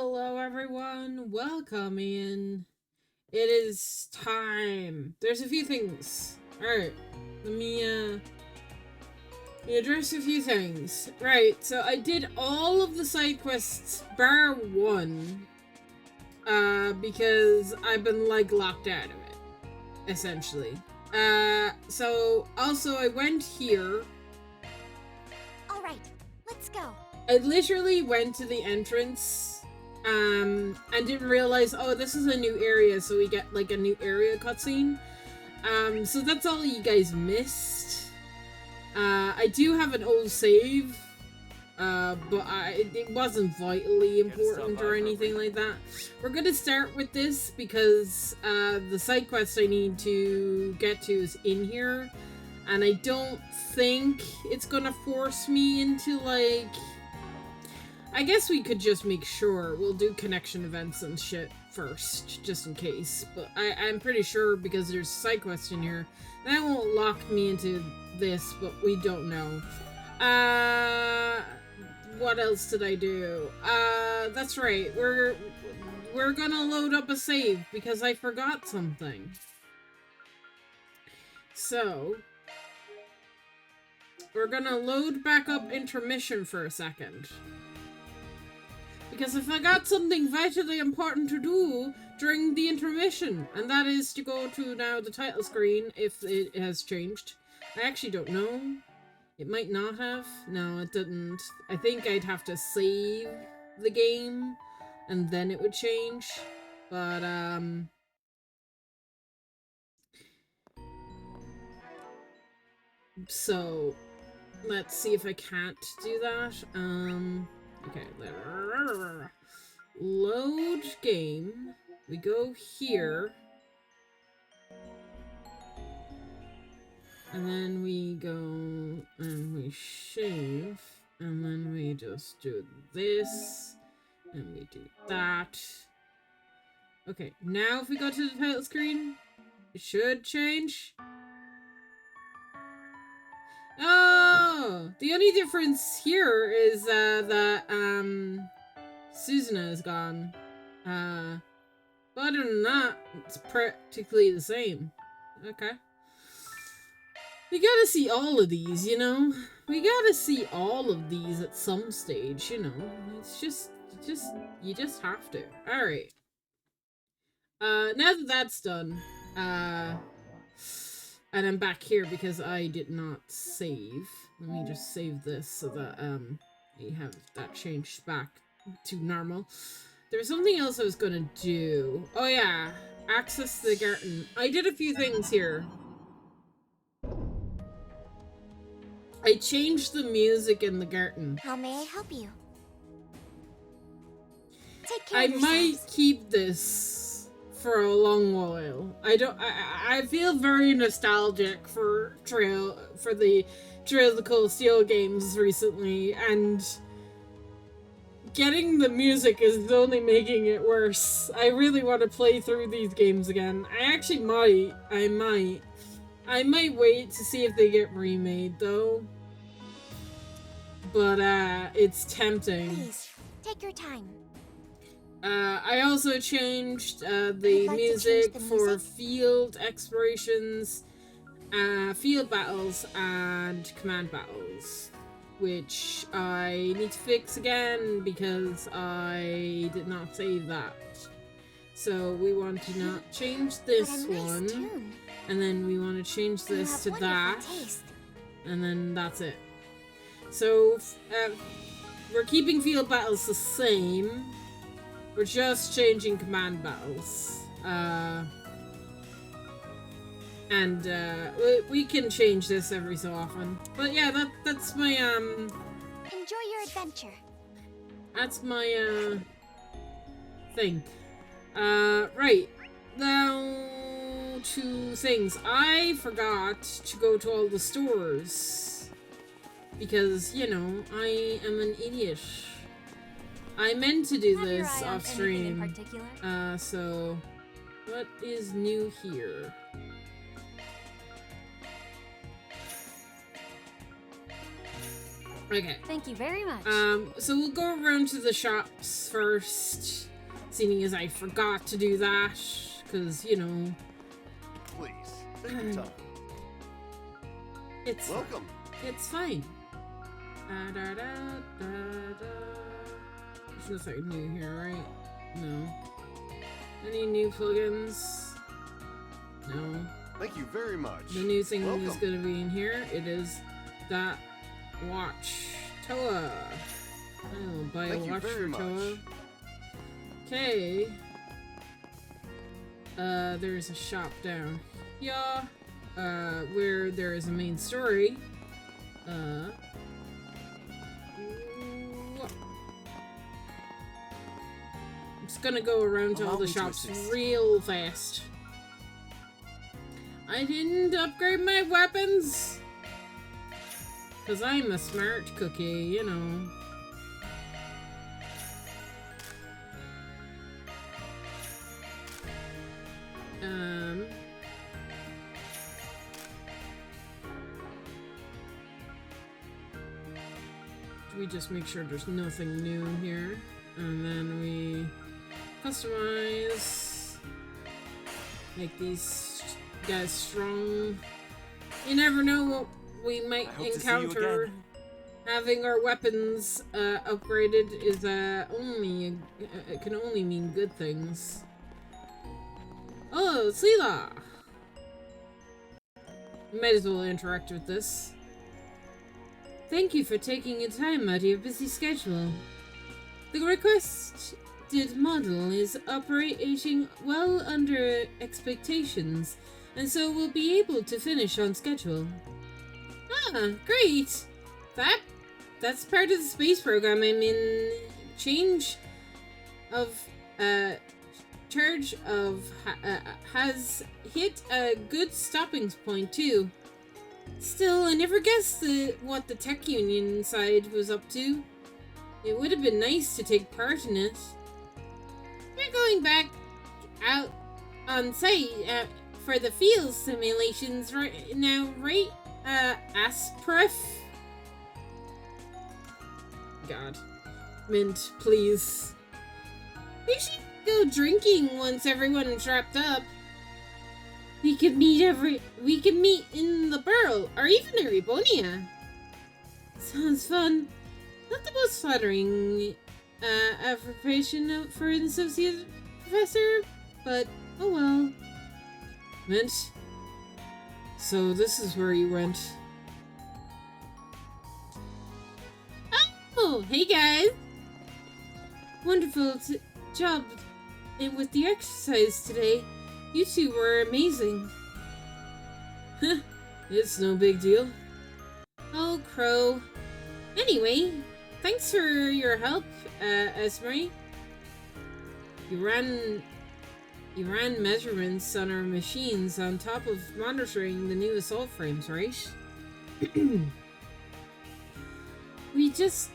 Hello everyone, welcome in. It is time. There's a few things. Alright, let me address a few things. Right, so I did all of the side quests bar one. Because I've been like locked out of it, essentially. So also I went here. Alright, let's go. I literally went to the entrance, and didn't realize, oh, this is a new area, so we get, like, a new area cutscene. So that's all you guys missed. I do have an old save, but it wasn't vitally important or anything like that. We're gonna start with this because, the side quest I need to get to is in here, and I don't think it's gonna force me into, like... I guess we could just make sure. We'll do connection events and shit first, just in case. But I'm pretty sure because there's a side quest in here. That won't lock me into this, but we don't know. What else did I do? That's right. We're gonna load up a save because I forgot something. So, we're gonna load back up intermission for a second. Because I forgot something vitally important to do during the intermission, and that is to go to now the title screen if it has changed. I actually don't know. It might not have. No, it didn't. I think I'd have to save the game and then it would change. But, so, let's see if I can't do that. Okay, load game. We go here. And then we go and we shave. And then we just do this. And we do that. Okay, now if we go to the title screen, it should change. Oh! The only difference here is that Susanna is gone. But other than that, it's practically the same. Okay. We gotta see all of these, you know? We gotta see all of these at some stage, you know? It's just, you just have to. Alright. Now that that's done, and I'm back here because I did not save. Let me just save this so that, we have that changed back to normal. There was something else I was gonna do. Oh yeah, access the garden. I did a few things here. I changed the music in the garden. How may I help you? Take care I of yourselves. might keep this for a long while. I feel very nostalgic for the Trail of the Cold Steel games recently, and getting the music is only making it worse. I really want to play through these games again. I actually might. I might wait to see if they get remade, though. But, it's tempting. Please, take your time. I also changed, the music for field explorations, field battles, and command battles. Which I need to fix again because I did not save that. So we want to not change this one. Tune. And then we want to change You this have to wonderful that. taste. And then that's it. So, we're keeping field battles the same. We're just changing command battles. And we can change this every so often. But yeah, that's my, Enjoy your adventure. that's my, thing. Right. Now, two things. I forgot to go to all the stores. Because, you know, I am an idiot. I meant to do Have your this eye on off anything in stream. particular? So, what is new here? Okay. Thank you very much. So we'll go around to the shops first, seeing as I forgot to do that, because, you know... Please, take your time. It's Welcome. It's fine. There's nothing new here, right? No. Any new plugins? No. Thank you very much. The new thing Welcome. is going to be in here. It is that watch. Toa. Oh, buy a Thank you watch very for much. Toa. Okay. There's a shop down here. Where there is a main story. I'm just gonna go around to all Allow the me to shops assist. real fast. I didn't upgrade my weapons! Cause I'm a smart cookie, you know. We just make sure there's nothing new here. And then we customize. Make these guys strong. You never know what we might I hope to see you encounter. again. Having our weapons upgraded is it can only mean good things. Oh, Sela! Might as well interact with this. Thank you for taking your time out of your busy schedule. The requested model is operating well under expectations, and so will be able to finish on schedule. Ah, great! That's part of the space program. I'm in charge of has hit a good stopping point too. Still, I never guessed what the tech union side was up to. It would have been nice to take part in it. We're going back out on site for the field simulations right now, right? Aspref? God. Mint, please. We should go drinking once everyone's wrapped up. We could meet in the Burrow, or even Eribonia. Sounds fun. Not the most flattering affirmation for an associate professor, but oh well. Mint. So this is where you went. Oh, hey guys! Wonderful job with the exercise today. You two were amazing. It's no big deal. Oh, Crow. Anyway, thanks for your help, Esmery. You ran measurements on our machines on top of monitoring the new assault frames, right? We just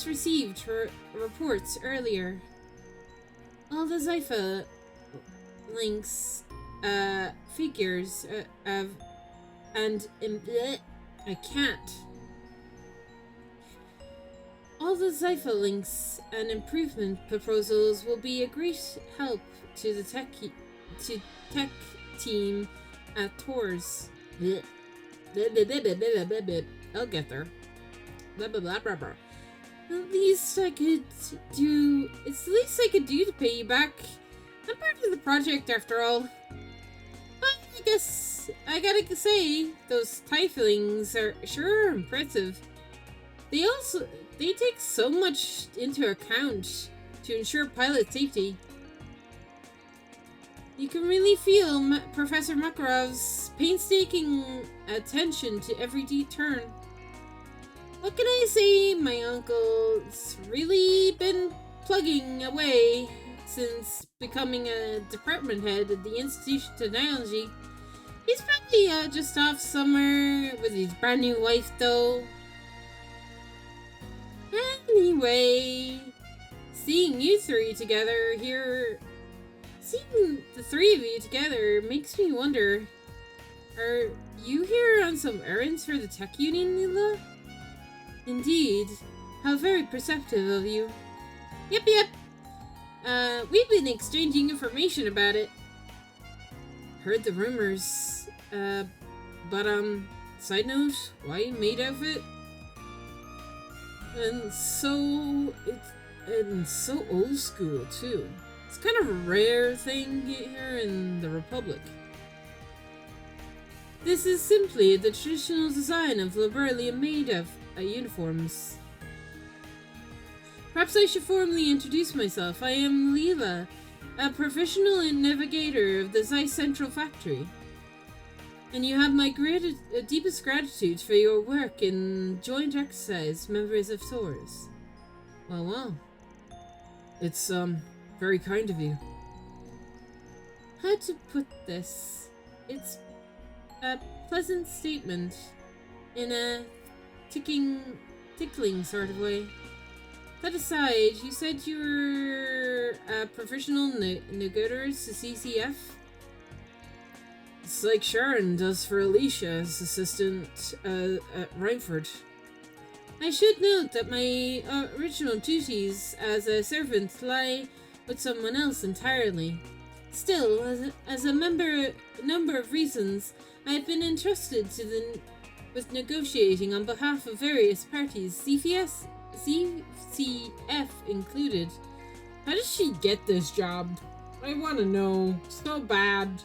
received reports earlier. All the Zypha links, figures, I can't. All the Zypha links and improvement proposals will be a great help to the tech team at Tours. I'll get there. Blah blah blah blah blah. It's the least I could do to pay you back. I'm part of the project after all. But I guess I gotta say, those tieflings are sure impressive. They take so much into account to ensure pilot safety. You can really feel Professor Makarov's painstaking attention to every turn. What can I say? My uncle's really been plugging away since becoming a department head at the Institution of Technology. He's probably just off somewhere with his brand new wife, though. Anyway, seeing the three of you together makes me wonder, Are you here on some errands for the Tech Union, Lila? Indeed. How very perceptive of you. Yep. We've been exchanging information about it. Heard the rumors. Side note, why maid outfit? And so old school too. It's kind of a rare thing here in the Republic. This is simply the traditional design of Liberalium maid of uniforms. Perhaps I should formally introduce myself. I am Leela, a professional navigator of the Zeiss Central Factory. And you have my deepest gratitude for your work in joint exercise, members of TORS. Well. It's, very kind of you. How to put this? It's a pleasant statement in a tickling sort of way. That aside, you said you were a professional negotiator to CCF? It's like Sharon does for Alicia as assistant at Reinford. I should note that my original duties as a servant lie with someone else entirely. Still, as a number of reasons, I have been entrusted with negotiating on behalf of various parties, CCF included. How does she get this job? I want to know so bad.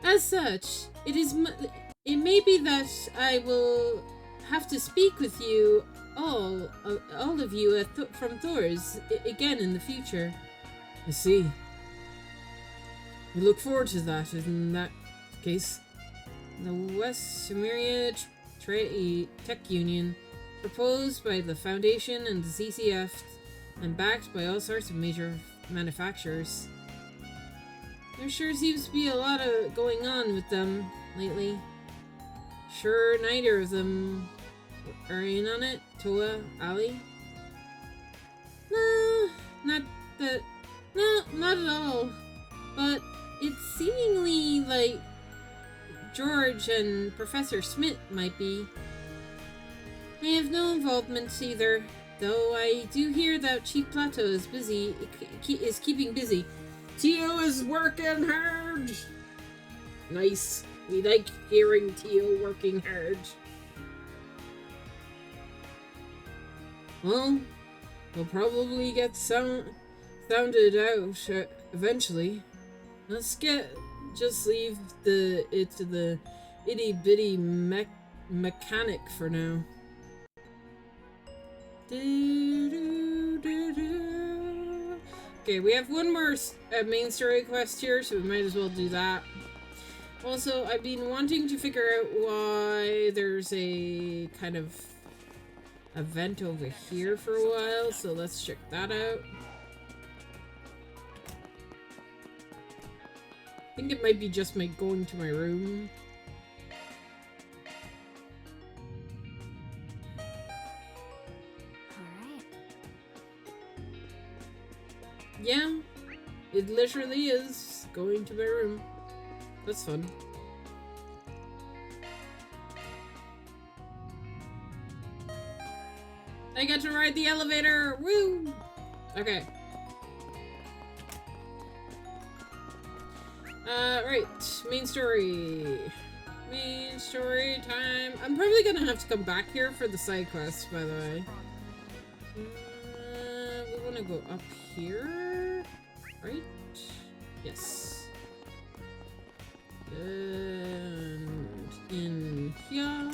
As such, it may be that I will have to speak with you all of you from Thor's again in the future. I see. We look forward to that in that case. The West Sumeria Tech Union, proposed by the Foundation and the CCF, and backed by all sorts of major manufacturers. There sure seems to be a lot of going on with them lately. Sure, neither of them are in on it, Toa, Ali? No, not at all. But it's seemingly like George and Professor Smith might be. I have no involvement either, though I do hear that Chief Plateau is keeping busy. Tio is working hard! Nice. We like hearing Tio working hard. Well, we'll probably get sounded out eventually. Let's just leave it to the itty bitty mechanic for now. Okay, we have one more main story quest here, so we might as well do that. Also, I've been wanting to figure out why there's a kind of event over here for a while, so let's check that out. I think it might be just my going to my room. Yeah, it literally is going to my room. That's fun. I get to ride the elevator! Woo! Okay. Right. Main story. Main story time. I'm probably gonna have to come back here for the side quest, by the way. We wanna go up here? Right? Yes. And in here.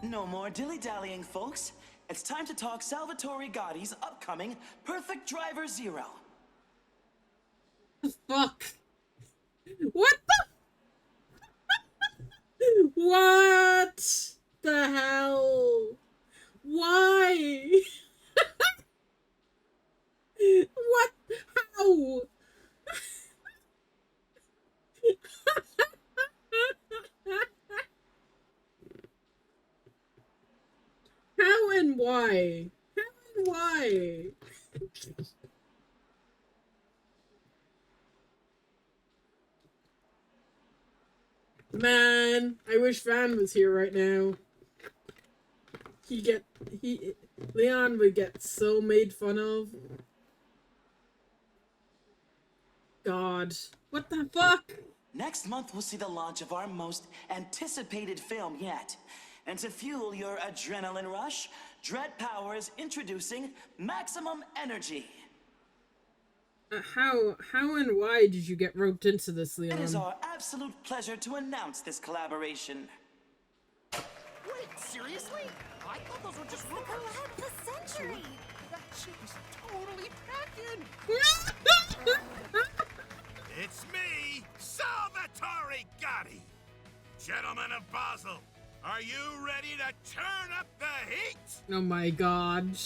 No more dilly-dallying, folks. It's time to talk Salvatore Gotti's upcoming Perfect Driver Zero. Fuck. What the? What the hell? Why? What? How? How and why? How and why? Man, I wish Van was here right now. Leon would get so made fun of. God. What the fuck? Next month, we'll see the launch of our most anticipated film yet. And to fuel your adrenaline rush, Dread Power is introducing Maximum Energy. How and why did you get roped into this, Leon? It is our absolute pleasure to announce this collaboration. Wait, seriously? I thought those were just The rumors. collab of the century! That shit is totally packing. It's me, Salvatore Gotti. Gentlemen of Basel, are you ready to turn up the heat? Oh my god.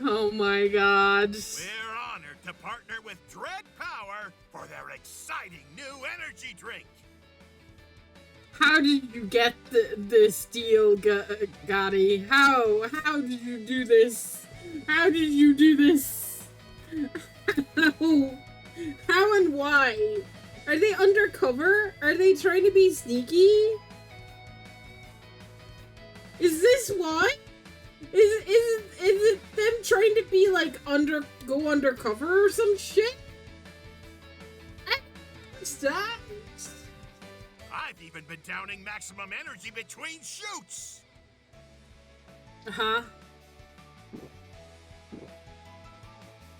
Oh my god. We're honored to partner with Dread Power for their exciting new energy drink. How did you get this deal, Gotti? How did you do this? How did you do this? How and why? Are they undercover? Are they trying to be sneaky? Is this why? Is it them trying to be like go undercover or some shit? I don't understand. I've even been downing maximum energy between shoots. Uh-huh.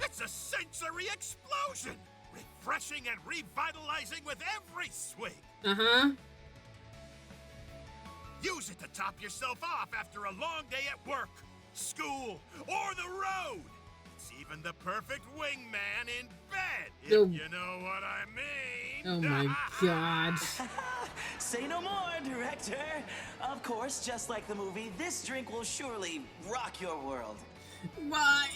It's a sensory explosion, refreshing and revitalizing with every swig. Uh-huh. Use it to top yourself off after a long day at work, school, or the road. It's even the perfect wingman in bed, if Oh. you know what I mean. Oh my god. Say no more, director. Of course, just like the movie, this drink will surely rock your world. Why?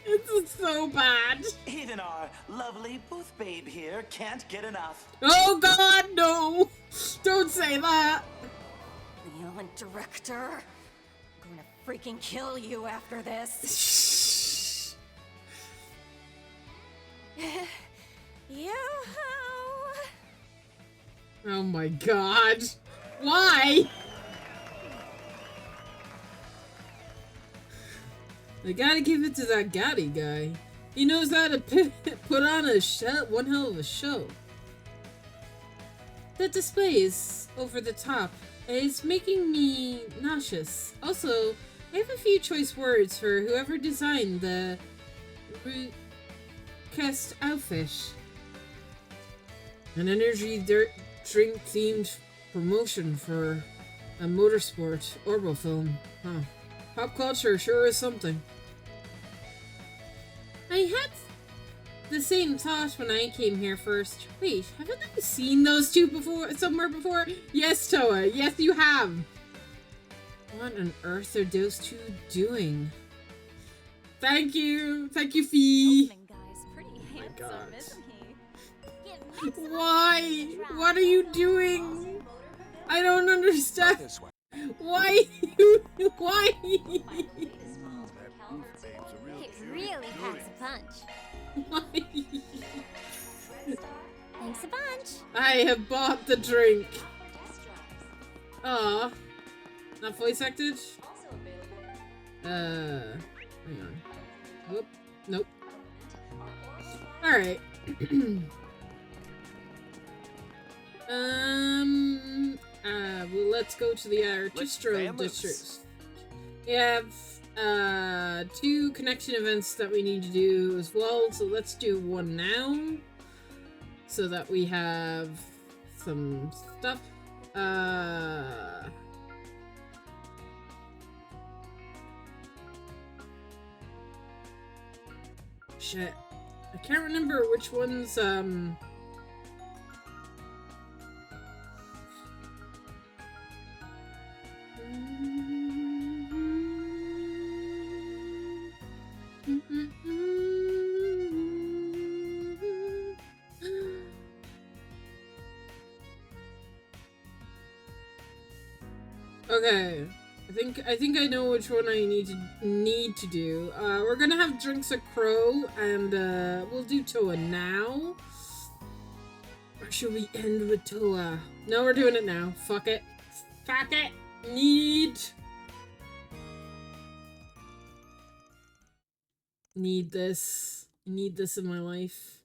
It's so bad. Even our lovely booth babe here can't get enough. Oh god, no! Don't say that! Leon, director, I'm gonna freaking kill you after this. Yoo-hoo! Oh my god. Why? I gotta give it to that Gotti guy. He knows how to put on one hell of a show. The display is over the top. It's making me nauseous. Also, I have a few choice words for whoever designed the cast outfit. An energy drink themed promotion for a motorsport orbital film. Huh. Pop culture sure is something. I had the same thought when I came here first. Wait, haven't I seen those two somewhere before? Yes, Toa. Yes, you have. What on earth are those two doing? Thank you, Fee. Opening guy's pretty handsome, God. isn't he? Give Maximum Why? Energy a try. What are you doing? I don't understand. This way. Why? Why? It really packs a punch. Why? Thanks a bunch. I have bought the drink. Aw. Not voice acted? Hang on. Whoop. Nope. Alright. Well, let's go to the artistro district. We have, 2 connection events that we need to do as well, so let's do one now. So that we have some stuff. Shit. I can't remember which ones, Okay, I think I know which one I need to do. We're gonna have drinks at Crow, and we'll do Toa now. Or should we end with Toa? No, we're doing it now. Fuck it. Fuck it. Need this. I need this in my life.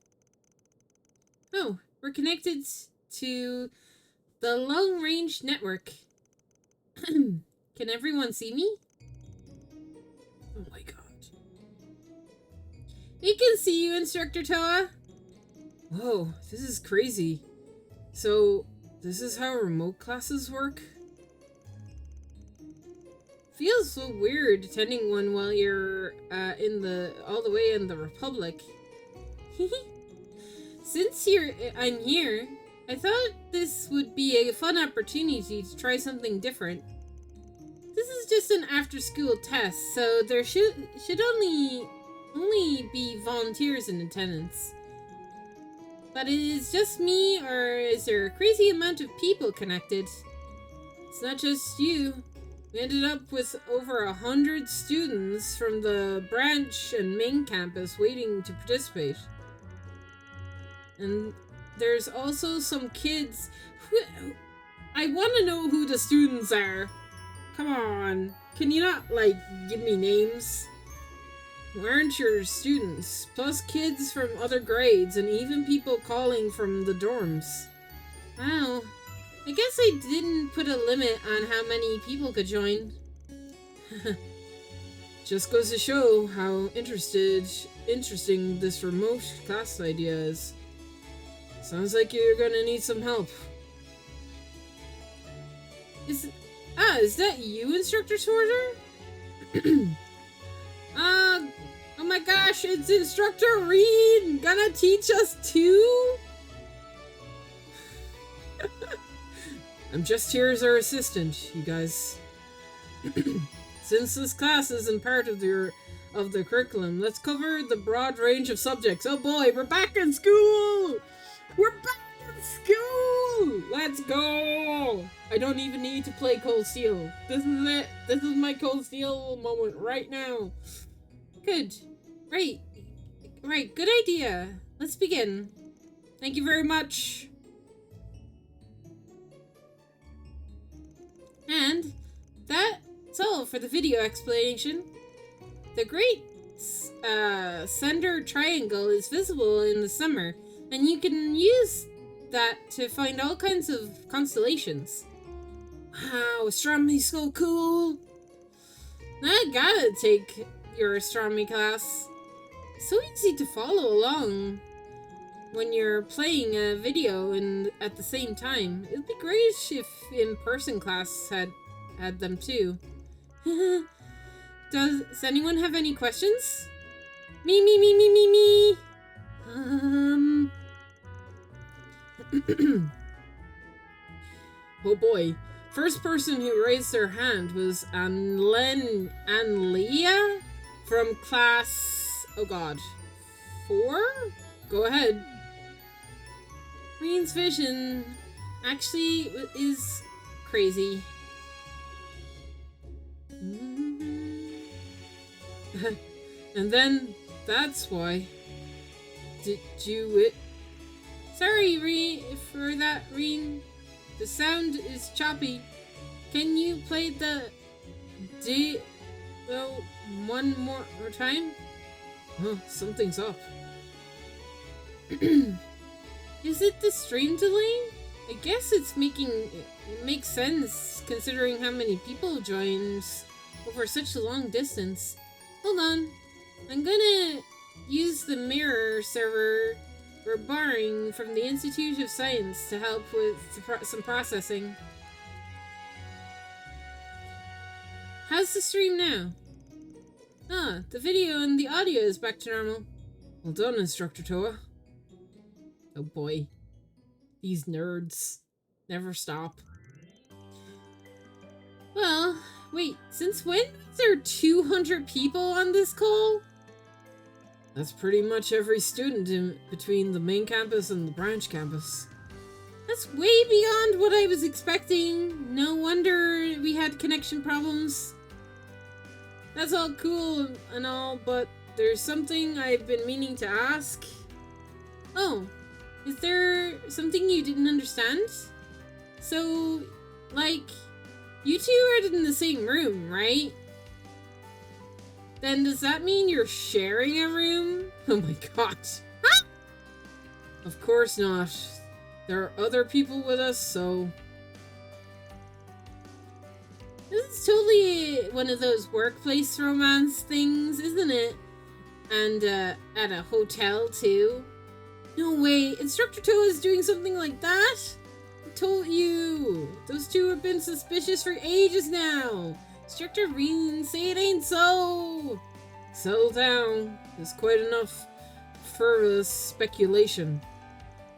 Oh, we're connected to the Long Range Network. Can everyone see me? Oh my god. We can see you, Instructor Toa. Whoa, this is crazy. So, this is how remote classes work? Feels so weird attending one while you're all the way in the Republic. Since I'm here, I thought this would be a fun opportunity to try something different. This is just an after-school test, so there should only be volunteers in attendance. But it is just me, or is there a crazy amount of people connected? It's not just you. We ended up with over 100 students from the branch and main campus waiting to participate. And there's also some kids who... I want to know who the students are. Come on. Can you not, like, give me names? Who aren't your students? Plus kids from other grades and even people calling from the dorms. Wow. I guess I didn't put a limit on how many people could join. Just goes to show how interesting this remote class idea is. Sounds like you're gonna need some help. Is that you, Instructor Sorter? Oh my gosh, it's Instructor Reed! Gonna teach us too? I'm just here as our assistant, you guys. Since this class isn't part of the curriculum, let's cover the broad range of subjects. Oh boy, we're back in school! We're back in school! Let's go! I don't even need to play Cold Steel. This is it. This is my Cold Steel moment right now. Good. Right. Right, good idea. Let's begin. Thank you very much. And that's all for the video explanation. The Great Sender Triangle is visible in the summer, and you can use that to find all kinds of constellations. Wow, astronomy's so cool! I gotta take your astronomy class. It's so easy to follow along when you're playing a video and at the same time. It'd be great if in-person class had them too. Does anyone have any questions? Me. Oh boy. First person who raised their hand was Anleia from class, oh god, 4? Go ahead. Green's vision actually is crazy. And then that's why. Did you Sorry, for that, Reen. The sound is choppy. Can you play the one more time? Huh, something's up. Is it the stream delay? I guess it makes sense considering how many people joined over such a long distance. Hold on. I'm gonna use the mirror server we're borrowing from the Institute of Science to help with some processing. How's the stream now? Ah, the video and the audio is back to normal. Well done, Instructor Toa. Oh boy. These nerds never stop. Well, wait, since when is there 200 people on this call? That's pretty much every student in between the main campus and the branch campus. That's way beyond what I was expecting. No wonder we had connection problems. That's all cool and all, but there's something I've been meaning to ask. Oh, Is there something you didn't understand? So, like, you two are in the same room, right? Then does that mean you're sharing a room? Oh my god. Huh? Of course not. There are other people with us, so... This is totally one of those workplace romance things, isn't it? And, at a hotel, too. No way, Instructor Toa is doing something like that? I told you. Those two have been suspicious for ages now. Instructor Rin, say it ain't so. Settle down. There's quite enough frivolous speculation.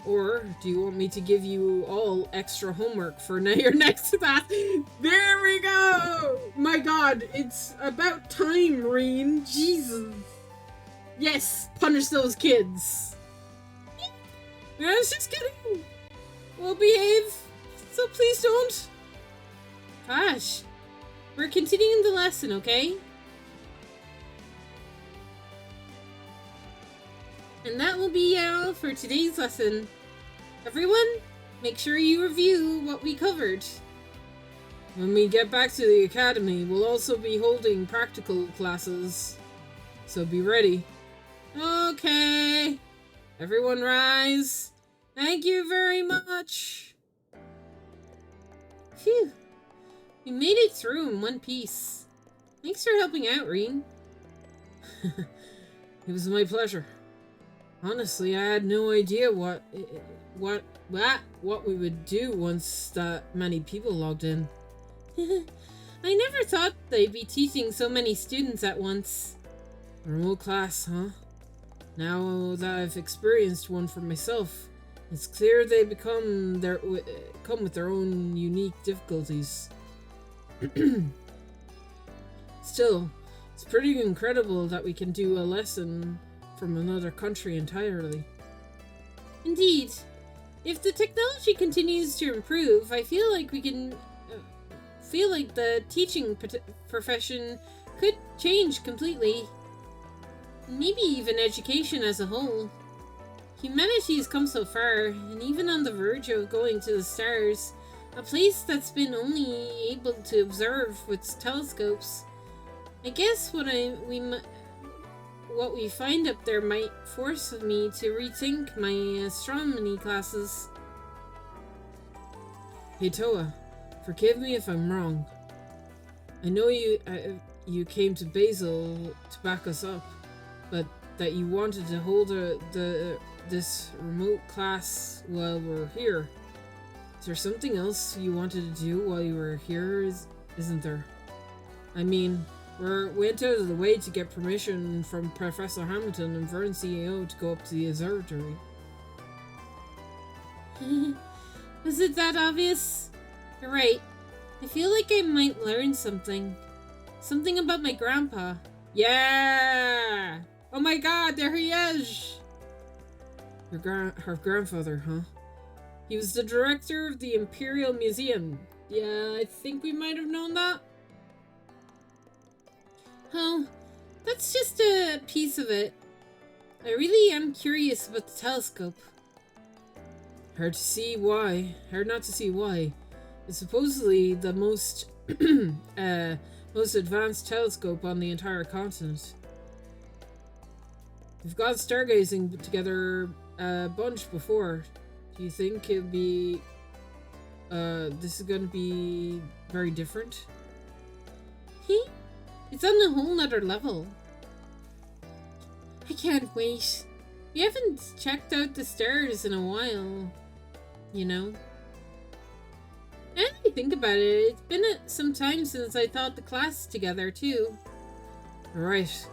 Or do you want me to give you all extra homework for your next class? There we go! My god, it's about time, Rin. Jesus. Yes, punish those kids. I was just kidding. We'll behave, so please don't. Gosh. We're continuing the lesson, okay? And that will be all for today's lesson. Everyone, make sure you review what we covered. When we get back to the academy, we'll also be holding practical classes. So be ready. Okay. Everyone rise. Thank you very much. Phew. We made it through in one piece. Thanks for helping out, Rin. It was my pleasure. Honestly, I had no idea what we would do once that many people logged in. I never thought they'd be teaching so many students at once. A remote class, huh? Now that I've experienced one for myself, it's clear they come with their own unique difficulties. Still, it's pretty incredible that we can do a lesson from another country entirely. Indeed. If the technology continues to improve, I feel like we can... feel like the teaching profession could change completely. Maybe even education as a whole. Humanity has come so far, and even on the verge of going to the stars, a place that's been only able to observe with telescopes. I guess what we find up there might force me to rethink my astronomy classes. Hey Toa, forgive me if I'm wrong. I know you came to Basel to back us up, but that you wanted to hold this remote class while we're here. Is there something else you wanted to do while you were here, isn't there? I mean, we went out of the way to get permission from Professor Hamilton and Vern CEO to go up to the observatory. Was it that obvious? You're right. I feel like I might learn something. Something about my grandpa. Yeah! Oh my god, there he is! Her grandfather, huh? He was the director of the Imperial Museum. Yeah, I think we might have known that. Oh, that's just a piece of it. I really am curious about the telescope. Hard not to see why. It's supposedly the most most advanced telescope on the entire continent. We've gone stargazing together a bunch before. Do you think it'll be this is gonna be very different? It's on a whole nother level. I can't wait. We haven't checked out the stars in a while, you know. And I think about it, it's been some time since I taught the class together too. Right.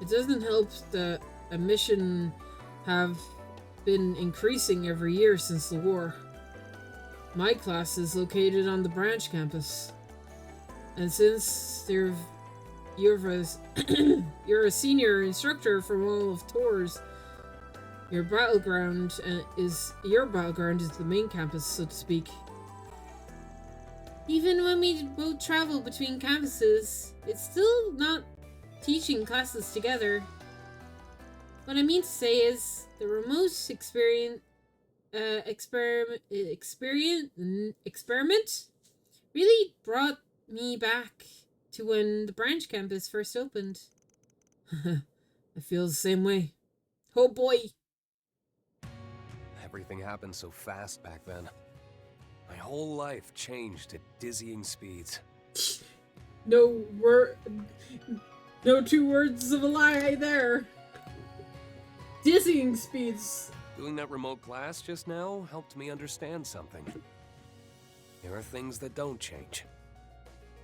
It doesn't help that emission have been increasing every year since the war. My class is located on the branch campus. And since you're a senior instructor from all of Tours, your battleground is the main campus, so to speak. Even when we both travel between campuses, it's still not teaching classes together. What I mean to say is, the remote experience experiment really brought me back to when the branch campus first opened. I feel the same way. Oh boy. Everything happened so fast back then. My whole life changed at dizzying speeds. No two words of a lie there. Dizzying speeds. Doing that remote class just now helped me understand something. There are things that don't change.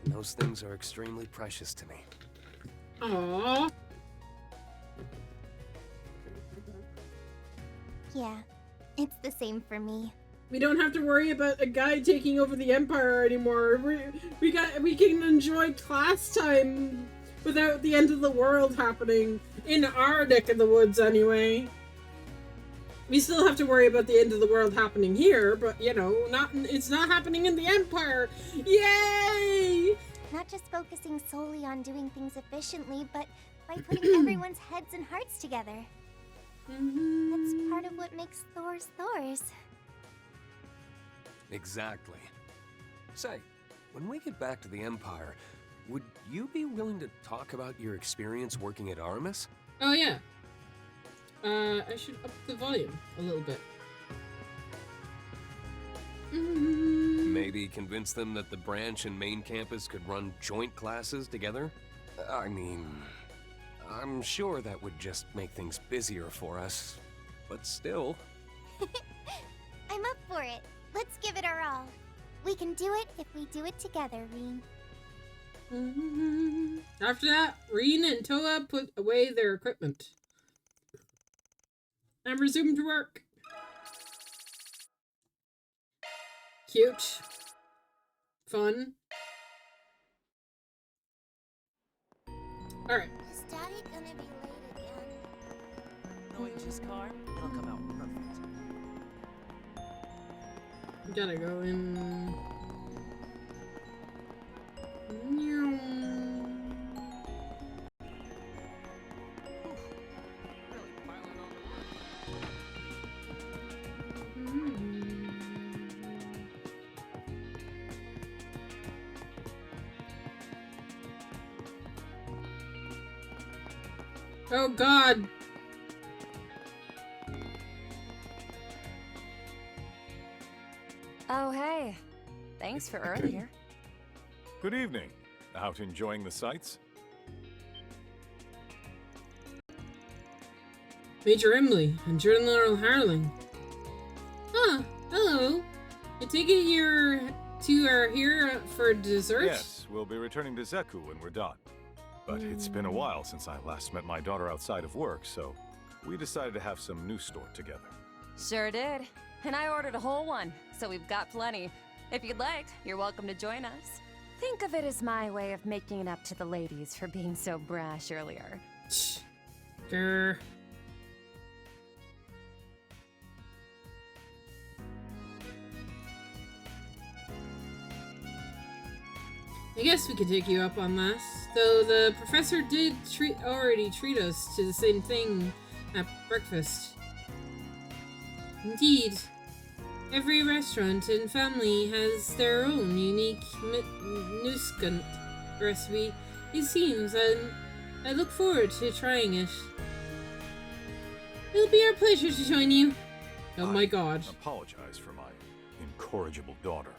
And those things are extremely precious to me. Aww. Yeah, it's the same for me. We don't have to worry about a guy taking over the Empire anymore. We can enjoy class time without the end of the world happening. In our neck of the woods, anyway. We still have to worry about the end of the world happening here, but, you know, it's not happening in the Empire. Yay! Not just focusing solely on doing things efficiently, but by putting everyone's heads and hearts together. That's part of what makes Thors Thors. Exactly. Say, when we get back to the Empire, would you be willing to talk about your experience working at Artemis? Oh, yeah. I should up the volume a little bit. Maybe convince them that the branch and main campus could run joint classes together? I mean, I'm sure that would just make things busier for us, but still. I'm up for it. Let's give it our all. We can do it if we do it together, Rean. After that, Rean and Toa put away their equipment and resumed work. Cute. Fun. Alright. Is Daddy gonna be late again? Knowing his car, it'll come out perfect. Gotta go in. Oh God. Oh, hey. Thanks for earlier. Good evening. Out enjoying the sights? Major Emily and General Harling. Ah, hello. I take it you two are here for dessert? Yes, we'll be returning to Zeku when we're done. But it's been a while since I last met my daughter outside of work, so we decided to have some news stored together. Sure did. And I ordered a whole one, so we've got plenty. If you'd like, you're welcome to join us. Think of it as my way of making it up to the ladies for being so brash earlier. Grr. I guess we could take you up on that. Though the professor did already treat us to the same thing at breakfast. Indeed. Every restaurant and family has their own unique Nuskunt recipe, it seems, and I look forward to trying it. It'll be our pleasure to join you. Oh my God. Apologize for my incorrigible daughter.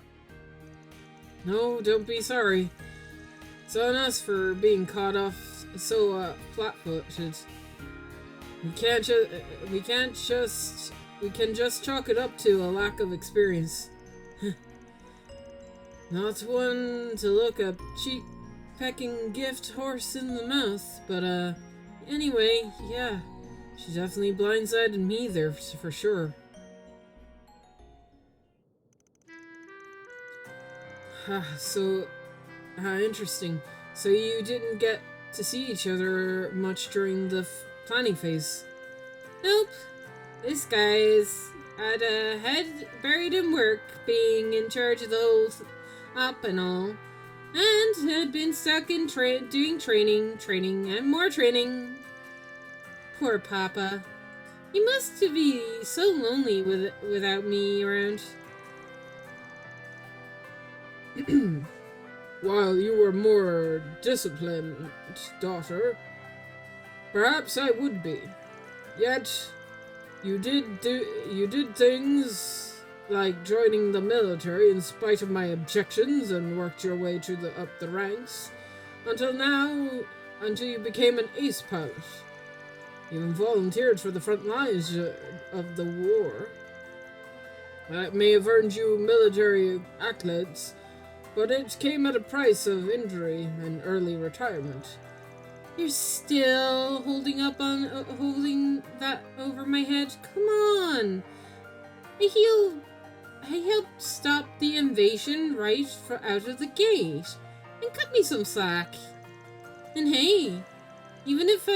No, don't be sorry. It's on us for being caught off so flat-footed. We can just chalk it up to a lack of experience. Not one to look a cheap pecking gift horse in the mouth, but anyway, yeah, she definitely blindsided me there for sure. So, interesting. So you didn't get to see each other much during the planning phase? Nope. This guy's had a head buried in work, being in charge of the whole up and all, and had been stuck in doing training, and more training. Poor Papa. He must be so lonely without me around. While you were more disciplined, daughter, perhaps I would be. Yet, you did things like joining the military in spite of my objections and worked your way up the ranks until you became an ace pilot. You even volunteered for the front lines of the war. That may have earned you military accolades, but it came at a price of injury and early retirement. You're still holding that over my head? Come on! I helped stop the invasion out of the gate. And cut me some slack. And hey, even if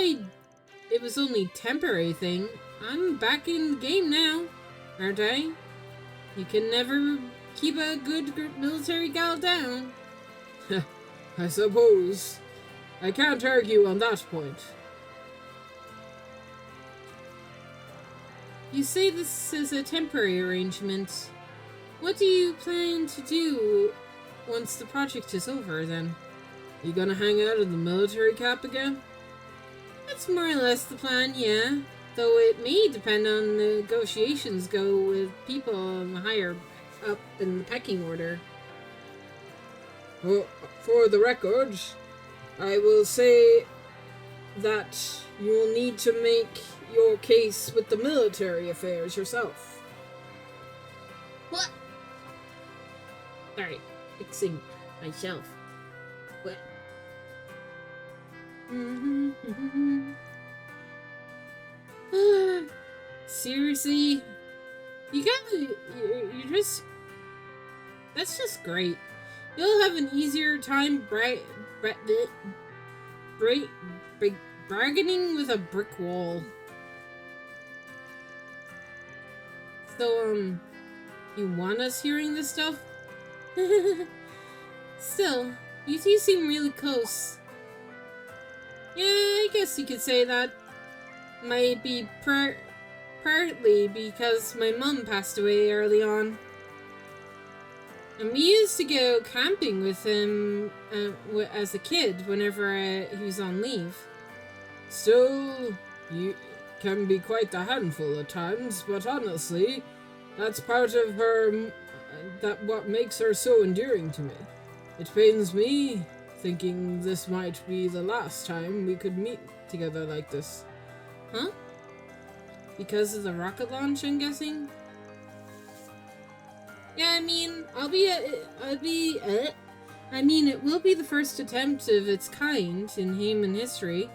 it was only a temporary thing, I'm back in the game now, aren't I? You can never keep a good military gal down. I suppose. I can't argue on that point. You say this is a temporary arrangement. What do you plan to do once the project is over, then? You gonna hang out in the military cap again? That's more or less the plan, yeah. Though it may depend on the negotiations go with people higher up in the pecking order. Well, for the record, I will say that you'll need to make your case with the military affairs yourself. What? Sorry, fixing myself. What? Seriously? You're just... That's just great. You'll have an easier time bargaining with a brick wall. So, you want us hearing this stuff? Still, you two seem really close. Yeah, I guess you could say that. Might be partly because my mum passed away early on. And we used to go camping with him as a kid whenever he was on leave. Still, you can be quite a handful at times, but honestly, that's part of her, what makes her so endearing to me. It pains me, thinking this might be the last time we could meet together like this. Huh? Because of the rocket launch, I'm guessing? Yeah, I mean, it will be the first attempt of its kind in human history,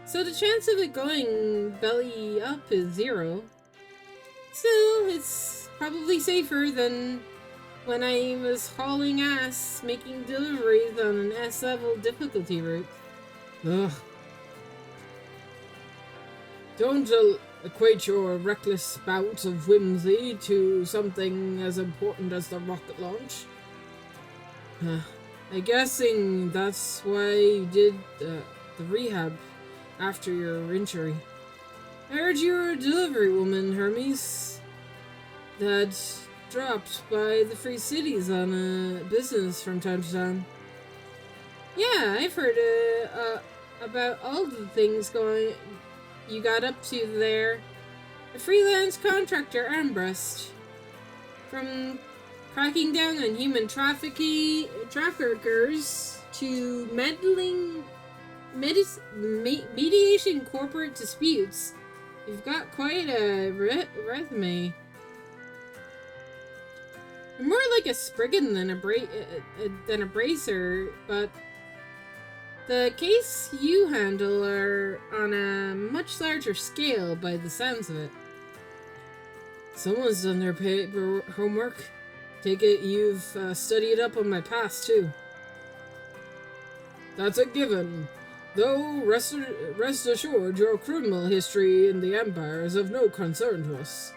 so the chance of it going belly up is 0. Still, it's probably safer than when I was hauling ass making deliveries on an S-level difficulty route. Ugh. Don't equate your reckless bout of whimsy to something as important as the rocket launch. I'm guessing that's why you did the rehab after your injury. I heard you were a delivery woman, Hermes, that dropped by the Free Cities on a business from time to time. Yeah, I've heard about all the things you got up to there. A freelance contractor, Armbrust. From cracking down on human traffickers to mediation corporate disputes. You've got quite a resume. You're more like a Spriggan than a bracer, but the case you handle are on a much larger scale by the sounds of it. Someone's done their paper homework. Take it you've studied up on my past, too. That's a given. Though, rest assured, your criminal history in the Empire is of no concern to us.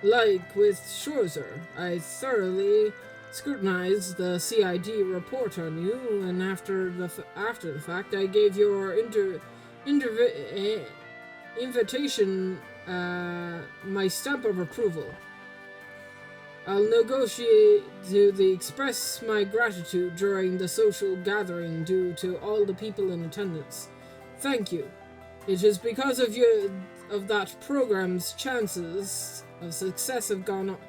Like with Schorzer, I thoroughly scrutinized the CID report on you, and after the fact, I gave your invitation my stamp of approval. I'll negotiate to express my gratitude during the social gathering due to all the people in attendance. Thank you. It is because of that program's chances of success have gone up,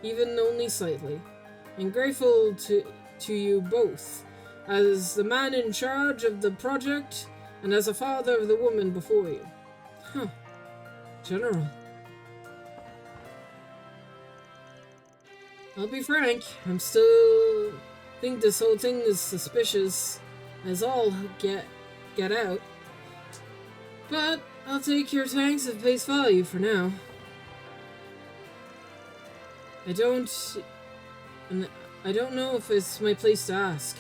even only slightly. I'm grateful to you both, as the man in charge of the project and as a father of the woman before you. Huh. General. I'll be frank, I'm still think this whole thing is suspicious as all get out. But I'll take your thanks at face value for now. I don't know if it's my place to ask,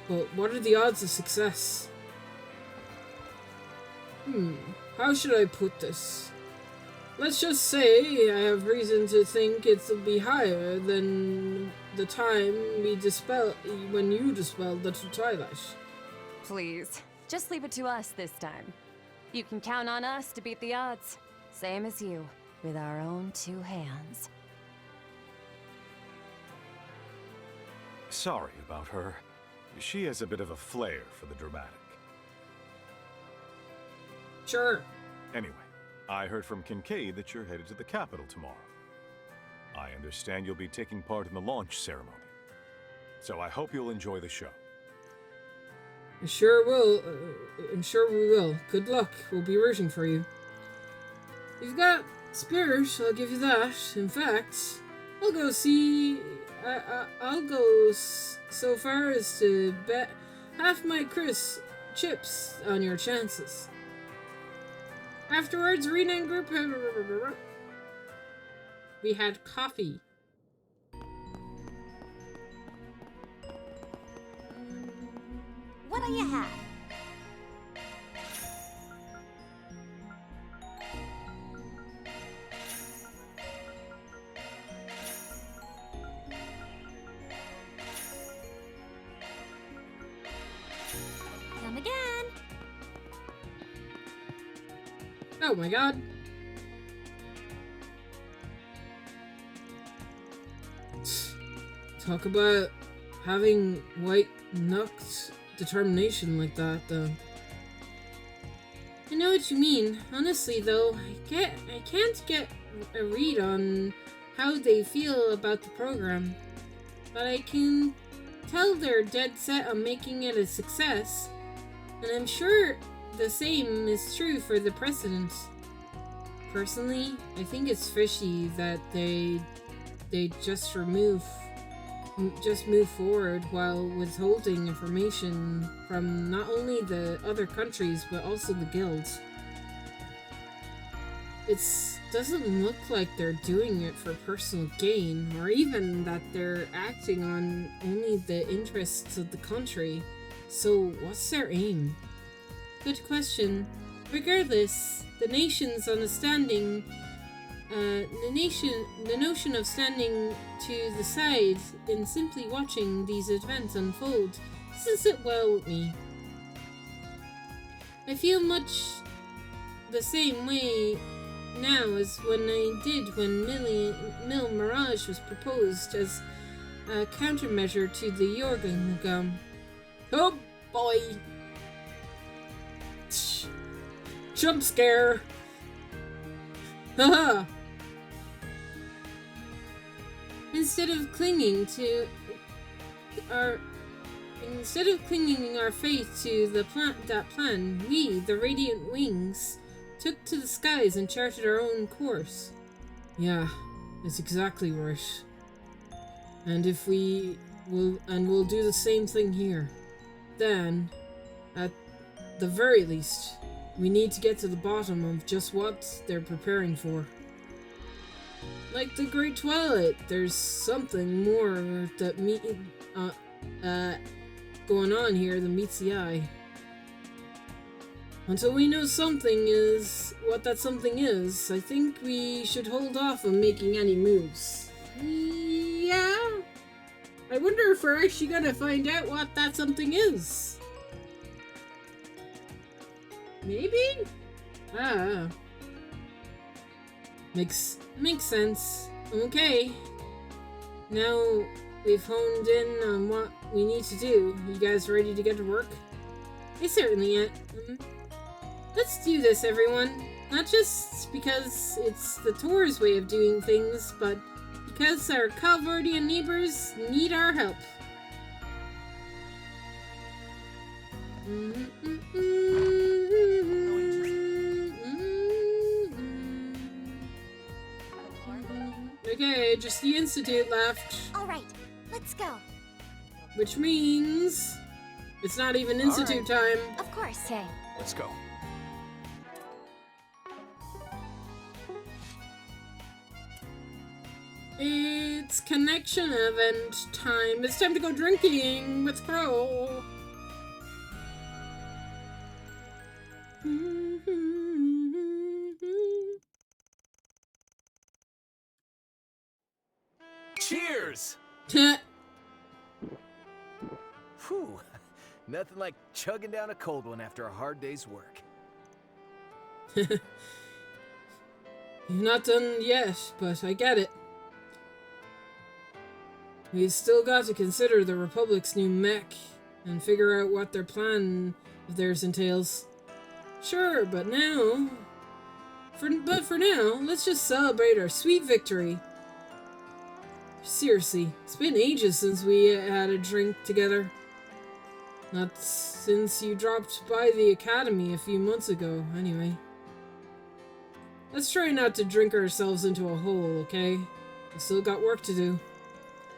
but what are the odds of success? How should I put this? Let's just say I have reason to think it'll be higher than the time when you dispelled the twilight. Please, just leave it to us this time. You can count on us to beat the odds. Same as you, with our own 2 hands. Sorry about her. She has a bit of a flair for the dramatic. Sure. Anyway, I heard from Kincaid that you're headed to the capital tomorrow. I understand you'll be taking part in the launch ceremony. So I hope you'll enjoy the show. I sure will. I'm sure we will. Good luck. We'll be rooting for you. You've got spirit, I'll give you that. In fact, I'll go so far as to bet half my chips on your chances. Afterwards, Rena and group we had coffee. What do you have? Come again. Oh my god. Talk about having white-knucked determination like that, though. I know what you mean. Honestly, though, I can't get a read on how they feel about the program. But I can tell they're dead set on making it a success. And I'm sure the same is true for the president. Personally, I think it's fishy that they just move forward while withholding information from not only the other countries but also the guilds. It doesn't look like they're doing it for personal gain, or even that they're acting on only the interests of the country. So what's their aim? Good question. Regardless, the notion of standing to the side and simply watching these events unfold doesn't sit well with me. I feel much the same way now as when I did when Mil Mirage was proposed as a countermeasure to the Jorgen. Oh boy! Jump scare! Haha! Instead of clinging our faith to that plan, we, the Radiant Wings, took to the skies and charted our own course. Yeah, that's exactly right. And we'll do the same thing here. Then, at the very least, we need to get to the bottom of just what they're preparing for. Like the Great Twilight, there's something more that going on here than meets the eye. Until we know what that something is, I think we should hold off on making any moves. Yeah? I wonder if we're actually gonna find out what that something is. Maybe? Ah. Makes sense. Okay. Now we've honed in on what we need to do. You guys ready to get to work? I certainly am. Let's do this, everyone. Not just because it's the tour's way of doing things, but because our Calvardian neighbors need our help. Okay, just the Institute left. Alright, let's go. Which means it's not even Institute time. Of course. Okay. Let's go. It's connection event time. It's time to go drinking with Crow. Cheers! Whew. Nothing like chugging down a cold one after a hard day's work. You're not done yet, but I get it. We've still got to consider the Republic's new mech and figure out what their plan of theirs entails. Sure, but for now, let's just celebrate our sweet victory. Seriously, it's been ages since we had a drink together. Not since you dropped by the academy a few months ago, anyway. Let's try not to drink ourselves into a hole, okay? We still got work to do.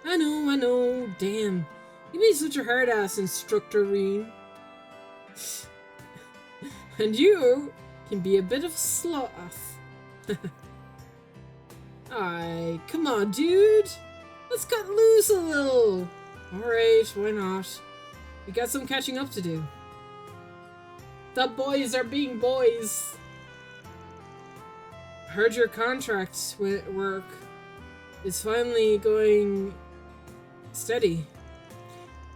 I know. Damn. You made such a hard-ass, Instructor Rean. And you can be a bit of a sloth. Aye, come on, dude. Let's cut loose a little. Alright, why not? We got some catching up to do. The boys are being boys. Heard your contract work is finally going steady.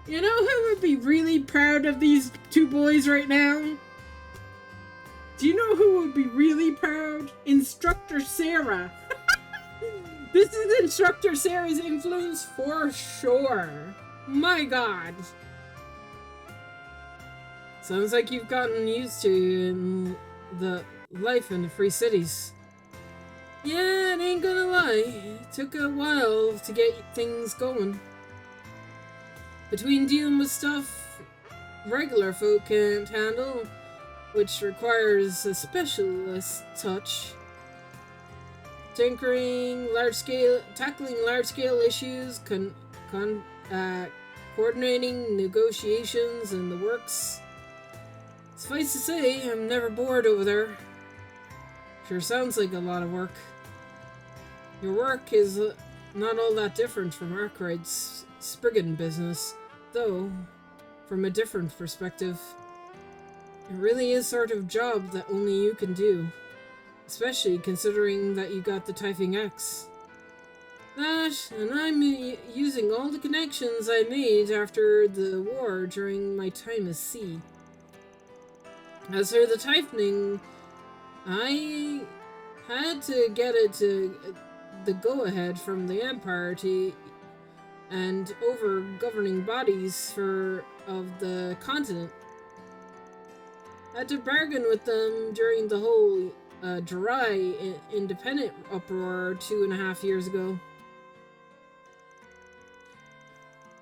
You know who would be really proud of these two boys right now? Do you know who would be really proud? Instructor Sarah. This is Instructor Sarah's influence for sure. My god. Sounds like you've gotten used to the life in the Free Cities. Yeah, it ain't gonna lie. It took a while to get things going. Between dealing with stuff regular folk can't handle, which requires a specialist touch, tackling large-scale issues, coordinating negotiations and the works. Suffice to say, I'm never bored over there. Sure sounds like a lot of work. Your work is not all that different from Arkwright's Spriggan business, though from a different perspective. It really is sort of job that only you can do, especially considering that you got the Typhing X. That, and I'm using all the connections I made after the war during my time at sea. As for the Typhing, I had to get it to the go-ahead from the Empire and over governing bodies of the continent. Had to bargain with them during the whole Jirai independent uproar 2.5 years ago.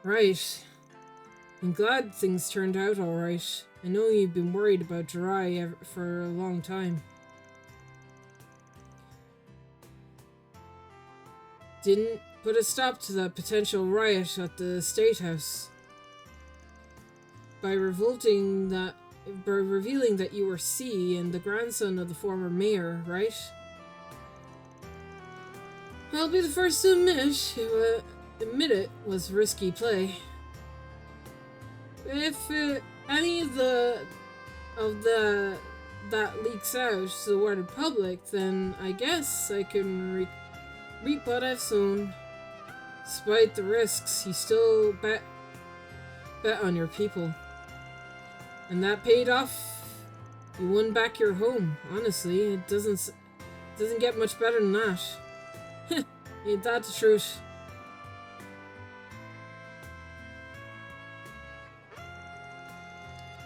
Right. I'm glad things turned out alright. I know you've been worried about Jirai for a long time. Didn't put a stop to that potential riot at the State House. By revealing that you were C and the grandson of the former mayor, right? I'll be the first to admit it was risky play. If any of that leaks out to the wider public, then I guess I can reap what I've sown. Despite the risks, you still bet on your people. And that paid off You won back your home. Honestly, it doesn't get much better than that. Ain't that the truth?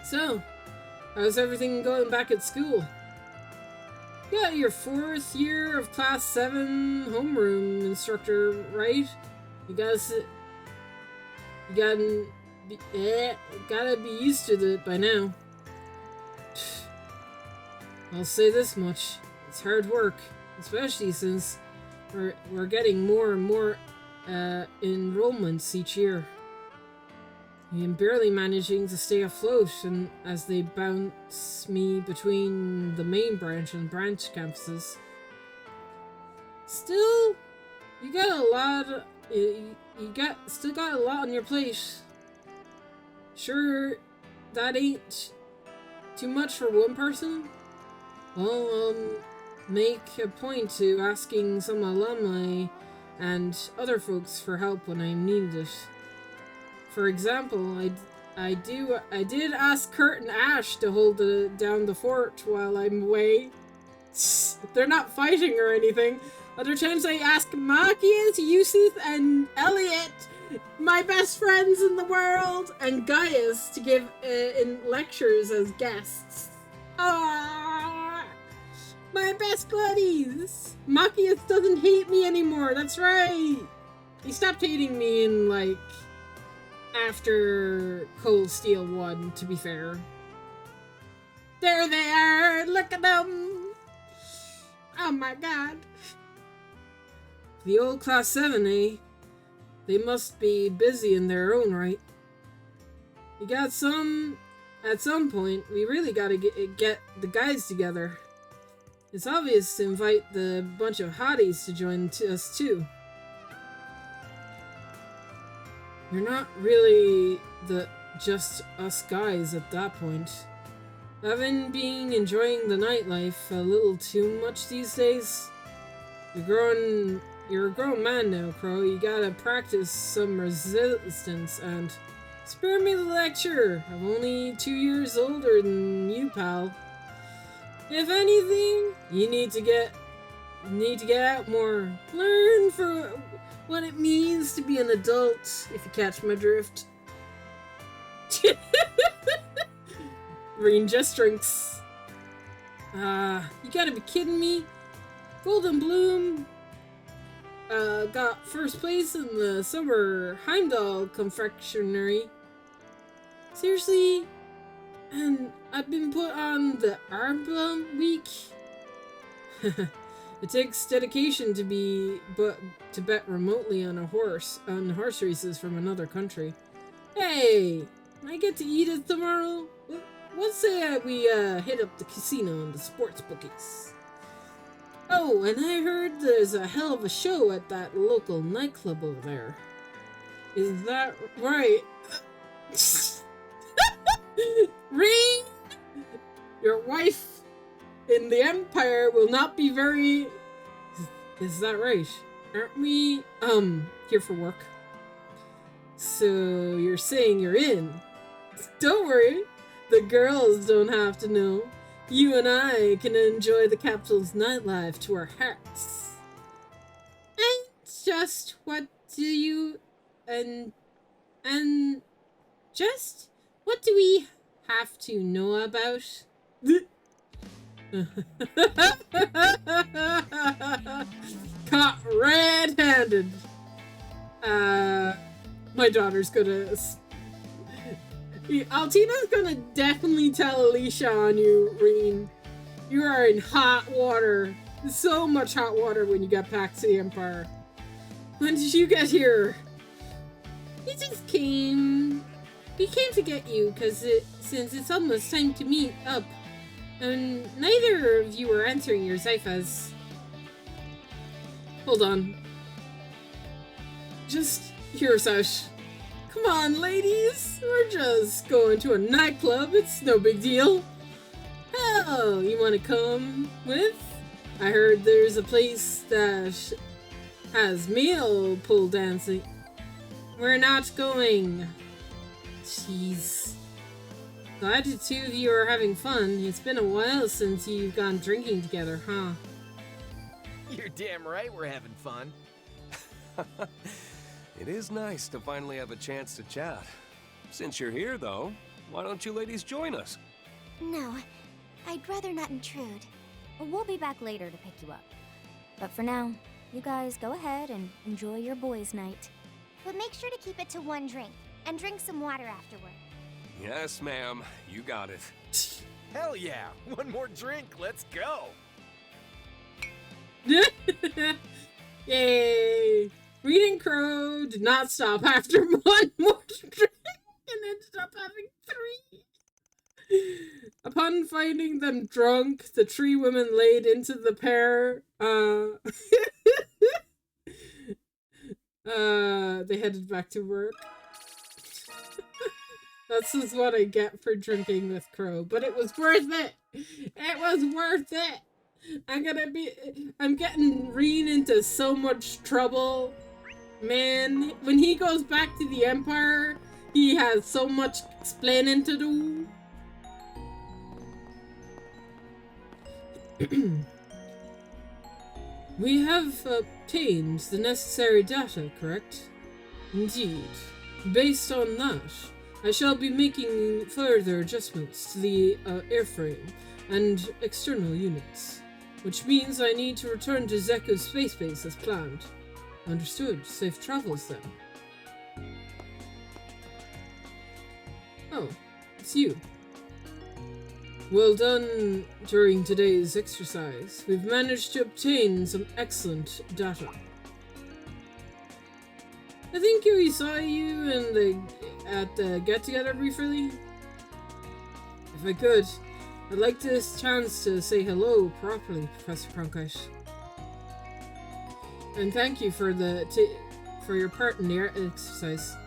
So, how's everything going back at school? You got your 4th year of Class 7 homeroom instructor, right? You gotta be used to it by now. I'll say this much. It's hard work, especially since we're getting more and more enrollments each year. I'm barely managing to stay afloat, and as they bounce me between the main branch and branch campuses. Still, you got a lot. Still got a lot on your plate. Sure, that ain't too much for one person. Well, make a point to asking some alumni and other folks for help when I need it. For example, I did ask Kurt and Ash to hold down the fort while I'm away. They're not fighting or anything. Other times I ask Machias, Yusuf, and Elliot, my best friends in the world, and Gaius to give in lectures as guests. Ah, my best buddies. Machias doesn't hate me anymore. That's right. He stopped hating me in like after Cold Steel 1, to be fair. There they are! Look at them! Oh my god. The old Class 7, eh? They must be busy in their own right. At some point, we really gotta get the guys together. It's obvious to invite the bunch of hotties to join us too. We're not really just us guys at that point. Haven't been enjoying the nightlife a little too much these days. You're a grown man now, Crow. You gotta practice some resistance and spare me the lecture. I'm only 2 years older than you, pal. If anything, you need to get out more. Learn for what it means to be an adult, if you catch my drift. Green just drinks. You gotta be kidding me. Golden Bloom got first place in the summer Heimdall confectionery. Seriously? And I've been put on the Armbum week? It takes dedication to bet remotely on horse races from another country. Hey, I get to eat it tomorrow. Let's say we hit up the casino and the sports bookies. Oh, and I heard there's a hell of a show at that local nightclub over there. Is that right? Ring! Your wife in the Empire will not be very... Is that right? Aren't we, here for work? So you're saying you're in? Don't worry, the girls don't have to know. You and I can enjoy the capital's nightlife to our hearts. And just what do you... And just what do we have to know about? Caught red-handed. My daughter's gonna... Altina's gonna definitely tell Alicia on you, Reen. You are in hot water. So much hot water when you get back to the Empire. When did you get here? We just came. We came to get you, since it's almost time to meet up. And neither of you are answering your Zyphas. Hold on. Just hear us out. Come on, ladies. We're just going to a nightclub. It's no big deal. Hell, you want to come with? I heard there's a place that has male pole dancing. We're not going. Jeez. Glad the two of you are having fun. It's been a while since you've gone drinking together, huh? You're damn right we're having fun. It is nice to finally have a chance to chat. Since you're here, though, why don't you ladies join us? No, I'd rather not intrude. We'll be back later to pick you up. But for now, you guys go ahead and enjoy your boys' night. But make sure to keep it to one drink, and drink some water afterward. Yes, ma'am. You got it. Hell yeah! One more drink, let's go! Yay! Reed and Crow did not stop after one more drink and ended up having 3. Upon finding them drunk, the tree women laid into the pair. They headed back to work. This is what I get for drinking with Crow, but it was worth it. It was worth it. I'm getting Reed into so much trouble. Man, when he goes back to the Empire, he has so much explaining to do. We have obtained the necessary data, correct? Indeed. Based on that, I shall be making further adjustments to the airframe and external units, which means I need to return to Zeku Space Base as planned. Understood. Safe travels, then. Oh, it's you. Well done during today's exercise. We've managed to obtain some excellent data. I think we saw you at the get-together briefly. If I could, I'd like this chance to say hello properly, Professor Cronkite. And thank you for for your part in the exercise.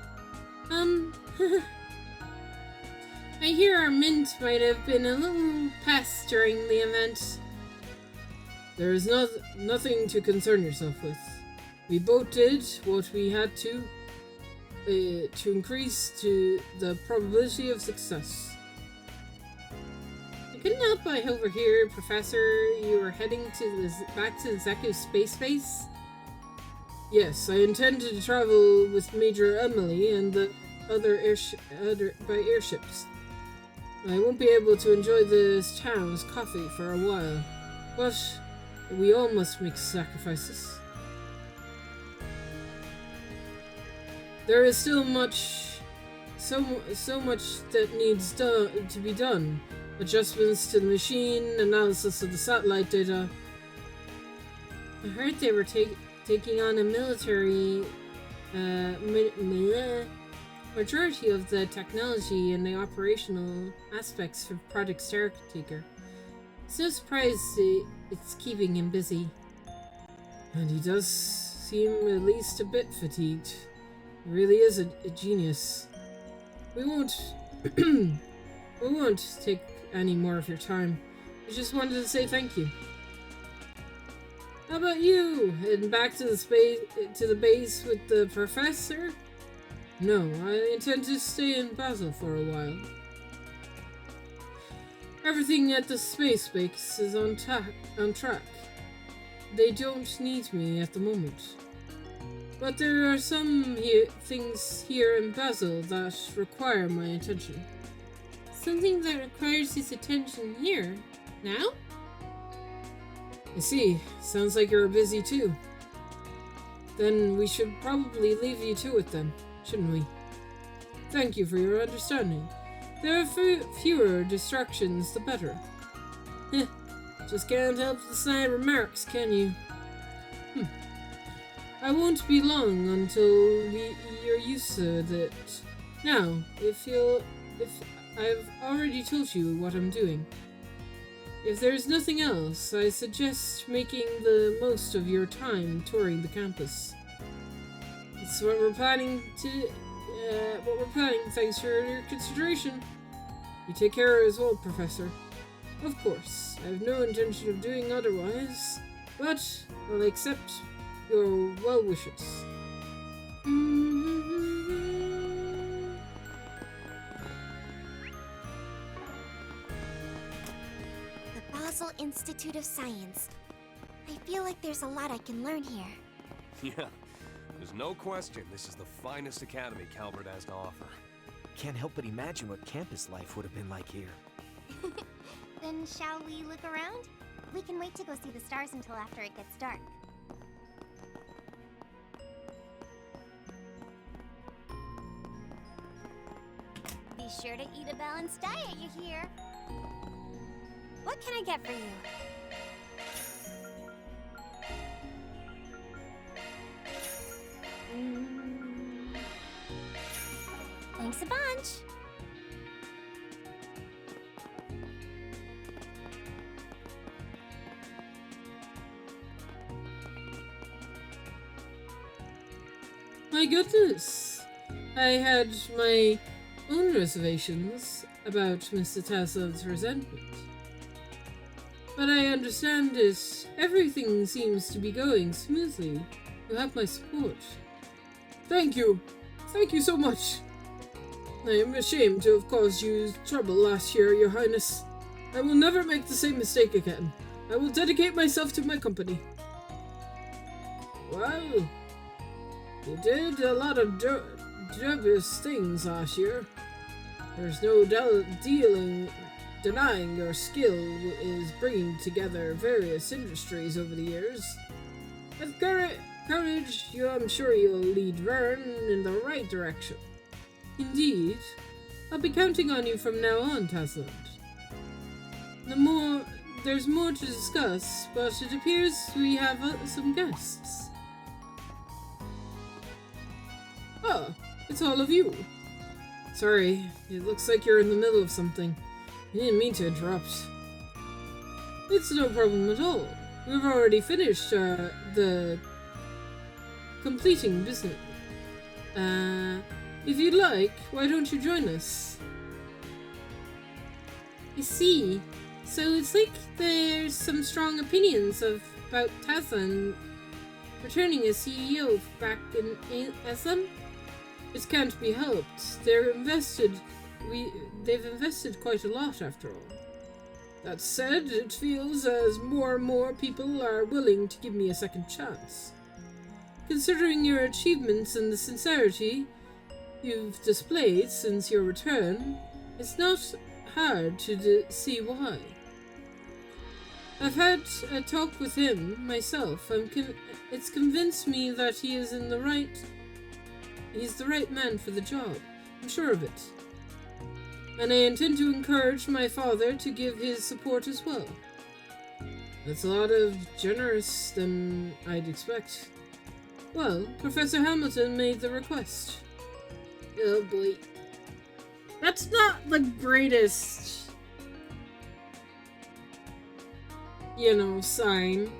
I hear our mint might have been a little pest during the event. There is nothing to concern yourself with. We both did what we had to increase the probability of success. I couldn't help but overhear, Professor, you were heading back to the Zeku Space Base? Yes, I intend to travel with Major Emily and the other by airships. I won't be able to enjoy this town's coffee for a while, but we all must make sacrifices. There is still so much that needs to be done. Adjustments to the machine, analysis of the satellite data. I heard they were taking on a military majority of the technology and the operational aspects for Project Startaker. It's no surprise it's keeping him busy. And he does seem at least a bit fatigued. He really is a genius. We won't take any more of your time. We just wanted to say thank you. How about you? Heading back to the base with the professor? No, I intend to stay in Basel for a while. Everything at the space base is on track. They don't need me at the moment. But there are some things here in Basel that require my attention. Something that requires his attention here? Now? I see. Sounds like you're busy too. Then we should probably leave you to it then, shouldn't we? Thank you for your understanding. There are fewer distractions, the better. Just can't help the snide remarks, can you? I won't be long until you're used to it. Now, if I've already told you what I'm doing. If there's nothing else, I suggest making the most of your time touring the campus. It's what we're planning. Thanks for your consideration. You take care as well, Professor. Of course, I have no intention of doing otherwise, but I'll accept your well wishes. Institute of Science. I feel like there's a lot I can learn here. Yeah, there's no question this is the finest academy Calvert has to offer. Can't help but imagine what campus life would have been like here. Then shall we look around? We can wait to go see the stars until after it gets dark. Be sure to eat a balanced diet, you hear? What can I get for you? Thanks a bunch. My goodness! I had my own reservations about Mr. Tassad's resentment. But I understand it. Everything seems to be going smoothly. You have my support. Thank you. Thank you so much. I am ashamed to have caused you trouble last year, Your Highness. I will never make the same mistake again. I will dedicate myself to my company. Well, you did a lot of dubious things last year. There's no denying your skill is bringing together various industries over the years. With courage, I'm sure you'll lead Vern in the right direction. Indeed, I'll be counting on you from now on, Tasland. There's more to discuss, but it appears we have some guests. Oh, it's all of you. Sorry, it looks like you're in the middle of something. I didn't mean to interrupt. It's no problem at all. We've already finished the completing business. If you'd like, why don't you join us? I see. So it's like there's some strong opinions about Tasland returning as CEO back in Aslan. It can't be helped. They've invested quite a lot after all. That said, it feels as more and more people are willing to give me a second chance. Considering your achievements and the sincerity you've displayed since your return, it's not hard to see why. I've had a talk with him myself. It's convinced me that he's the right man for the job. I'm sure of it. And I intend to encourage my father to give his support as well. That's a lot of generous than I'd expect. Well, Professor Hamilton made the request. Oh boy. That's not the greatest, sign.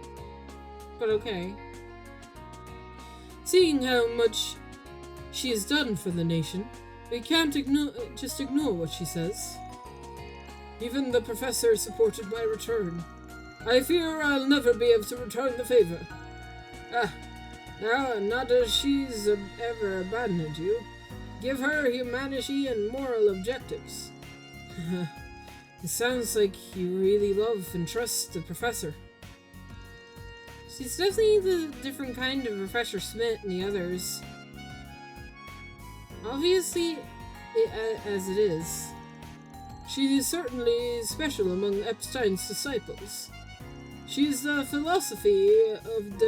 But okay. Seeing how much she has done for the nation, we can't just ignore what she says. Even the professor supported my return. I fear I'll never be able to return the favor. Now, not as she's ever abandoned you. Give her humanity and moral objectives. It sounds like you really love and trust the professor. She's definitely the different kind of Professor Smith and the others. Obviously, as it is, she is certainly special among Epstein's disciples. She's the philosophy of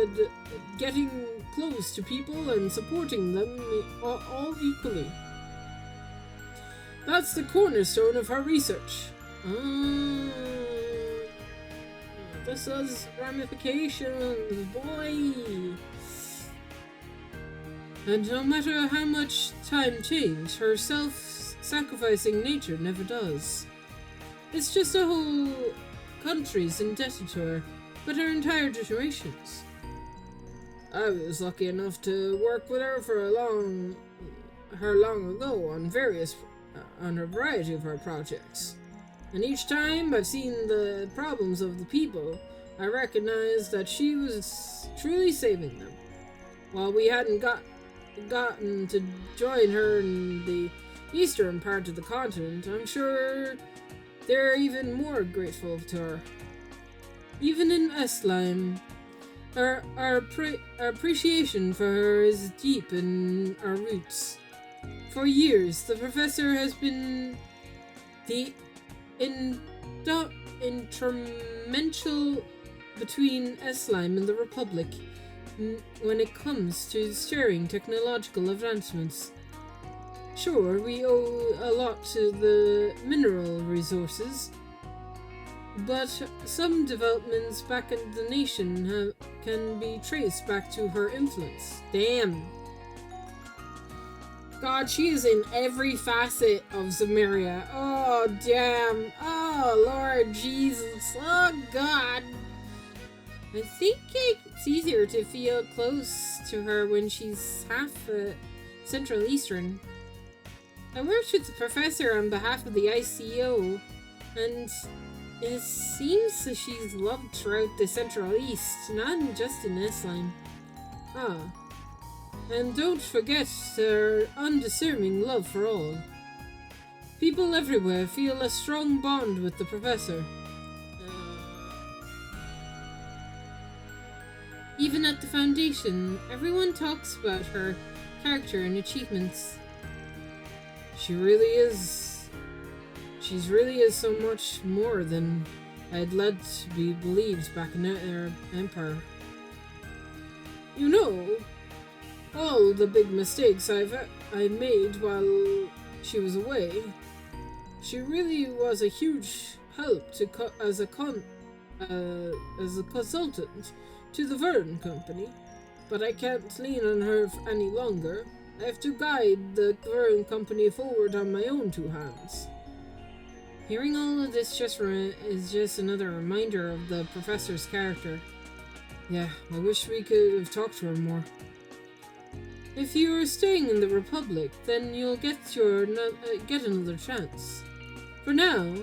getting close to people and supporting them all equally. That's the cornerstone of her research. This has ramifications, boy. And no matter how much time changes, her self-sacrificing nature never does. It's just a whole country's indebted to her, but her entire generations. I was lucky enough to work with her for long ago on a variety of her projects. And each time I've seen the problems of the people, I recognized that she was truly saving them. While we hadn't gotten to join her in the eastern part of the continent, I'm sure they're even more grateful to her. even in Estheim. Our appreciation for her is deep in our roots. For years, the professor has been the intermental between Estheim and the Republic when it comes to sharing technological advancements. Sure, we owe a lot to the mineral resources, but some developments back in the nation can be traced back to her influence. Damn. God, she is in every facet of Zemuria. Oh, damn. Oh, Lord Jesus. Oh, God. I think it's easier to feel close to her when she's half Central Eastern. I worked with the professor on behalf of the ICO, and it seems that she's loved throughout the Central East, not just in Estheim. Ah. And don't forget her undiscerning love for all. People everywhere feel a strong bond with the professor. Even at the Foundation, everyone talks about her character and achievements. She's really is so much more than I'd led to be believed back in the Empire. You know, all the big mistakes I made while she was away, she really was a huge help to as a consultant to the Verne Company. But I can't lean on her any longer. I have to guide the Verne Company forward on my own two hands. Hearing all of this is just another reminder of the professor's character. Yeah, I wish we could have talked to her more. If you are staying in the Republic, then you'll get another chance. For now,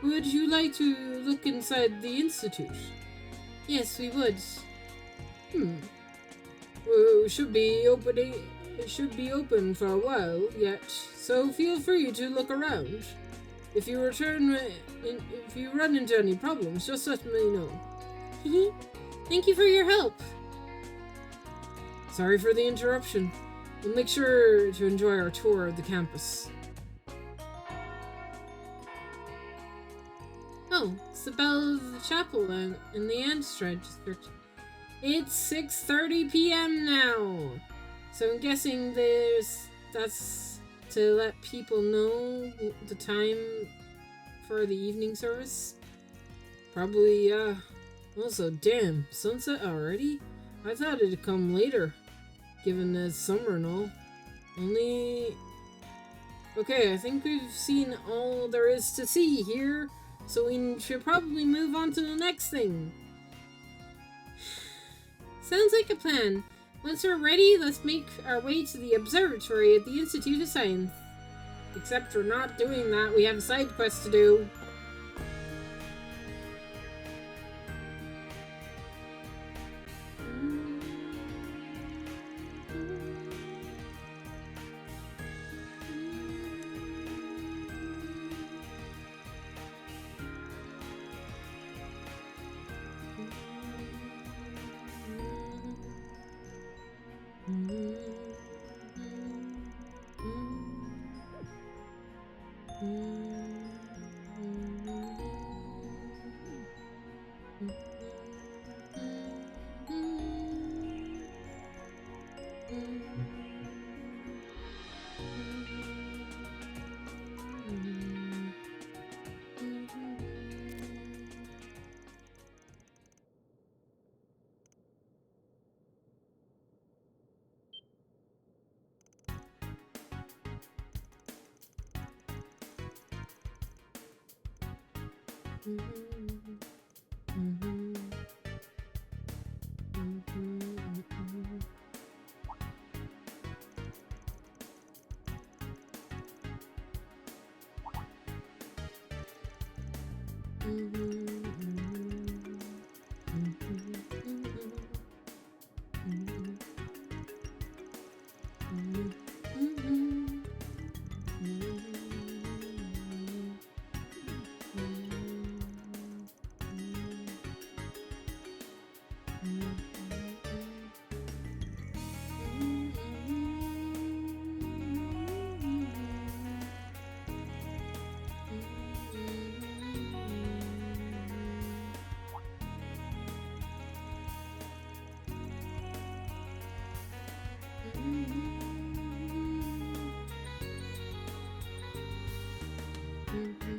would you like to look inside the Institute? Yes, we would. Well, it should be open for a while yet, so feel free to look around. If you run into any problems, just let me know. Thank you for your help. Sorry for the interruption. We'll make sure to enjoy our tour of the campus. Oh, it's the bell of the chapel in the Anstrad district. It's 6:30 p.m. now. So I'm guessing that's to let people know the time for the evening service. Probably, yeah. Also, damn, sunset already? I thought it'd come later, given that it's summer and all. Okay, I think we've seen all there is to see here, so we should probably move on to the next thing. Sounds like a plan. Once we're ready, let's make our way to the observatory at the Institute of Science. Except we're not doing that, we have a side quest to do. Mm-hmm.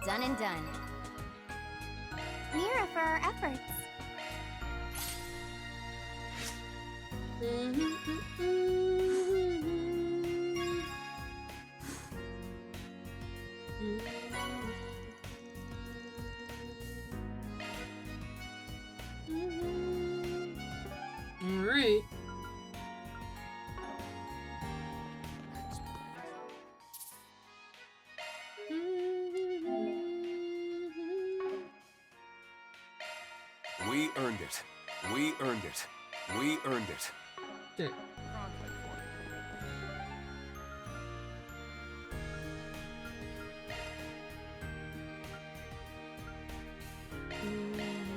Done and done. Mira for our efforts. All right. We earned it. We earned it. We earned it. Okay.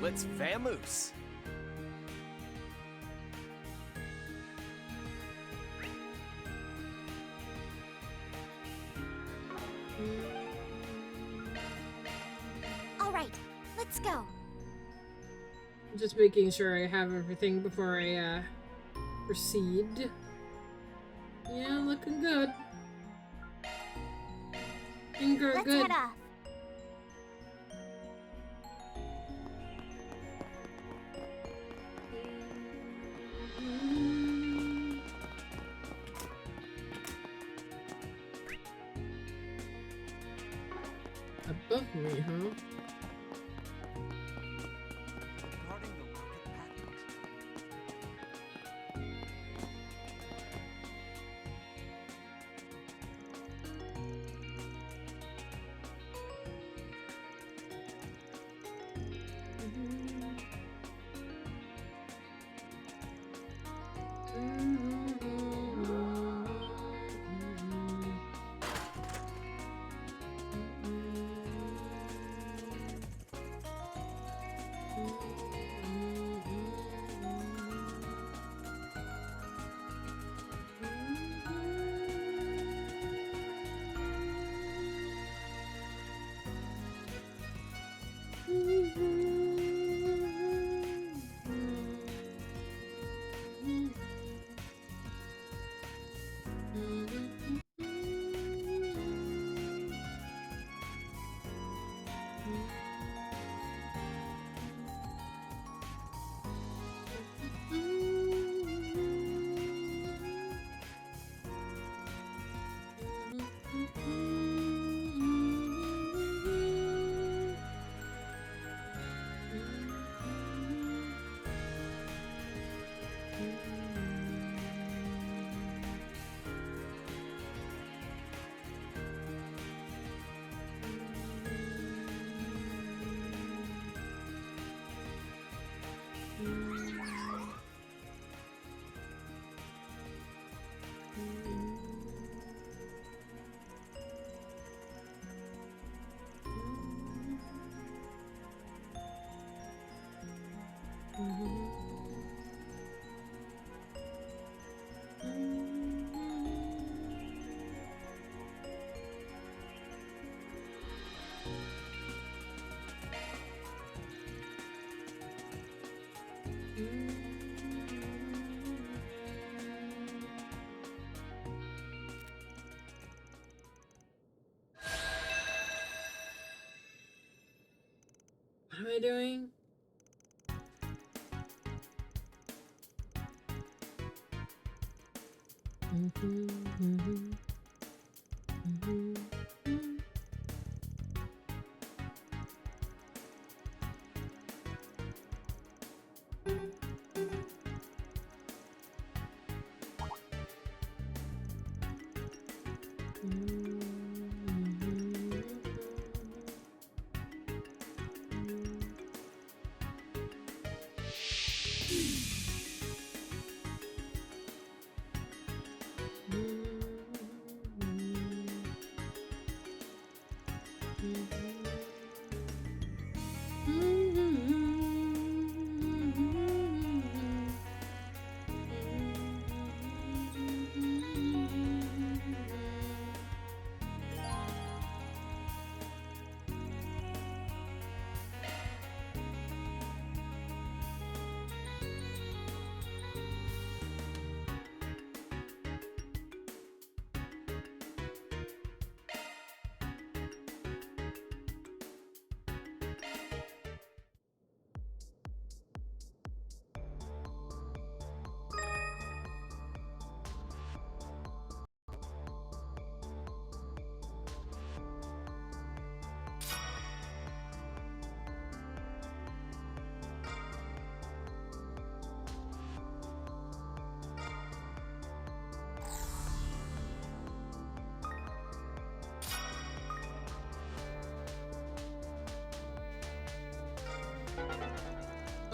Let's vamoose. All right, let's go. Just making sure I have everything before I proceed. Yeah, looking good. Looking Let's good. head off. Above me, huh? Regarding the rocket patent. What am I doing?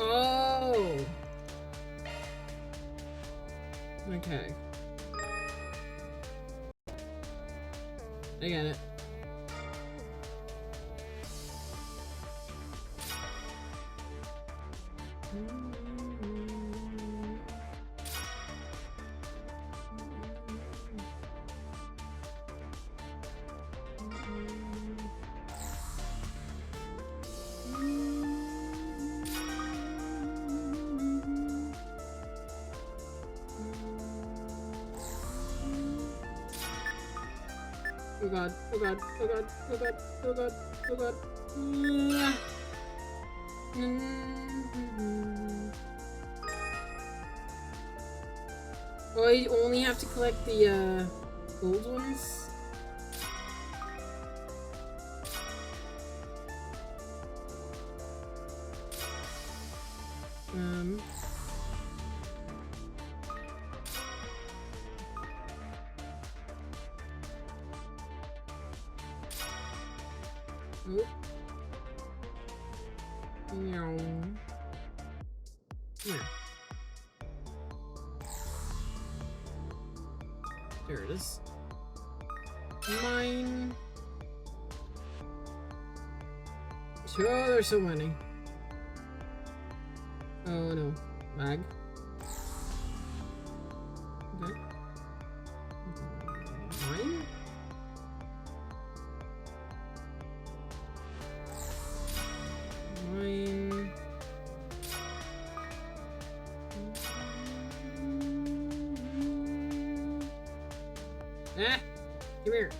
Oh. Okay. I get it. Oh god, oh god, oh god, oh god, oh god, oh god. Oh, I only have to collect the gold ones? Oop. Meow. Yeah. There it is. Mine. Oh, there's so many. Oh no. Lag. Okay. Mine? Mine. Ah! Come here.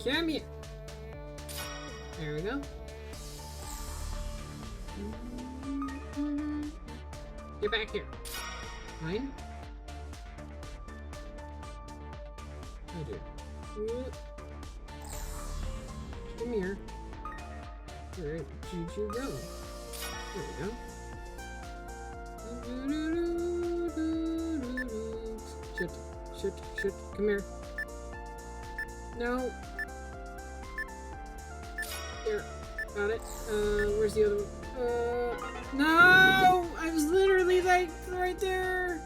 Come here. There we go. Get back here. Mine? I do. Come here. Where did you go? There we go. Shit. Come here. No. There. Got it. Where's the other one? No! I was literally like right there.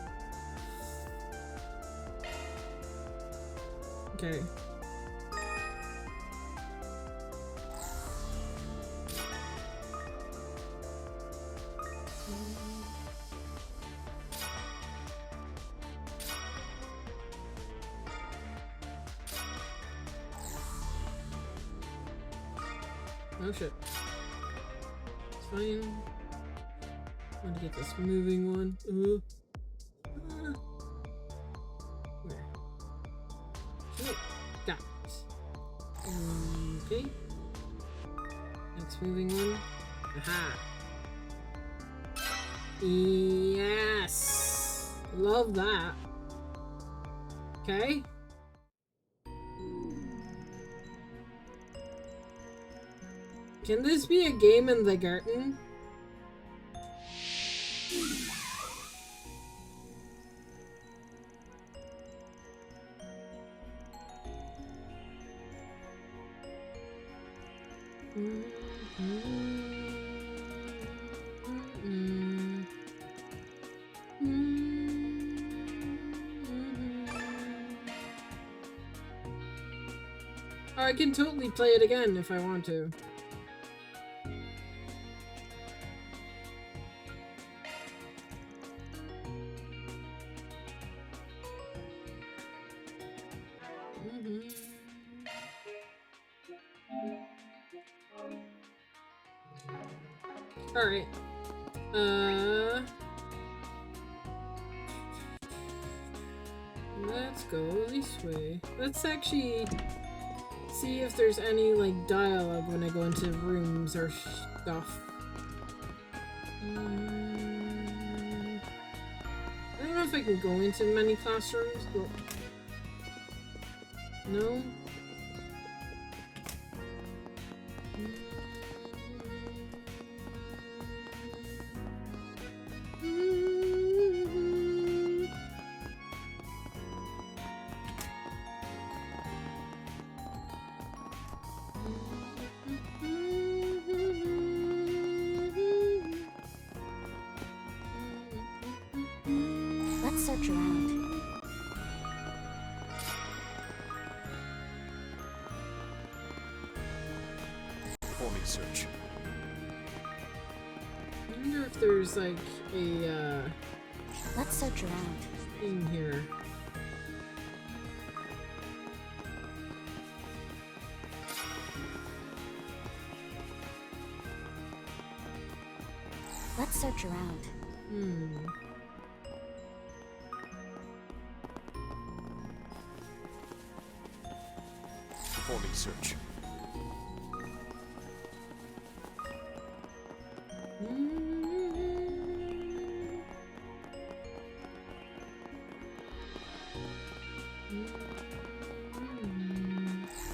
Okay. Oh shit. It's fine. I want to get this moving one. Where? Oh, got it. Okay. Next moving one. Aha! Yes! Love that. Okay. Can this be a game in the garden? Oh, I can totally play it again if I want to. Alright. Let's go this way. Let's actually see if there's any, like, dialogue when I go into rooms or stuff. I don't know if I can go into many classrooms, but... No? Let's search around. Performing search. I wonder if there's, like, a, Let's search around. thing here. Let's search around. Performing search.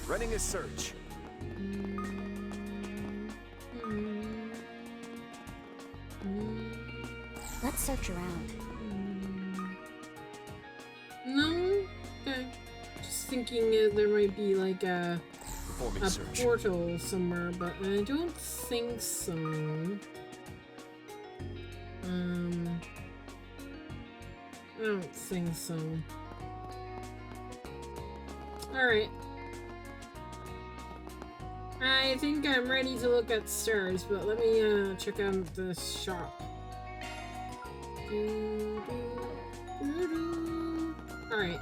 Running a search. Let's search around. No? Okay. Just thinking there might be like a Performing search. portal somewhere, but I don't think so. I don't think so. Alright. I think I'm ready to look at stars, but let me check out the shop. Alright.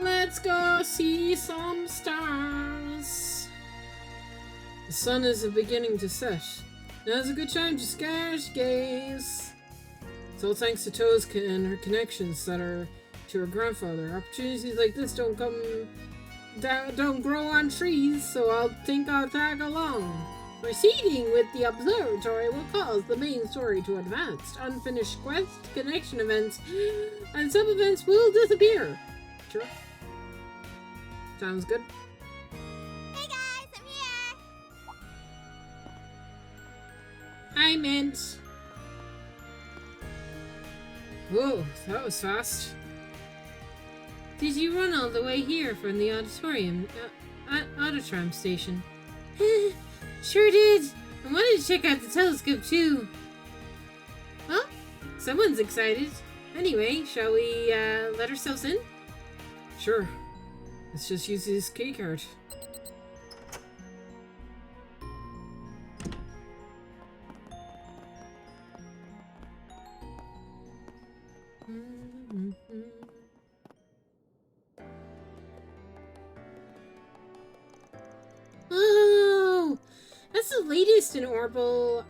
Let's go see some stars. The sun is beginning to set. Now's a good time to gaze. It's all thanks to Tozuka and her connections that are to her grandfather. Opportunities like this don't grow on trees, so I'll tag along. Proceeding with the observatory will cause the main story to advance. Unfinished quest, connection events, and some events will disappear. Sure. Sounds good. Hey guys, I'm here! Hi, Mint. Whoa, that was fast. Did you run all the way here from the auditorium, Autotram station? Sure did. I wanted to check out the telescope too. Well, someone's excited. Anyway, shall we let ourselves in? Sure. Let's just use this key card. That's the latest in orbital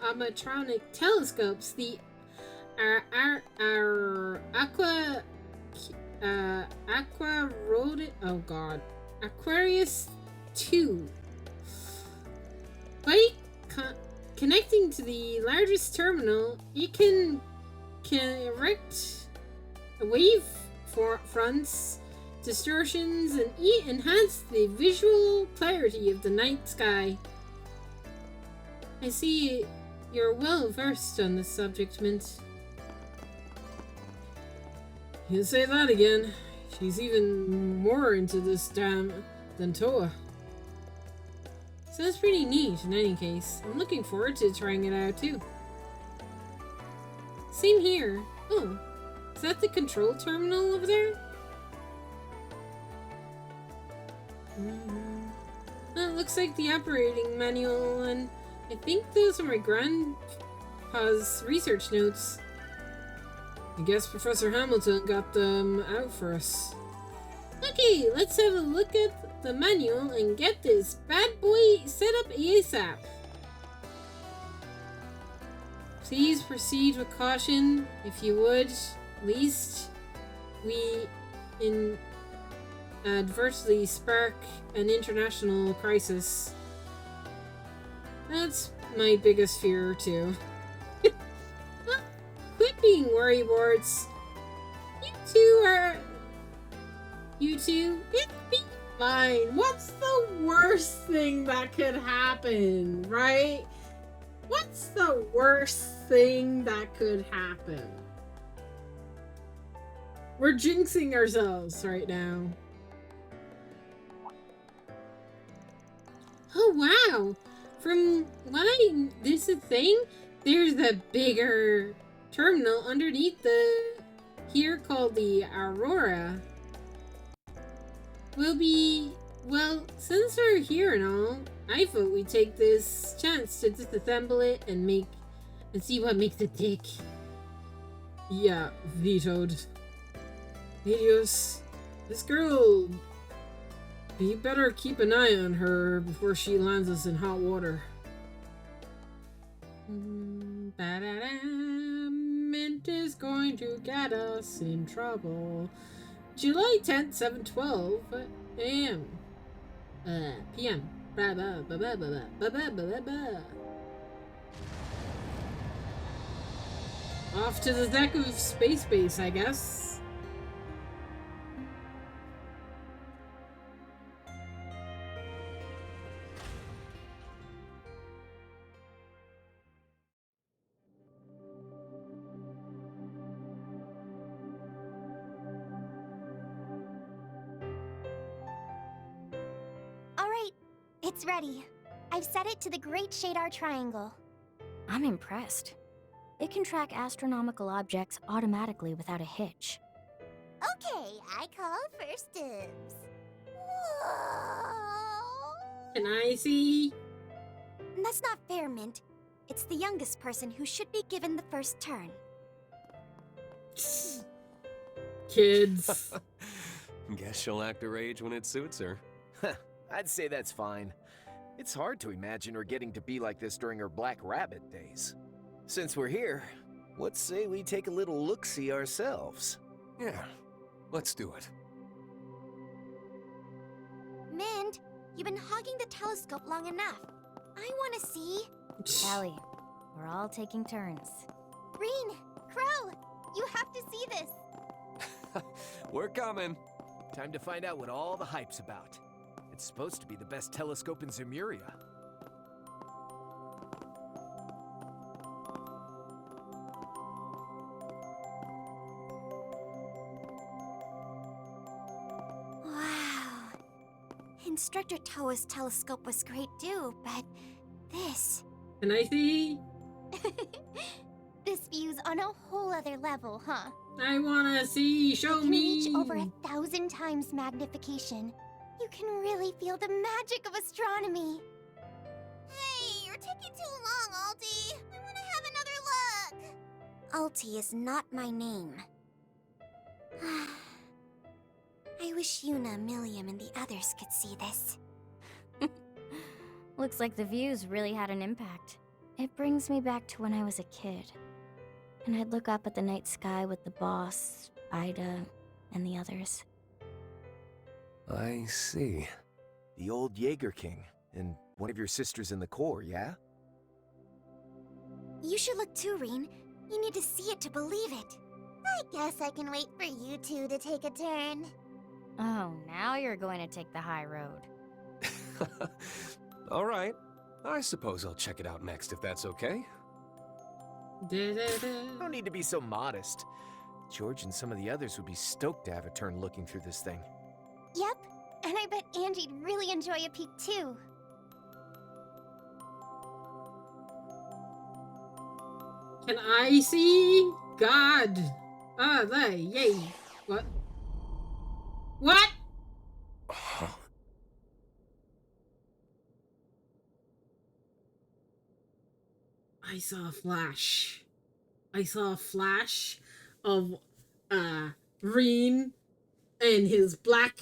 amatronic telescopes, the Aquarius 2. By connecting to the largest terminal, you can correct wave fronts, distortions, and enhance the visual clarity of the night sky. I see you're well versed on this subject, Mint. You say that again. She's even more into this than Toa. Sounds pretty neat in any case. I'm looking forward to trying it out too. Same here. Oh, is that the control terminal over there? That looks like the operating manual, and I think those are my grandpa's research notes. I guess Professor Hamilton got them out for us. Okay, let's have a look at the manual and get this bad boy set up ASAP. Please proceed with caution, if you would. Least we adversely spark an international crisis. That's my biggest fear too. Quit being worrywarts. You two, it'll be fine. What's the worst thing that could happen, right? What's the worst thing that could happen? We're jinxing ourselves right now. Oh wow! From what this is a thing, there's a bigger terminal underneath here called the Aurora. Well, since we're here and all, I vote we take this chance to disassemble it and see what makes it tick. Yeah, vetoed. Helios, this girl, you better keep an eye on her before she lands us in hot water. Mint is going to get us in trouble. July 10th, 7:12 a.m. p.m. Off to the deck of Space Base, I guess. It's ready. I've set it to the Great Shadar Triangle. I'm impressed. It can track astronomical objects automatically without a hitch. Okay, I call first dibs. Whoa. Can I see? That's not fair, Mint. It's the youngest person who should be given the first turn. Kids. Guess she'll act her age when it suits her. I'd say that's fine. It's hard to imagine her getting to be like this during her Black Rabbit days. Since we're here, let's say we take a little look-see ourselves. Yeah, let's do it. Mint, you've been hogging the telescope long enough. I want to see. Allie, we're all taking turns. Green, Crow, you have to see this. We're coming. Time to find out what all the hype's about. It's supposed to be the best telescope in Zemuria. Wow. Instructor Toa's telescope was great too, but this... Can I see? This view's on a whole other level, huh? I wanna see. Show me. It can reach over 1,000 times magnification. You can really feel the magic of astronomy. Hey, you're taking too long, Alti. I want to have another look. Alti is not my name. I wish Yuna, Milliam, and the others could see this. Looks like the views really had an impact. It brings me back to when I was a kid. And I'd look up at the night sky with the boss, Ida, and the others. I see. The old Jaeger King, and one of your sisters in the Corps, yeah? You should look too, Reen. You need to see it to believe it. I guess I can wait for you two to take a turn. Oh, now you're going to take the high road. All right. I suppose I'll check it out next if that's okay. No need to be so modest. George and some of the others would be stoked to have a turn looking through this thing. Yep, and I bet Angie'd really enjoy a peek too. Can I see? God. Ah, there, yay. What? What? I saw a flash. I saw a flash of Reen in his black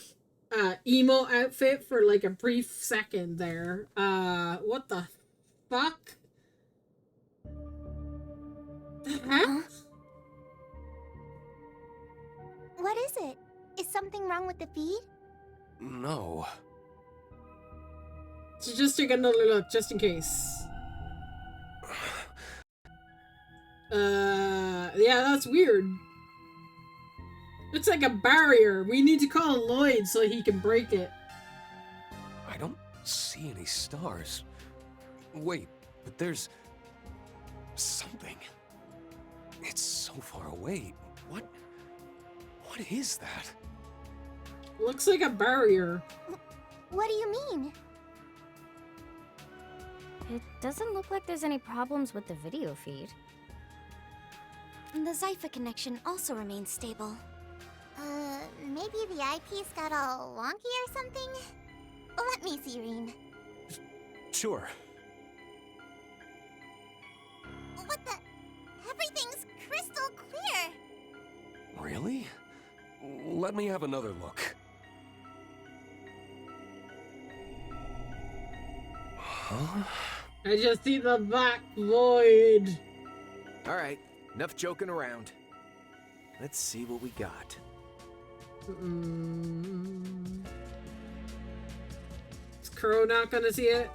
emo outfit for like a brief second there. What the fuck? Huh? What is it? Is something wrong with the feed? No. So just take another look, just in case. Yeah, that's weird. Looks like a barrier. We need to call Lloyd so he can break it. I don't see any stars. Wait, but there's something. It's so far away. What is that? Looks like a barrier. What do you mean? It doesn't look like there's any problems with the video feed. The Zypha connection also remains stable. Maybe the eyepiece got all wonky or something? Let me see, Reen. Sure. What the? Everything's crystal clear! Really? Let me have another look. Huh? I just see the black void. All right, enough joking around. Let's see what we got. Is Crow not gonna see it?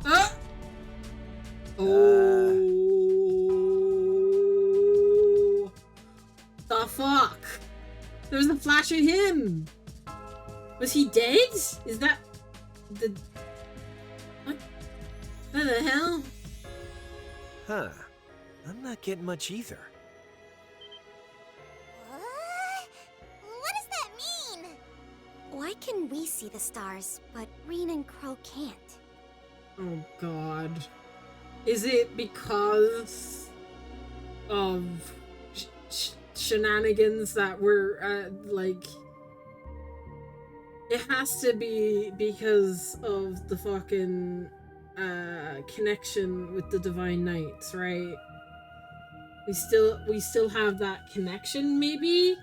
Ah! Oh. The fuck? There's a flash of him. Was he dead? Is that the what the hell? Huh. I'm not getting much either. What does that mean? Why can we see the stars, but Reen and Crow can't? Oh god. Is it because of shenanigans that were like it has to be because of the fucking connection with the Divine Knights, right? We still have that connection, maybe?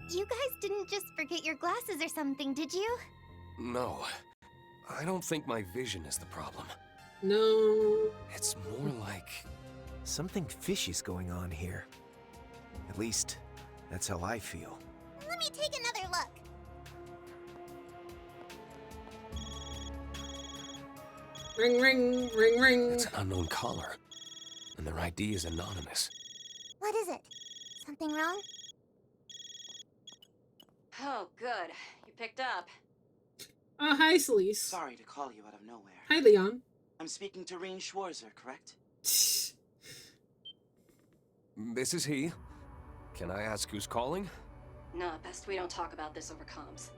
You guys didn't just forget your glasses or something, did you? No. I don't think my vision is the problem. No. It's more like something fishy's going on here. At least, that's how I feel. Let me take another look. Ring, ring, ring, ring. It's an unknown caller, and their ID is anonymous. What is it? Something wrong? Oh, good. You picked up. Oh, hi, Celeste. Sorry to call you out of nowhere. Hi, Leon. I'm speaking to Reen Schwarzer, correct? This is he. Can I ask who's calling? No, best we don't talk about this over comms.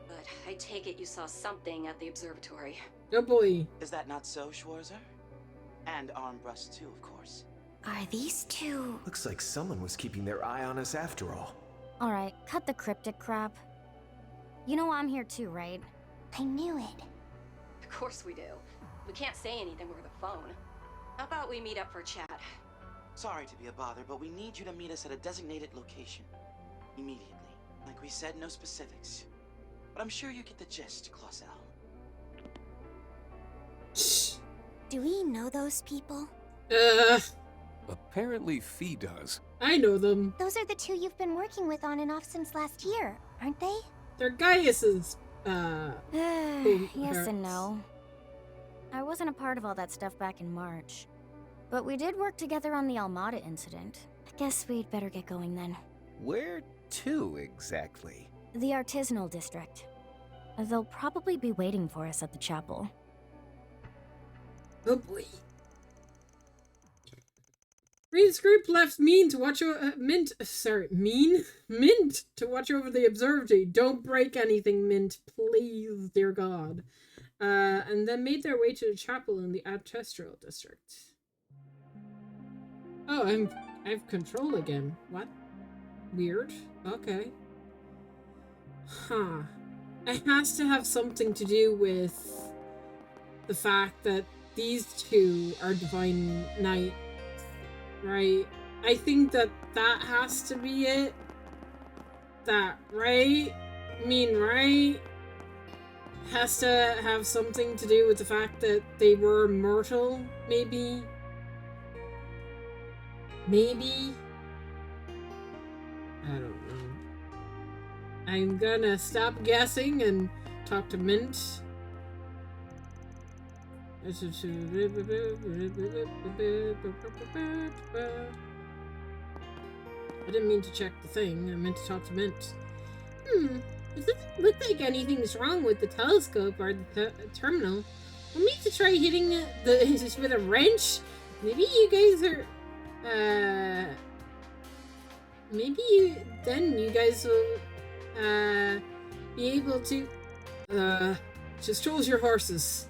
But I take it you saw something at the observatory. Oh boy. Is that not so, Schwarzer? And Armbrust too, of course. Are these two... Looks like someone was keeping their eye on us after all. Alright, cut the cryptic crap. You know I'm here too, right? I knew it. Of course we do. We can't say anything over the phone. How about we meet up for a chat? Sorry to be a bother, but we need you to meet us at a designated location. Immediately. Like we said, no specifics. But I'm sure you get the gist, Clausel. Do we know those people? Apparently Fee does. I know them. Those are the two you've been working with on and off since last year, aren't they? They're Gaius's, Yes and no. I wasn't a part of all that stuff back in March. But we did work together on the Almada incident. I guess we'd better get going then. Where to, exactly? The Artisanal District. They'll probably be waiting for us at the chapel. Oh boy. Green's group left Mint to watch Mint to watch over the observatory. Don't break anything, Mint, please, dear God. And then made their way to the chapel in the Ancestral District. Oh, I have control again. What? Weird. Okay. Huh. It has to have something to do with the fact that these two are Divine Knights, right? I think that has to be it. That, right? I mean, right? Has to have something to do with the fact that they were mortal, maybe? Maybe? I don't know. I'm gonna stop guessing and talk to Mint. I didn't mean to check the thing. I meant to talk to Mint. It doesn't look like anything's wrong with the telescope or the terminal. Want me to try hitting this with a wrench? Maybe you guys are... Maybe you guys will be able to... Just choose your horses.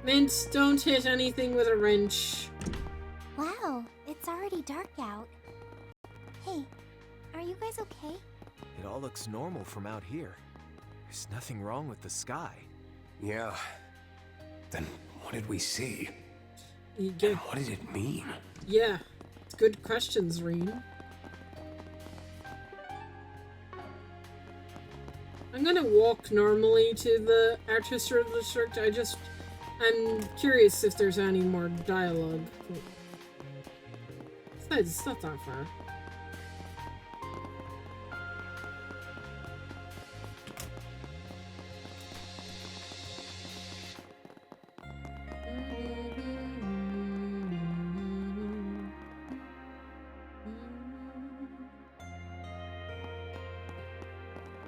Mint, don't hit anything with a wrench. Wow, it's already dark out. Hey, are you guys okay? It all looks normal from out here. There's nothing wrong with the sky. Yeah. Then what did we see? And what did it mean? Yeah, it's good questions, Rean. I'm gonna walk normally to the Artisanal District. I'm curious if there's any more dialogue. Besides, it's not that far.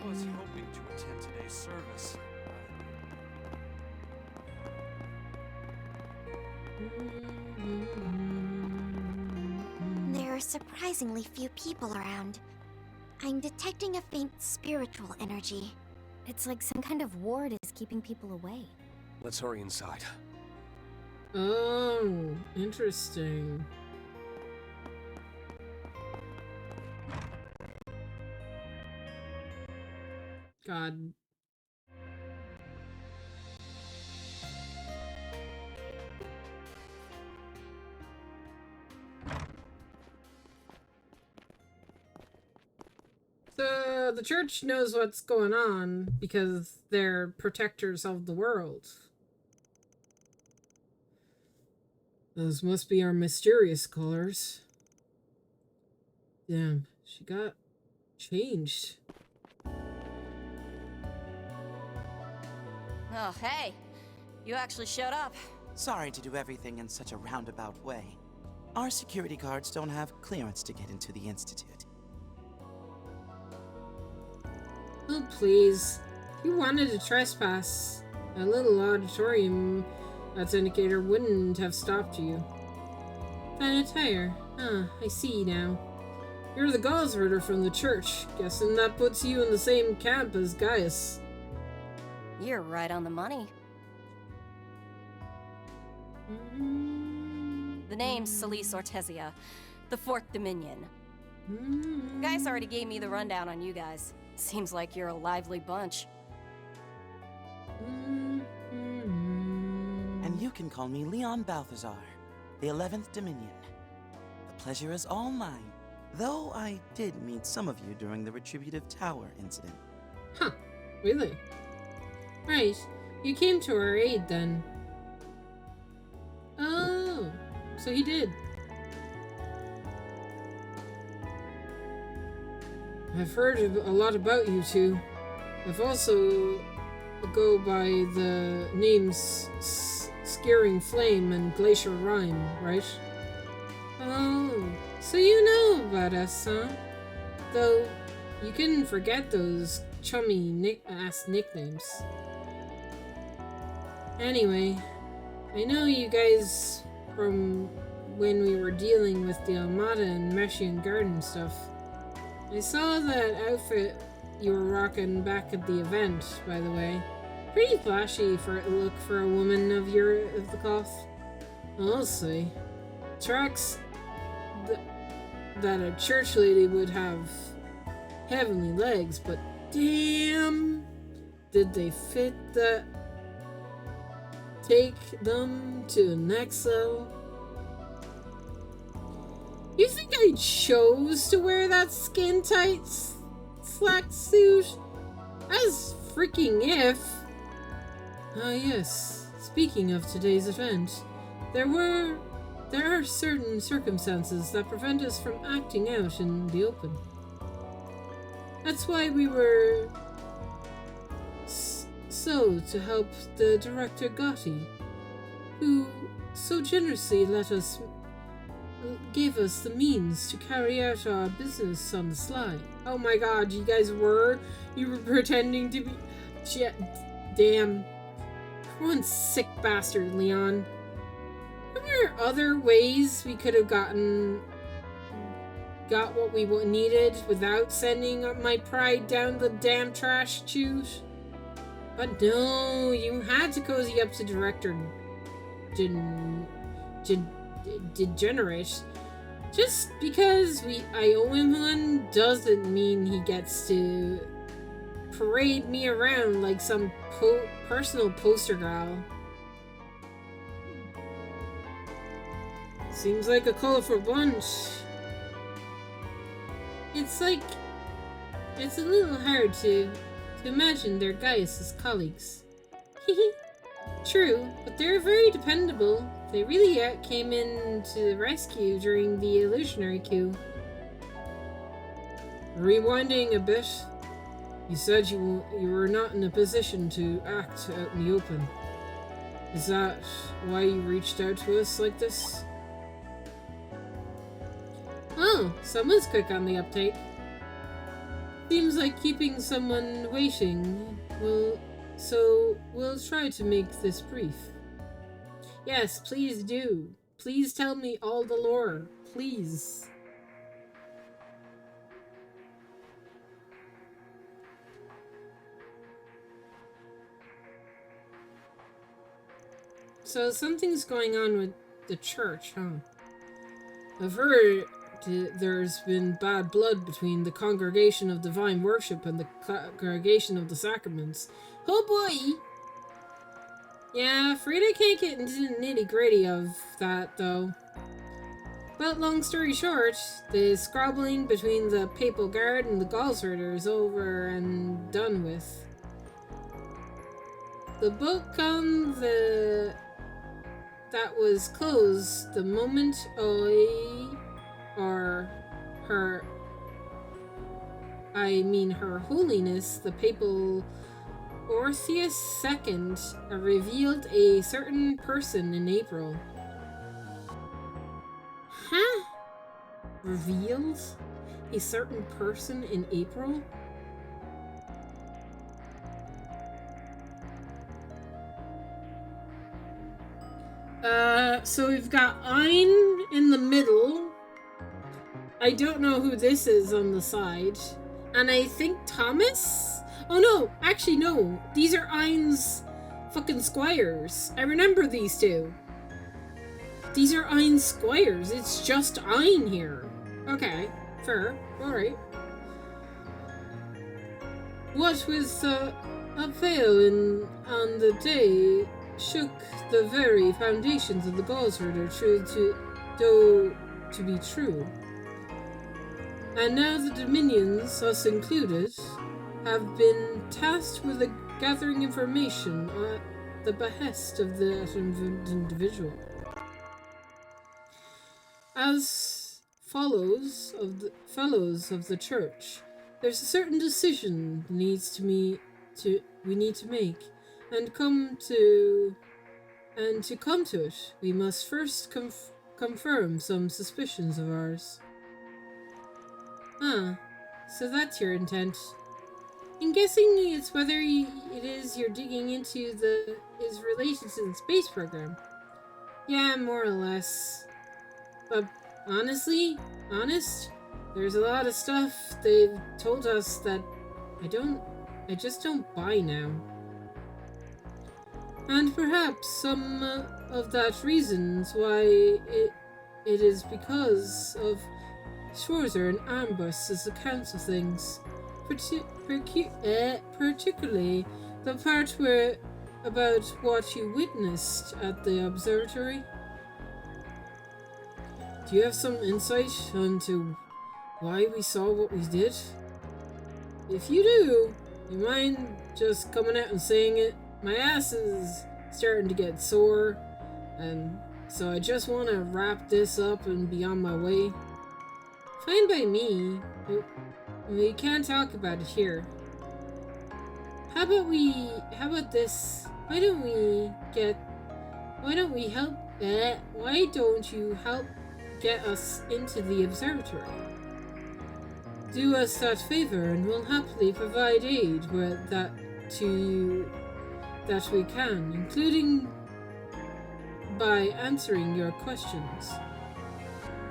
I was hoping to attend today's service. There are surprisingly few people around. I'm detecting a faint spiritual energy. It's like some kind of ward is keeping people away. Let's hurry inside. Oh, interesting. God. So the church knows what's going on because they're protectors of the world. Those must be our mysterious scholars. Damn, she got changed. Oh, hey. You actually showed up. Sorry to do everything in such a roundabout way. Our security guards don't have clearance to get into the Institute. Oh, please. You wanted to trespass. A little auditorium that's indicator wouldn't have stopped you. That attire. Ah, I see now. You're the Gosritter from the church. Guessing that puts you in the same camp as Gaius. You're right on the money. The name's Celise Ortesia, the Fourth Dominion. Gaius already gave me the rundown on you guys. Seems like you're a lively bunch. And you can call me Leon Balthazar, the 11th Dominion. The pleasure is all mine, though I did meet some of you during the Retributive Tower incident. Huh, really? Right, you came to our aid then. So he did. I've heard a lot about you two. I've also go by the names Scaring Flame and Glacier Rhyme, right? Oh, so you know about us, huh? Though, you can forget those chummy ass nicknames. Anyway, I know you guys from when we were dealing with the Armada and Meshian Garden stuff. I saw that outfit you were rocking back at the event, by the way. Pretty flashy for a look for a woman of the cloth. I'll say. Tracks that a church lady would have heavenly legs, but damn, did they fit that? Take them to the next level. You think I chose to wear that skin tight slack suit? As freaking if. Ah yes, speaking of today's event, there are certain circumstances that prevent us from acting out in the open. That's why we were so to help the director Gotti, who so generously gave us the means to carry out our business on the sly. Oh my god, you guys were? You were pretending to be... Damn. One sick bastard, Leon. There were other ways we could have got what we needed without sending my pride down the damn trash chute. But no, you had to cozy up to Director Degenerate. Just because I owe him one doesn't mean he gets to parade me around like some personal poster girl. Seems like a colorful bunch. It's a little hard to imagine they're Gaius' colleagues. True, but they're very dependable. They really came in to the rescue during the illusionary coup. Rewinding a bit, you said you were not in a position to act out in the open. Is that why you reached out to us like this? Oh, someone's quick on the uptake. Seems like keeping someone waiting. So we'll try to make this brief. Yes, please do. Please tell me all the lore. Please. So something's going on with the church, huh? I've heard there's been bad blood between the Congregation of Divine Worship and the Congregation of the Sacraments. Oh boy! Yeah, Frida can't get into the nitty-gritty of that, though. But long story short, the squabbling between the Papal Guard and the Gauls-Ritter is over and done with. The book on that was closed the moment Her Holiness, the Papal Orpheus II, revealed a certain person in April. Huh? Revealed? A certain person in April? So we've got Ein in the middle. I don't know who this is on the side. And I think Thomas? Oh no, actually no. These are Ein's fucking squires. I remember these two. These are Ein's squires. It's just Ein here. Okay, fair. Alright. What with a veil on the day shook the very foundations of the Gauls-Ritter to be true. And now the Dominions, us included, have been tasked with gathering information at the behest of that individual. As fellows of the church, there's a certain decision we need to make, and to come to it, we must first confirm some suspicions of ours. Ah, so that's your intent. I'm guessing it's whether it is you're digging into is related to the space program. Yeah, more or less. But honest, there's a lot of stuff they've told us that I just don't buy now. And perhaps some of that reasons why it is because of Schwarzer and Armbrust's accounts of things, particularly the part where about what you witnessed at the observatory. Do you have some insight into why we saw what we did? If you do, you mind just coming out and saying it? My ass is starting to get sore, and so I just want to wrap this up and be on my way. Fine by me, but we can't talk about it here. How about this? Why don't you help get us into the observatory? Do us that favor and we'll happily provide aid that we can, including by answering your questions.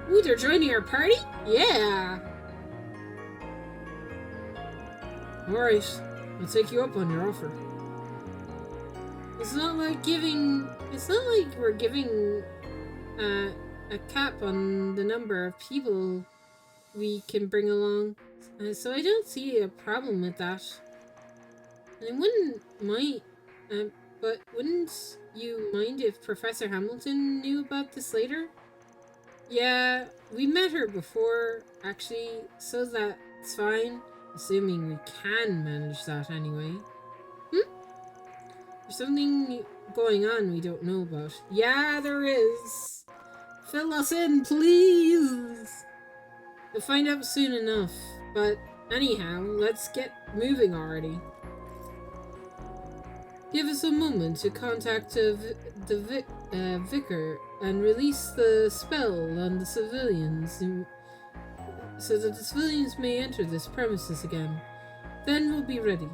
Ooh, they're joining our party? Yeah! Alright, I'll take you up on your offer. It's not like we're giving a cap on the number of people we can bring along, so I don't see a problem with that. And I wouldn't you mind if Professor Hamilton knew about this later? Yeah, we met her before, actually, so that's fine. Assuming we can manage that anyway. There's something going on we don't know about. Yeah, there is. Fill us in, please. We'll find out soon enough. But anyhow, let's get moving already. Give us a moment to contact the vicar and release the spell on the civilians, so that the civilians may enter this premises again. Then we'll be ready.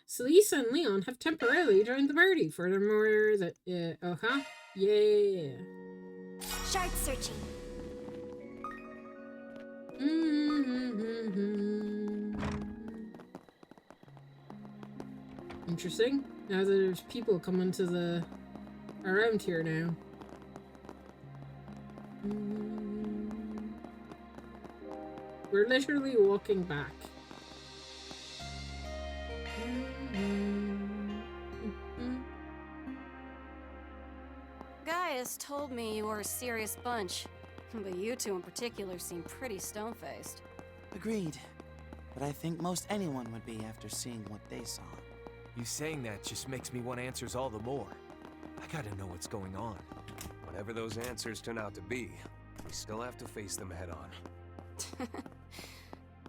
Celeste and Leon have temporarily joined the party. Furthermore, yeah. Shard searching. Interesting. Now that there's people coming around here now. We're literally walking back. Gaius told me you were a serious bunch, but you two in particular seem pretty stone-faced. Agreed. But I think most anyone would be after seeing what they saw. You saying that just makes me want answers all the more. I gotta know what's going on. Whatever those answers turn out to be, we still have to face them head on.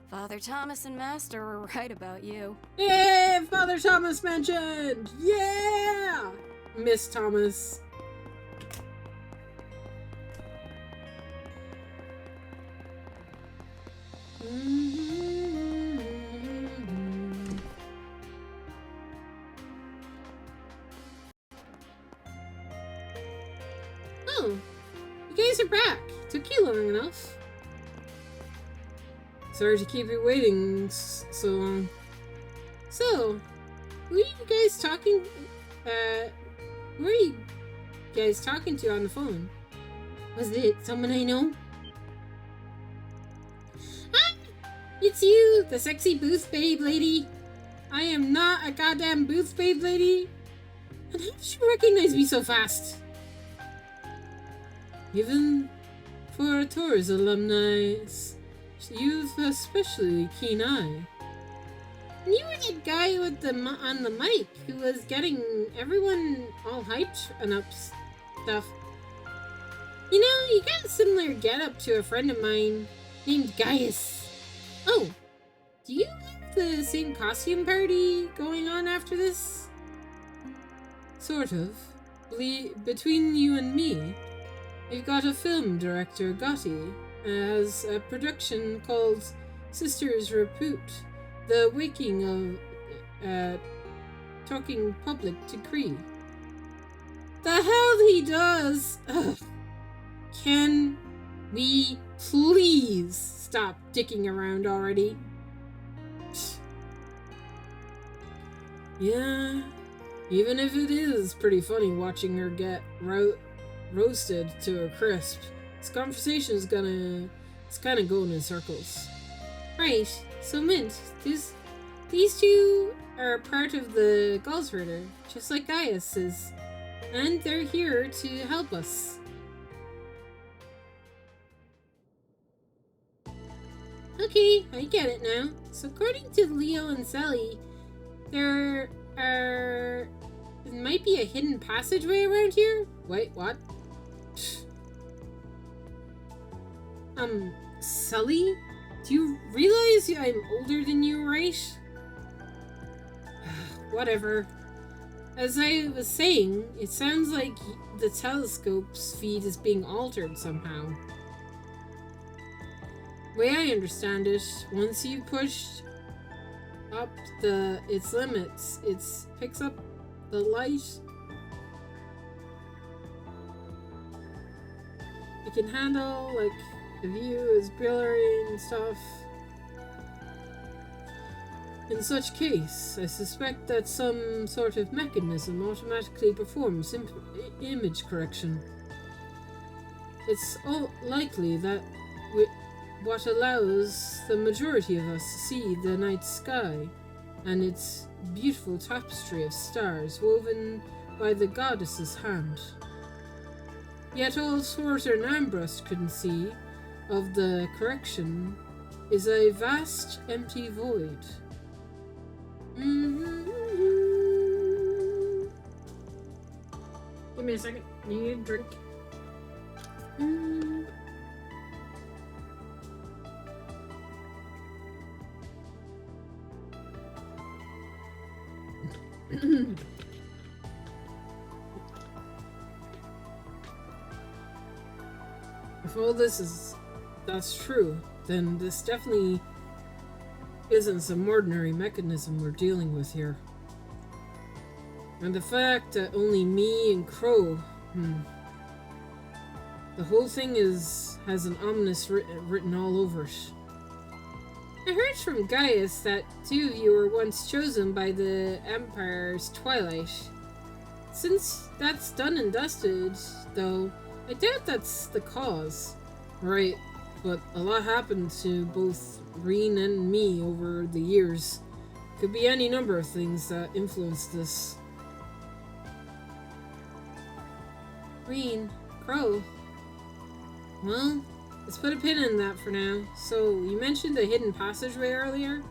Father Thomas and Master were right about you. Yeah, Father Thomas mentioned! Yeah! Miss Thomas. Oh, you guys are back. Took you long enough. Sorry to keep you waiting so long. So, who are you guys talking? Who are you guys talking to on the phone? Was it someone I know? Ah, it's you, the sexy booth babe lady. I am not a goddamn booth babe lady. And how did you recognize me so fast? Even for Taurus alumni, you've especially keen eye. You were the guy with the on the mic who was getting everyone all hyped and up stuff. You know, you got a similar getup to a friend of mine named Gaius. Oh, do you have the same costume party going on after this? Sort of. Between you and me, we've got a film director, Gotti, has a production called Sisters Repute, the waking of talking public decree. The hell he does! Ugh. Can we please stop dicking around already? Yeah, even if it is pretty funny watching her get roasted to a crisp, this conversation is it's kind of going in circles. Right, so Mint, these two are part of the Gulsritter, just like Gaius is, and they're here to help us. Okay, I get it now. So according to Leo and Sally, there might be a hidden passageway around here? Wait, what? Sully? Do you realize I'm older than you, right? Whatever. As I was saying, it sounds like the telescope's feed is being altered somehow. The way I understand it, once you push up its limits, it picks up the light. It can handle, like, the view is blurry and stuff. In such case, I suspect that some sort of mechanism automatically performs image correction. It's likely that what allows the majority of us to see the night sky and its beautiful tapestry of stars woven by the goddess's hand. Yet all Sworter and Ambrose couldn't see of the correction is a vast empty void. Give me a second. Need a drink. If all that's true, then this definitely isn't some ordinary mechanism we're dealing with here. And the fact that only me and Crow, the whole thing has an ominous written all over it. I heard from Gaius that two of you were once chosen by the Empire's Twilight. Since that's done and dusted, though, I doubt that's the cause. Right, but a lot happened to both Reen and me over the years. Could be any number of things that influenced this. Reen, Crow. Well, let's put a pin in that for now. So, you mentioned the hidden passageway earlier?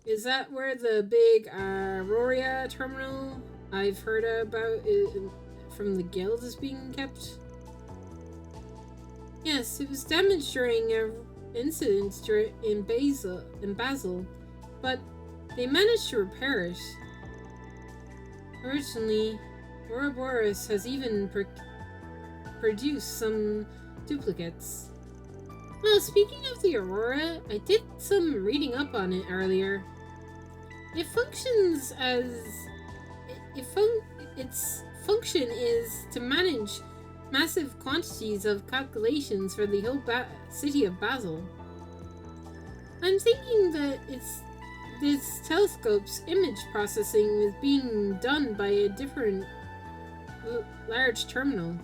Is that where the big Aurora terminal I've heard about from the guild is being kept? Yes, it was damaged during an incident in Basel, but they managed to repair it. Originally, Ouroboros has even produced some duplicates. Well, speaking of the Aurora, I did some reading up on it earlier. It functions as... its function is to manage massive quantities of calculations for the whole city of Basel. I'm thinking that this telescope's image processing is being done by a different large terminal.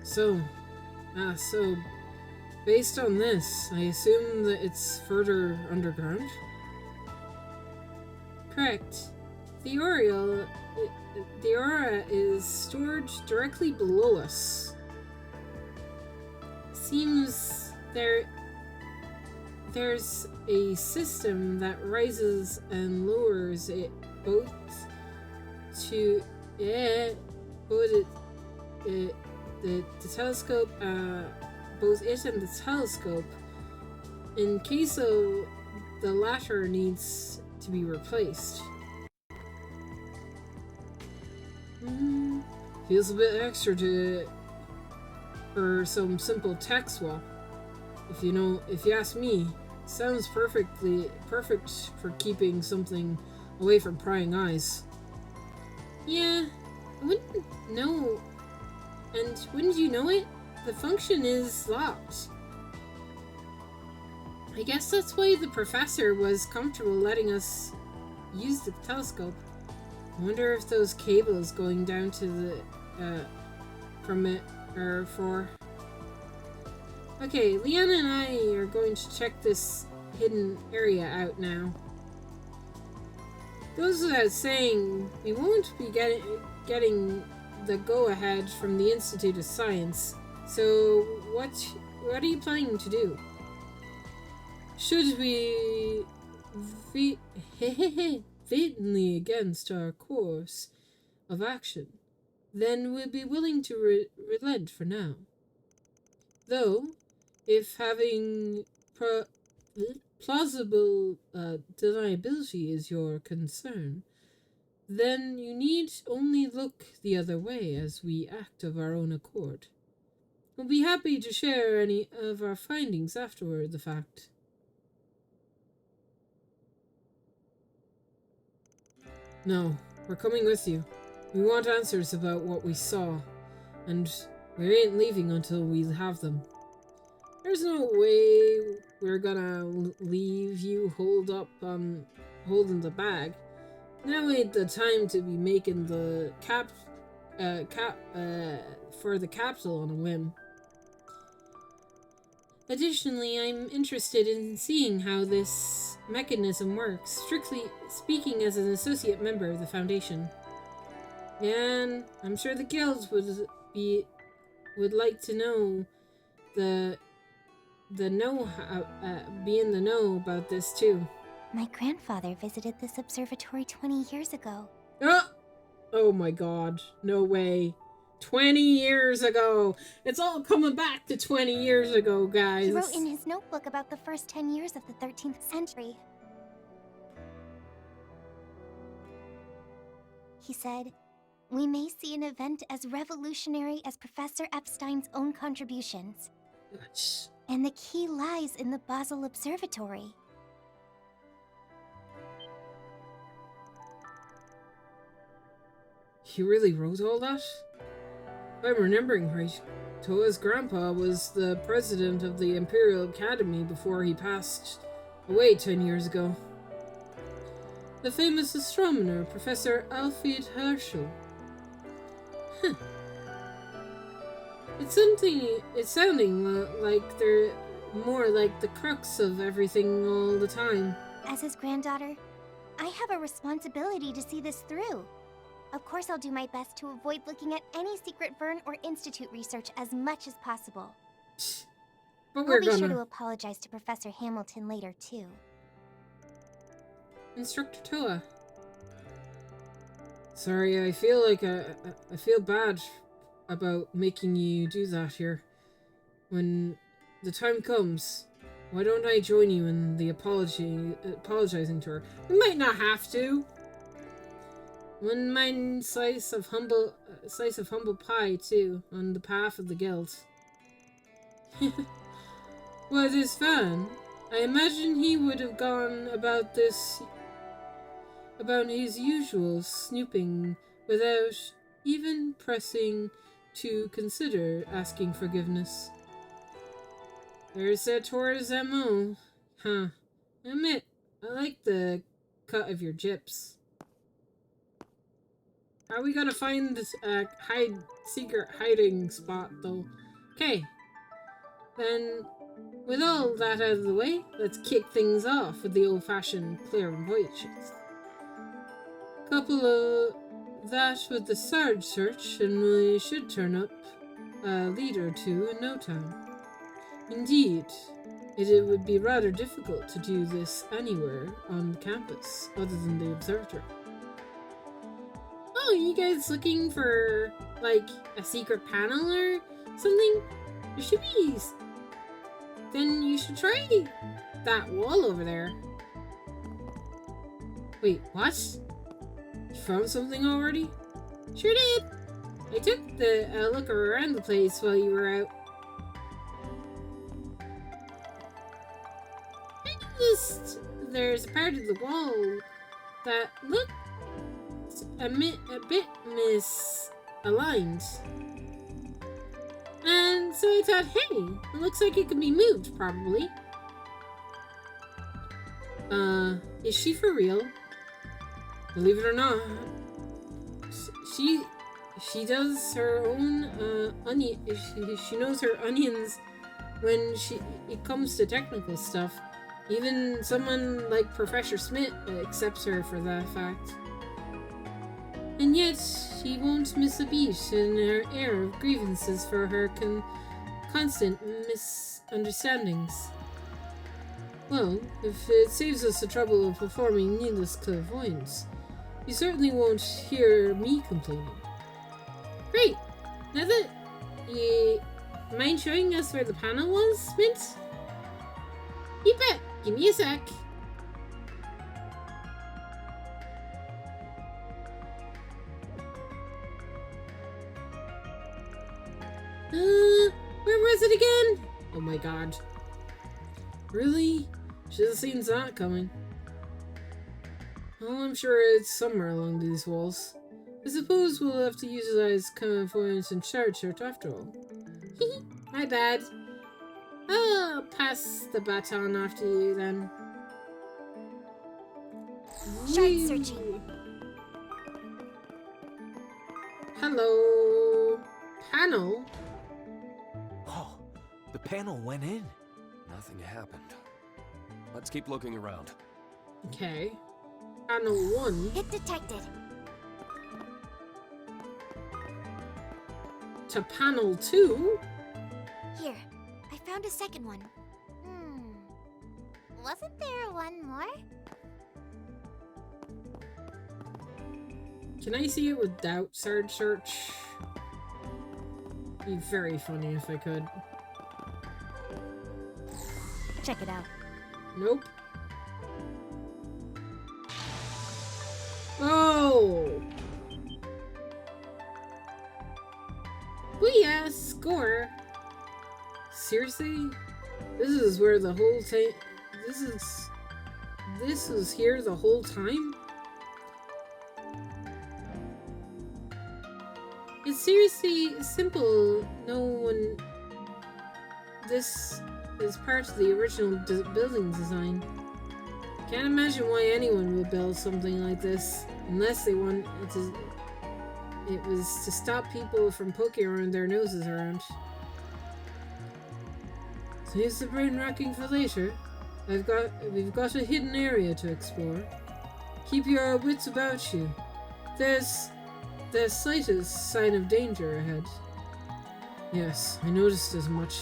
So based on this, I assume that it's further underground? Correct. The Aurora is stored directly below us. seems there's a system that rises and lowers it both to both the telescope, both it and the telescope, in case of the latter needs to be replaced. Feels a bit extra for some simple tech swap. If you ask me, sounds perfect for keeping something away from prying eyes. Yeah, I wouldn't know. And wouldn't you know it? The function is locked. I guess that's why the professor was comfortable letting us use the telescope. I wonder if those cables going down to the from it are for. Okay, Leanna and I are going to check this hidden area out now. Goes without saying, we won't be getting the go-ahead from the Institute of Science. So, what are you planning to do? Should we vehemently against our course of action, then we'll be willing to relent for now. Though, if having plausible deniability is your concern, then you need only look the other way as we act of our own accord. We'll be happy to share any of our findings afterward the fact. No, we're coming with you. We want answers about what we saw, and we ain't leaving until we have them. There's no way we're gonna leave you holding the bag. Now ain't the time to be making the for the capsule on a whim. Additionally, I'm interested in seeing how this mechanism works, strictly speaking as an associate member of the Foundation. And I'm sure the guilds would like to know be in the know about this too. My grandfather visited this observatory 20 years ago. Oh my god, no way. 20 years ago! It's all coming back to 20 years ago, guys. He wrote in his notebook about the first 10 years of the 13th century. He said, "We may see an event as revolutionary as Professor Epstein's own contributions. And the key lies in the Basel Observatory." He really wrote all that? If I'm remembering right, Toa's grandpa was the president of the Imperial Academy before he passed away 10 years ago. The famous astronomer, Professor Alfred Herschel. Huh. It's sounding like they're more like the crux of everything all the time. As his granddaughter, I have a responsibility to see this through. Of course, I'll do my best to avoid looking at any secret Vern or Institute research as much as possible. But I'll be sure to apologize to Professor Hamilton later, too. Instructor Toa. Sorry, I feel like I feel bad about making you do that here. When the time comes, why don't I join you in the apologizing to her? We might not have to. One mine slice of humble pie too, on the path of the guild. Well, it is fun. I imagine he would have gone about his usual snooping without even pressing to consider asking forgiveness. There's that towards MO. Huh. I admit, I like the cut of your gyps. How are we gonna find this secret hiding spot though? Okay. Then, with all that out of the way, let's kick things off with the old-fashioned clairvoyance. Couple of that with the Sarge search, and we should turn up a lead or two in no time. Indeed. It would be rather difficult to do this anywhere on campus other than the observatory. Oh, you guys looking for, like, a secret panel or something? There should be. Then you should try that wall over there. Wait, what? You found something already? Sure did. I took a look around the place while you were out. I noticed there's a part of the wall that looked a bit misaligned. And so I thought, hey, it looks like it could be moved, probably. Is she for real? Believe it or not, she does her own onion. She knows her onions when it comes to technical stuff. Even someone like Professor Smith accepts her for that fact. And yet, she won't miss a beat in her air of grievances for her constant misunderstandings. Well, if it saves us the trouble of performing needless clairvoyance, you certainly won't hear me complaining. Great! Now that you mind showing us where the panel was, Mint? You bet! Give me a sec. Where was it again? Oh my god. Really? Should have seen that coming. Well, I'm sure it's somewhere along these walls. I suppose we'll have to utilize clairvoyance and charge shirt after all. My bad. I'll pass the baton off to you then. Shard searching. Hello. Panel? Oh, the panel went in. Nothing happened. Let's keep looking around. Okay. Panel 1. Hit detected. To panel 2? Here, I found a second one. Wasn't there one more? Can I see it without Sword Search? Be very funny if I could. Check it out. Nope. Oh! Booyah! Score! Seriously? This is where the whole thing... This was here the whole time? It's seriously simple. No one... This is part of the original building design. Can't imagine why anyone would build something like this, unless they want it was to stop people from poking around their noses around. Saves the brain racking for later. We've got a hidden area to explore. Keep your wits about you. There's the slightest sign of danger ahead. Yes, I noticed as much.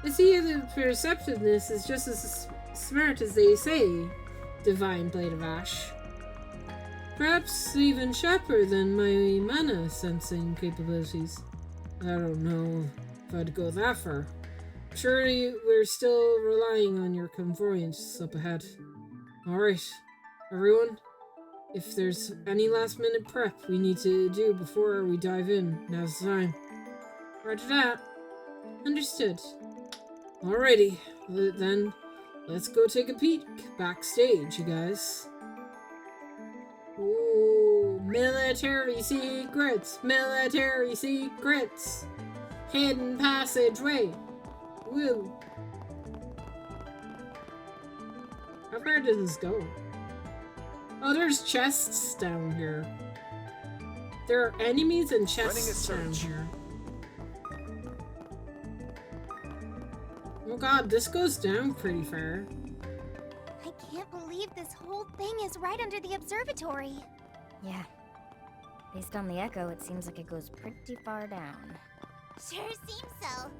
I see the perceptiveness is just as smart as they say, Divine Blade of Ash. Perhaps even sharper than my mana sensing capabilities. I don't know if I'd go that far. Surely we're still relying on your clairvoyance up ahead. Alright, everyone. If there's any last minute prep we need to do before we dive in, now's the time. Roger that. Understood. Alrighty, then let's go take a peek backstage, you guys. Ooh, military secrets! Military secrets! Hidden passageway! Woo! How far does this go? Oh, there's chests down here. There are enemies and chests down here. Oh god, this goes down pretty far. I can't believe this whole thing is right under the observatory. Yeah. Based on the echo, it seems like it goes pretty far down. Sure seems so.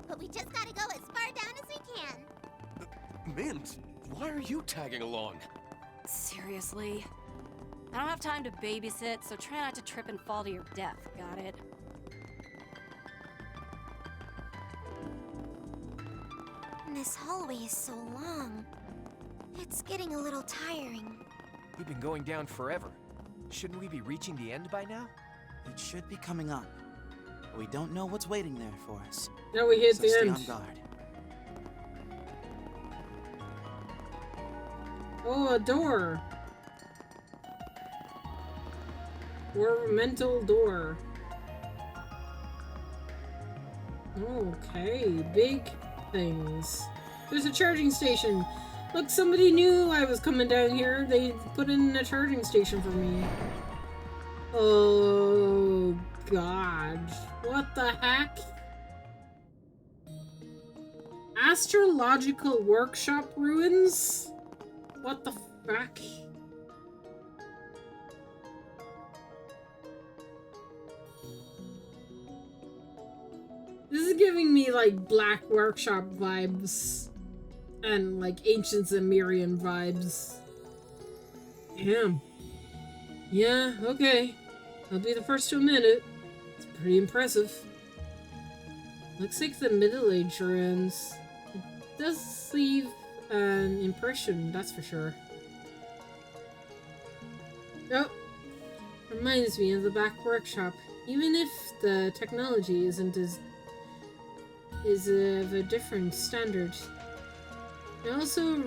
But we just gotta go as far down as we can. Mint, why are you tagging along? Seriously? I don't have time to babysit, so try not to trip and fall to your death, got it? This hallway is so long. It's getting a little tiring. We've been going down forever. Shouldn't we be reaching the end by now? It should be coming up. But we don't know what's waiting there for us. Now we hit So the stay end. on guard. Oh, a door. Ornamental door. Okay, big things. There's a charging station. Look, somebody knew I was coming down here. They put in a charging station for me. Oh, God. What the heck? Astrological workshop ruins? What the fuck? This is giving me like Black Workshop vibes and like Ancient Zemirian vibes. Damn. Yeah, okay. I'll be the first to admit it. It's pretty impressive. Looks like the Middle Age ruins. It does leave an impression, that's for sure. Oh, reminds me of the Black Workshop. Even if the technology is of a different standard. And also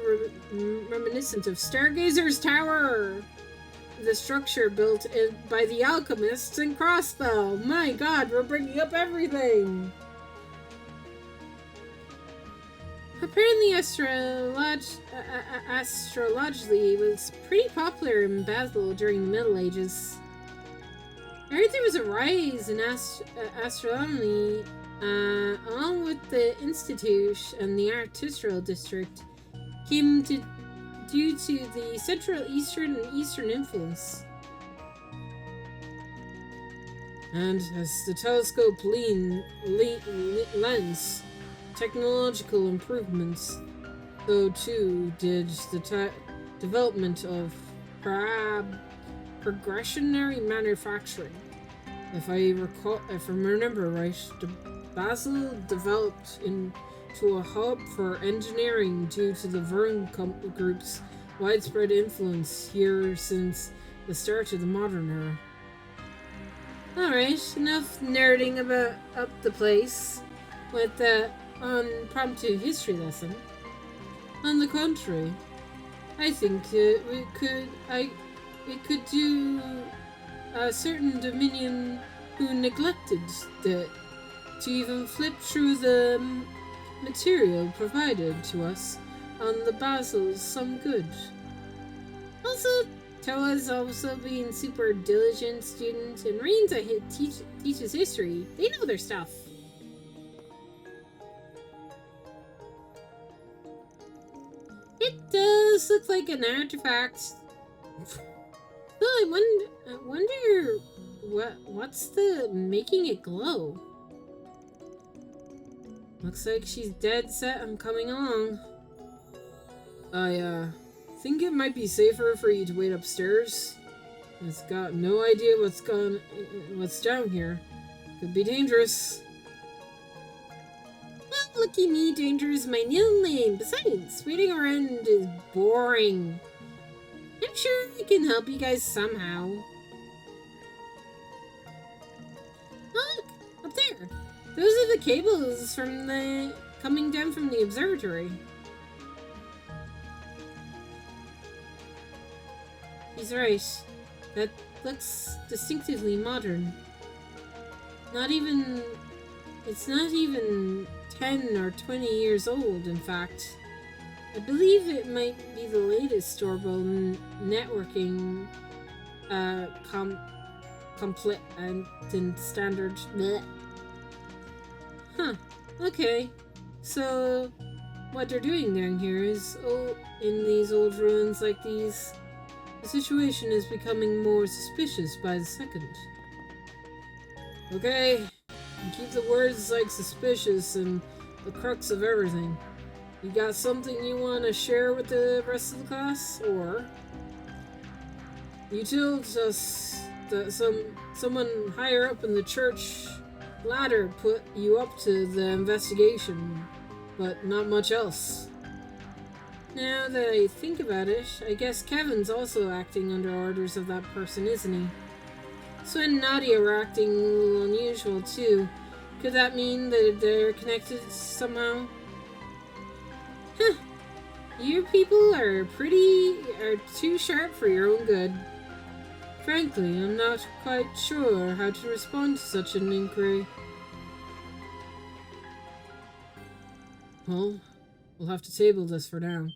reminiscent of Stargazer's Tower, the structure built by the alchemists in Crossbell. My God, we're bringing up everything. Apparently, astrologically was pretty popular in Basel during the Middle Ages. I heard there was a rise in astronomy, along with the Institute and the Artistial District, due to the Central Eastern and Eastern influence. And as the telescope lens technological improvements, so too did the development of progressionary manufacturing. If I remember right, Basel developed into a hub for engineering due to the Verne Group's widespread influence here since the start of the modern era. Alright, enough nerding about up the place with the impromptu history lesson. On the contrary, I think we could do a certain Dominion who neglected to even flip through the material provided to us on the Basel's some good. Also, Toa's also being super diligent student, and Reen's teaches history. They know their stuff. It does look like an artifact. Well, I wonder what's the making it glow? Looks like she's dead set on coming along. I think it might be safer for you to wait upstairs. It's got no idea what's down here. Could be dangerous. Well, lucky me, danger is my new name. Besides, waiting around is boring. I'm sure I can help you guys somehow. Look, up there. Those are the cables coming down from the observatory. He's right. That looks distinctively modern. It's not even 10 or 20 years old, in fact. I believe it might be the latest doorbell networking complete and standard. Bleh. Huh. Okay. So, what they're doing down here is, in these old ruins like these, the situation is becoming more suspicious by the second. Okay. And keep the words like suspicious and the crux of everything. You got something you want to share with the rest of the class, or you told us that someone higher up in the church ladder put you up to the investigation, but not much else. Now that I think about it, I guess Kevin's also acting under orders of that person, isn't he? Sven and Nadia are acting a little unusual too. Could that mean that they're connected somehow? Huh. You people are too sharp for your own good. Frankly, I'm not quite sure how to respond to such an inquiry. Well, we'll have to table this for now.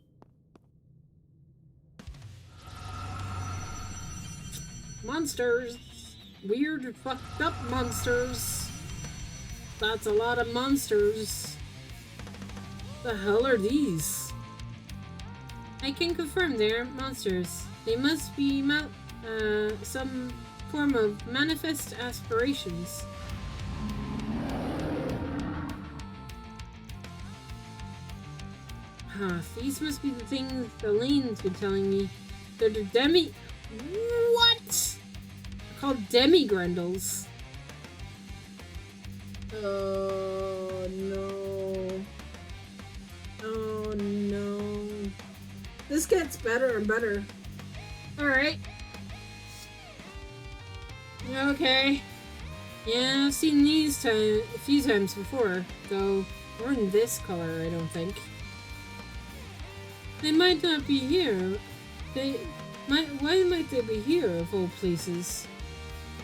Monsters! Weird, fucked up monsters! That's a lot of monsters. The hell are these? I can confirm they're monsters. They must be some form of manifest aspirations. These must be the things Elaine's been telling me. They're the What? They're called demi-grendels. Oh no. Oh no. This gets better and better. Alright. Okay. Yeah, I've seen these a few times before, though we're in this color, I don't think. They might not be here. Why might they be here, of all places?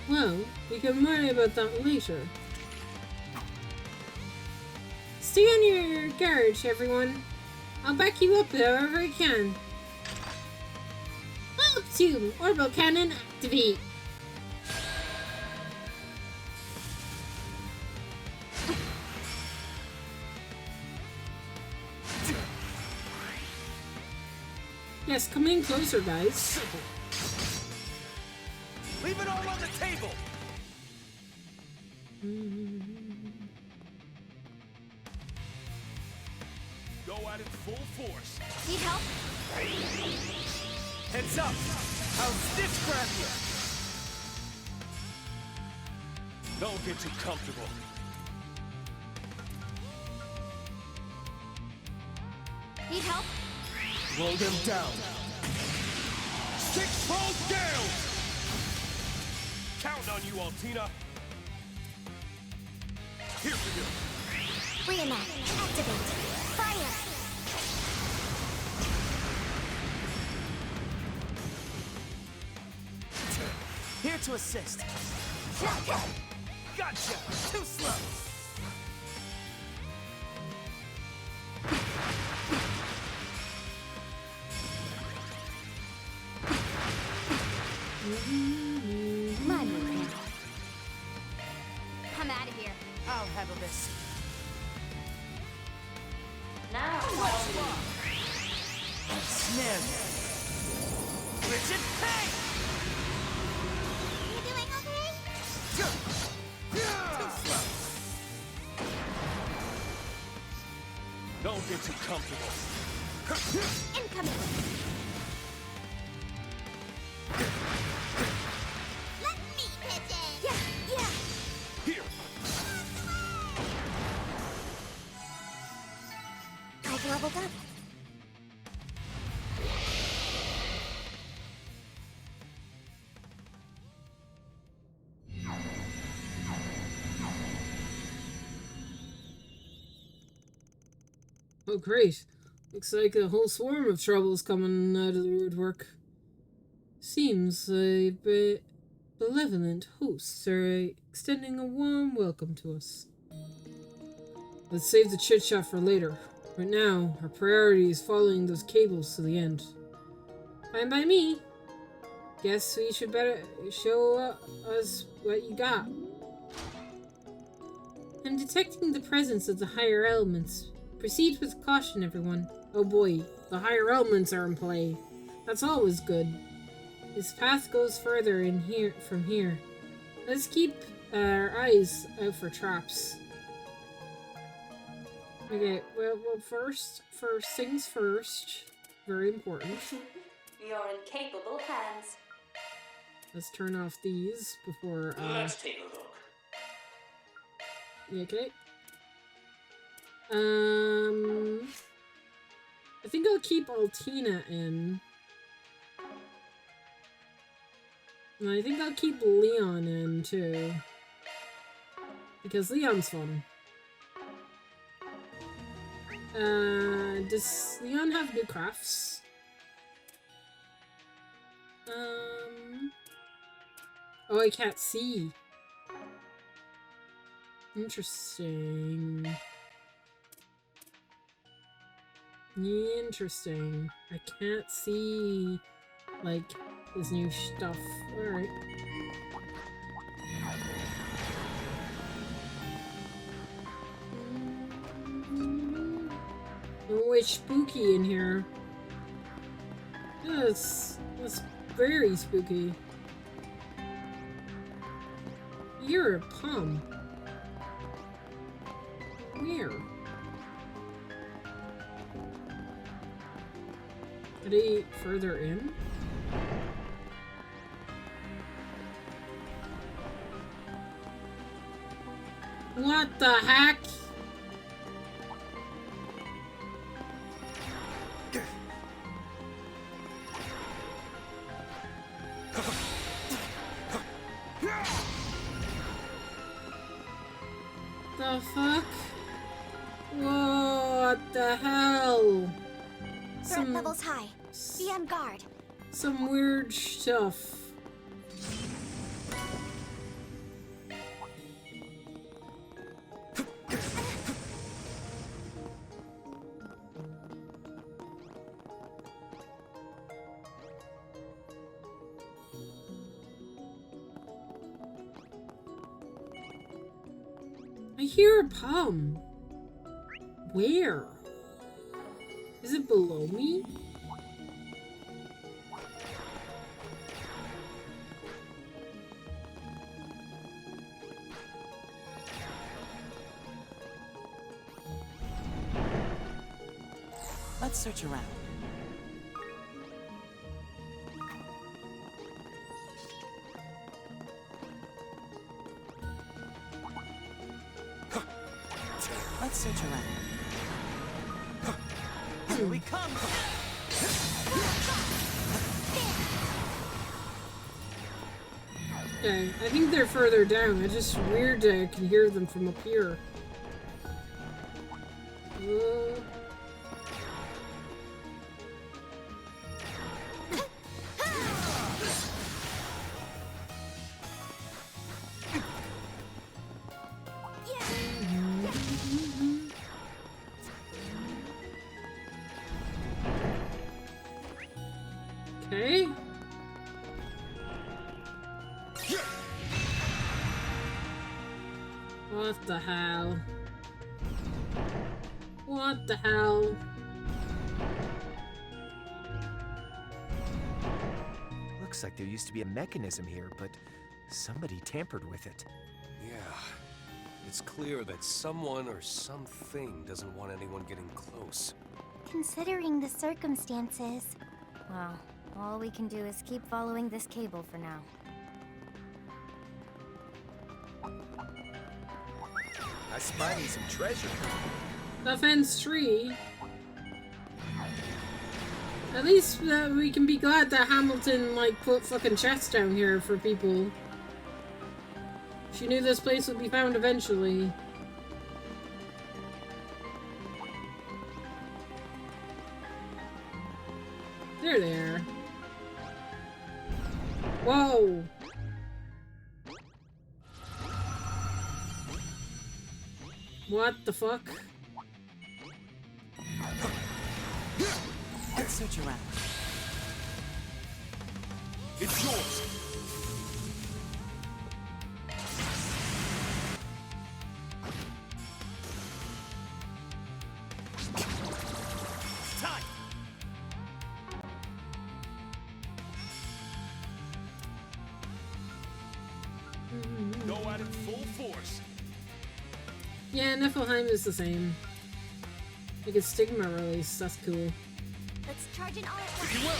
Well, we can worry about that later. Stay on your guard, everyone. I'll back you up however I can. Up to orbital cannon activate. Yes, come in closer, guys. Leave it all on the table. Go at it full force. Need help? Heads up! How's this grab you? Don't get too comfortable. Need help? Slow them down. 6 rolls down! Count on you, Altina. Here for you. Reenact. Activate. Fire! Here to assist. Gotcha! Too slow. My move now. I'm out of here. I'll handle this. Now. Snare. Richard, hey! You doing okay? Too slow. Don't get too comfortable. Incoming. Let me pitch in. Yeah. Here. I've leveled up. Oh, great. Looks like a whole swarm of troubles coming out of the woodwork. Seems like benevolent hosts are extending a warm welcome to us. Let's save the chit-chat for later. Right now, our priority is following those cables to the end. Fine by me. Guess we should better show us what you got. I'm detecting the presence of the higher elements. Proceed with caution, everyone. Oh boy, the higher elements are in play. That's always good. This path goes further in here from here. Let's keep Our eyes out for traps. Okay, well, first things first. Very important. You're in capable hands. Let's turn off these before. Let's take a look. Yeah, okay. I think I'll keep Altina in. And I think I'll keep Leon in too. Because Leon's fun. Does Leon have new crafts? Oh, I can't see. Interesting. Interesting. I can't see, like, his new stuff. Alright. Oh, it's spooky in here. Yes, it's very spooky. You're a Pum. Where? Are they further in? What the heck? The fuck? What the hell? Threat levels high. Be on guard. Some weird stuff. I hear a Pum. Where? Is it below me? Let's search around. Let's search around. Here we come! Okay, I think they're further down. It's just weird that I can hear them from up here. Okay. What the hell? What the hell? Looks like there used to be a mechanism here, but somebody tampered with it. Yeah. It's clear that someone or something doesn't want anyone getting close. Considering the circumstances. Well, all we can do is keep following this cable for now. I spy me some treasure. The fence tree. At least we can be glad that Hamilton, like, put fucking chests down here for people. She knew this place would be found eventually. There they are. Whoa! What the fuck? Let's search around. It's yours. Time. Go at it full force. Yeah, Niflheim is the same. Like a stigma release, that's cool. Let's charge in all at If you once.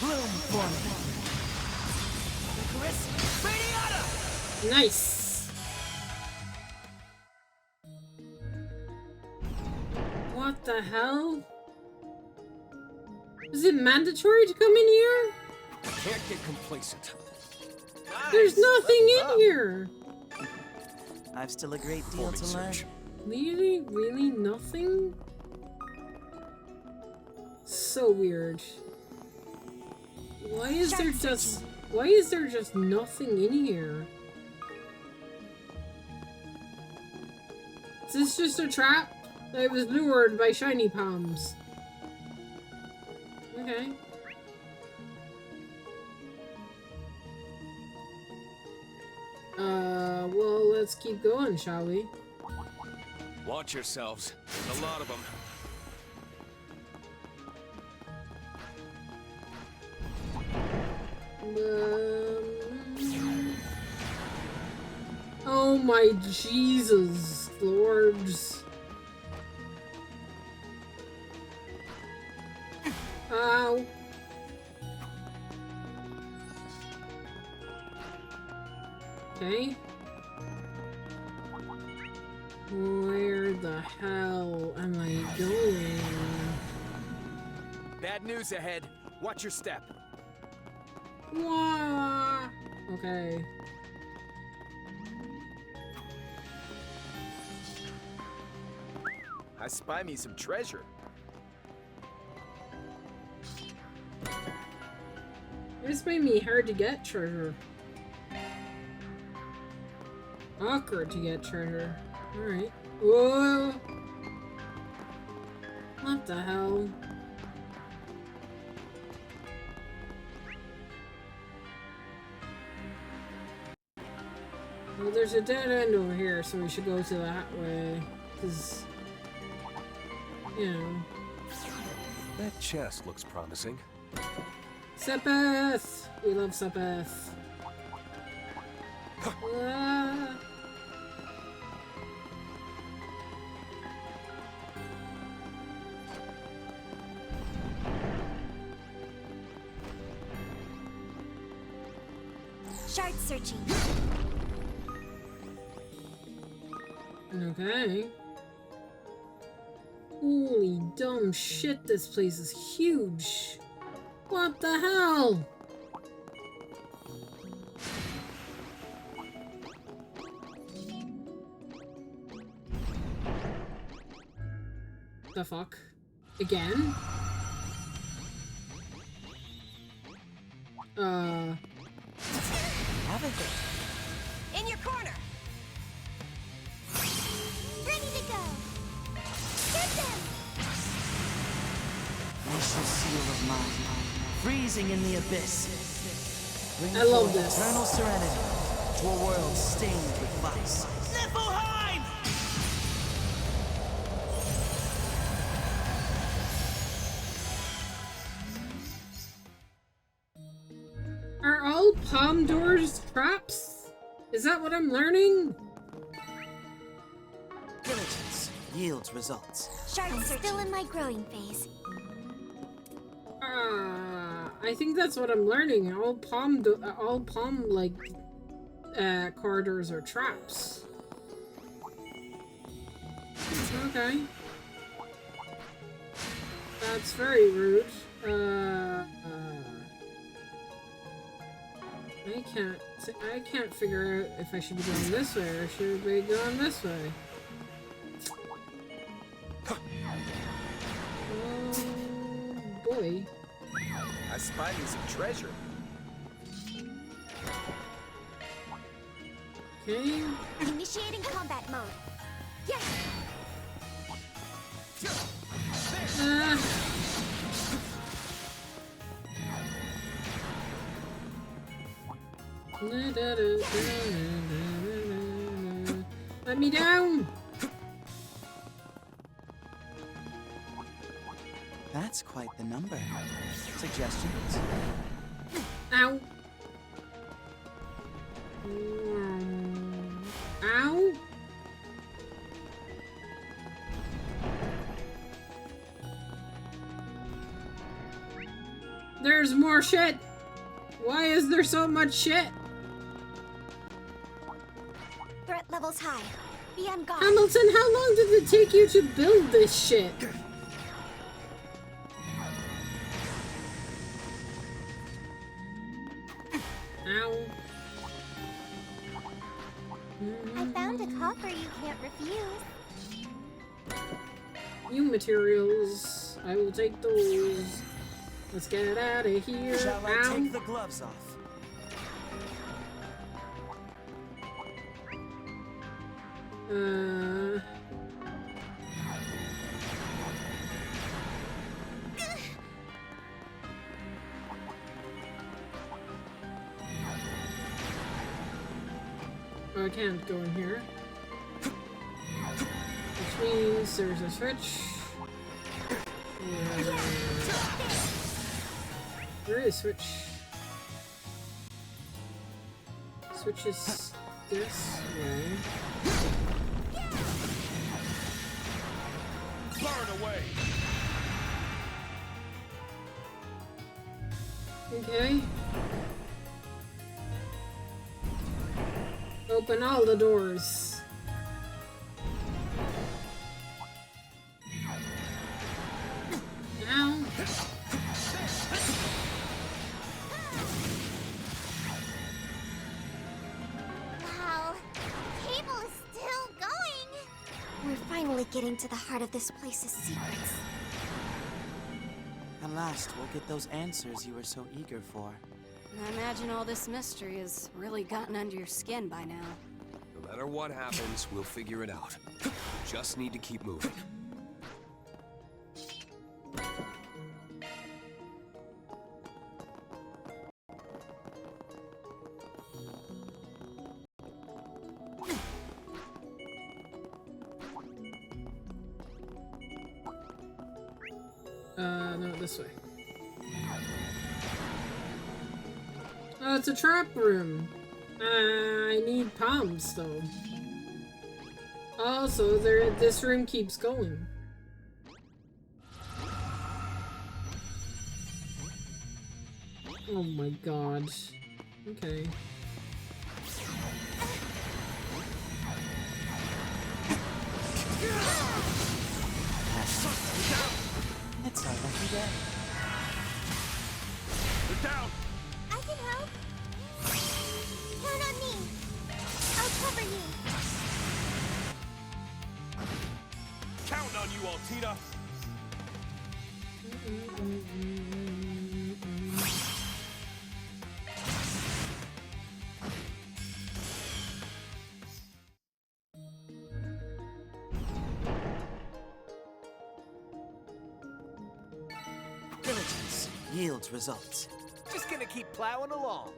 will. Bloom for me. Icarus, Radiata! Nice! What the hell? Is it mandatory to come in here? Can't get complacent. There's nothing in here! I've still a great deal to learn. Really? Really nothing? So weird. Why is there just nothing in here? Is this just a trap? I was lured by shiny palms. Okay. Well, let's keep going, shall we? Watch yourselves. There's a lot of them. Oh my Jesus, lords. Ow. Okay. Where the hell am I going? Bad news ahead. Watch your step. Wah! Okay. I spy me some treasure. This made me hard to get treasure. Awkward to get treasure. Alright. Whoa! What the hell? Well, there's a dead end over here, so we should go to that way. Because, you know. That chest looks promising. Sepeth! We love Sepeth. Ah. Shard searching. Okay. Holy dumb shit, this place is huge. What the hell? The fuck? Again? Haven't they? In your corner. Ready to go. Get them. Glacial seal of mine, freezing in the abyss. Bring I love forth this. eternal serenity to a world stained with vice. Niflheim! Are all palm doors traps? Is that what I'm learning? Diligence yields results. I'm still in my growing phase. I think that's what I'm learning. All palm like corridors are traps. Okay. That's very rude. I can't figure out if I should be going this way or should be going this way. Oh boy. I spy me some treasure. Okay. Initiating combat mode. Yes. Let me down! That's quite the number. Suggestions? Ow! more shit! Why is there so much shit? Threat levels high. Be on guard. Hamilton, how long did it take you to build this shit? Ow. I found a coffer you can't refuse. New materials. I will take those. Let's get out of here. Shall I Ow. take the gloves off? Oh, I can't go in here. Which means there's a switch. Where is switch? Switch is this way. Burn away! Okay. Open all the doors. Now. Wow, the cable is still going. We're finally getting to the heart of this place's secrets. At last, we'll get those answers you were so eager for. I imagine all this mystery has really gotten under your skin by now. No matter what happens, we'll figure it out. Just need to keep moving. No, this way. Oh, it's a trap room. I need palms, though. Also, this room keeps going. Oh my god. Okay. It's our lucky day. They're down! I can help. Count on me. I'll cover you. Count on you, Altina! Diligence yields results. Just gonna keep plowing along.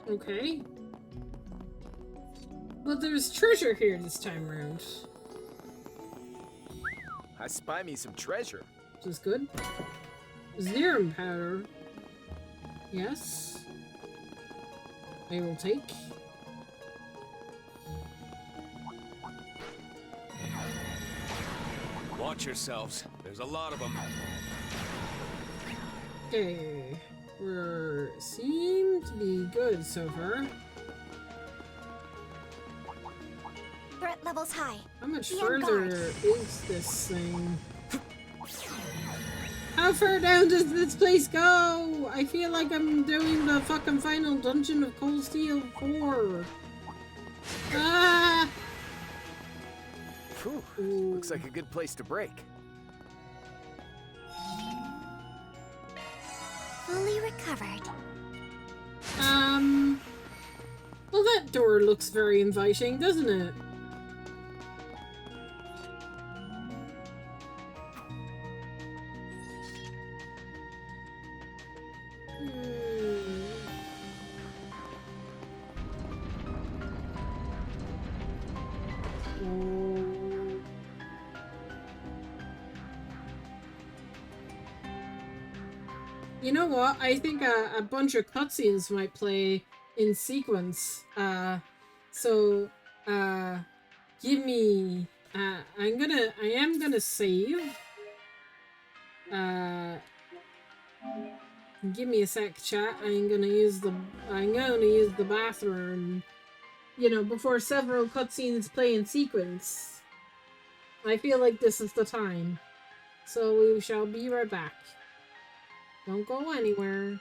Okay. But there's treasure here this time around. I spy me some treasure. Which is good. Zerum powder. Yes. I will take. Watch yourselves. There's a lot of them. Okay. We seem to be good so far. Threat levels high. How much Be on further guard. is this thing? How far down does this place go? I feel like I'm doing the fucking final dungeon of Cold Steel 4. Ah! Whew. Looks like a good place to break. Fully recovered. Well, that door looks very inviting, doesn't it? You know what? I think a bunch of cutscenes might play in sequence. So, give me I am gonna save. Give me a sec, chat. I'm gonna use the bathroom. You know, before several cutscenes play in sequence. I feel like this is the time. So we shall be right back. Don't go anywhere.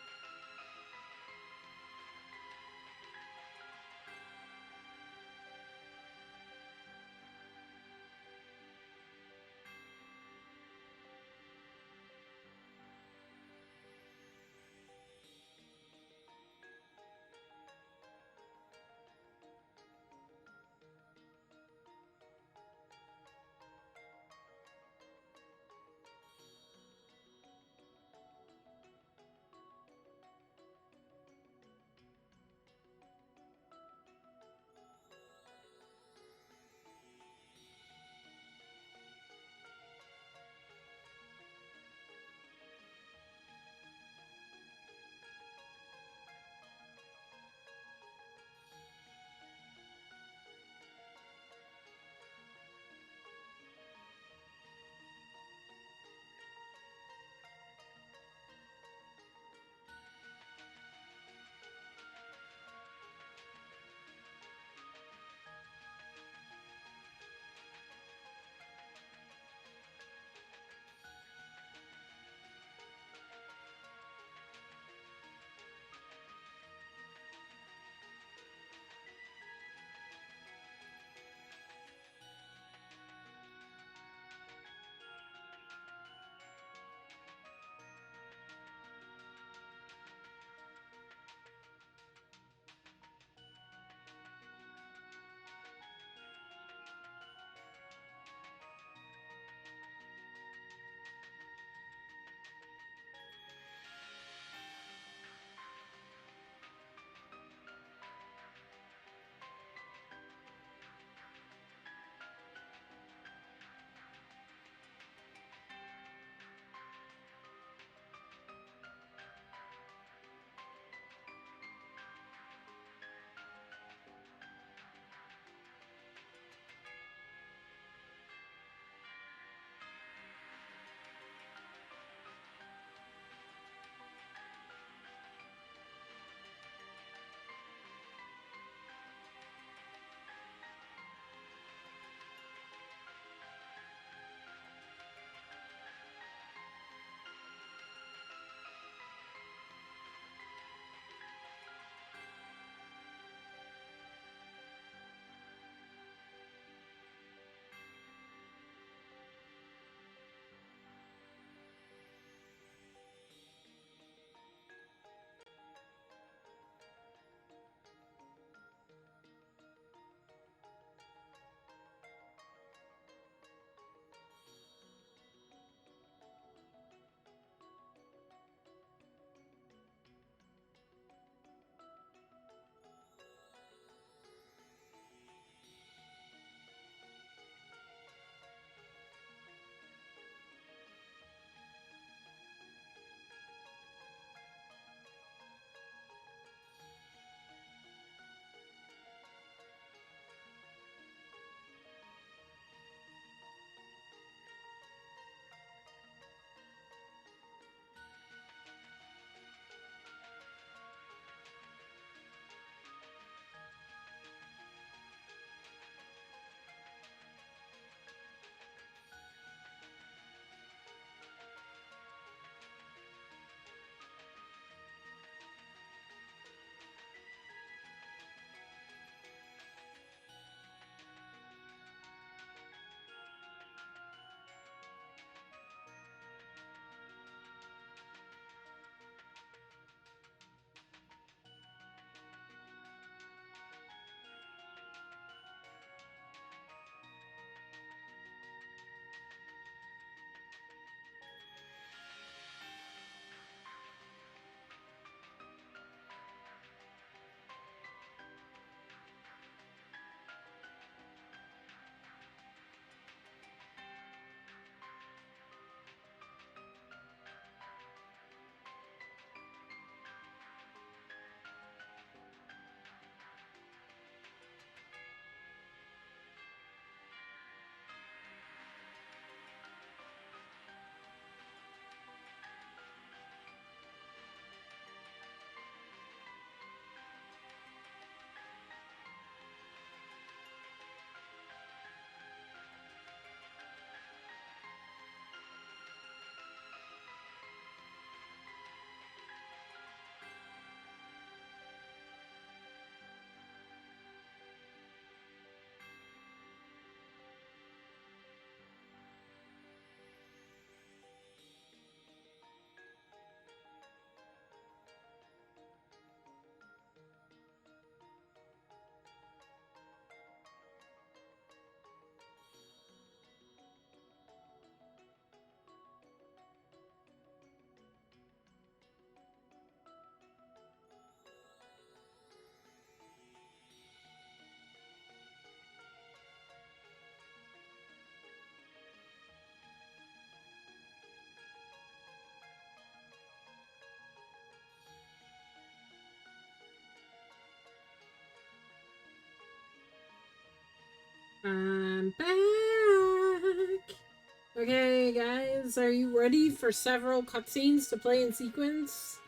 fans, are you ready for several cutscenes to play in sequence?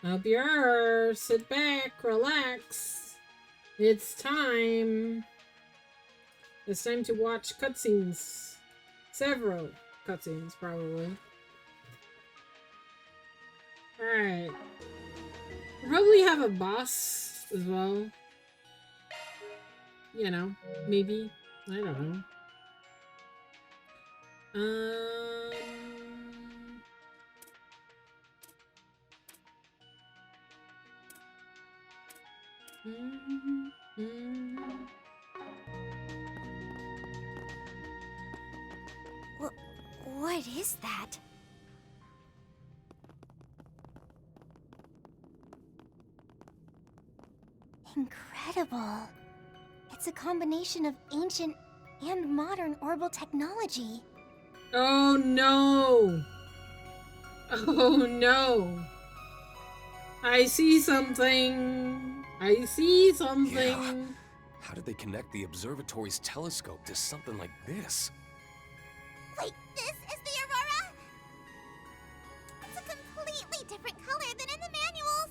Hope you are. Sit back, relax. It's time. It's time to watch cutscenes. Several cutscenes, probably. Alright. We'll probably have a boss as well. You know, maybe. I don't know. What is that? Incredible. It's a combination of ancient and modern orbital technology. Oh no! Oh no! I see something! I see something! Yeah. How did they connect the observatory's telescope to something like this? Wait, this is the Aurora? It's a completely different color than in the manuals.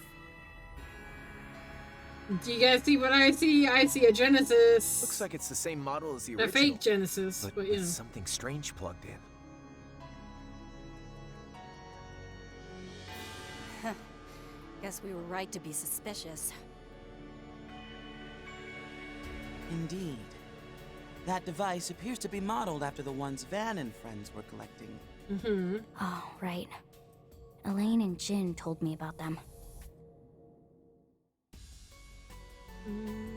Do you guys see what I see? I see a Genesis. Looks like it's the same model as the A original. fake Genesis, but you know. with something strange plugged in. Guess we were right to be suspicious. Indeed. That device appears to be modeled after the ones Van and friends were collecting. Mm-hmm. Oh, right. Elaine and Jin told me about them.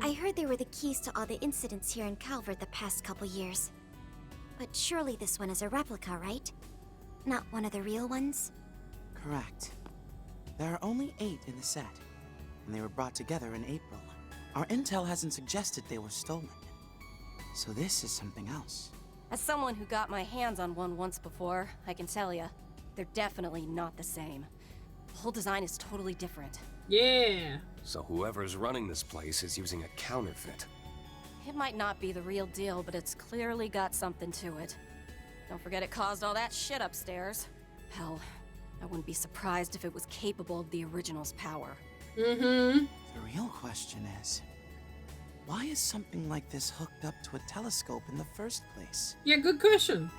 I heard they were the keys to all the incidents here in Calvert the past couple years. But surely this one is a replica, right? Not one of the real ones? Correct. There are only 8 in the set, and they were brought together in April. Our intel hasn't suggested they were stolen. So this is something else. As someone who got my hands on one once before, I can tell ya, they're definitely not the same. The whole design is totally different. Yeah. So whoever's running this place is using a counterfeit. It might not be the real deal, but it's clearly got something to it. Don't forget it caused all that shit upstairs. Hell, I wouldn't be surprised if it was capable of the original's power. Mm-hmm. The real question is, why is something like this hooked up to a telescope in the first place? Yeah, good question.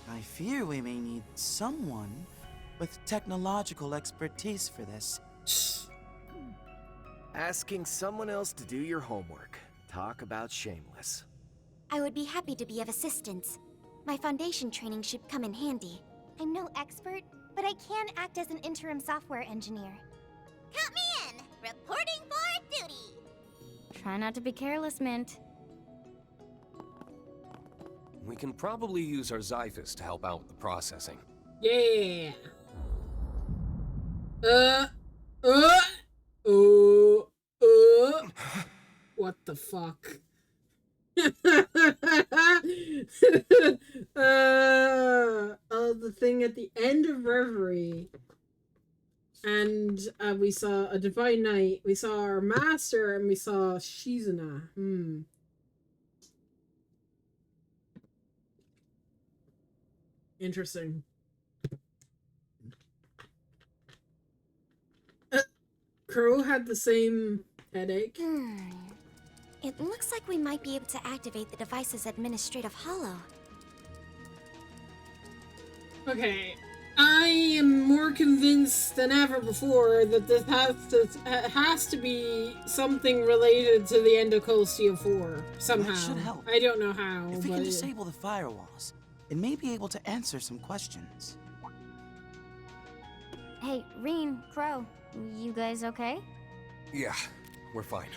I fear we may need someone with technological expertise for this. Asking someone else to do your homework. Talk about shameless. I would be happy to be of assistance. My foundation training should come in handy. I'm no expert, but I can act as an interim software engineer. Count me in! Reporting for duty! Try not to be careless, Mint. We can probably use our Xiphus to help out with the processing. Yeah. What the fuck? The thing at the end of Reverie. And we saw a Divine Knight, we saw our Master, and we saw Shizuna. Interesting. Crow had the same headache. It looks like we might be able to activate the device's administrative holo. Okay, I am more convinced than ever before that this has to be something related to the Endocolcia 4 somehow. That should help. I don't know how. If we but can disable the firewalls, it may be able to answer some questions. Hey, Reen, Crow, you guys okay? Yeah, we're fine.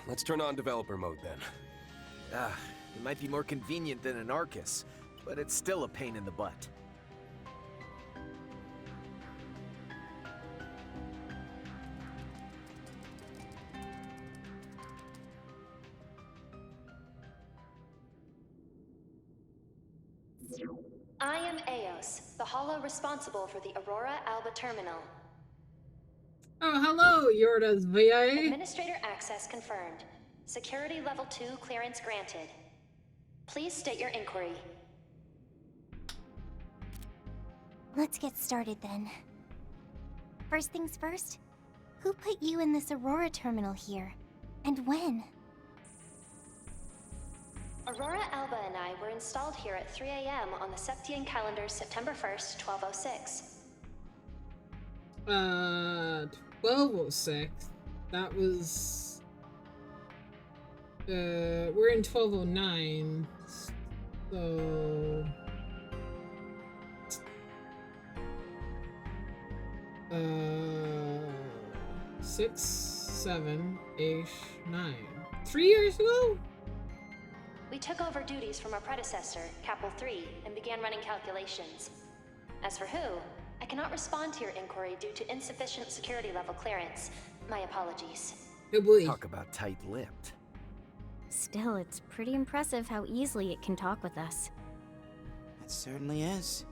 Let's turn on developer mode then. It might be more convenient than an Arcus, but it's still a pain in the butt. I am Eos, the holo responsible for the Aurora Alba terminal. Oh, hello, Yorda's VA. Administrator access confirmed. Security level 2 clearance granted. Please state your inquiry. Let's get started then. First things first, who put you in this Aurora terminal here? And when? Aurora Alba and I were installed here at 3 a.m. on the Septian calendar, September 1st, 1206. 1206. That was... we're in 1209. So... 6, 7, 8, 9. 3 years ago? We took over duties from our predecessor, Capel 3, and began running calculations. As for who, I cannot respond to your inquiry due to insufficient security level clearance. My apologies. Oh boy. Talk about tight-lipped. Still, it's pretty impressive how easily it can talk with us. It certainly is.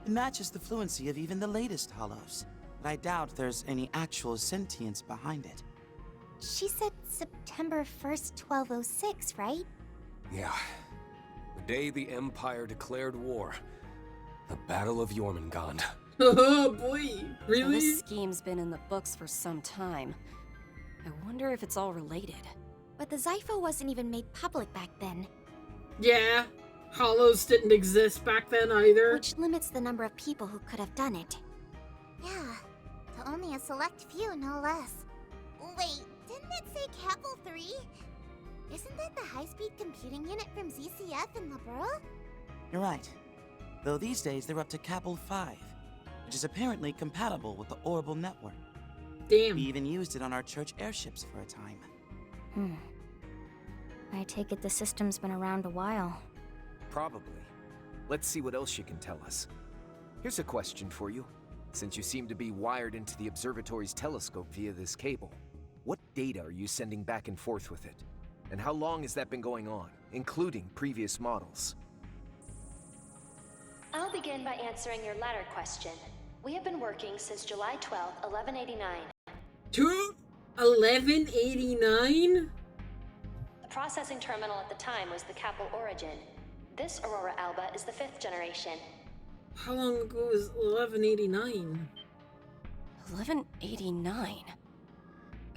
It matches the fluency of even the latest Hollows, but I doubt there's any actual sentience behind it. She said September 1st, 1206, right? Yeah. The day the Empire declared war. The Battle of Jormungand. Oh boy, So really? this scheme's been in the books for some time. I wonder if it's all related. But the Zypho wasn't even made public back then, Yeah. Hollows didn't exist back then either. which limits the number of people who could have done it. Yeah, to only a select few, no less. Wait, didn't it say Capel 3? Isn't that the high-speed computing unit from ZCF in Labura? You're right. Though these days they're up to Capel 5, which is apparently compatible with the Orbital network. Damn. We even used it on our church airships for a time. I take it the system's been around a while. Probably. Let's see what else you can tell us. Here's a question for you. Since you seem to be wired into the observatory's telescope via this cable, what data are you sending back and forth with it? And how long has that been going on, including previous models? I'll begin by answering your latter question. We have been working since July 12th, 1189. 1189? The processing terminal at the time was the Capel Origin. This Aurora Alba is the 5th generation. How long ago was 1189? 1189?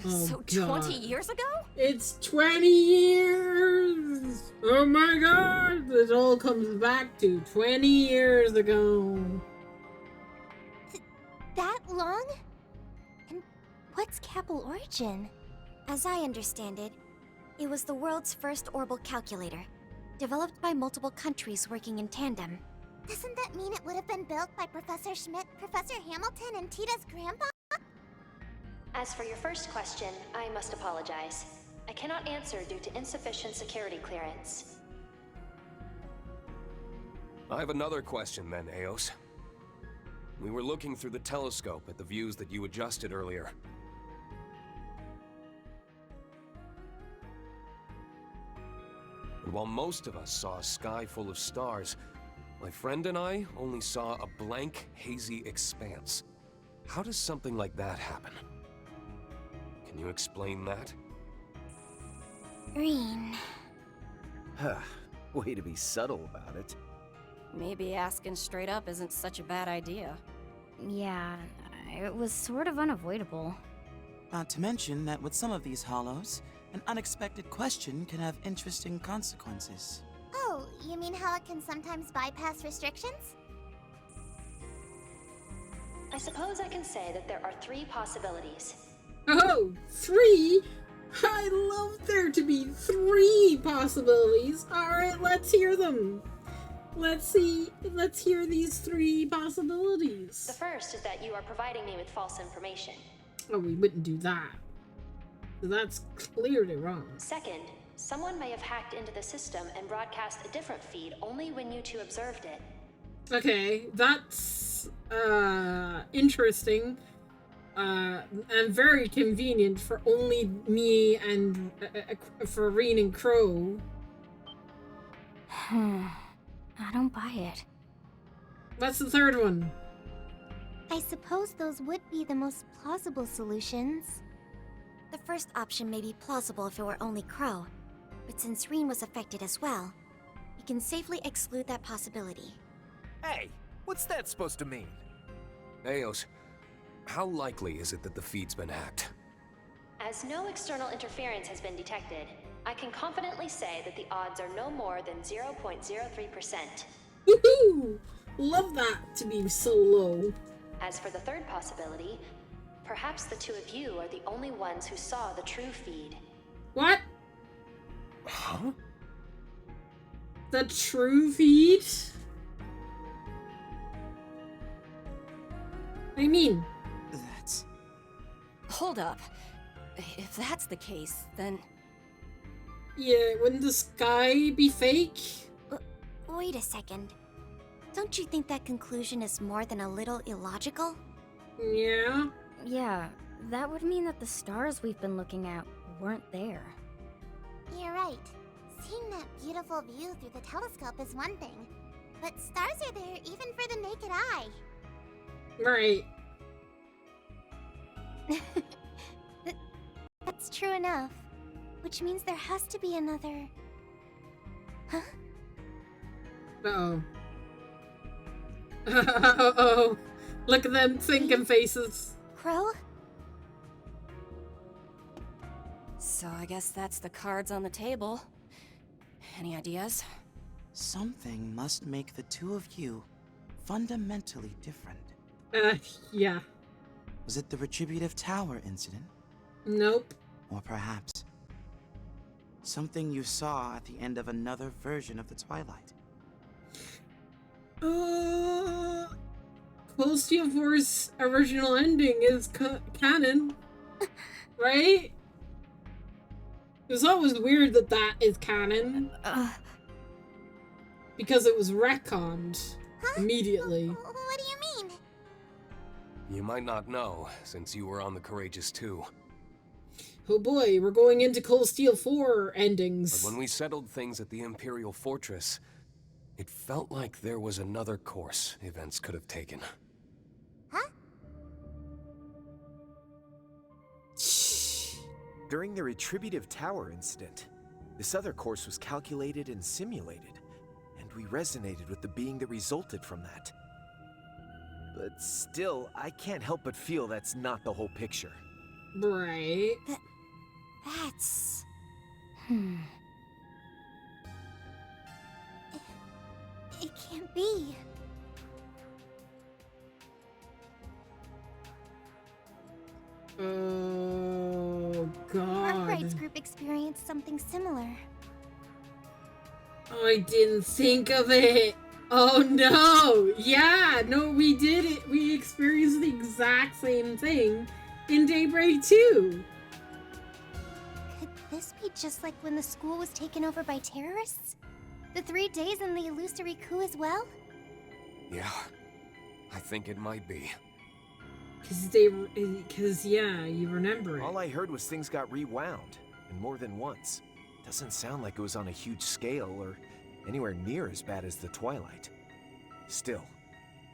Oh, So 20 God. years ago? It's 20 years! Oh my god! It all comes back to 20 years ago. That long? And what's Capel Origin? As I understand it, it was the world's first orbital calculator, developed by multiple countries working in tandem. Doesn't that mean it would have been built by Professor Schmidt, Professor Hamilton, and Tita's grandpa? As for your first question, I must apologize. I cannot answer due to insufficient security clearance. I have another question then, Eos. We were looking through the telescope at the views that you adjusted earlier. And while most of us saw a sky full of stars, my friend and I only saw a blank, hazy expanse. How does something like that happen? Can you explain that? Green. Huh. Way to be subtle about it. Maybe asking straight up isn't such a bad idea. Yeah, it was sort of unavoidable. Not to mention that with some of these Hollows, an unexpected question can have interesting consequences. Oh, you mean how it can sometimes bypass restrictions? I suppose I can say that there are 3 possibilities. Oh, 3? I love there to be 3 possibilities. Alright, let's hear them. Let's hear these 3 possibilities. The first is that you are providing me with false information. Oh, we wouldn't do that. That's clearly wrong. Second, someone may have hacked into the system and broadcast a different feed only when you two observed it. Okay, that's interesting. And very convenient for only me and for Reen and Crow. I don't buy it. What's the third one? I suppose those would be the most plausible solutions. The first option may be plausible if it were only Crow, but since Reen was affected as well, can safely exclude that possibility. Hey, what's that supposed to mean? Eos, how likely is it that the feed's been hacked? As no external interference has been detected, I can confidently say that the odds are no more than 0.03%. Woohoo! Love that to be so low. As for the third possibility, perhaps the two of you are the only ones who saw the true feed. What? Huh? The true feed? What do you mean? That's... Hold up. If that's the case, then... Yeah, wouldn't the sky be fake? Wait a second. Don't you think that conclusion is more than a little illogical? Yeah. Yeah, that would mean that the stars we've been looking at weren't there. You're right. Seeing that beautiful view through the telescope is one thing, but stars are there even for the naked eye. Right. That's true enough. Which means there has to be another... Huh? Uh-oh. Uh-oh. Look at them thinking faces. Crow? So I guess that's the cards on the table. Any ideas? Something must make the two of you fundamentally different. Yeah. Was it the Retributive Tower incident? Nope. Or perhaps something you saw at the end of another version of the Twilight? Cold Steel 4's original ending is canon. Right? It's always weird that that is canon. Because it was retconned immediately. What do you mean? You might not know, since you were on the Courageous 2. Oh boy, we're going into Cold Steel 4 endings. But when we settled things at the Imperial Fortress, it felt like there was another course events could have taken. Huh? During the Retributive Tower incident, this other course was calculated and simulated, and we resonated with the being that resulted from that. But still, I can't help but feel that's not the whole picture. Right. That's... It can't be. Oh, God. Arkwright's group experienced something similar. I didn't think of it. Oh no! Yeah, no, we did it. We experienced the exact same thing in Daybreak 2. Could this be just like when the school was taken over by terrorists? The 3 days in the illusory coup as well? Yeah, I think it might be. Cause yeah, you remember it. All I heard was things got rewound, and more than once. Doesn't sound like it was on a huge scale or anywhere near as bad as the Twilight. Still,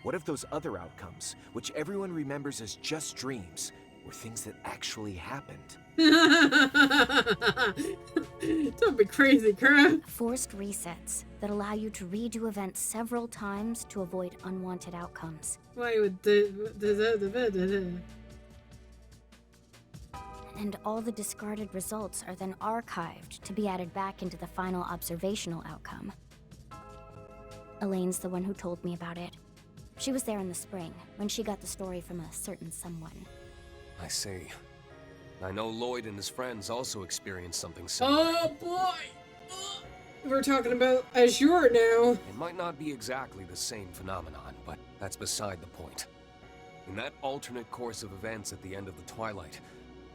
what if those other outcomes, which everyone remembers as just dreams, were things that actually happened? Don't be crazy, crap. Forced resets that allow you to redo events several times to avoid unwanted outcomes. Why would And all the discarded results are then archived to be added back into the final observational outcome. Elaine's the one who told me about it. She was there in the spring, when she got the story from a certain someone. I see. I know Lloyd and his friends also experienced something similar. Oh boy! We're talking about Azure now. It might not be exactly the same phenomenon, but that's beside the point. In that alternate course of events at the end of the Twilight,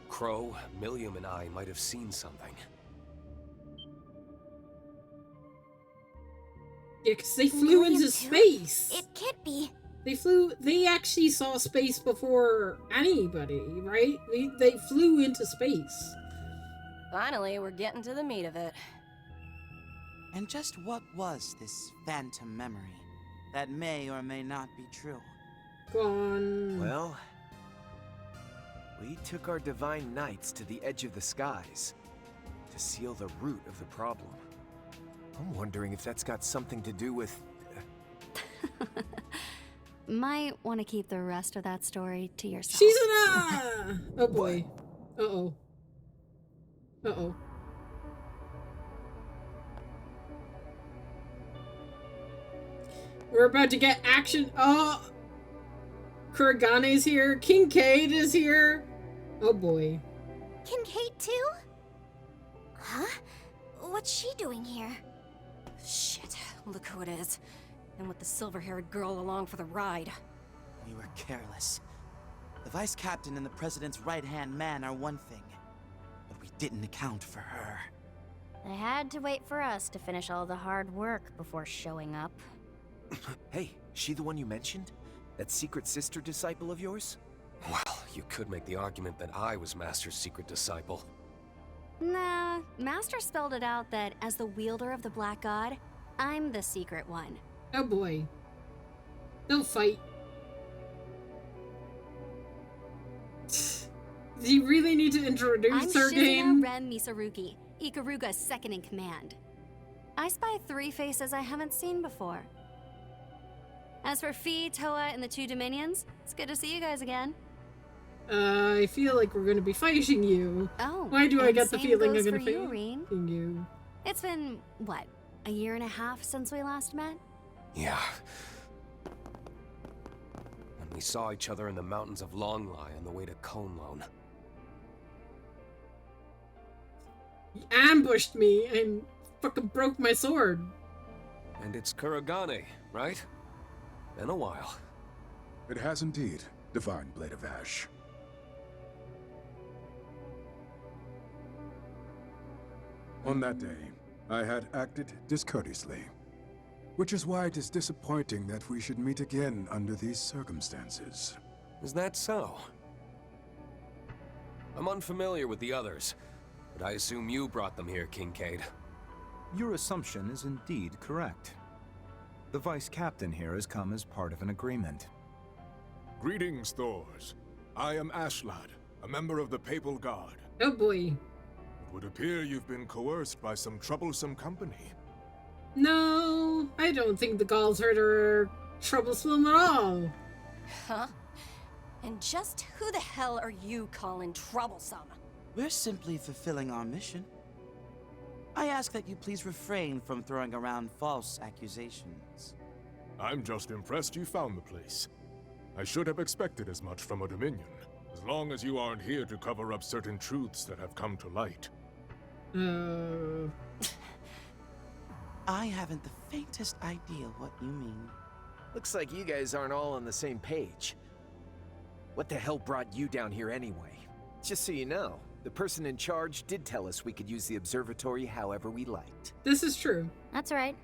Crow, Millium, and I might have seen something. Yeah, because they flew into space. It can't be. They actually saw space before anybody, right? They flew into space. Finally, we're getting to the meat of it. And just what was this phantom memory that may or may not be true? Go on. Well, we took our divine knights to the edge of the skies to seal the root of the problem. I'm wondering if that's got something to do with... Might want to keep the rest of that story to yourself. She's an oh boy. Uh-oh. Uh-oh. We're about to get action. Oh! Kuragane's here. Kincaid is here. Oh boy. Kincaid too? Huh? What's she doing here? Shit, look who it is. And with the silver-haired girl along for the ride. We were careless. The vice captain and the president's right-hand man are one thing, but we didn't account for her. They had to wait for us to finish all the hard work before showing up. Hey, she the one you mentioned? That secret sister disciple of yours? Well, you could make the argument that I was Master's secret disciple. Nah, Master spelled it out that as the wielder of the Black God, I'm the secret one. Oh boy. Don't fight. Do you really need to introduce her I'm game? Shizuna Ren Misarugi, Ikaruga's second in command. I spy 3 faces I haven't seen before. As for Fi, Toa, and the 2 Dominions, it's good to see you guys again. I feel like we're gonna be fighting you. Oh, why do I and get the same feeling I'm goes gonna for you, fight Reen. you? It's been, what, a year and a half since we last met? Yeah. When we saw each other in the mountains of Longlai on the way to Konlone. He ambushed me and fucking broke my sword. And it's Kuragane, right? Been a while. It has indeed, Divine Blade of Ash. On that day, I had acted discourteously, which is why it is disappointing that we should meet again under these circumstances. Is that so? I'm unfamiliar with the others, but I assume you brought them here, Kincaid. Your assumption is indeed correct. The Vice Captain here has come as part of an agreement. Greetings, Thors. I am Ashlad, a member of the Papal Guard. Oh boy. It would appear you've been coerced by some troublesome company. No, I don't think the Gauls are troublesome at all. Huh? And just who the hell are you calling troublesome? We're simply fulfilling our mission. I ask that you please refrain from throwing around false accusations. I'm just impressed you found the place. I should have expected as much from a Dominion, as long as you aren't here to cover up certain truths that have come to light. I haven't the faintest idea what you mean. Looks like you guys aren't all on the same page. What the hell brought you down here anyway? Just so you know, the person in charge did tell us we could use the observatory however we liked. This is true. That's right.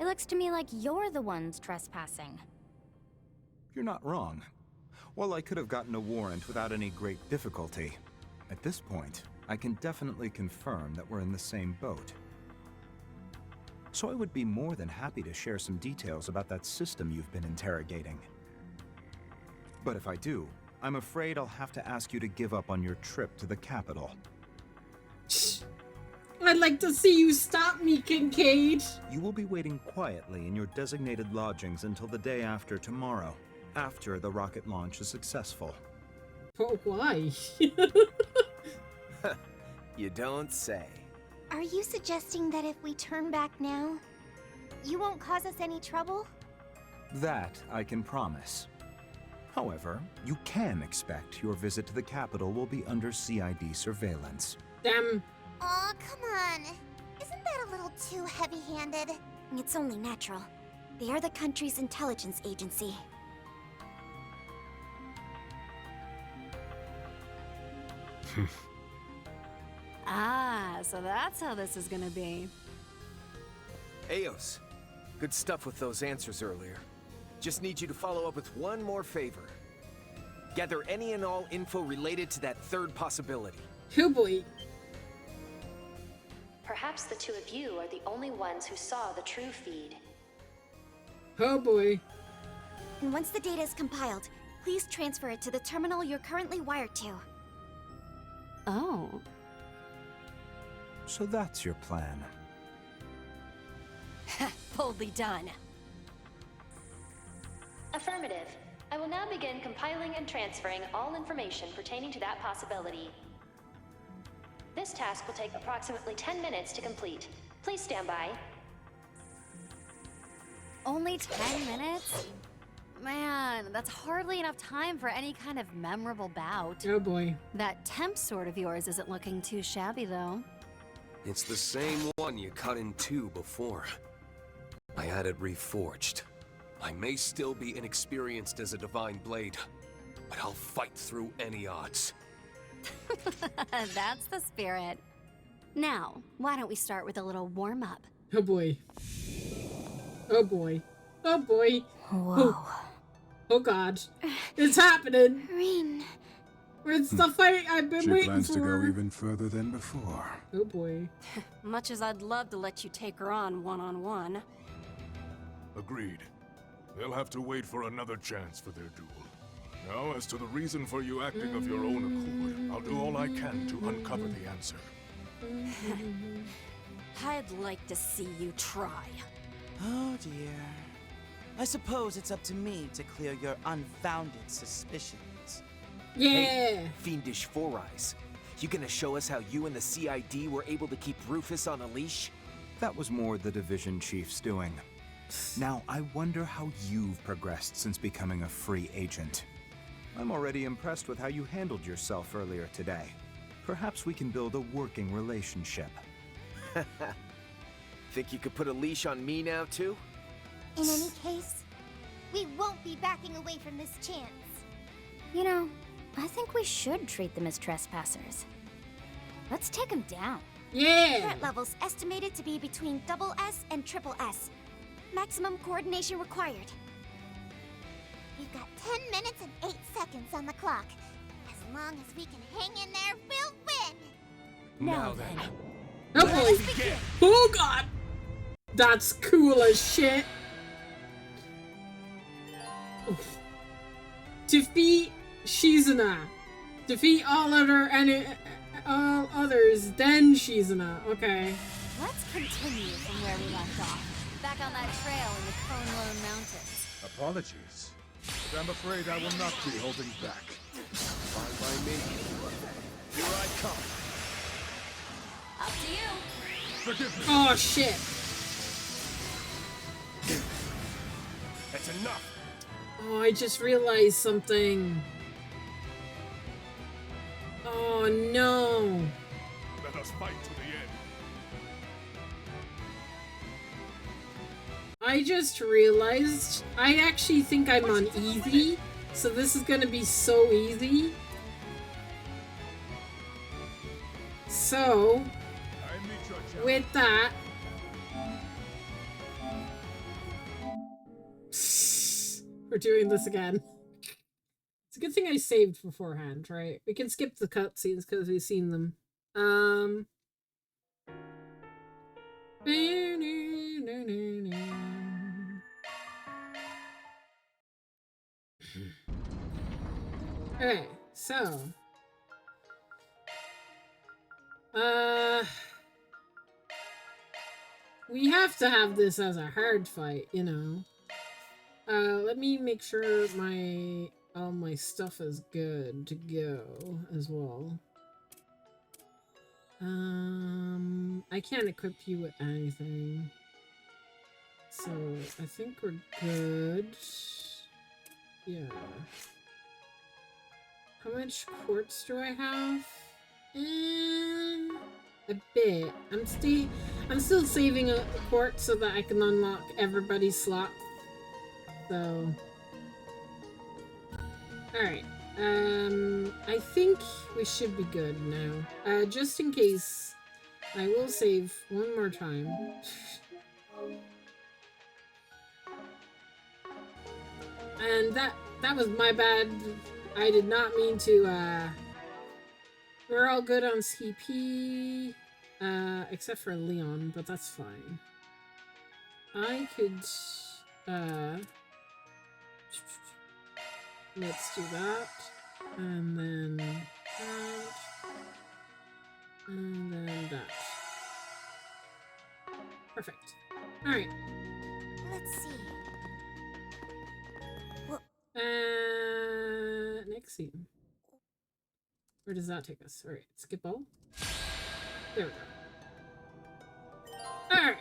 It looks to me like you're the ones trespassing. You're not wrong. While I could have gotten a warrant without any great difficulty, at this point, I can definitely confirm that we're in the same boat. So I would be more than happy to share some details about that system you've been interrogating. But if I do, I'm afraid I'll have to ask you to give up on your trip to the capital. I'd like to see you stop me, Kincaid. You will be waiting quietly in your designated lodgings until the day after tomorrow, after the rocket launch is successful. Oh, why? You don't say. Are you suggesting that if we turn back now, you won't cause us any trouble? That I can promise. However, you can expect your visit to the capital will be under CID surveillance. Damn. Aw, come on. Isn't that a little too heavy-handed? It's only natural. They are the country's intelligence agency. Ah, so that's how this is gonna be. Eos, good stuff with those answers earlier. Just need you to follow up with one more favor. Gather any and all info related to that third possibility. Oh boy. Perhaps the two of you are the only ones who saw the true feed. Oh boy. And once the data is compiled, please transfer it to the terminal you're currently wired to. Oh. So that's your plan. Boldly done. Affirmative. I will now begin compiling and transferring all information pertaining to that possibility. This task will take approximately 10 minutes to complete. Please stand by. Only 10 minutes? Man, that's hardly enough time for any kind of memorable bout. Oh boy. That temp sword of yours isn't looking too shabby, though. It's the same one you cut in two before. I had it reforged. I may still be inexperienced as a divine blade, but I'll fight through any odds. That's the spirit. Now, why don't we start with a little warm-up? Oh boy. Oh boy. Oh boy. Whoa. Oh god. It's happening. Rean. It's the fight I've been She waiting plans for. to go even further than before. Oh boy. Much as I'd love to let you take her on one-on-one. Agreed. They'll have to wait for another chance for their duel. Now, as to the reason for you acting of your own accord, I'll do all I can to uncover the answer. I'd like to see you try. Oh dear. I suppose it's up to me to clear your unfounded suspicions. Yeah. Hey, Fiendish Four Eyes. You gonna show us how you and the CID were able to keep Rufus on a leash? That was more the Division Chief's doing. Now, I wonder how you've progressed since becoming a free agent. I'm already impressed with how you handled yourself earlier today. Perhaps we can build a working relationship. Think you could put a leash on me now, too? In any case, we won't be backing away from this chance. You know, I think we should treat them as trespassers. Let's take them down. Yeah. Threat levels estimated to be between SS and SS. Maximum coordination required. We've got 10 minutes and 8 seconds on the clock. As long as we can hang in there, we'll win! Now then. Oh boy. Oh god. That's cool as shit. Oof. Defeat Shizuna. Defeat all others, then Shizuna. Okay. Let's continue from where we left off. Back on that trail in the Conelone Mountains. Apologies, but I'm afraid I will not be holding back. Fine by me. Here I come. Up to you. Forgive me. Oh shit. That's enough. Oh, I just realized something. Oh no. Let us fight to the end. I just realized I actually think I'm on easy, so this is gonna be so easy. So, with that, we're doing this again. It's a good thing I saved beforehand, right? We can skip the cutscenes because we've seen them. Okay, so we have to have this as a hard fight, you know. Let me make sure all my stuff is good to go as well. I can't equip you with anything. So I think we're good. Yeah. How much quartz do I have? A bit. I'm still saving a quartz so that I can unlock everybody's slot. So alright. I think we should be good now. Just in case, I will save one more time. And that was my bad. I did not mean to, we're all good on CP, except for Leon, but that's fine. I could, let's do that, and then that, and then that. Perfect. Alright. Let's see. Next scene. Where does that take us? Alright, skip all. There we go. Alright.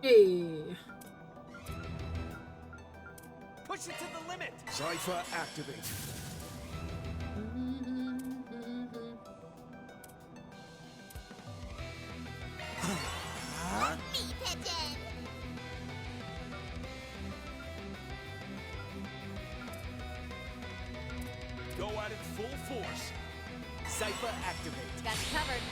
Hey. Push it to the limit! Cypher activate. Me, Pigeon! Go at it full force. Cypher activate. Got you covered.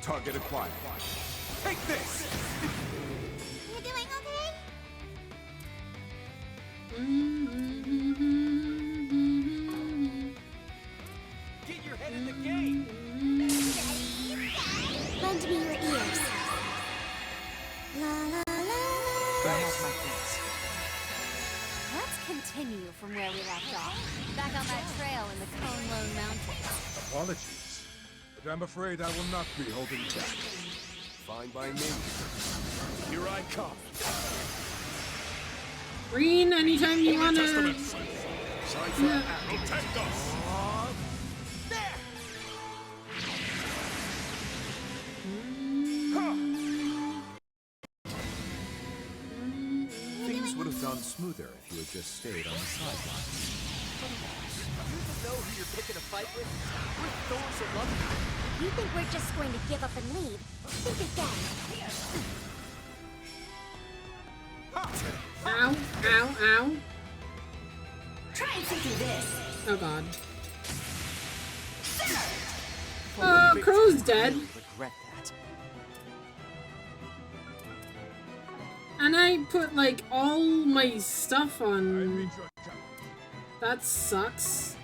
Target acquired. Take this! You doing okay? Get your head in the game! Lend me your ears. La la la la. That's my things. Let's continue from where we left off. Back on that trail in the Conelone Mountains. Apologies, but I'm afraid I will not be holding back. Fine by me. Here I come. Green, anytime you wanna. Cypher Yeah. protect us. Things would have gone smoother if you had just stayed on the sidelines. You know who you're picking a fight with? We're thorns of love. You think we're just going to give up and leave? Think again. Ow, ow, ow. Try and see through this. Oh god. Oh, Crow's dead. Regret that. And I put like all my stuff on. That sucks.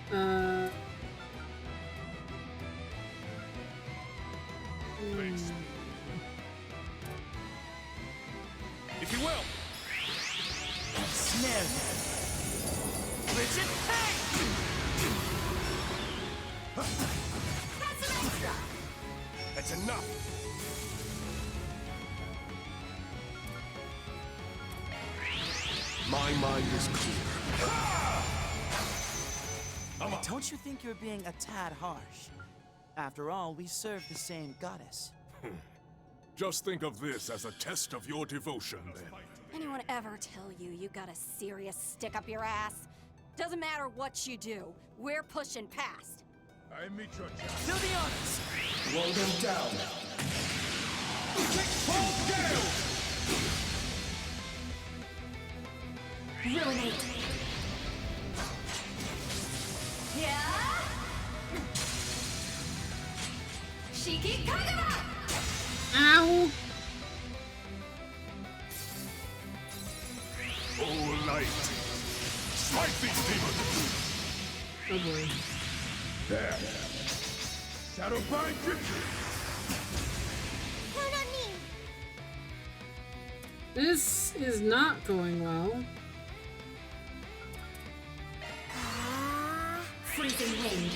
If you will. Snare them. Bridget, hey! That's enough. My mind is clear. Don't you think you're being a tad harsh? After all, we serve the same goddess. Just think of this as a test of your devotion, then. Anyone ever tell you you got a serious stick up your ass? Doesn't matter what you do, we're pushing past. I meet your Do the honors! Roll them down. Ruinate. Yeah? Shiki Kagura! Ow! Oh, light! Strike these demons! Oh boy. There! Shadowbind Gypsy! Count on me. This is not going well. Freezing wind.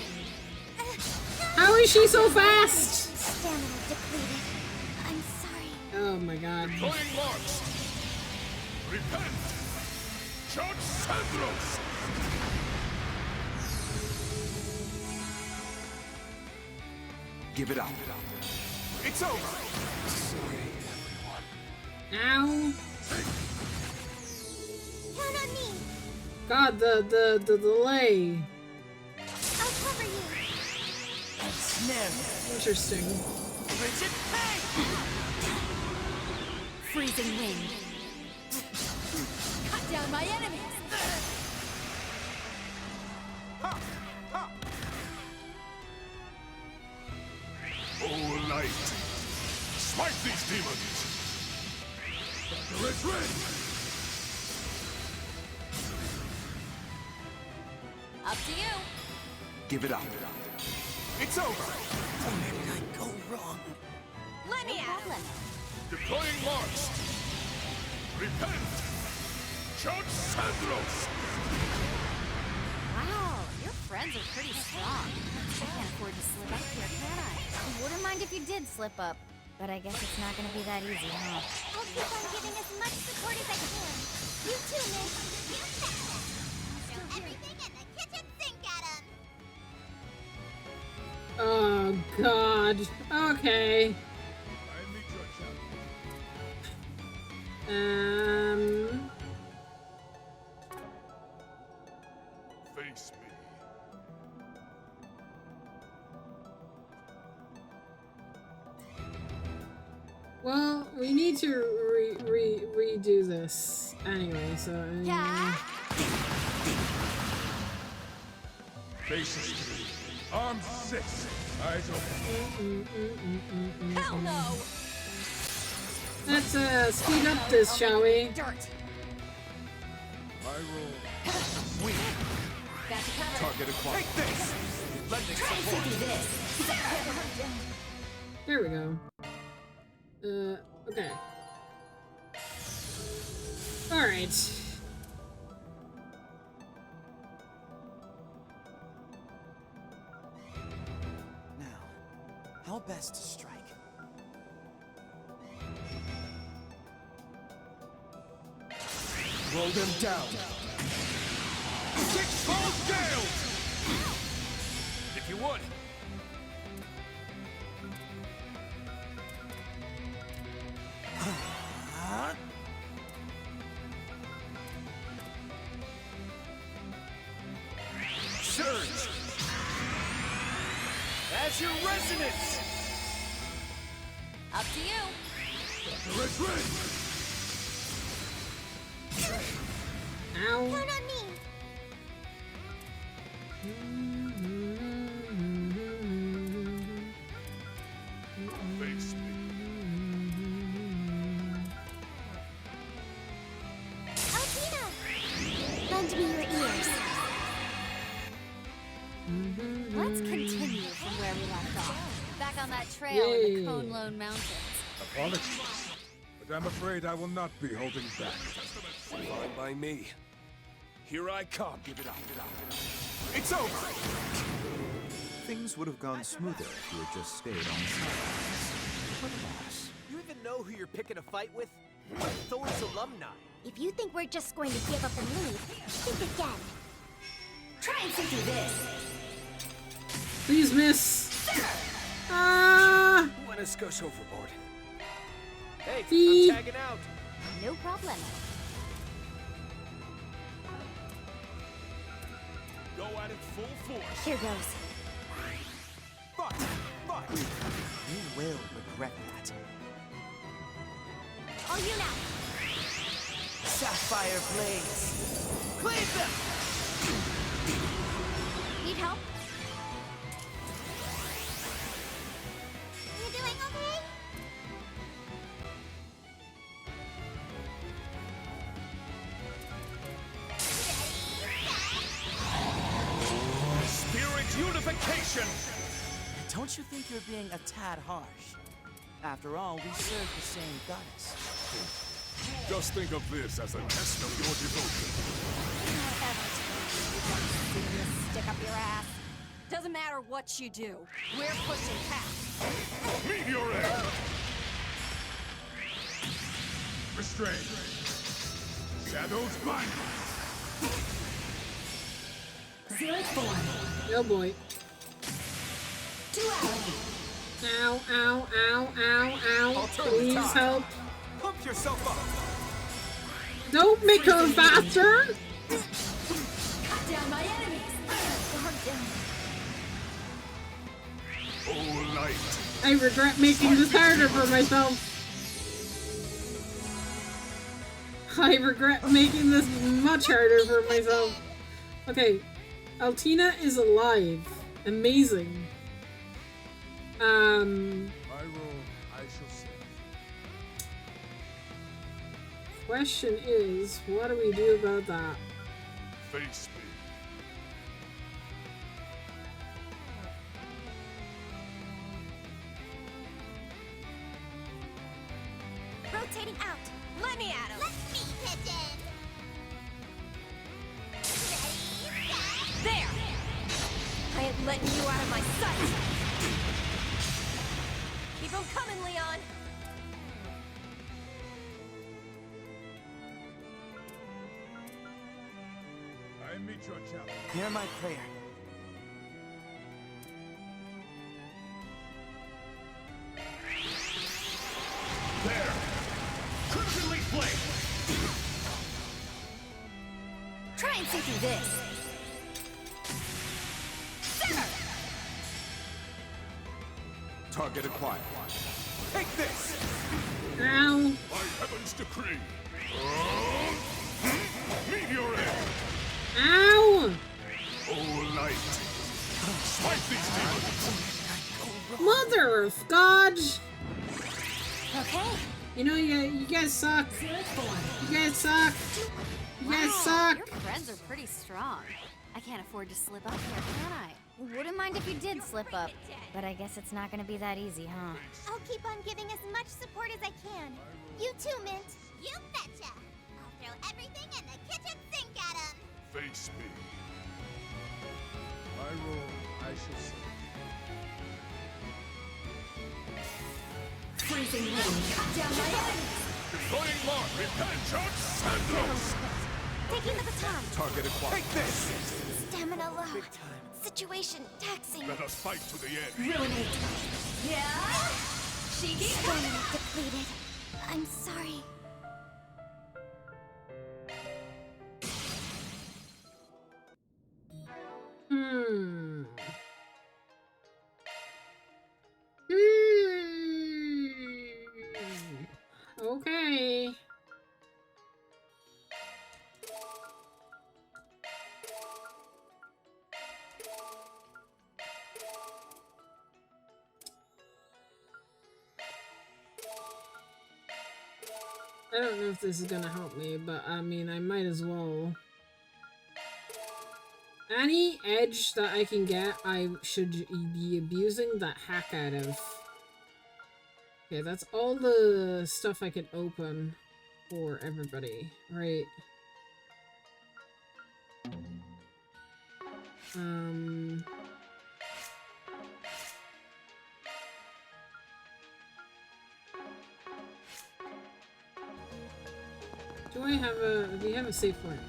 How is she so fast? Stamina depleted. I'm sorry. Oh my god. Deploying marks! Repent! Judge Sandros! Give it up. It's over! Ow. Count on me. God, the delay. I'll cover you. Snare them. Interesting. Bridget, hey! Freezing wind. Cut down my enemies! Oh, light! Smite these demons! Let's ring! Up to you. Give it up. It's over! Where did I go wrong? Let me at him. Deploying marks! Repent! Judge Sandros! friends are pretty strong. I can't afford to slip up here, can I? I wouldn't mind if you did slip up, but I guess it's not gonna be that easy, huh? I'll keep on giving as much support as I can. You too, Nick. You betcha. Throw everything in the kitchen sink at him. Oh God. Okay. Face me. Well, we need to redo this anyway. So. Faces 3. Arms 6. Eyes open. Hell no! Let's speed up this, shall we? Dirt. My roll. Weak. Target acquired. Take this! Let me support this. There we go. Okay. Alright. Now, how best to strike? Roll them down. 6-fold gales! If you would. Surge! As your resonance! Up to you. Ow. Count on me. Face me. Altina! Lend me your ears. Let's continue from where we left off. Back on that trail in the Cone Lone Mountains. Apologies, but I'm afraid I will not be holding back. Fine by me. Here I come. Give it up. It's over! Things would have gone smoother if you had just stayed on the sidelines. But alas. You even know who you're picking a fight with? Thor's alumni. If you think we're just going to give up and leave, think again. Try and sit through this. Please, miss. Ah! Who went a skush overboard? Hey, Beep. I'm tagging out. No problem. Go at it full force. Here goes. But, you will regret that. All you now. Sapphire blades. Cleave them! Need help? You doing okay? Spirit unification! Don't you think you're being a tad harsh? After all, we serve the same goddess. Just think of this as a test of your devotion. Stick up your ass. Doesn't matter what you do. We're pushing past. Meteor egg! Restrain. Shadows bind. Zero form. Oh boy. Duality. Ow, ow, ow, ow, ow. Please help. Pump yourself up! Don't make her faster! Cut down my enemies. Oh, light. I regret making this harder for myself. I regret making this much harder for myself. Okay, Altina is alive. Amazing. My role, I shall say. Question is, what do we do about that? Face me. Rotating out. Let me at him. Let me, Pigeon. Ready, set. There. you out of my sight! Keep them coming, Leon! I meet your challenge. Hear my prayer. There! Crimson Leaf Blade! Try and see through this. There! Target acquired. Take this! Ow. By heaven's decree! Meteor Egg! Ow! Oh, light! Smite these demons! Mother of God! Okay. You know, you guys suck. You guys suck. You guys suck. Your friends are pretty strong. I can't afford to slip up here, can I? Wouldn't mind if you did slip up, but I guess it's not gonna be that easy, huh? I'll keep on giving as much support as I can. You too, Mint. You betcha. I'll throw everything in the kitchen sink at him. Face me. My role, I shall say. Freezing wind, cut down my enemies. Deploying Mark, repent, shots, Sandals! Taking the baton. Target acquired. Take this! Stamina low. Situation taxing. Let us fight to the end. Ruinate. Yeah. Stamina depleted. I'm sorry. Hmm. Okay. I don't know if this is gonna help me, but I mean, I might as well. Any edge that I can get, I should be abusing that heck out of. Okay, that's all the stuff I could open for everybody, right? Do you have a safe point?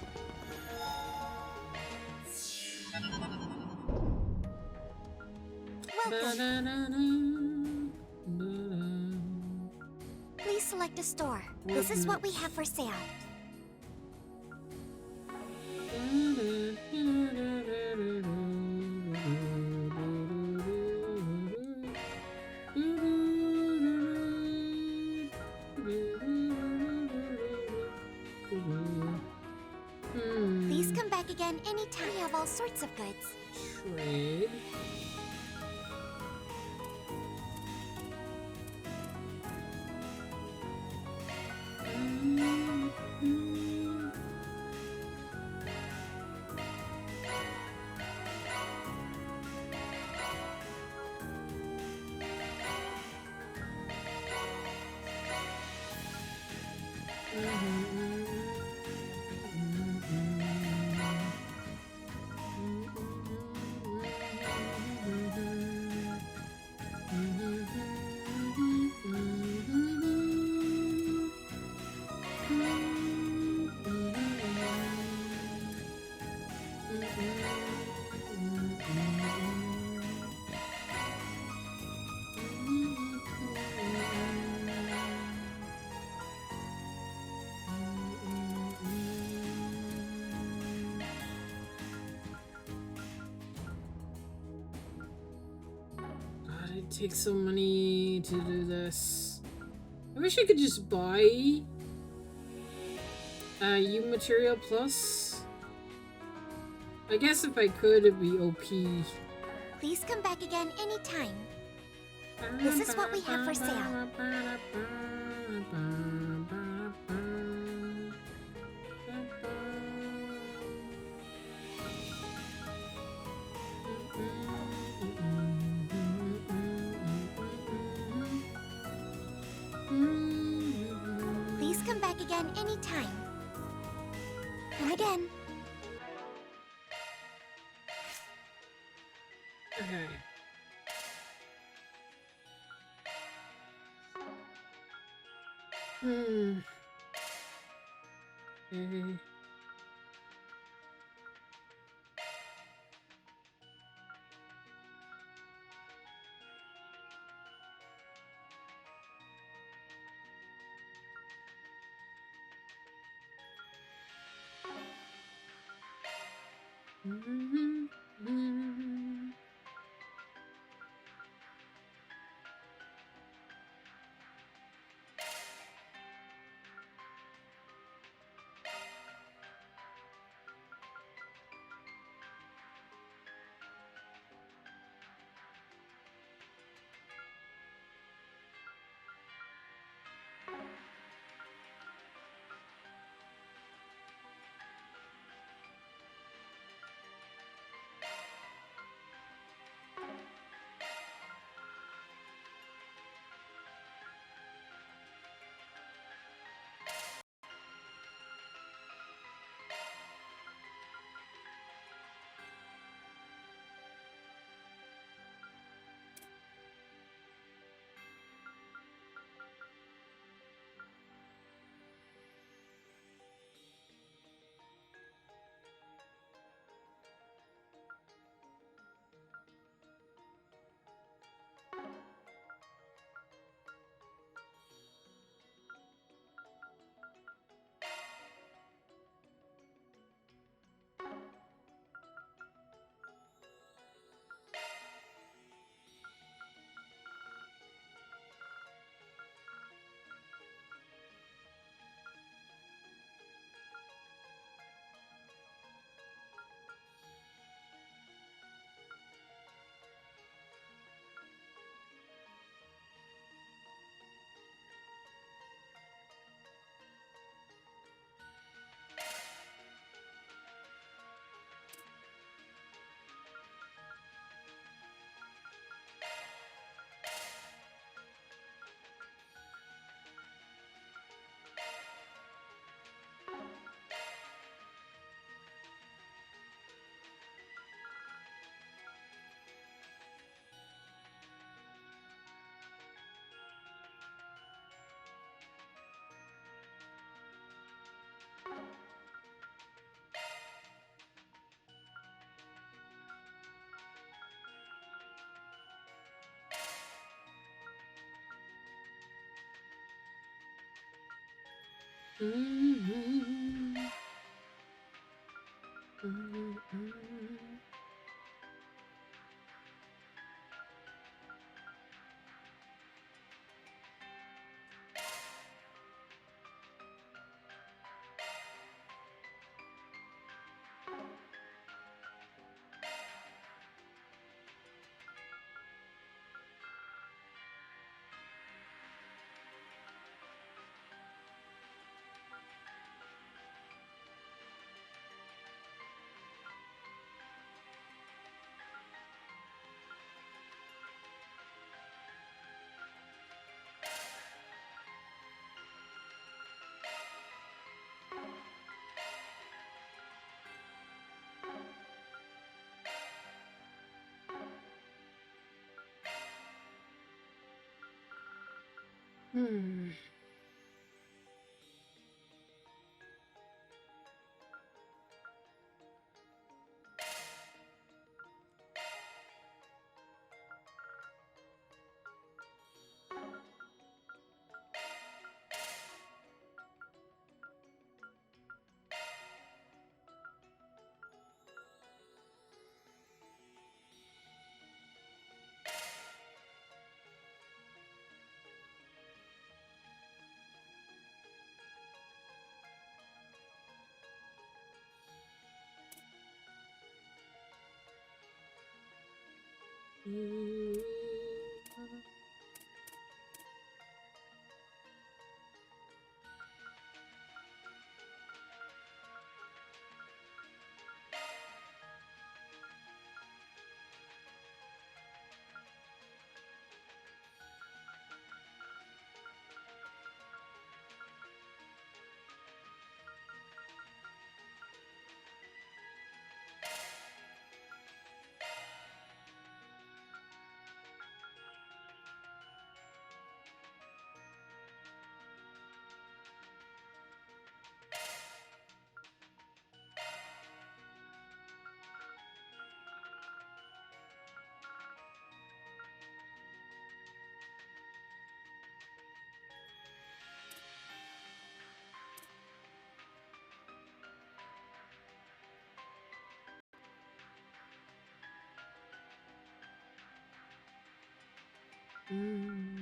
Please select a store. This is what we have for sale. Please come back again anytime. We have all sorts of goods. Trade. It takes so money to do this. I wish I could just buy U Material Plus. I guess if I could, it'd be OP. Please come back again anytime. This is what we have for sale. Please come back again anytime. And again. Okay. Okay. Okay. Mm.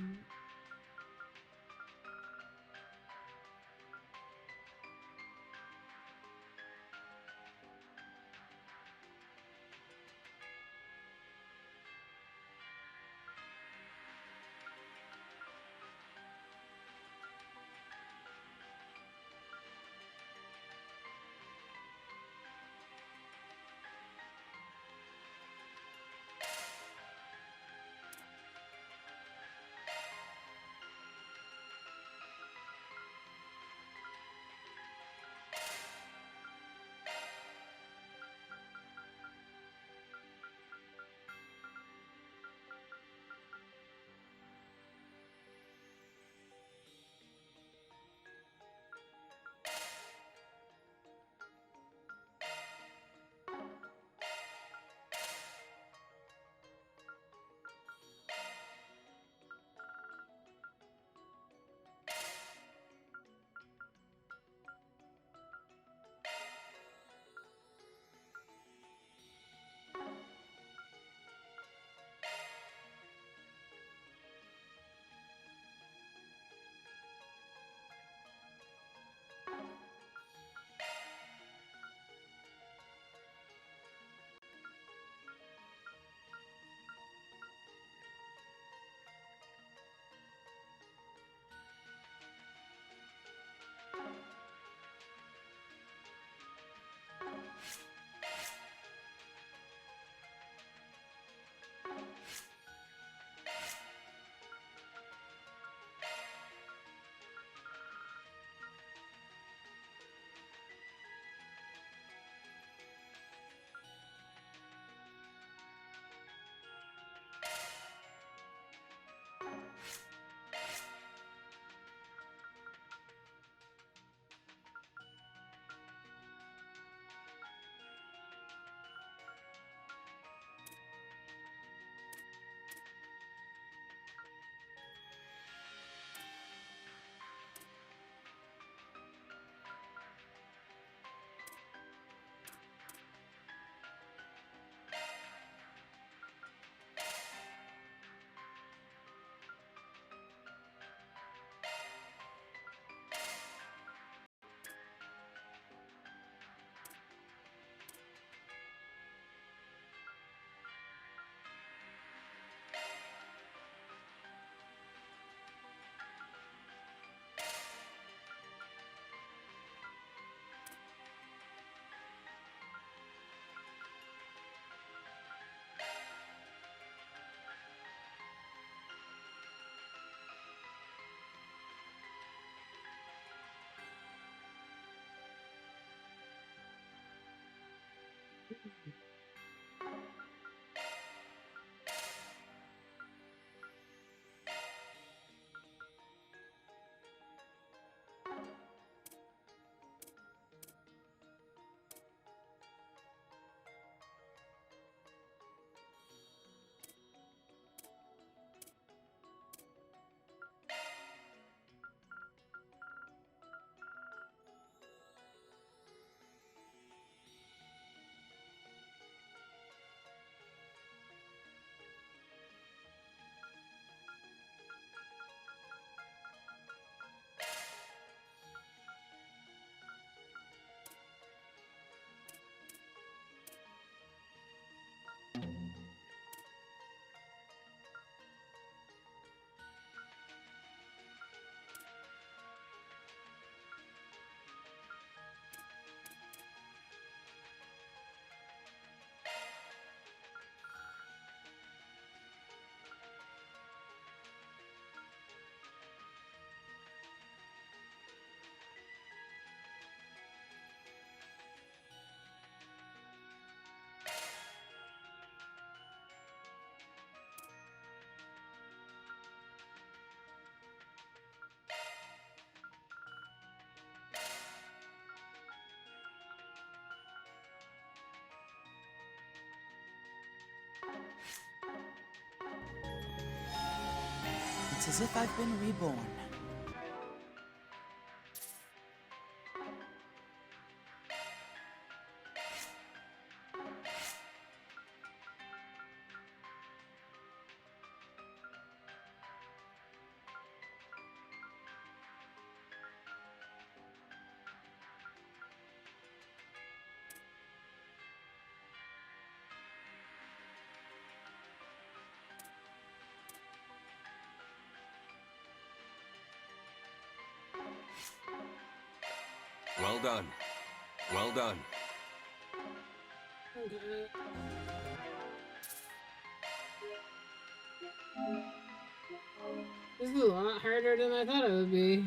It's as if I've been reborn. Well done. Well done. Okay. This is a lot harder than I thought it would be.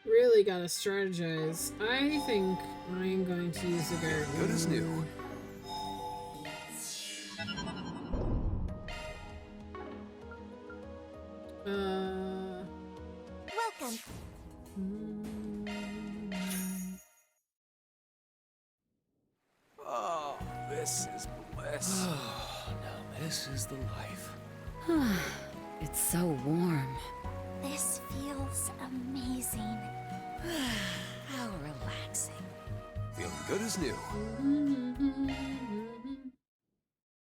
Really gotta strategize. I think I'm going to use the garden. Good as new. Welcome. Oh, this is bliss. Now this is the life. It's so warm. This feels amazing. How relaxing. Feeling good as new.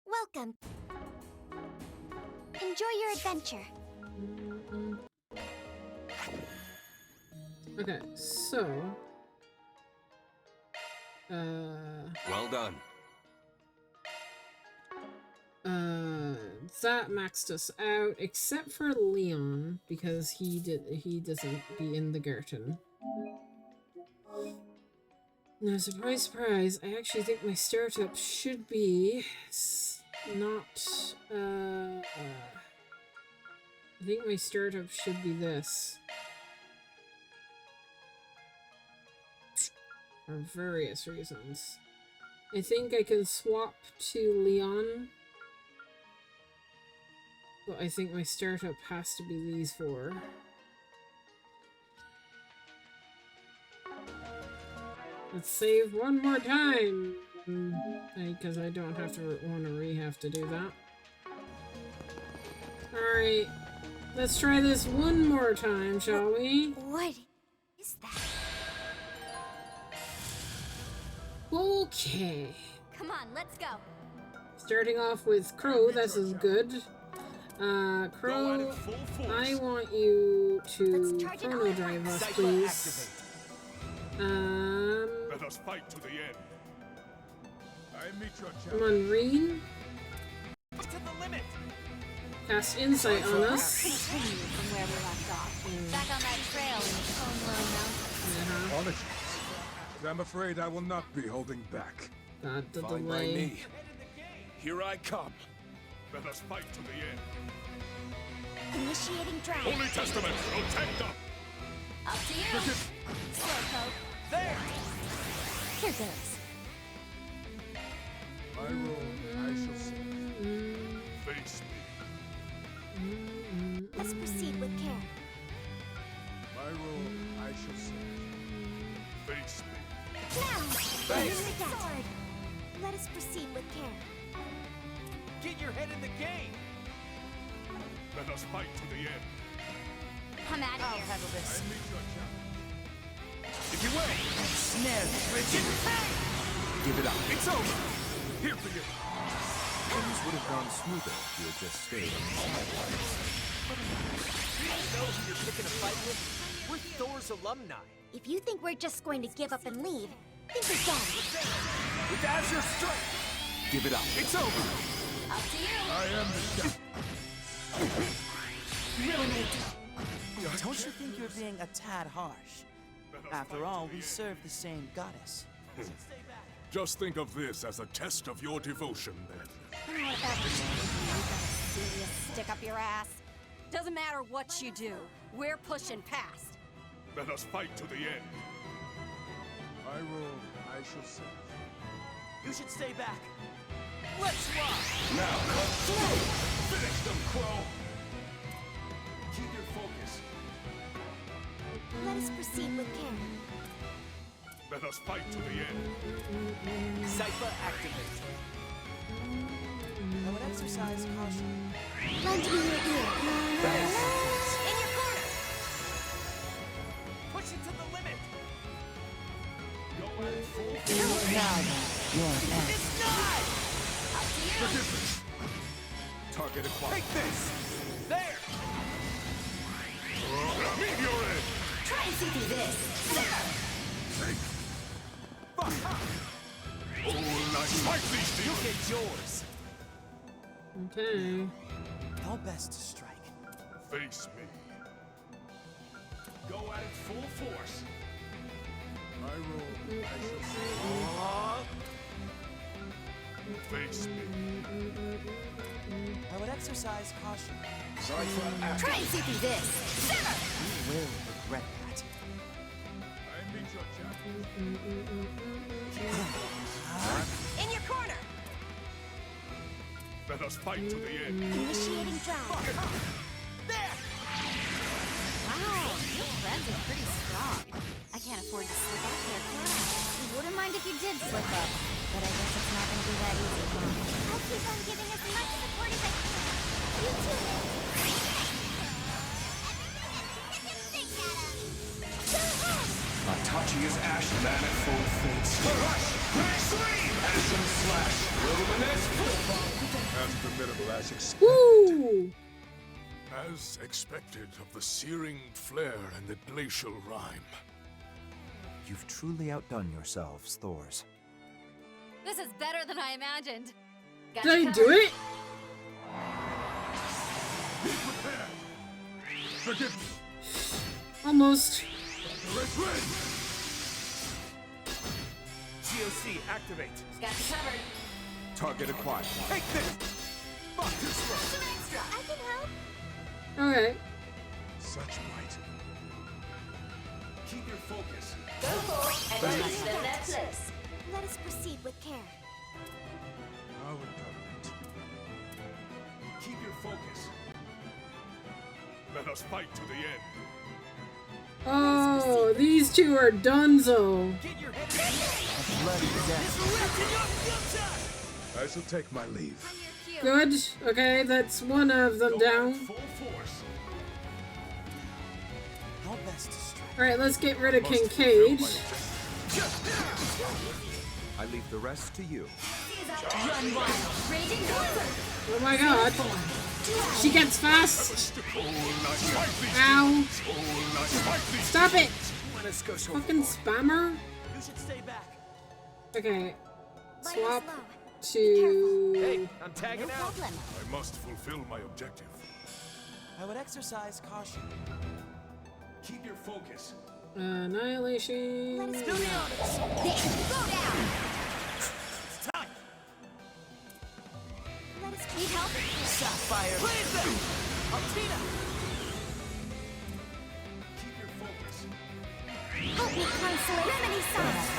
Welcome. Enjoy your adventure. Okay, so... Well done. That maxed us out, except for Leon, because he doesn't be in the garden. Now, surprise, surprise, I actually think my startup should be not, I think my startup should be this. For various reasons. I think I can swap to Leon. But I think my startup has to be these four. Let's save one more time! Because I don't have to have to do that. Alright. Let's try this one more time, shall we? What is that? Okay. Come on, let's go. Starting off with Crow, this is good. Crow, I want you to chrono drive us, please. Let us fight to the end. I meet your Come on, Reen. To the limit. Cast Insight on us. Continue from where we left off. Back on that trail in the Cone Lone Mountains. Apologies. I'm afraid I will not be holding back. God, the Fine by delay. me. Here I come. Let us fight to the end. Initiating drive. Holy Testament, protect them! Up to you. Slowpoke. There! Here goes. My role, I shall see. Face me. Let's proceed with care. My role, I shall see. Face me. Now, use the sword. Let us proceed with care. Get your head in the game! Let us fight to the end. I'm out of I'll here. handle this. I meet your challenge. If you will! Snare me, Bridget! Give it up. It's over! Here for you! Things would have gone smoother if you had just stayed on the sidelines. You know who you're picking a fight with? We're Thor's alumni. If you think we're just going to give up and leave, think again. With Azure Strike! Give it up. It's over! Up to you. I am the champion. Don't you think you're being a tad harsh? After all, we serve the same goddess. Just think of this as a test of your devotion, then. You know what that means? You got a serious stick up your ass. Doesn't matter what you do, we're pushing past. Let us fight to the end. My role, I shall serve. You should stay back. Let's rock! Now come through! Finish them, Crow! Keep your focus. Let us proceed with care. Let us fight to the end. Cypher activate. I would exercise caution. Lend me your ear. In your corner! Push it to the limit! Go at it full force. Now then, you're an It's not! Up to you. Forgiveness! Target acquired. Take this! There! Meteor! Try and see through this. Oh, nice. Fight these You demons! get yours! Okay. How best to strike. Face me. Go at it full force. I roll. Face me. I would exercise caution. Zyklon active. Try and see through this. You will regret that. I meet your champion. In your corner! Let us fight to the end. Initiating drive. Wow, your friends are pretty strong. I can't afford to slip up here, can I? Wouldn't mind if you did slip up, but I guess it's not gonna be that easy, huh? I'll keep on giving as much support as I can. You too, Itachi is Ash Man at full face. Rush! Extreme! Ashen Slash! Luminous As the minimal as expected. Woo! As expected of the searing flare and the glacial rime. You've truly outdone yourselves, Thors. This is better than I imagined. Got Did you I do covered. it? Be prepared! Forgive me! Almost. Retreat! GOC activate. Got you covered. Target acquired. Take this! Fuck this road. I can help. Okay. Such might. Keep your focus. Go forth and reach the necklace. Let us proceed with care. Our government. Keep your focus. Let us fight to the end. Oh, these two are donezo. Get your head Bloody death. I shall take my leave. Good. Okay, that's one of them down. full force. How best to strike? Alright, let's get rid of Must Kincaid. fulfill I leave the rest to you. Run wild. Raging blizzard. Oh my god. She gets fast. Ow. Stop it! Fucking spammer. You should stay back. Okay. Light Swap is low. to... Hey, I'm tagging No out. problem. I must fulfill my objective. I would exercise caution. Keep your focus. Annihilation. Let us go down. Let us need help. Sapphire. Altina! Keep your focus. Help me, Consulate. Remedy side.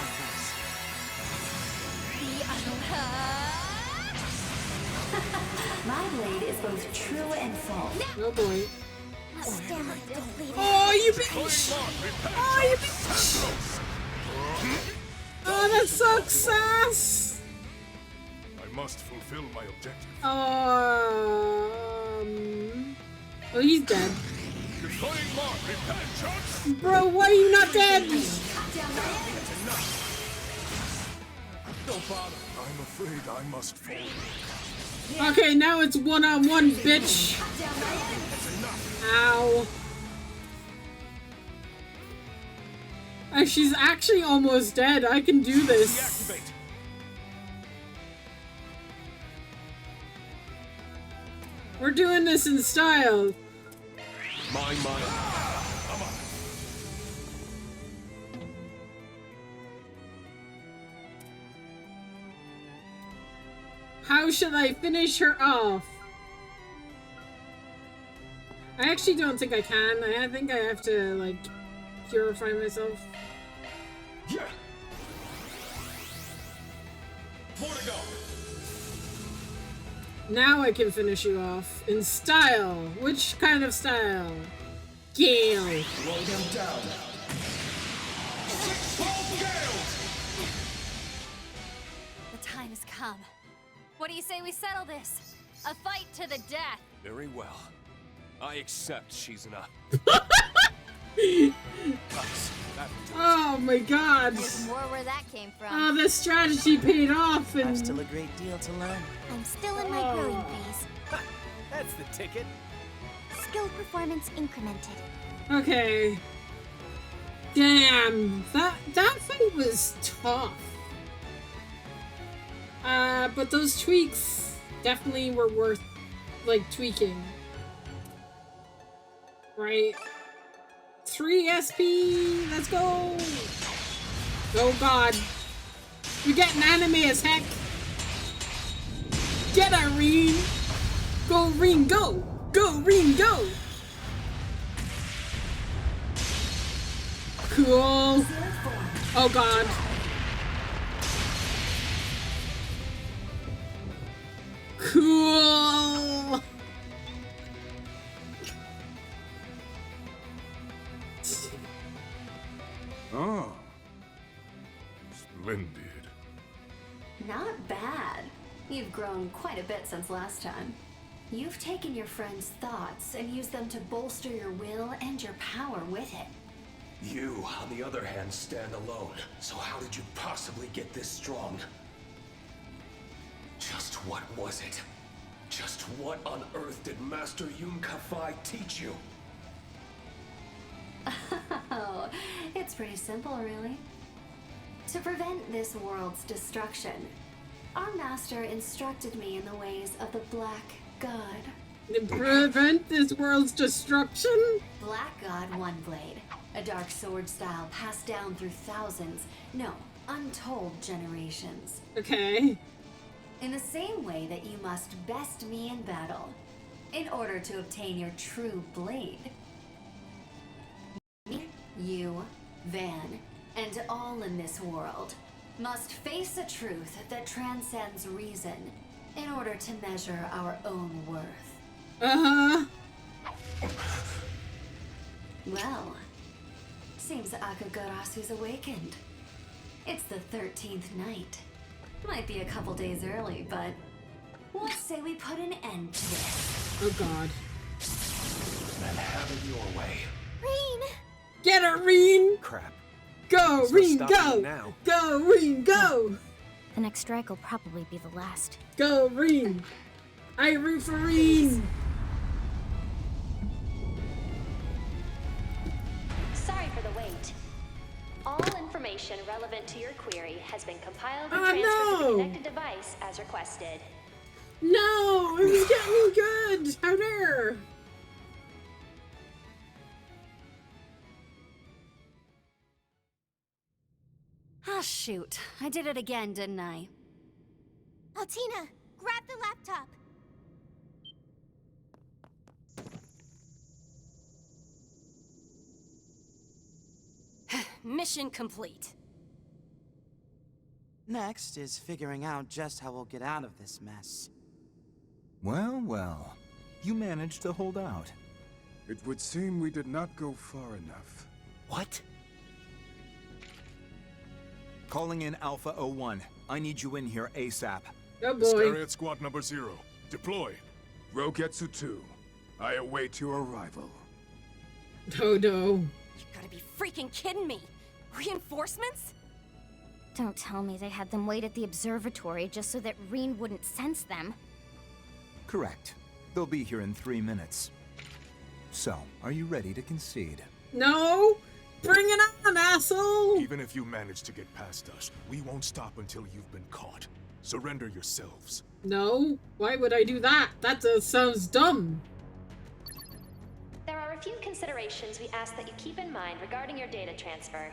My blade is both true and false. Oh boy. Stamina depleted. Oh, you bitch! Oh, you bitch! Oh, that sucks ass! I must fulfill my objective. Oh, he's dead. Defying mark, repent, chunks! Bro, why are you not dead? Don't bother. I'm afraid I must fall. Okay, now it's one-on-one, bitch. Ow. She's actually almost dead. I can do this. Deactivate. We're doing this in style. My mind. How should I finish her off? I actually don't think I can. I think I have to, like, purify myself. Yeah. More to go. Now I can finish you off. In style. Which kind of style? Gale. Slow them down. Six-fold gales. The time has come. What do you say we settle this? A fight to the death. Very well. I accept, Shizuna. Oh my god. There's more where that came from. Oh, the strategy paid off I've and still a great deal to learn. I'm still in my growing phase. That's the ticket. Skill performance incremented. okay. Damn, that fight was tough. But those tweaks definitely were worth, like, tweaking. Right? 3 SP! Let's go! Oh god. You're getting anime as heck! Get her, Reen! Go, Reen, go! Go, Reen, go! Cool! Oh god. Cool! Oh. Splendid. Not bad. You've grown quite a bit since last time. You've taken your friend's thoughts and used them to bolster your will and your power with it. You, on the other hand, stand alone. So how did you possibly get this strong? Just what was it? Just what on earth did Master Yun Ka-Fai teach you? Oh, it's pretty simple, really. To prevent this world's destruction, our master instructed me in the ways of the Black God. To prevent this world's destruction? Black God One Blade, a dark sword style passed down through thousands, no, untold generations. Okay. In the same way that you must best me in battle, in order to obtain your true blade. You, Van, and all in this world must face a truth that transcends reason in order to measure our own worth. Uh-huh. Well, seems Akagarasu's awakened. It's the 13th night. Might be a couple days early, but let's say we put an end to this. Oh god. Then have it your way. Reen! Get her, Reen! Crap. Go, There's no Reen, stopping go! it now. Go, Reen, go! The next strike will probably be the last. Go, Reen! I root for Reen! Sorry for the wait. All information relevant to your query has been compiled and Oh, transferred to no. the connected device as requested. No! It was getting good! How dare! Ah, shoot. I did it again, didn't I? Altina, grab the laptop. Mission complete. Next is figuring out just how we'll get out of this mess. Well, well. You managed to hold out. It would seem we did not go far enough. What? Calling in Alpha 01. I need you in here ASAP. Oh boy. Iscariot Squad number 0. Deploy. Rogetsu 2. I await your arrival. Oh no. You gotta be freaking kidding me! Reinforcements? Don't tell me they had them wait at the observatory just so that Reen wouldn't sense them. Correct. They'll be here in 3 minutes. So, are you ready to concede? No! Bring it on, asshole! Even if you manage to get past us, we won't stop until you've been caught. Surrender yourselves. No? Why would I do that? That sounds dumb. There are a few considerations we ask that you keep in mind regarding your data transfer.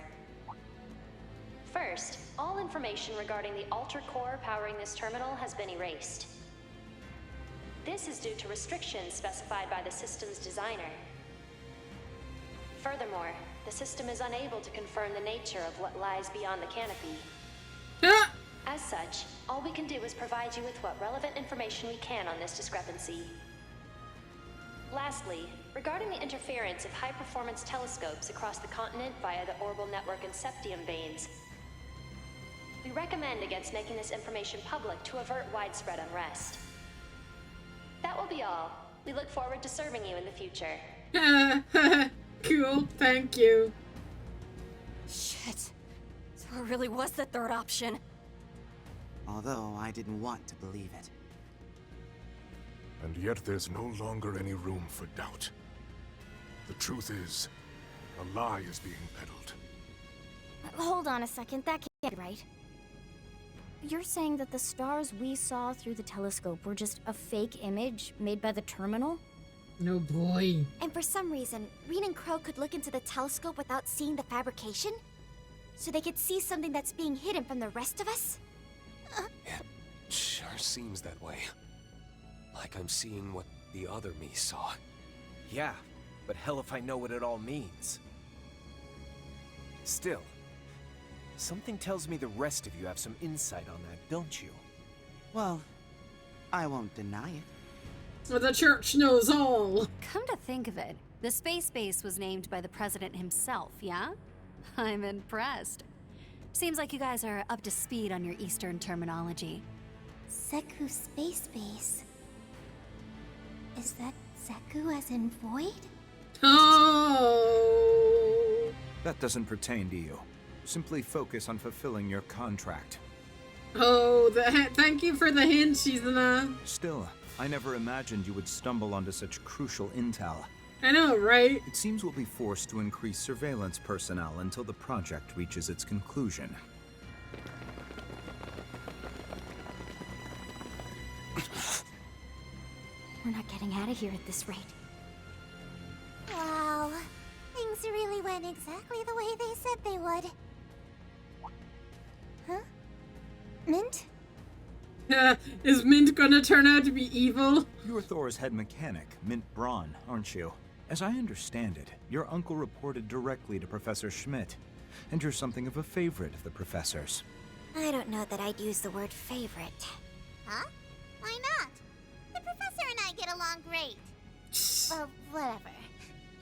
First, all information regarding the Alter Core powering this terminal has been erased. This is due to restrictions specified by the system's designer. Furthermore, the system is unable to confirm the nature of what lies beyond the canopy. As such, all we can do is provide you with what relevant information we can on this discrepancy. Lastly, regarding the interference of high-performance telescopes across the continent via the Orbal Network and Septium veins, we recommend against making this information public to avert widespread unrest. That will be all. We look forward to serving you in the future. Cool, thank you. Shit. So it really was the third option. Although I didn't want to believe it. And yet there's no longer any room for doubt. The truth is, a lie is being peddled. Hold on a second, that can't be right. You're saying that the stars we saw through the telescope were just a fake image made by the terminal? No boy. And for some reason, Rean and Crow could look into the telescope without seeing the fabrication? So they could see something that's being hidden from the rest of us? Sure seems that way. Like I'm seeing what the other me saw. Yeah, but hell if I know what it all means. Still, something tells me the rest of you have some insight on that, don't you? Well, I won't deny it. Well, the church knows all. Come to think of it, the space base was named by the president himself, yeah? I'm impressed. Seems like you guys are up to speed on your Eastern terminology. Zeku Space Base. Is that Zeku as in void? Oh. That doesn't pertain to you. Simply focus on fulfilling your contract. Oh, thank you for the hint, Shizuna. Still, I never imagined you would stumble onto such crucial intel. I know, right? It seems we'll be forced to increase surveillance personnel until the project reaches its conclusion. We're not getting out of here at this rate. Wow. Things really went exactly the way they said they would. Huh? Mint? Is Mint gonna turn out to be evil? You're Thor's head mechanic, Mint Braun, aren't you? As I understand it, your uncle reported directly to Professor Schmidt, and you're something of a favorite of the professor's. I don't know that I'd use the word favorite. Huh? Why not? The professor and I get along great. Well, whatever.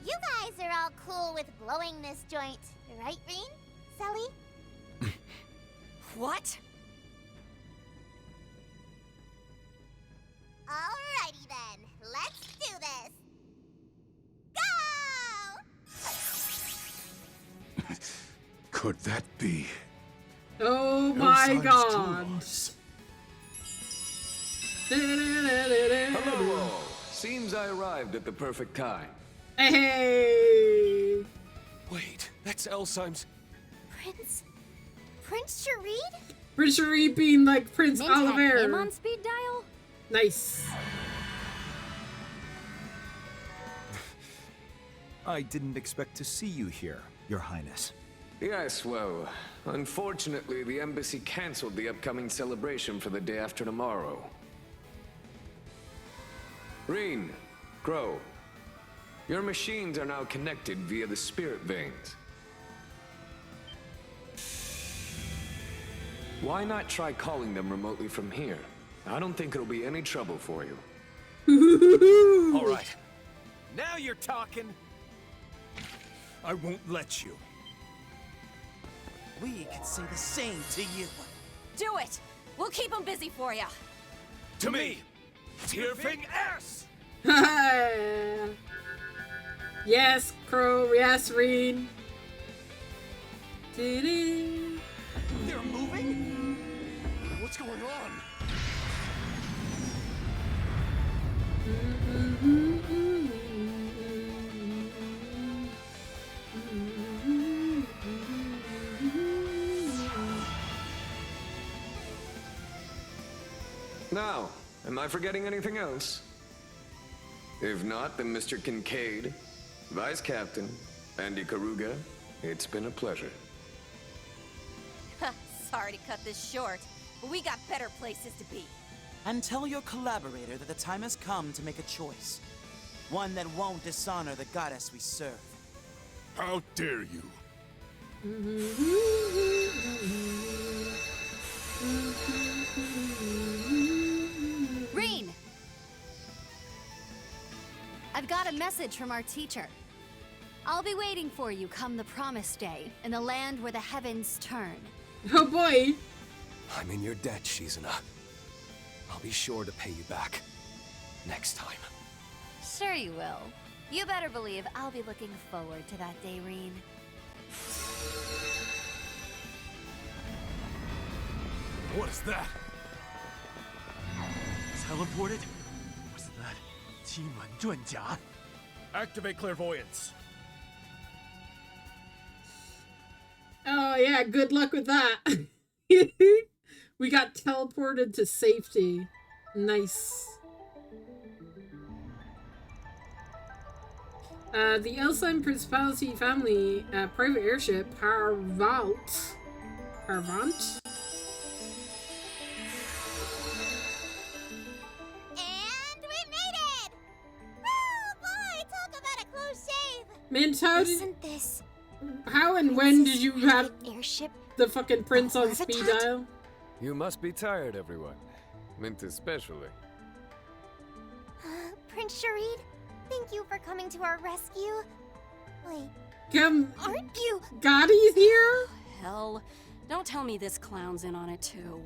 You guys are all cool with blowing this joint, right, Rean? Sully? What? Alrighty then, let's do this. Go! Could that be? Oh my Elsine's god. Hello all. Seems I arrived at the perfect time. Hey! Wait, that's Elsine's... Prince Sharid? Prince Sharid being like Prince Mint had Oliver. him on speed dial? Nice. I didn't expect to see you here, Your Highness. Yes, well, unfortunately the embassy cancelled the upcoming celebration for the day after tomorrow. Rean, Crow, your machines are now connected via the spirit veins. Why not try calling them remotely from here? I don't think it'll be any trouble for you. All right. Now you're talking. I won't let you. We could say the same to you. Do it! We'll keep them busy for ya. To me, Tearfing ass. Yes, Crow. Yes, Rean. Dee-dee. They're moving? What's going on? Now, am I forgetting anything else? If not, then Mr. Kincaid, Vice Captain, and Ikaruga, it's been a pleasure. Sorry to cut this short, but we got better places to be. And tell your collaborator that the time has come to make a choice. One that won't dishonor the goddess we serve. How dare you? Rean! I've got a message from our teacher. I'll be waiting for you come the promised day, in the land where the heavens turn. Oh boy. I'm in your debt, Shizuna. I'll be sure to pay you back. Next time. Sure you will. You better believe I'll be looking forward to that day, Rean. What is that? Teleported? What's that? 七门遁甲? Activate clairvoyance. Oh yeah, good luck with that. We got teleported to safety. Nice. The Elsheim Principality family private airship, Harvant. Harvant? And we made it! Oh boy, talk about a close shave! Mint, how Isn't this... How and when did you have airship the fucking prince on speed dial? You must be tired, everyone. Mint especially. Prince Sharid, thank you for coming to our rescue. Wait, aren't you? Gotti's here? Hell, don't tell me this clown's in on it too.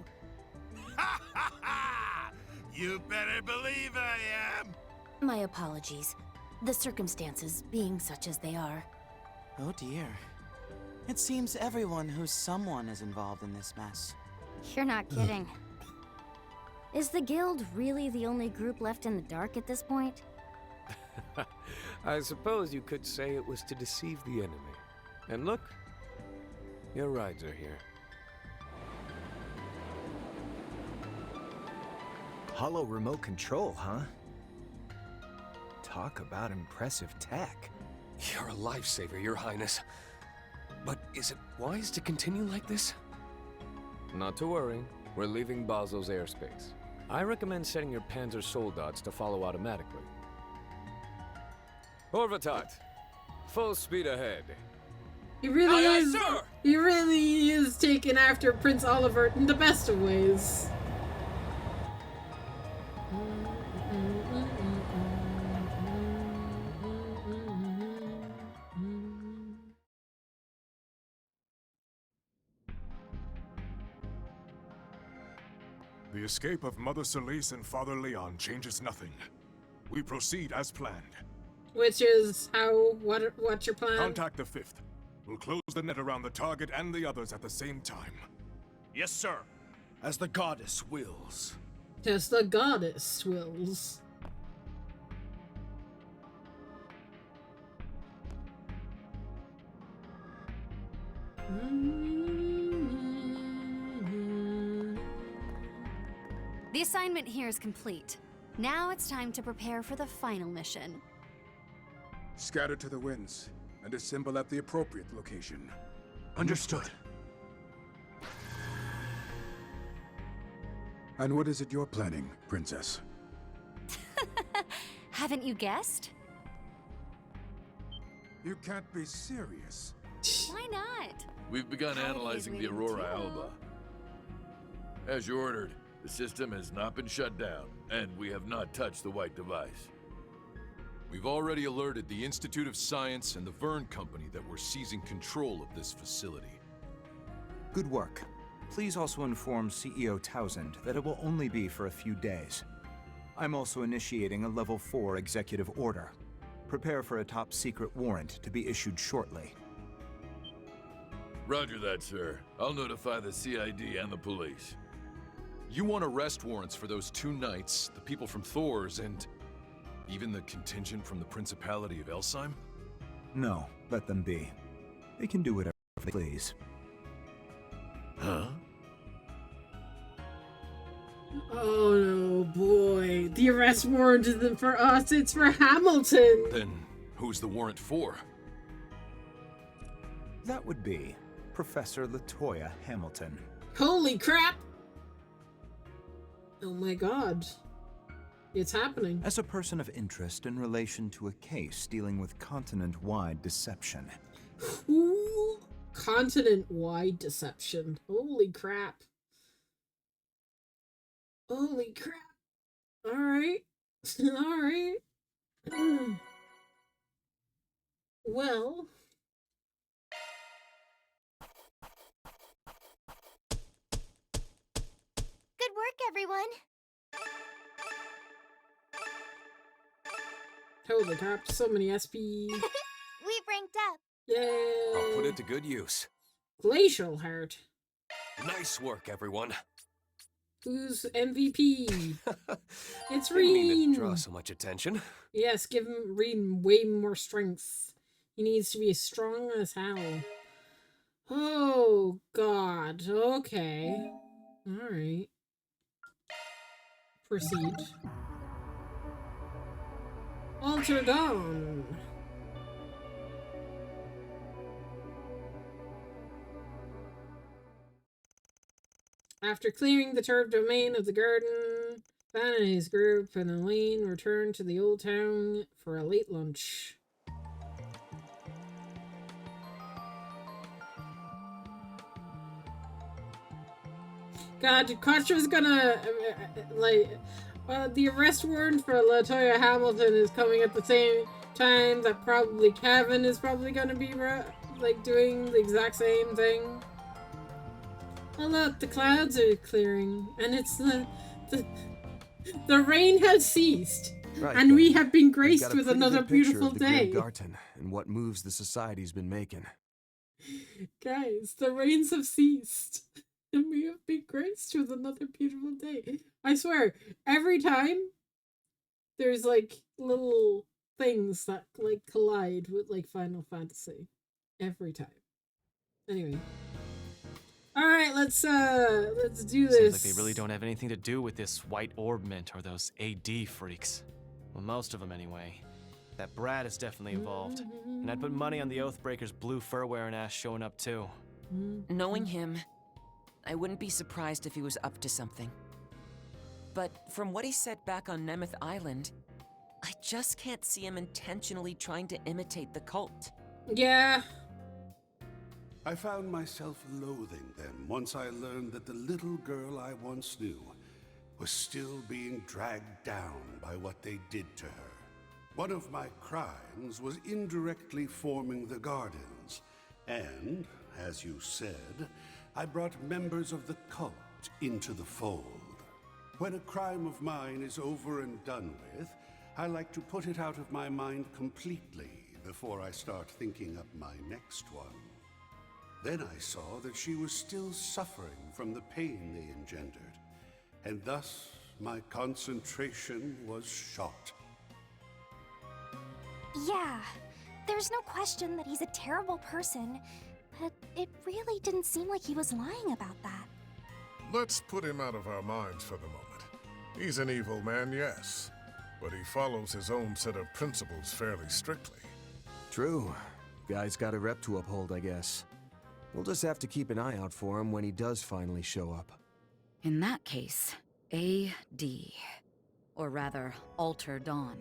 You better believe I am. My apologies. The circumstances being such as they are. Oh dear. It seems everyone who's someone is involved in this mess. You're not kidding. Is the Guild really the only group left in the dark at this point? I suppose you could say it was to deceive the enemy. And look, your rides are here. Hollow remote control, huh? Talk about impressive tech. You're a lifesaver, Your Highness. But is it wise to continue like this? Not to worry. We're leaving Basel's airspace. I recommend setting your Panzer Soldats to follow automatically. Orvatat, full speed ahead. He really Aye, aye, is. sir! He really is taking after Prince Oliver in the best of ways. The escape of Mother Celeste and Father Leon changes nothing. We proceed as planned. Which is how? What's your plan? Contact the 5th. We'll close the net around the target and the others at the same time. Yes, sir. As the goddess wills. Just the goddess wills. The assignment here is complete. Now it's time to prepare for the final mission. Scatter to the winds and assemble at the appropriate location. Understood. And what is it you're planning, Princess? Haven't you guessed? You can't be serious. Why not? We've begun analyzing the Aurora Alba. As you ordered, the system has not been shut down, and we have not touched the white device. We've already alerted the Institute of Science and the Verne Company that we're seizing control of this facility. Good work. Please also inform CEO Townsend that it will only be for a few days. I'm also initiating a Level 4 executive order. Prepare for a top-secret warrant to be issued shortly. Roger that, sir. I'll notify the CID and the police. You want arrest warrants for those 2 knights, the people from Thor's, and even the contingent from the Principality of Elsheim? No, let them be. They can do whatever they please. Huh? Oh no, boy. The arrest warrant isn't for us, it's for Hamilton. Then who's the warrant for? That would be Professor Latoya Hamilton. Holy crap! Oh my god. It's happening. As a person of interest in relation to a case dealing with continent-wide deception. Ooh, continent-wide deception. Holy crap. Holy crap. Alright. Alright. Well. Good work, everyone. Holy crap, so many SP. We've ranked up. Yay! I'll put it to good use. Glacial Heart. Nice work, everyone. Who's MVP? It's Didn't mean Reen. to draw so much attention. Yes, give him Reen way more strength. He needs to be as strong as hell. Oh, God. Okay. Alright. Proceed. Alter Dawn. After clearing the turf domain of the garden, Van and his group and Elaine returned to the old town for a late lunch. God, Constra's gonna, the arrest warrant for LaToya Hamilton is coming at the same time that probably Kevin is probably gonna be, doing the exact same thing. Oh look, the clouds are clearing, and it's the rain has ceased, Right, and we have been We've got graced a with pretty another good picture beautiful of the Great day. Garten and what moves the society's been making. Guys, the rains have ceased, and we have been graced with another beautiful day. I swear, every time there's little things that collide with Final Fantasy. Every time. Anyway. Alright, let's do this. Seems like they really don't have anything to do with this White Orbment or those AD freaks. Well, most of them anyway. That Brad is definitely involved. And I'd put money on the Oathbreaker's blue fur-wearing ass showing up too. Knowing him, I wouldn't be surprised if he was up to something. But from what he said back on Nemeth Island, I just can't see him intentionally trying to imitate the cult. Yeah. I found myself loathing them once I learned that the little girl I once knew was still being dragged down by what they did to her. One of my crimes was indirectly forming the Gardens, and, as you said, I brought members of the cult into the fold. When a crime of mine is over and done with, I like to put it out of my mind completely before I start thinking up my next one. Then I saw that she was still suffering from the pain they engendered, and thus my concentration was shot. Yeah, there's no question that he's a terrible person, but it really didn't seem like he was lying about that. Let's put him out of our minds for the moment. He's an evil man, yes, but he follows his own set of principles fairly strictly. True. Guy's got a rep to uphold, I guess. We'll just have to keep an eye out for him when he does finally show up. In that case, AD. Or rather, Alter Dawn.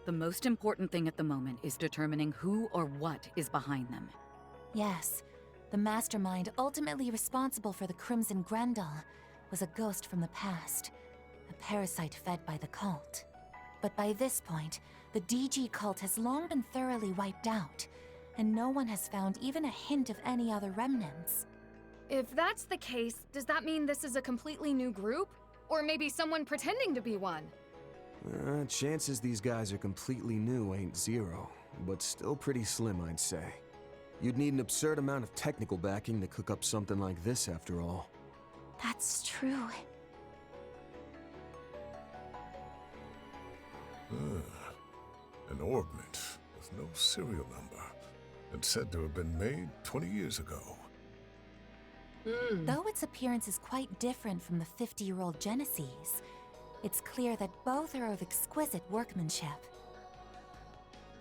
The most important thing at the moment is determining who or what is behind them. Yes, the mastermind ultimately responsible for the Crimson Grendel was a ghost from the past, a parasite fed by the cult. But by this point, the DG cult has long been thoroughly wiped out, and no one has found even a hint of any other remnants. If that's the case, does that mean this is a completely new group? Or maybe someone pretending to be one? Chances these guys are completely new ain't zero, but still pretty slim, I'd say. You'd need an absurd amount of technical backing to cook up something like this, after all. That's true. An orbment with no serial number, and said to have been made 20 years ago. Though its appearance is quite different from the 50-year-old Genesis, it's clear that both are of exquisite workmanship.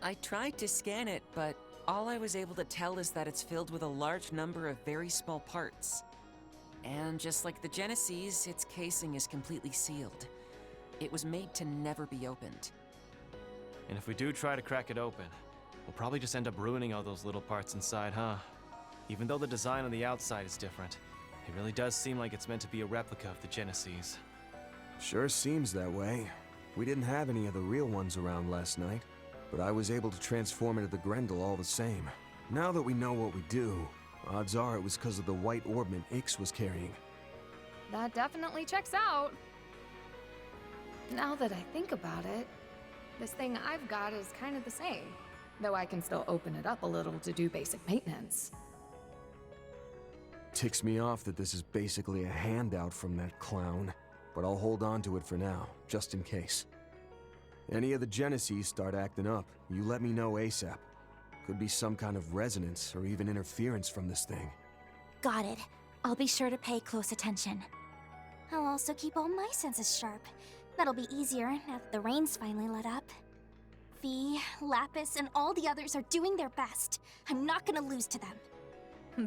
I tried to scan it, but all I was able to tell is that it's filled with a large number of very small parts. And just like the Genesis, its casing is completely sealed. It was made to never be opened. And if we do try to crack it open, we'll probably just end up ruining all those little parts inside, huh? Even though the design on the outside is different, it really does seem like it's meant to be a replica of the Genesis. Sure seems that way. We didn't have any of the real ones around last night, but I was able to transform into the Grendel all the same. Now that we know what we do, odds are it was because of the white orbment Ix was carrying. That definitely checks out. Now that I think about it, this thing I've got is kind of the same, though I can still open it up a little to do basic maintenance. Ticks me off that this is basically a handout from that clown, but I'll hold on to it for now, just in case. Any of the Genesis start acting up, you let me know ASAP. Could be some kind of resonance or even interference from this thing. Got it. I'll be sure to pay close attention. I'll also keep all my senses sharp. That'll be easier now that the rain's finally let up. Fee, Lapis, and all the others are doing their best. I'm not gonna lose to them.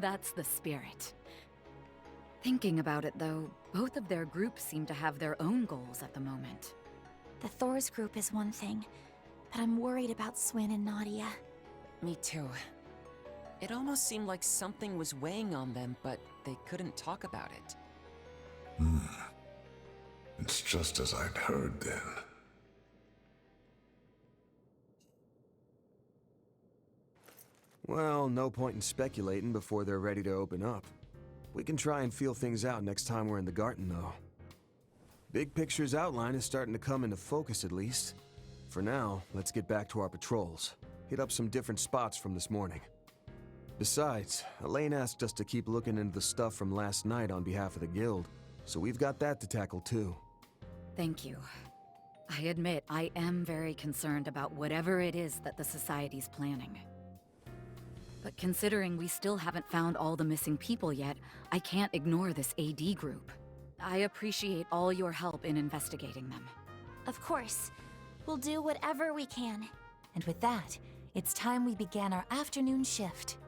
That's the spirit. Thinking about it, though, both of their groups seem to have their own goals at the moment. The Thor's group is one thing, but I'm worried about Swin and Nadia. Me too. It almost seemed like something was weighing on them, but they couldn't talk about it. It's just as I'd heard then. Well, no point in speculating before they're ready to open up. We can try and feel things out next time we're in the garden, though. Big picture's outline is starting to come into focus, at least. For now, let's get back to our patrols. Hit up some different spots from this morning. Besides, Elaine asked us to keep looking into the stuff from last night on behalf of the guild, so we've got that to tackle too. Thank you. I admit I am very concerned about whatever it is that the Society's planning. But considering we still haven't found all the missing people yet, I can't ignore this AD group. I appreciate all your help in investigating them. Of course. We'll do whatever we can. And with that, it's time we began our afternoon shift.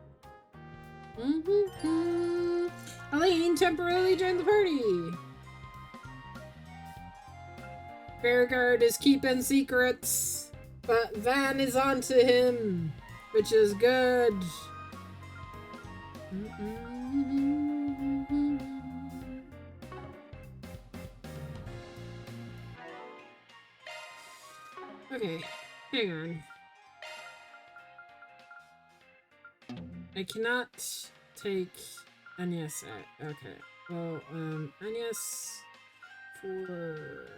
Elaine temporarily joined the party. Beauregard is keeping secrets, but Van is on to him, which is good. Okay, hang on. I cannot take Agnes out. Okay. Well, Agnes for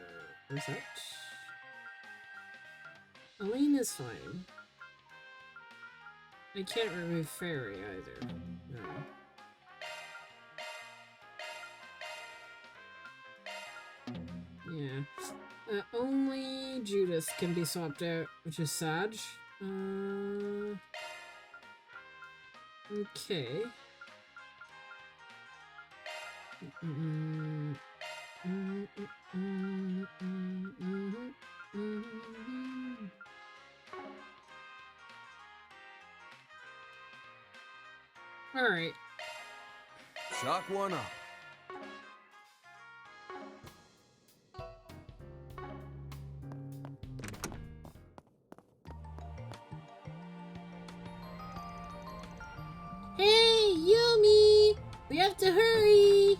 research. Elaine is fine. I can't remove Fairy either. No. Yeah. Only Judas can be swapped out, which is sad. Okay. All right. Shock one up. Hey, Yumi! We have to hurry!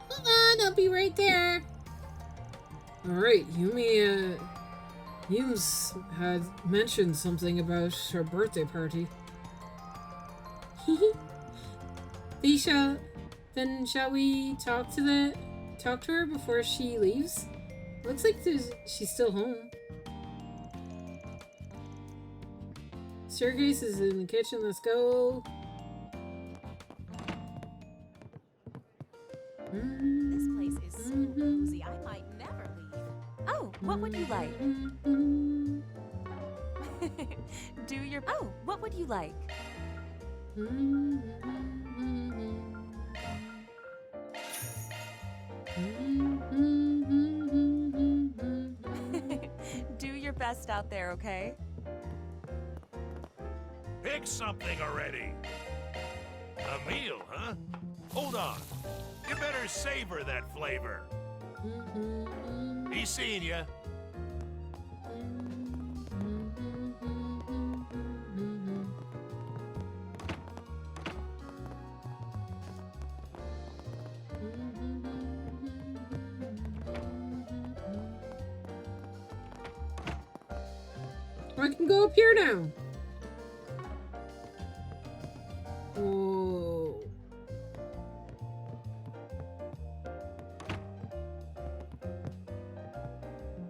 Hold on, I'll be right there. Alright, Yumi, Yums had mentioned something about her birthday party. Then shall we talk to her before she leaves? Looks like she's still home. Staircase is in the kitchen, let's go. This place is so cozy, I might never leave. Oh, what would you like? What would you like? Do your best out there, okay? Pick something already. A meal, huh? Hold on. You better savor that flavor. He's seeing ya. I can go up here now. Whoa.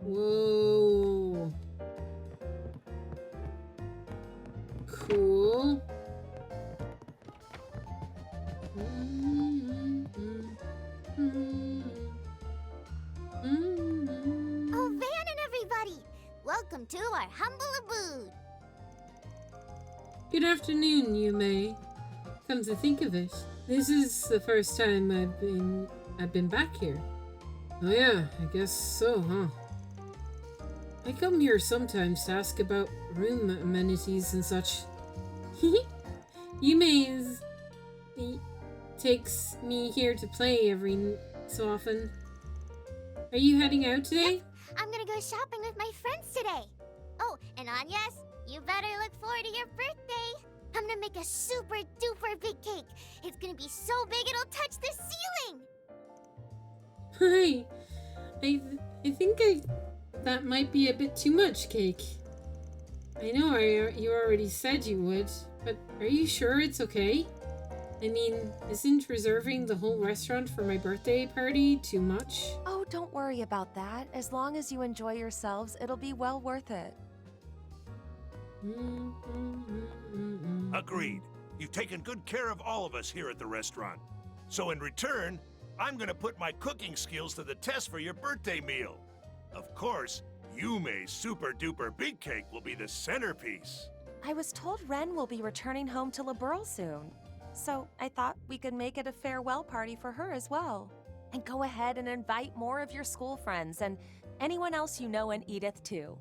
Whoa. Cool. Oh, Van and everybody! Welcome to our humble abode. Good afternoon, Yume. Come to think of it, this is the first time I've been back here. Oh yeah, I guess so, huh? I come here sometimes to ask about room amenities and such. Yume is... takes me here to play every so often. Are you heading out today? I'm gonna go shopping with my friends today. Oh, and Agnes, you better look forward to your birthday. I'm gonna make a super duper big cake. It's gonna be so big it'll touch the ceiling. Hi. I think that might be a bit too much cake. I know you already said you would, but are you sure it's okay? I mean, isn't reserving the whole restaurant for my birthday party too much? Oh, don't worry about that. As long as you enjoy yourselves, it'll be well worth it. Agreed. You've taken good care of all of us here at the restaurant. So in return, I'm gonna put my cooking skills to the test for your birthday meal. Of course, Yume's super duper big cake will be the centerpiece. I was told Ren will be returning home to Liberl soon. So I thought we could make it a farewell party for her as well. And go ahead and invite more of your school friends and anyone else you know in Edith too.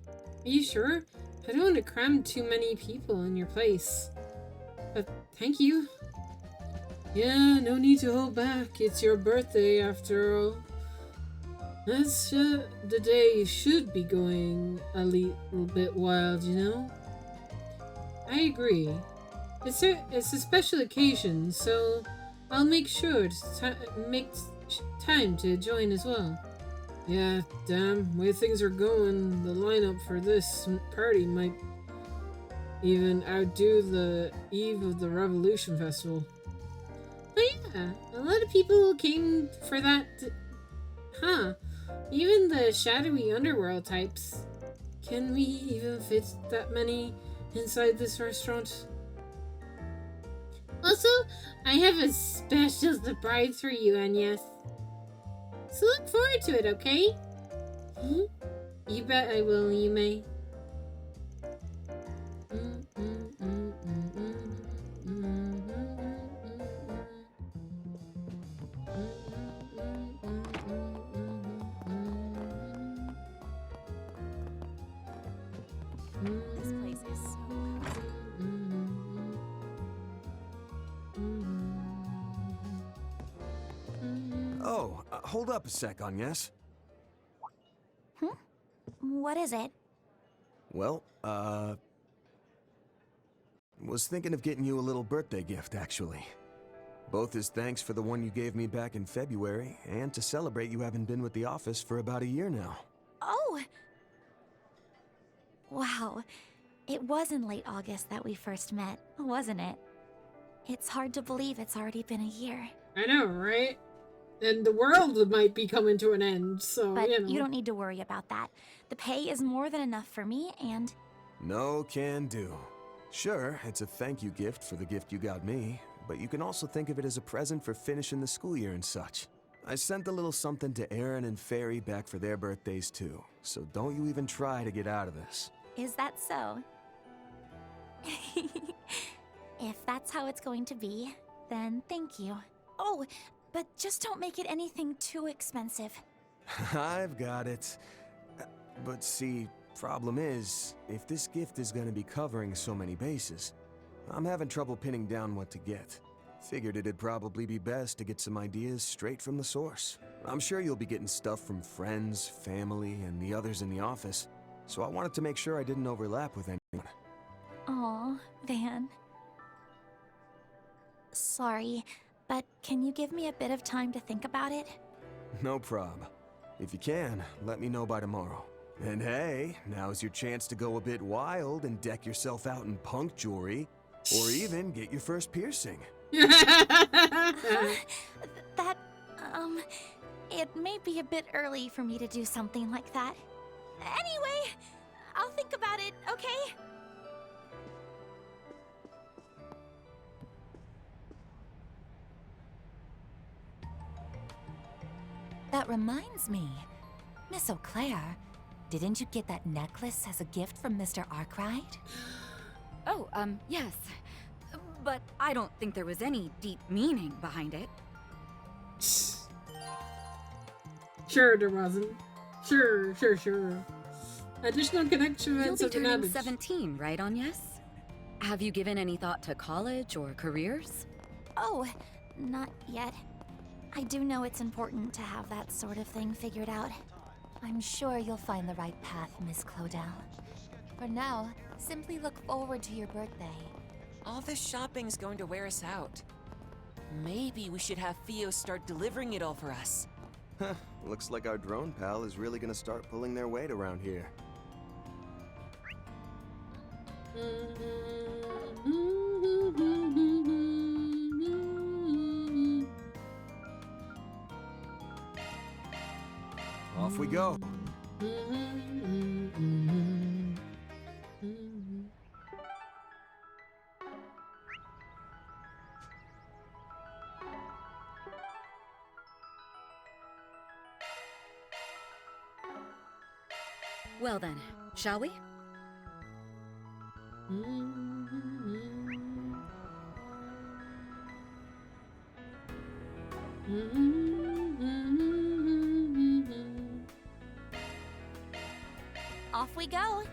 Are you sure? I don't want to cram too many people in your place. But thank you. Yeah, no need to hold back. It's your birthday after all. That's the day should be going a little bit wild, you know? I agree. It's a special occasion, so I'll make sure to make time to join as well. Yeah, damn, way things are going, the lineup for this party might even outdo the eve of the Revolution Festival. Oh yeah, a lot of people came for that. Huh, even the shadowy underworld types. Can we even fit that many inside this restaurant? Also, I have a special surprise for you, Agnes. So look forward to it, okay? You bet I will, Yume. This place is so cozy. Oh, hold up a sec, Agnes. What is it? Well, was thinking of getting you a little birthday gift, actually. Both as thanks for the one you gave me back in February, and to celebrate you haven't been with the office for about a year now. Oh! Wow. It was in late August that we first met, wasn't it? It's hard to believe it's already been a year. I know, right? And the world might be coming to an end, so, But you know. you don't need to worry about that. The pay is more than enough for me, and... No can do. Sure, it's a thank you gift for the gift you got me, but you can also think of it as a present for finishing the school year and such. I sent a little something to Aaron and Fairy back for their birthdays too, so don't you even try to get out of this. Is that so? If that's how it's going to be, then thank you. Oh, but just don't make it anything too expensive. I've got it. But see, problem is, if this gift is gonna be covering so many bases, I'm having trouble pinning down what to get. Figured it'd probably be best to get some ideas straight from the source. I'm sure you'll be getting stuff from friends, family, and the others in the office, so I wanted to make sure I didn't overlap with anyone. Aw, Van. Sorry, but can you give me a bit of time to think about it? No prob. If you can, let me know by tomorrow. And hey, now's your chance to go a bit wild and deck yourself out in punk jewelry, or even get your first piercing. That, it may be a bit early for me to do something like that. Anyway, I'll think about it, okay? That reminds me. Miss Eau Claire, didn't you get that necklace as a gift from Mr. Arkwright? Oh, yes. But I don't think there was any deep meaning behind it. Sure there wasn't. Sure. Additional connection You'll events be have been turning added. 17, right, Agnes? Have you given any thought to college or careers? Oh, not yet. I do know it's important to have that sort of thing figured out. I'm sure you'll find the right path, Miss Claudel. For now, simply look forward to your birthday. All this shopping's going to wear us out. Maybe we should have Theo start delivering it all for us. Looks like our drone pal is really gonna start pulling their weight around here. Off we go. Well then, shall we? Off we go.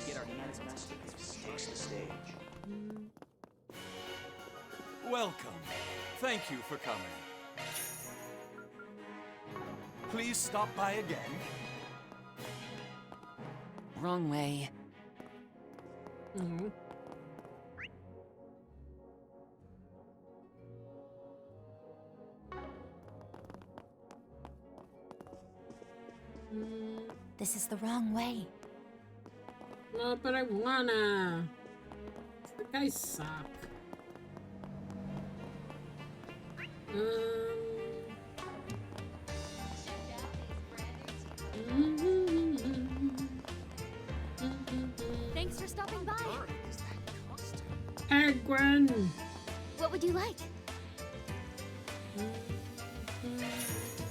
Get our hands on this takes the stage. Welcome. Thank you for coming. Please stop by again. Wrong way. This is the wrong way. No, but I wanna. The guys suck. Thanks for stopping by. Hey, Gwen. What would you like?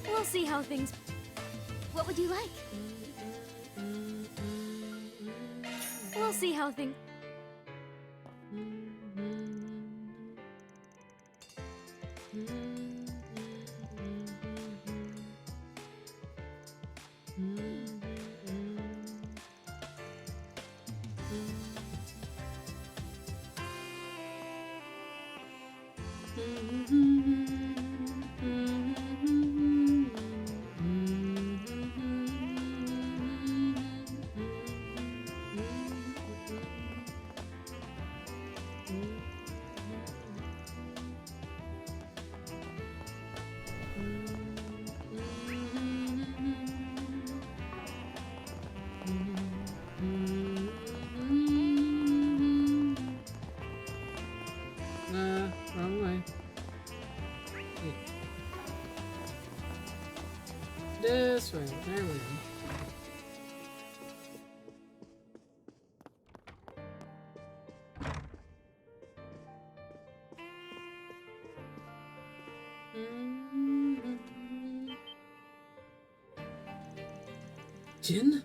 We'll see how things... What would you like? We'll see how things... Wrong way. This way. There we go. Jin?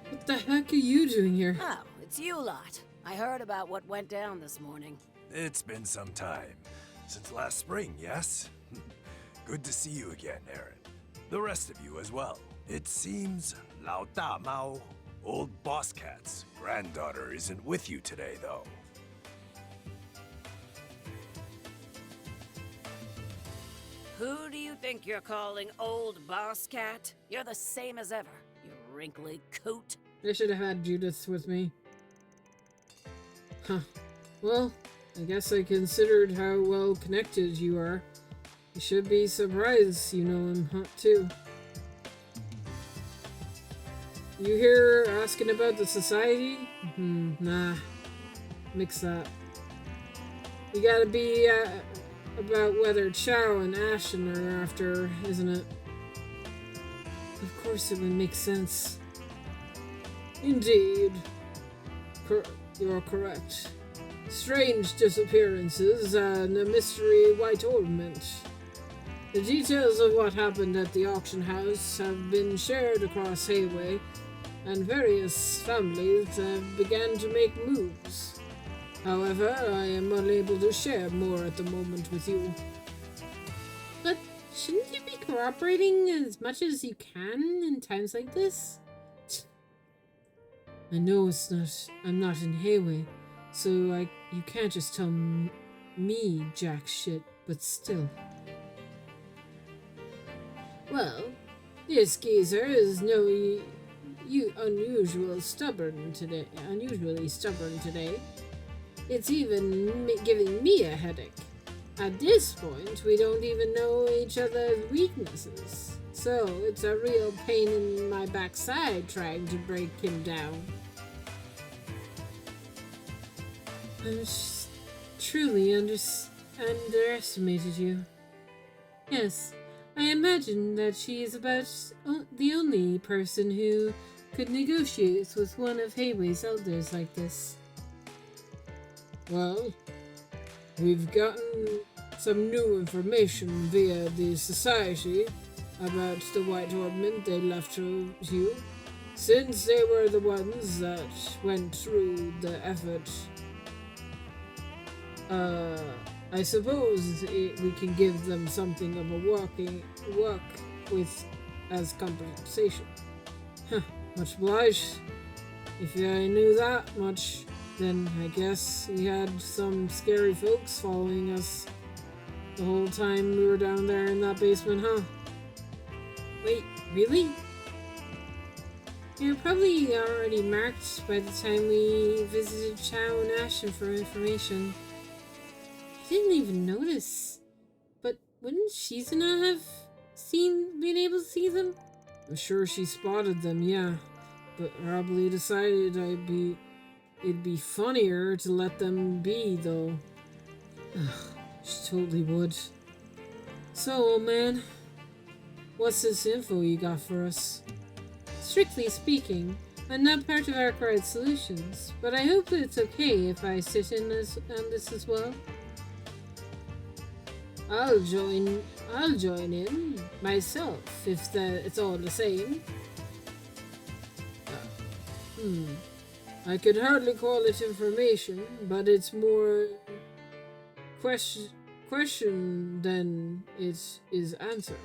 What the heck are you doing here? Oh, it's you lot. I heard about what went down this morning. It's been some time. Since last spring, yes? Good to see you again, Aaron. The rest of you as well. It seems Lao Da Mao, old Boss Cat's granddaughter, isn't with you today, though. Who do you think you're calling old boss cat? You're the same as ever, you wrinkly coot. I should have had Judith with me. Huh. Well, I guess I considered how well connected you are. You should be surprised you know him hot too. You here asking about the society? Nah. Mix that. You gotta be about whether Chow and Ashton are after, isn't it? Of course it would make sense. Indeed. You're correct. Strange disappearances and a mystery white ornament. The details of what happened at the auction house have been shared across Hayway, and various families have begun to make moves. However, I am unable to share more at the moment with you. But shouldn't you be cooperating as much as you can in times like this? I know I'm not in Hayway, so you can't just tell me jack shit, but still. Well, this geezer is unusually stubborn today. It's even giving me a headache. At this point, we don't even know each other's weaknesses, so it's a real pain in my backside trying to break him down. I truly underestimated you. Yes, I imagine that she is about the only person who could negotiate with one of Hayway's elders like this. Well, we've gotten some new information via the Society about the White Orbment they left to you, since they were the ones that went through the effort. I suppose we can give them something of a work with as compensation. Huh, much obliged. If I knew that much, then I guess we had some scary folks following us the whole time we were down there in that basement, huh? Wait, really? You're probably already marked by the time we visited Chow and Ashton for information. I didn't even notice. But wouldn't Shizuna have been able to see them? I'm sure she spotted them, yeah. But probably decided it'd be funnier to let them be, though. Ugh, she totally would. So, old man, what's this info you got for us? Strictly speaking, I'm not part of Arkwright Solutions, but I hope it's okay if I sit in on this as well. I'll join in myself if it's all the same. I could hardly call it information, but it's more question than it is answer.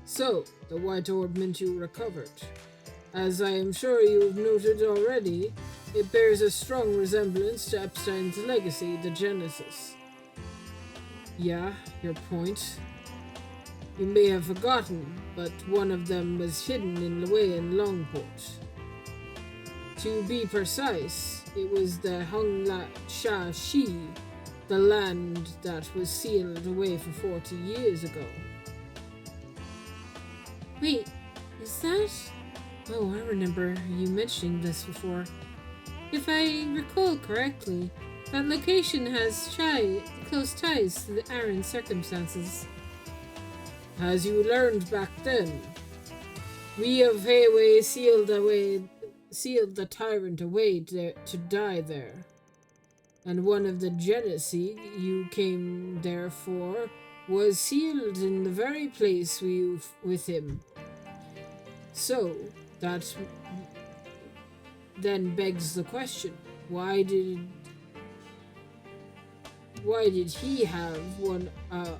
So, the White Orbment you recovered. As I am sure you have noted already, it bears a strong resemblance to Epstein's legacy, the Genesis. Yeah, your point. You may have forgotten, but one of them was hidden in Luoyan Longport. To be precise, it was the Hongla Sha Shi, the land that was sealed away for 40 years ago. Wait, is that? Oh, I remember you mentioning this before. If I recall correctly, that location has close ties to the Aran circumstances. As you learned back then, we of Hayway sealed the tyrant away to die there. And one of the Genesee you came there for was sealed in the very place with him. So, that then begs the question, why did he have one of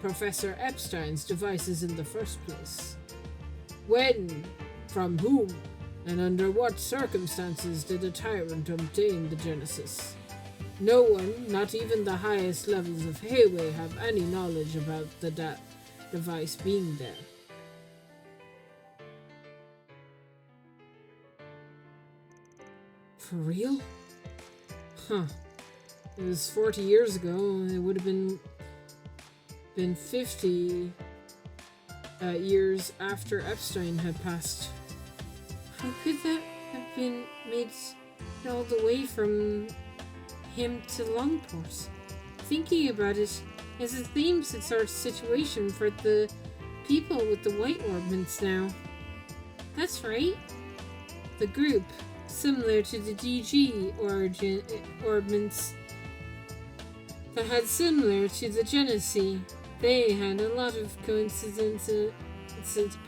Professor Epstein's devices in the first place? When, from whom, and under what circumstances did the tyrant obtain the Genesis? No one, not even the highest levels of Hayway, have any knowledge about that device being there. For real? Huh. It was 40 years ago. It would have been 50 years after Epstein had passed. How could that have been made all the way from him to Longport? Thinking about it is a theme sort of situation for the people with the White Orbments now. That's right. The group, similar to the DG Orbments, that had similar to the Genesee. They had a lot of coincidences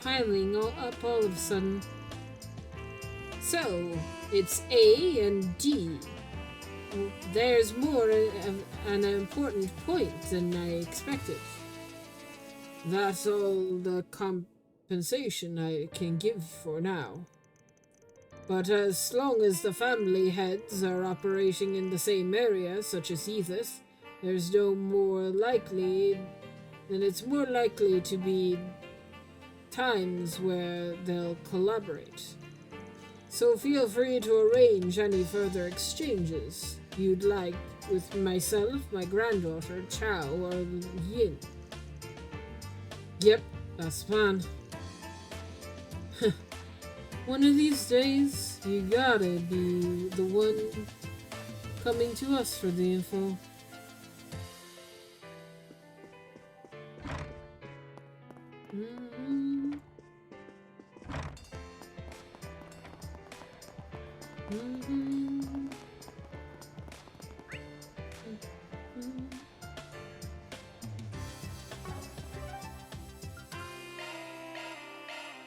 piling up all of a sudden. So, it's A and D. There's more of an important point than I expected. That's all the compensation I can give for now. But as long as the family heads are operating in the same area, such as Ethos, it's more likely to be times where they'll collaborate. So feel free to arrange any further exchanges you'd like with myself, my granddaughter, Chao, or Yin. Yep, that's the plan. One of these days, you gotta be the one coming to us for the info.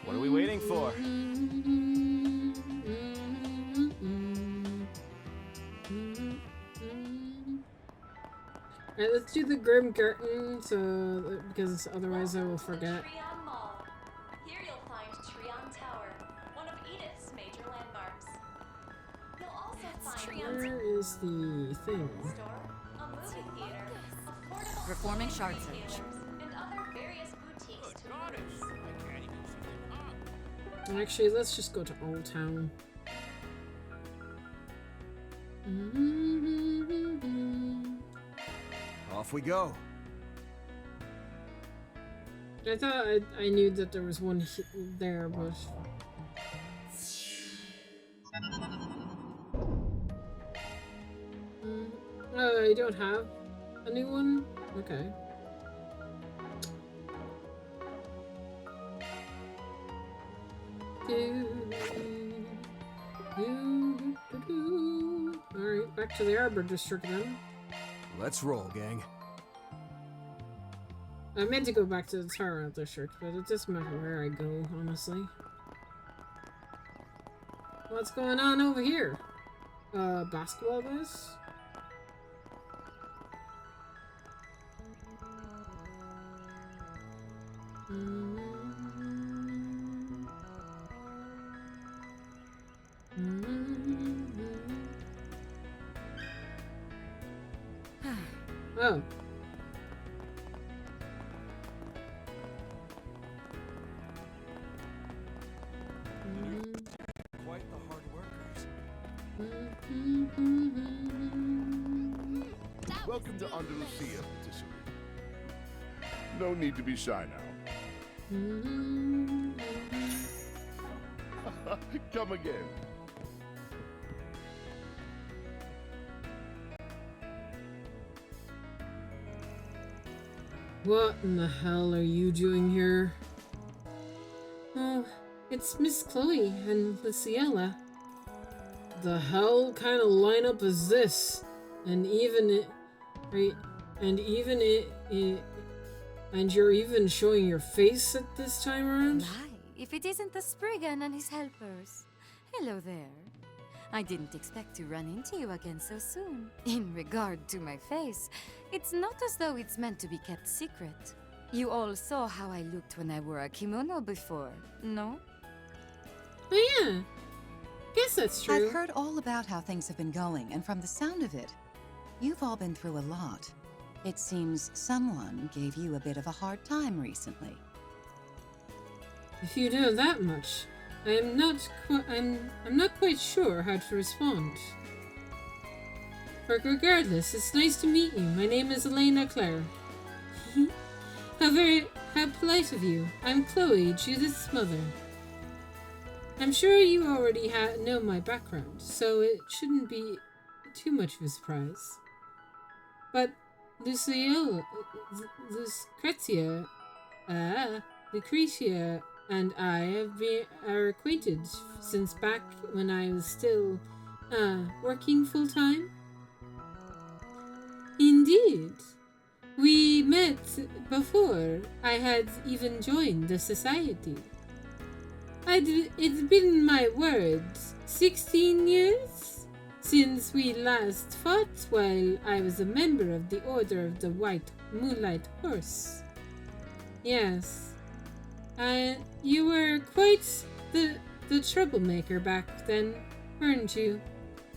What are we waiting for? Alright, let's do the Grim Curtain, because otherwise I will forget. Trion Mall. Here you'll find Trion Tower, one of Edith's major landmarks. You'll also find Where is the thing? a movie theater, affordable Performing Shard Search. theaters, and other various boutiques to Actually, let's just go to Old Town. Off we go. I thought I knew that there was one there, but... Oh, I don't have a new one? Okay. Alright, back to the Arbor District then. Let's roll, gang. I meant to go back to the Tara District, but it doesn't matter where I go, honestly. What's going on over here? Basketball guys? Oh. Quite the hard workers. Welcome to Andalusia, Patisserie. No need to be shy now. Come again. What in the hell are you doing here? Oh, it's Miss Chloe and Luciella. The hell kind of lineup is this? And you're even showing your face at this time around? My, if it isn't the Spriggan and his helpers. Hello there. I didn't expect to run into you again so soon. In regard to my face, it's not as though it's meant to be kept secret. You all saw how I looked when I wore a kimono before, no? Oh yeah, guess that's true. I've heard all about how things have been going, and from the sound of it, you've all been through a lot. It seems someone gave you a bit of a hard time recently. If you know that much, I'm not quite sure how to respond. But regardless, it's nice to meet you. My name is Elena Claire. How polite of you. I'm Chloe, Judith's mother. I'm sure you already know my background, so it shouldn't be too much of a surprise. But Lucretia, and I are acquainted since back when I was still working full-time. Indeed. We met before I had even joined the society. It's been my word 16 years? Since we last fought while I was a member of the Order of the White Moonlight Horse. Yes. You were quite the troublemaker back then, weren't you?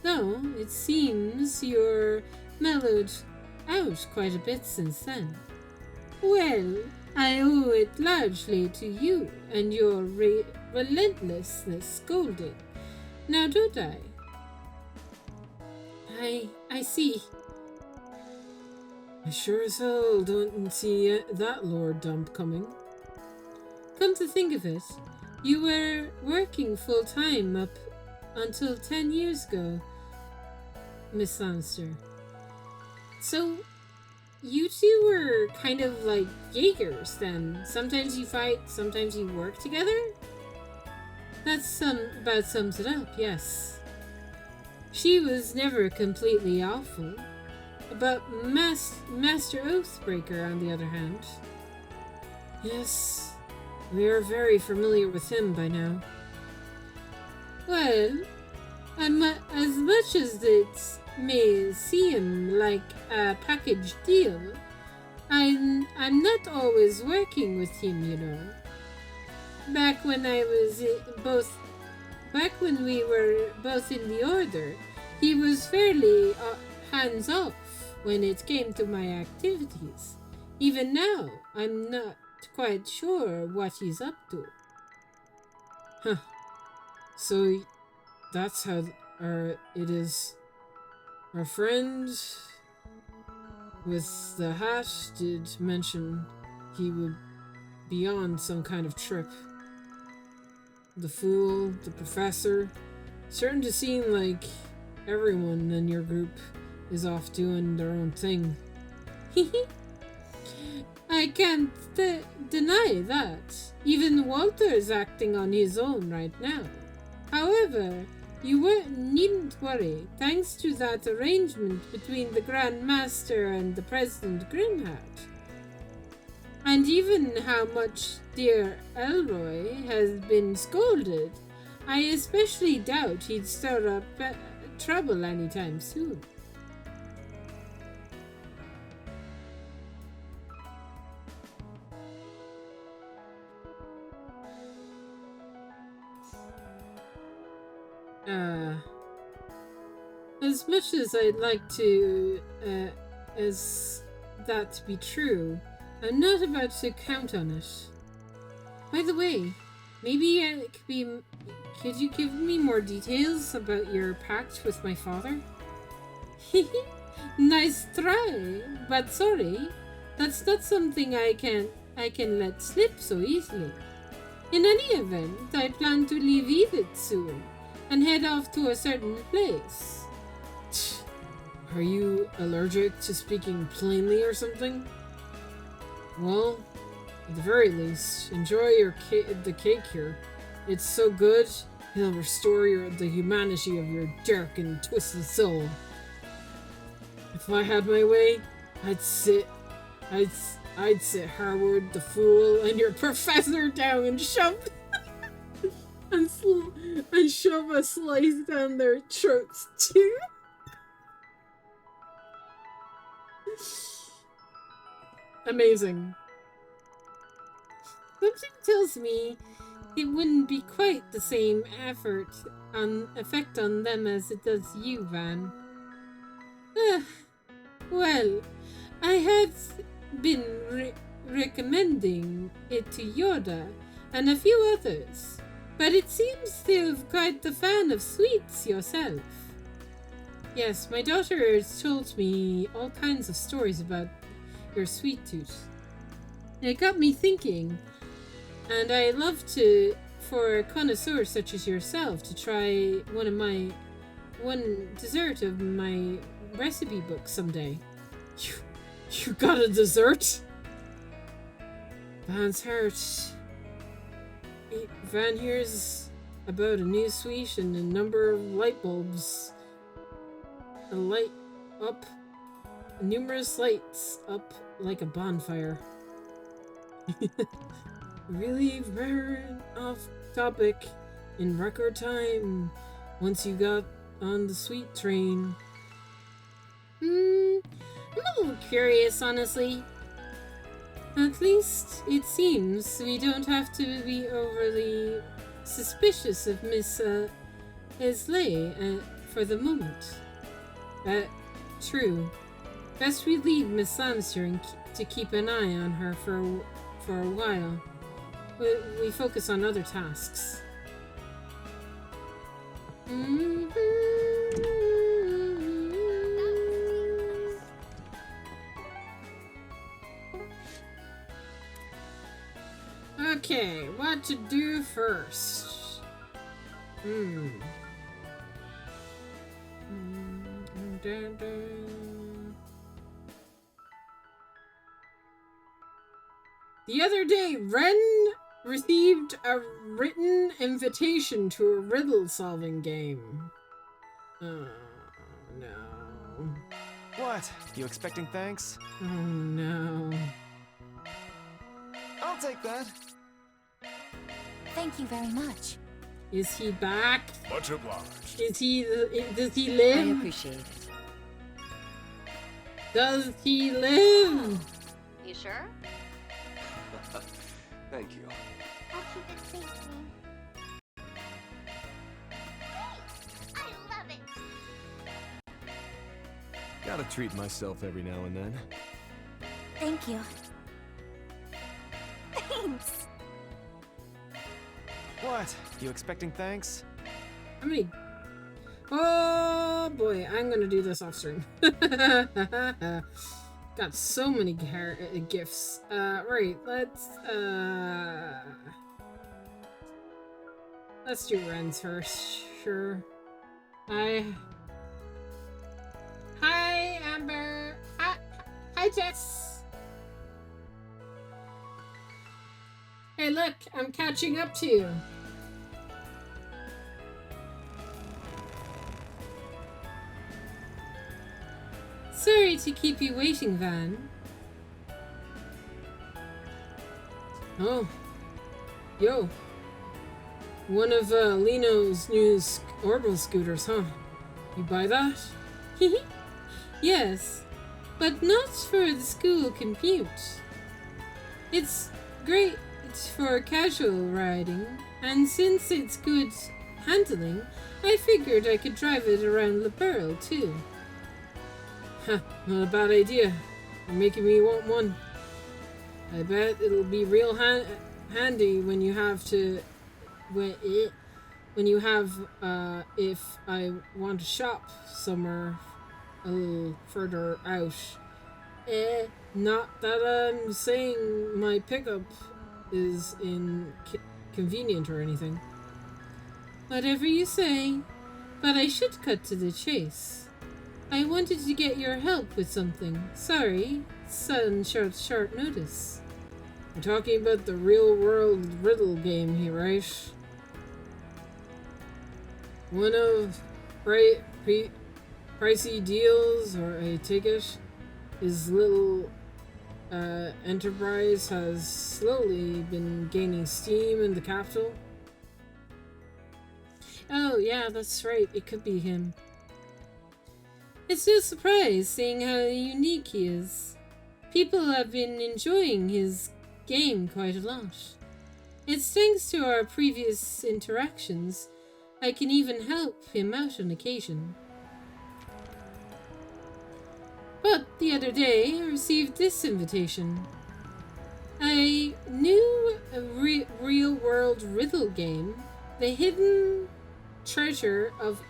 Though, it seems you're mellowed out quite a bit since then. Well, I owe it largely to you and your relentlessness scolding. Now don't I? I see. I sure as hell don't see that Lord Dump coming. Come to think of it, you were working full-time up until 10 years ago, Miss Lannister. So, you two were kind of like Jaegers then. Sometimes you fight, sometimes you work together? That about sums it up, yes. She was never completely awful. But Master Oathbreaker, on the other hand. Yes, we are very familiar with him by now. Well, as much as it may seem like a package deal, I'm not always working with him, you know. Back when we were both in the Order, he was fairly hands-off when it came to my activities. Even now, I'm not quite sure what he's up to. Huh. So, that's how it is. Our friend with the hat did mention he would be on some kind of trip. The fool, the professor, starting to seem like everyone in your group is off doing their own thing. I can't deny that. Even Walter is acting on his own right now. However, you needn't worry. Thanks to that arrangement between the Grand Master and the President Grimhat, and even how much dear Elroy has been scolded, I especially doubt he'd stir up trouble anytime soon. As much as I'd like to, as that to be true, I'm not about to count on it. By the way, maybe could you give me more details about your pact with my father? Nice try, but sorry, that's not something I can let slip so easily. In any event, I plan to leave Edith soon and head off to a certain place. Are you allergic to speaking plainly or something? Well, at the very least, enjoy the cake here. It's so good, it'll restore the humanity of your dark and twisted soul. If I had my way, I'd sit Harwood the Fool and your professor down and shove and shove a slice down their throats too. Amazing. Something tells me it wouldn't be quite the same effect on them as it does you, Van. Well, I had been recommending it to Yoda and a few others, but it seems you're quite the fan of sweets yourself. Yes, my daughter has told me all kinds of stories about your sweet tooth. It got me thinking, and I love for a connoisseur such as yourself to try one dessert of my recipe book someday. You got a dessert? Van's hurt. Van hears about a new sweet and a number of light bulbs. Numerous lights up like a bonfire. Really very off topic in record time. once you got on the sweet train. I'm a little curious, honestly. At least it seems we don't have to be overly suspicious of Miss Esley for the moment. True. Best we leave Miss Lamster to keep an eye on her for a while. We focus on other tasks. Okay, what to do first? The other day, Ren received a written invitation to a riddle-solving game. Oh, no. What? You expecting thanks? Oh, no. I'll take that. Thank you very much. Is he back? Much obliged. Does he live? I appreciate it. Does he live? You sure? Thank you. I'll keep it safe, Ren. Hey! I love it! Gotta treat myself every now and then. Thank you. Thanks. What? You expecting thanks? How many? Oh boy, I'm gonna do this off stream. Got so many gifts. Right, let's do Ren's first. Sure. Hi, Amber. Hi, Jess. Hey, look, I'm catching up to you. Sorry to keep you waiting, Van. Oh. Yo. One of Lino's new orbital scooters, huh? You buy that? Yes, but not for the school compute. It's great for casual riding, and since it's good handling, I figured I could drive it around Liberl too. Huh, not a bad idea. You're making me want one. I bet it'll be real handy when you have to... if I want to shop somewhere a little further out. Not that I'm saying my pickup is inconvenient or anything. Whatever you say, but I should cut to the chase. I wanted to get your help with something. Sorry, sudden short notice. We're talking about the real-world riddle game here, right? One of pricey deals, or I take it, his little enterprise has slowly been gaining steam in the capital. Oh yeah, that's right, it could be him. It's no surprise, seeing how unique he is. People have been enjoying his game quite a lot. It's thanks to our previous interactions, I can even help him out on occasion. But the other day, I received this invitation. A new real-world riddle game, The Hidden Treasure of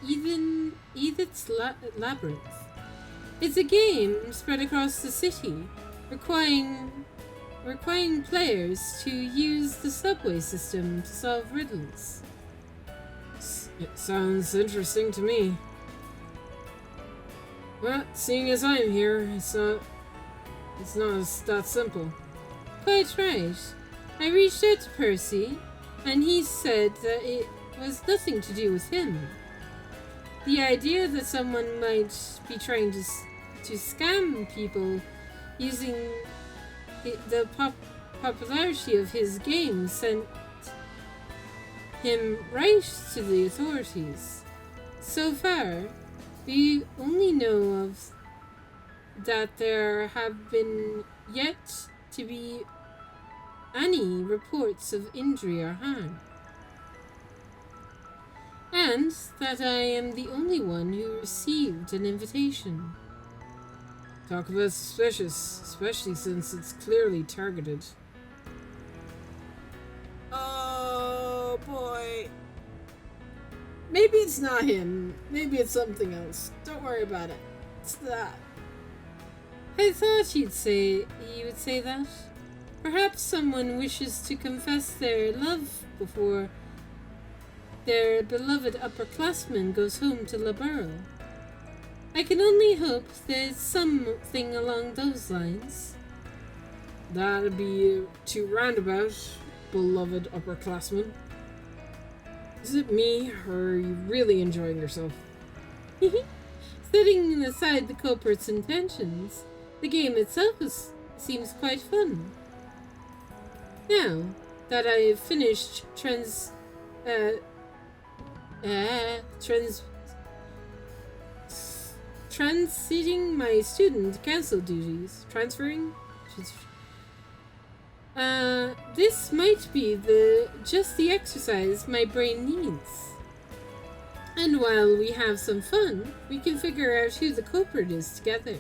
Edith's Labyrinth. It's a game spread across the city, requiring players to use the subway system to solve riddles. It sounds interesting to me. Well, seeing as I'm here, it's not that simple. Quite right. I reached out to Percy, and he said that it was nothing to do with him. The idea that someone might be trying to scam people using the popularity of his game sent him right to the authorities. So far, we only know of that there have been yet to be any reports of injury or harm, and that I am the only one who received an invitation. Talk about suspicious, especially since it's clearly targeted. Oh boy. Maybe it's not him. Maybe it's something else. Don't worry about it. It's that. I thought you would say that. Perhaps someone wishes to confess their love before their beloved upperclassman goes home to La Burle. I can only hope there's something along those lines. That'd be too roundabout, beloved upperclassman. Is it me, or are you really enjoying yourself? Setting aside the culprit's intentions, the game itself seems quite fun. Now that I have finished transiting my student council duties. This might be just the exercise my brain needs. And while we have some fun, we can figure out who the culprit is together.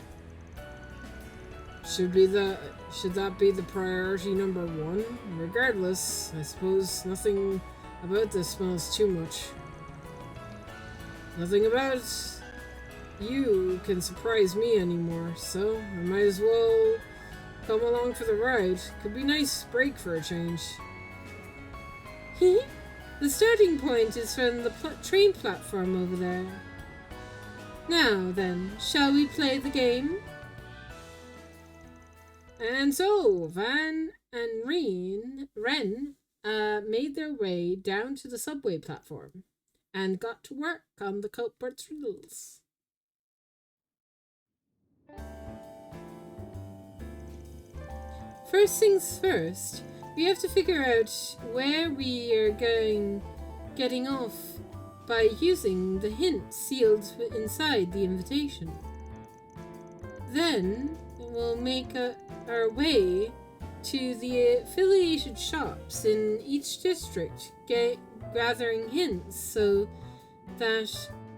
Should that be the priority number one? Regardless, I suppose nothing about this smells too much. Nothing about you can surprise me anymore, so I might as well come along for the ride. Could be a nice break for a change. The starting point is from the train platform over there. Now then, shall we play the game? And so, Van and Ren made their way down to the subway platform and got to work on the culprit's riddles. First things first, we have to figure out where we are getting off by using the hint sealed inside the invitation. Then we'll make our way to the affiliated shops in each district, gathering hints so that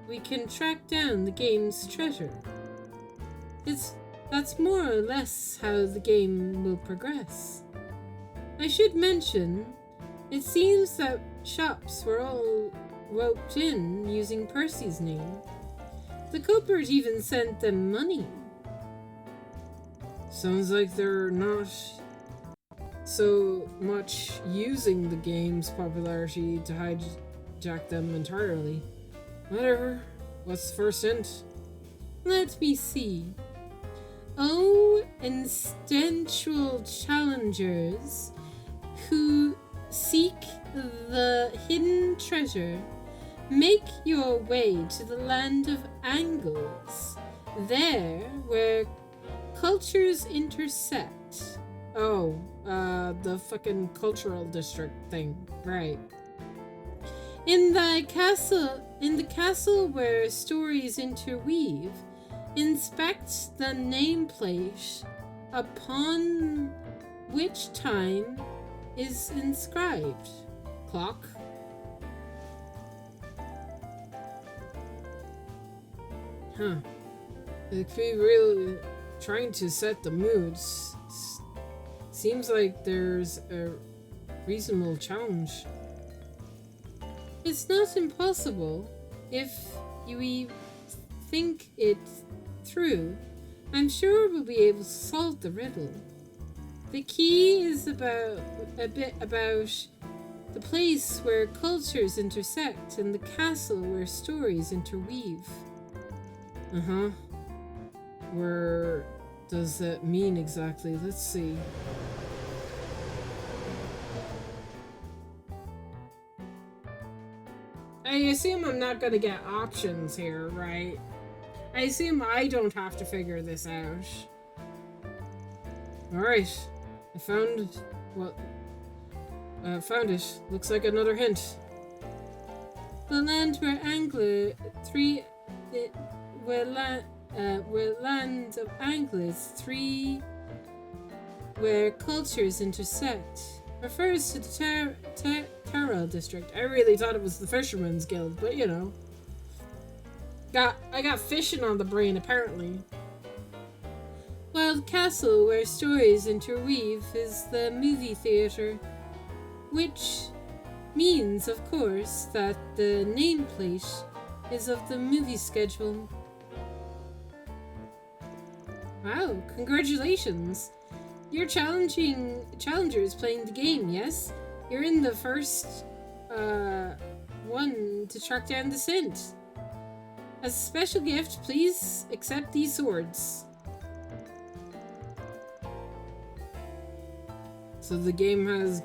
we can track down the game's treasure. That's more or less how the game will progress. I should mention, it seems that shops were all roped in using Percy's name. The culprit even sent them money. Sounds like they're not so much using the game's popularity to hijack them entirely. Whatever. What's the first hint? Let me see. Oh, instinctual challengers who seek the hidden treasure, make your way to the land of Angles, there where cultures intersect. Oh, the fucking cultural district thing, right. In the castle where stories interweave, inspect the nameplate upon which time is inscribed. Clock. Huh. It could be really trying to set the moods. Seems like there's a reasonable challenge. It's not impossible if we think it through. I'm sure we'll be able to solve the riddle. The key is a bit about the place where cultures intersect and the castle where stories interweave. Where does that mean exactly? Let's see. I assume I'm not gonna get options here, right? I assume I don't have to figure this out. Alright. I found it. Looks like another hint. The land where where land of anglers, where cultures intersect, refers to the Terrell district. I really thought it was the Fisherman's Guild, but you know. I got fishing on the brain, apparently. Wild Castle, where stories interweave, is the movie theater, which means, of course, that the nameplate is of the movie schedule. Wow, congratulations! You're challengers playing the game, yes? You're in the first one to track down the scent. As a special gift, please accept these swords. So the game has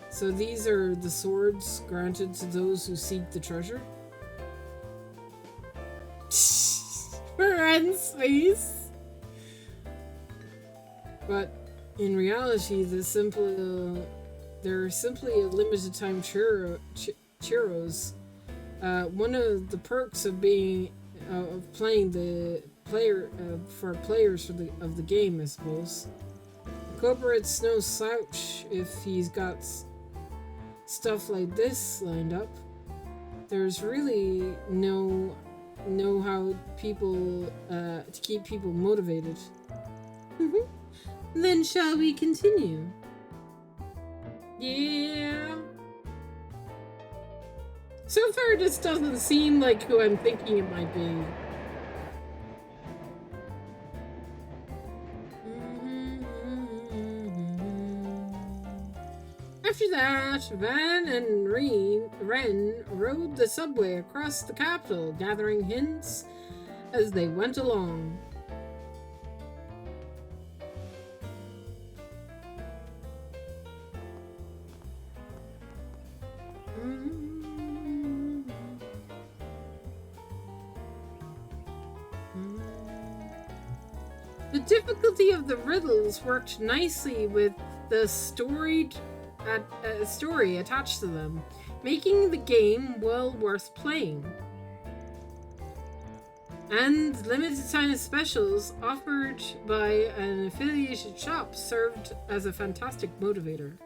so these are the swords granted to those who seek the treasure. Friends, please. But in reality, they're simply a limited time churros. One of the perks of playing the player for players of the game, I suppose. Culprit's no slouch if he's got stuff like this lined up. There's really no how people to keep people motivated. Then shall we continue? Yeah. So far, this doesn't seem like who I'm thinking it might be. After that, Van and Ren rode the subway across the capital, gathering hints as they went along. The difficulty of the riddles worked nicely with the story attached to them, making the game well worth playing. And limited time specials offered by an affiliated shop served as a fantastic motivation.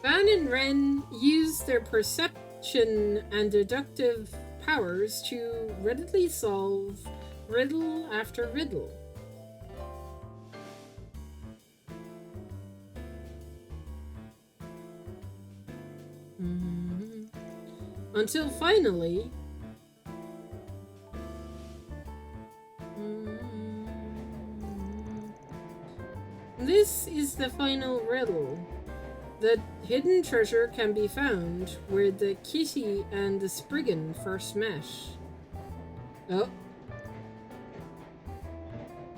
Van and Ren use their perception and deductive powers to readily solve riddle after riddle. Until finally... This is the final riddle. The hidden treasure can be found where the Kitty and the Spriggan first met. Oh.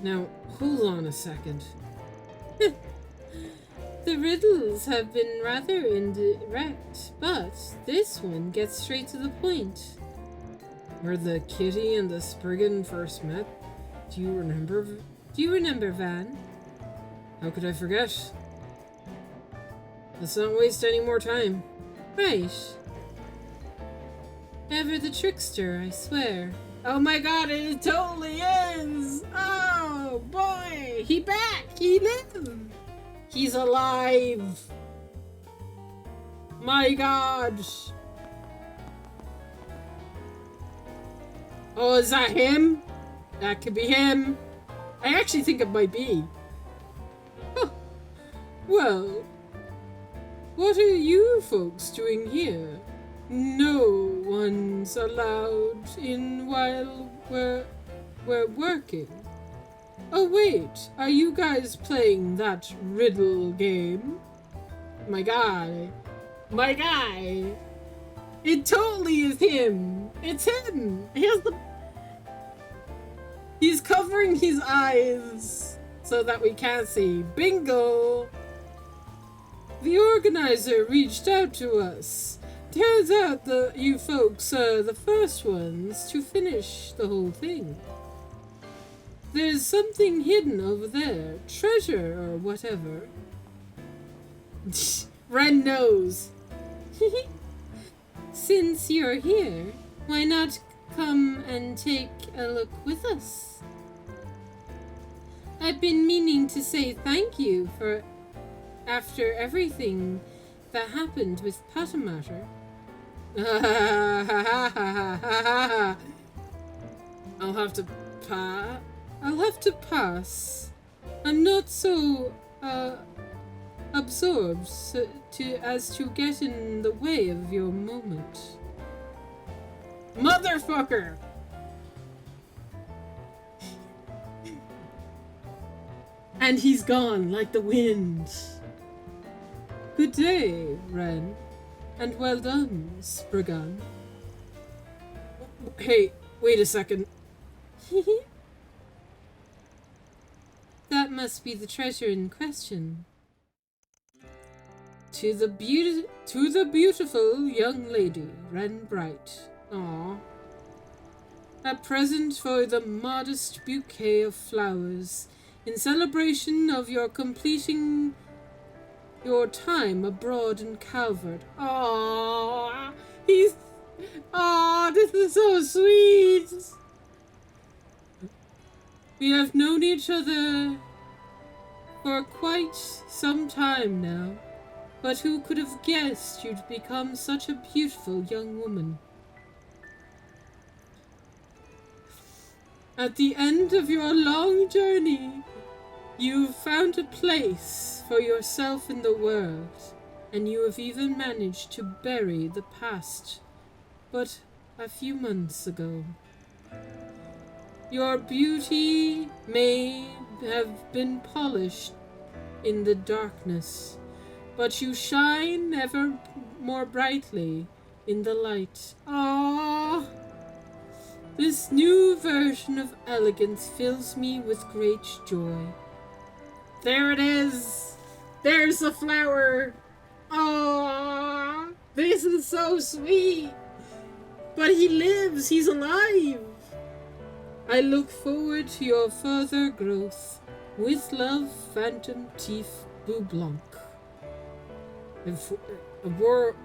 Now, hold on a second. The riddles have been rather indirect, but this one gets straight to the point. Where the Kitty and the Spriggan first met? Do you remember, Van? How could I forget? Let's not waste any more time. Right. Ever the trickster, I swear. Oh my god, it totally is! Oh boy! He back! He lived! He's alive! My god! Oh, is that him? That could be him. I actually think it might be. Huh. Well... What are you folks doing here? No one's allowed in while we're working. Oh wait, are you guys playing that riddle game? My guy. My guy. It totally is him. It's him. He's covering his eyes so that we can't see. Bingo. the organizer reached out to us. Turns out that you folks are the first ones to finish the whole thing. There's something hidden over there. Treasure or whatever. Ren knows. Since you're here, why not come and take a look with us? I've been meaning to say thank you for after everything that happened with Patamatter. I'll have to pass. I'm not so absorbed as to get in the way of your moment. Motherfucker! And he's gone like the wind. Good day, Ren. And well done, Spriggan. Hey, wait a second. That must be the treasure in question. To the beautiful young lady, Ren Bright. Aww. A present for the modest bouquet of flowers in celebration of your completing your time abroad in Calvert. Aww. This is so sweet. We have known each other for quite some time now, but who could have guessed you'd become such a beautiful young woman? At the end of your long journey, you've found a place for yourself in the world, and you have even managed to bury the past but a few months ago. Your beauty may have been polished in the darkness, but you shine ever more brightly in the light. Ah! This new version of elegance fills me with great joy. There it is! There's the flower! Ah! This is so sweet! But he lives! He's alive! I look forward to your further growth. With love, Phantom Thief Boublanc.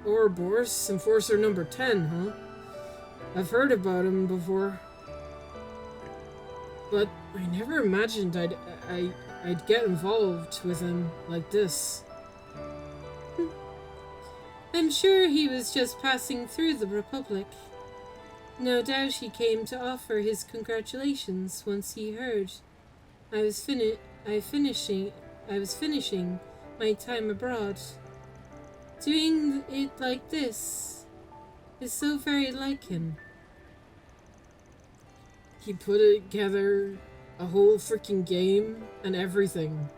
Ouroboros, Enforcer number 10, huh? I've heard about him before. But I never imagined I'd get involved with him like this. I'm sure he was just passing through the Republic. No doubt he came to offer his congratulations once he heard I was finishing my time abroad. Doing it like this is so very like him. He put together a whole freaking game and everything.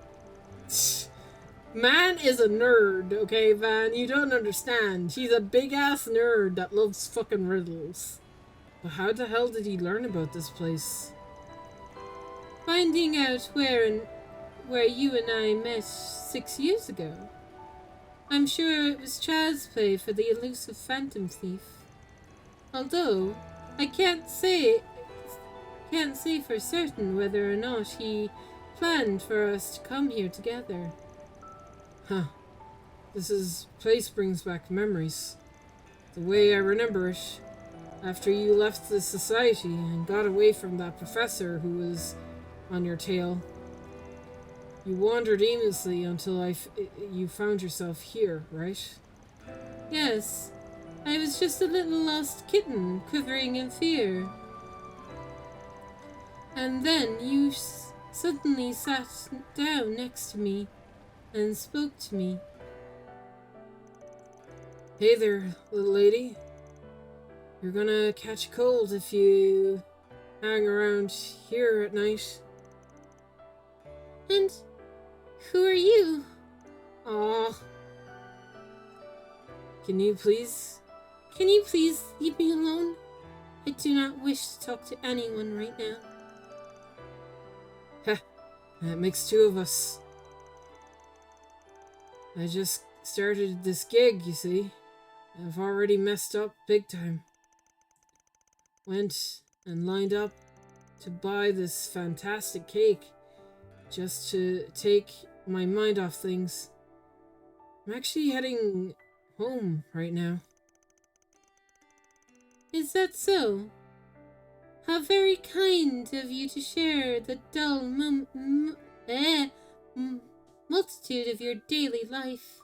Man is a nerd, okay, Van? You don't understand. He's a big-ass nerd that loves fucking riddles. But how the hell did he learn about this place? Finding out where you and I met 6 years ago. I'm sure it was child's play for the elusive Phantom Thief. Although, I can't say for certain whether or not he planned for us to come here together. Huh. This place brings back memories. The way I remember it. After you left the society and got away from that professor who was on your tail. You wandered aimlessly until you found yourself here, right? Yes. I was just a little lost kitten, quivering in fear. And then you suddenly sat down next to me and spoke to me. Hey there, little lady. You're gonna catch a cold if you hang around here at night. And who are you? Aw. Can you please leave me alone? I do not wish to talk to anyone right now. Heh, that makes two of us. I just started this gig, you see. I've already messed up big time. Went and lined up to buy this fantastic cake just to take my mind off things. I'm actually heading home right now. Is that so? How very kind of you to share the dull multitude of your daily life.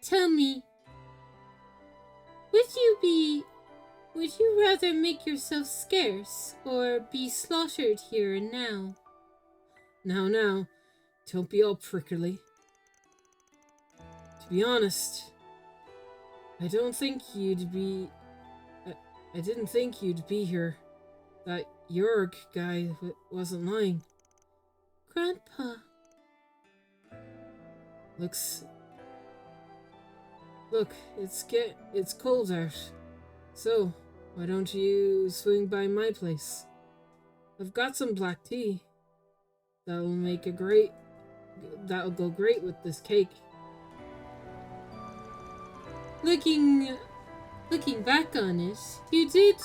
Tell me, would you rather make yourself scarce or be slaughtered here and now? Now, don't be all prickly. To be honest, I didn't think you'd be here. That Jorg guy wasn't lying. Grandpa. Look, it's cold out. So, why don't you swing by my place? I've got some black tea. That'll go great with this cake. Looking back on it, you did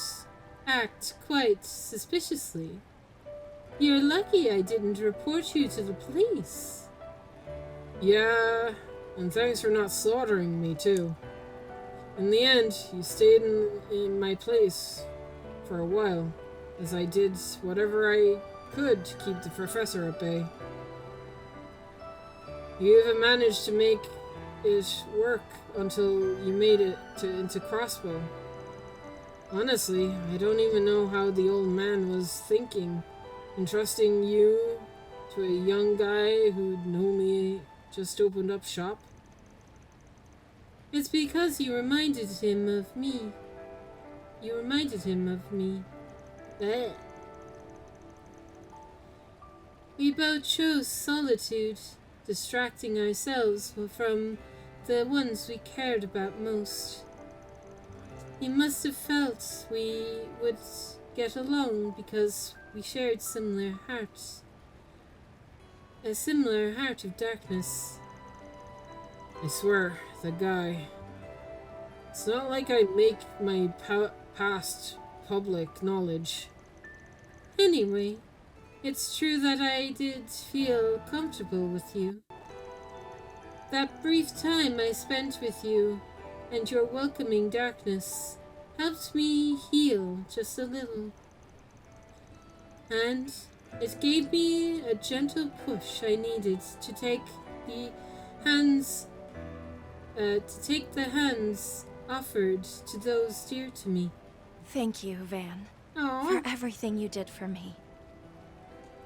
act quite suspiciously. You're lucky I didn't report you to the police. Yeah, and thanks for not slaughtering me too. In the end, you stayed in my place for a while, as I did whatever I could to keep the professor at bay. You even managed to make it work until you made it into Crossbow. Honestly, I don't even know how the old man was thinking, entrusting you to a young guy who'd only just opened up shop. It's because you reminded him of me. Bleh. We both chose solitude, distracting ourselves from the ones we cared about most. You must have felt we would get along because we shared similar hearts. A similar heart of darkness. I swear, that guy. It's not like I make my past public knowledge. Anyway, it's true that I did feel comfortable with you. That brief time I spent with you and your welcoming darkness helped me heal just a little. And it gave me a gentle push I needed to take the hands offered to those dear to me. Thank you, Van, Aww. for everything you did for me.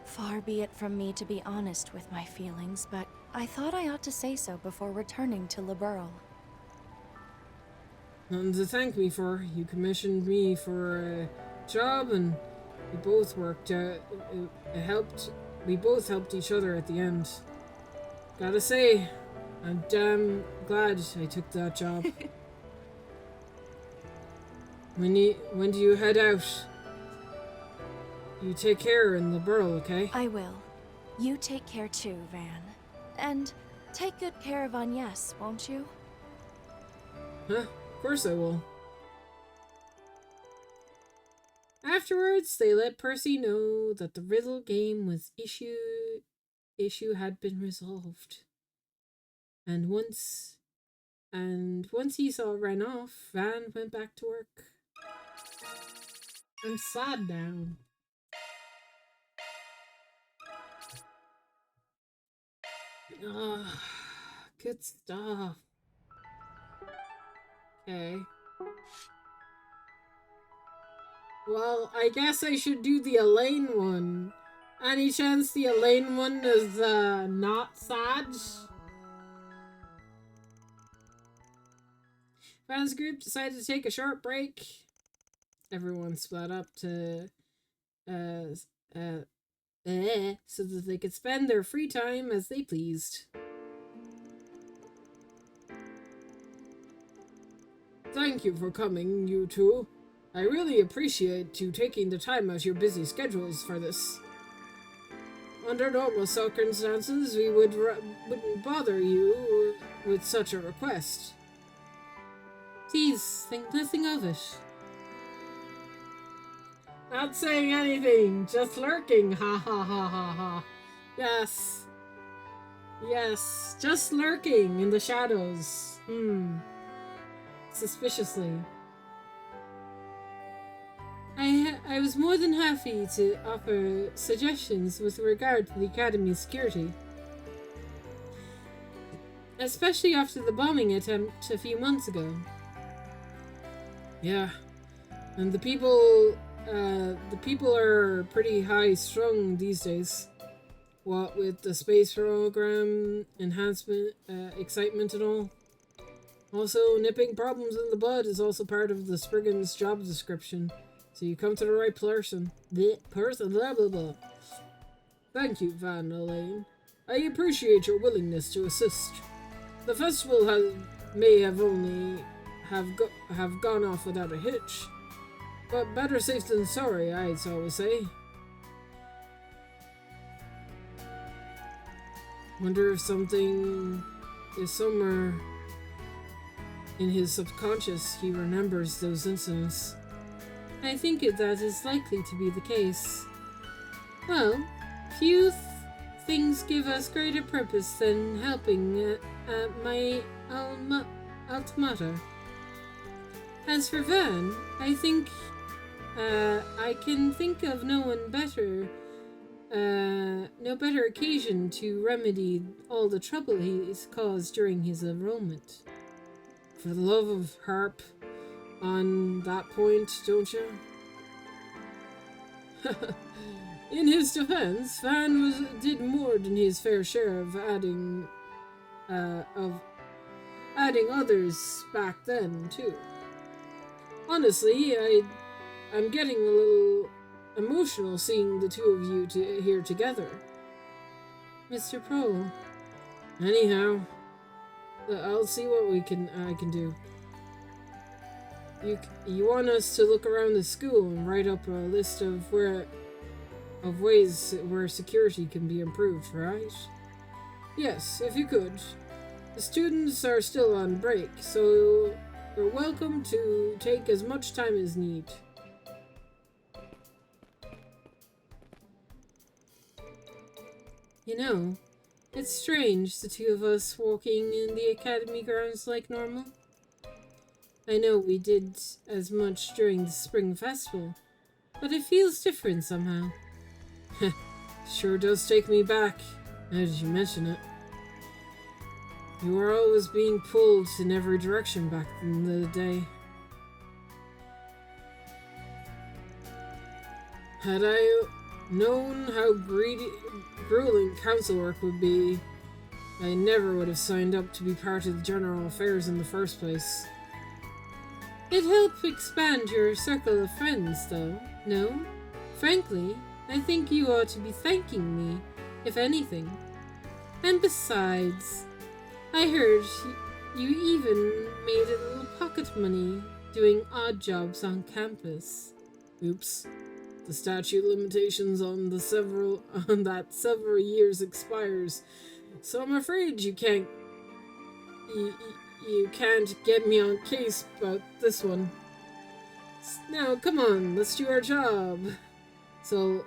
Far be it from me to be honest with my feelings, but I thought I ought to say so before returning to Liberl. Nothing to thank me for. You commissioned me for a job and we both worked we both helped each other at the end. Gotta say, I'm damn glad I took that job. When do you head out? You take care in Liberl, okay? I will. You take care too, Van. And take good care of Agnes, won't you? Huh? Of course I will. Afterwards, they let Percy know that the riddle game was issue had been resolved. And once he saw Ren off, Van went back to work. I'm sad now. Good stuff. Okay. Well, I guess I should do the Elaine one. Any chance the Elaine one is not sad? Van's group decided to take a short break. Everyone split up to so that they could spend their free time as they pleased. Thank you for coming, you two. I really appreciate you taking the time out of your busy schedules for this. under normal circumstances, we wouldn't bother you with such a request. Please, think nothing of it. Not saying anything, just lurking. Ha ha ha ha ha. Yes. Yes, just lurking in the shadows. Suspiciously. I was more than happy to offer suggestions with regard to the Academy's security. Especially after the bombing attempt a few months ago. Yeah. And the people are pretty high-strung these days. What with the space program, enhancement, excitement and all. Also, nipping problems in the bud is also part of the Spriggan's job description. So you come to the right person. The person, blah blah blah. Thank you, Van Elaine. I appreciate your willingness to assist. The festival may have only have gone off without a hitch. But better safe than sorry, I'd always say. Wonder if something is somewhere in his subconscious he remembers those incidents. I think that is likely to be the case. Well, few things give us greater purpose than helping my alma mater. As for Van, I think I can think of no better occasion to remedy all the trouble he's caused during his enrollment. For the love of Harp, on that point, don't you? In his defense, Van did more than his fair share of adding others back then too. Honestly, I'm getting a little emotional seeing the two of you here together. Mr. Prohl. Anyhow, I'll see what I can do. You want us to look around the school and write up a list of ways where security can be improved, right? Yes, if you could. The students are still on break, so you're welcome to take as much time as need. You know, it's strange, the two of us walking in the academy grounds like normal. I know we did as much during the spring festival, but it feels different somehow. Sure does take me back, now that you mention it. You were always being pulled in every direction back in the day. Had I known how grueling council work would be, I never would have signed up to be part of the general affairs in the first place. It helped expand your circle of friends, though, no? Frankly, I think you ought to be thanking me, if anything. And besides, I heard you even made a little pocket money doing odd jobs on campus. Oops. The statute limitations on that several years expires, so I'm afraid you can't get me on case about this one. Now, come on, let's do our job. So,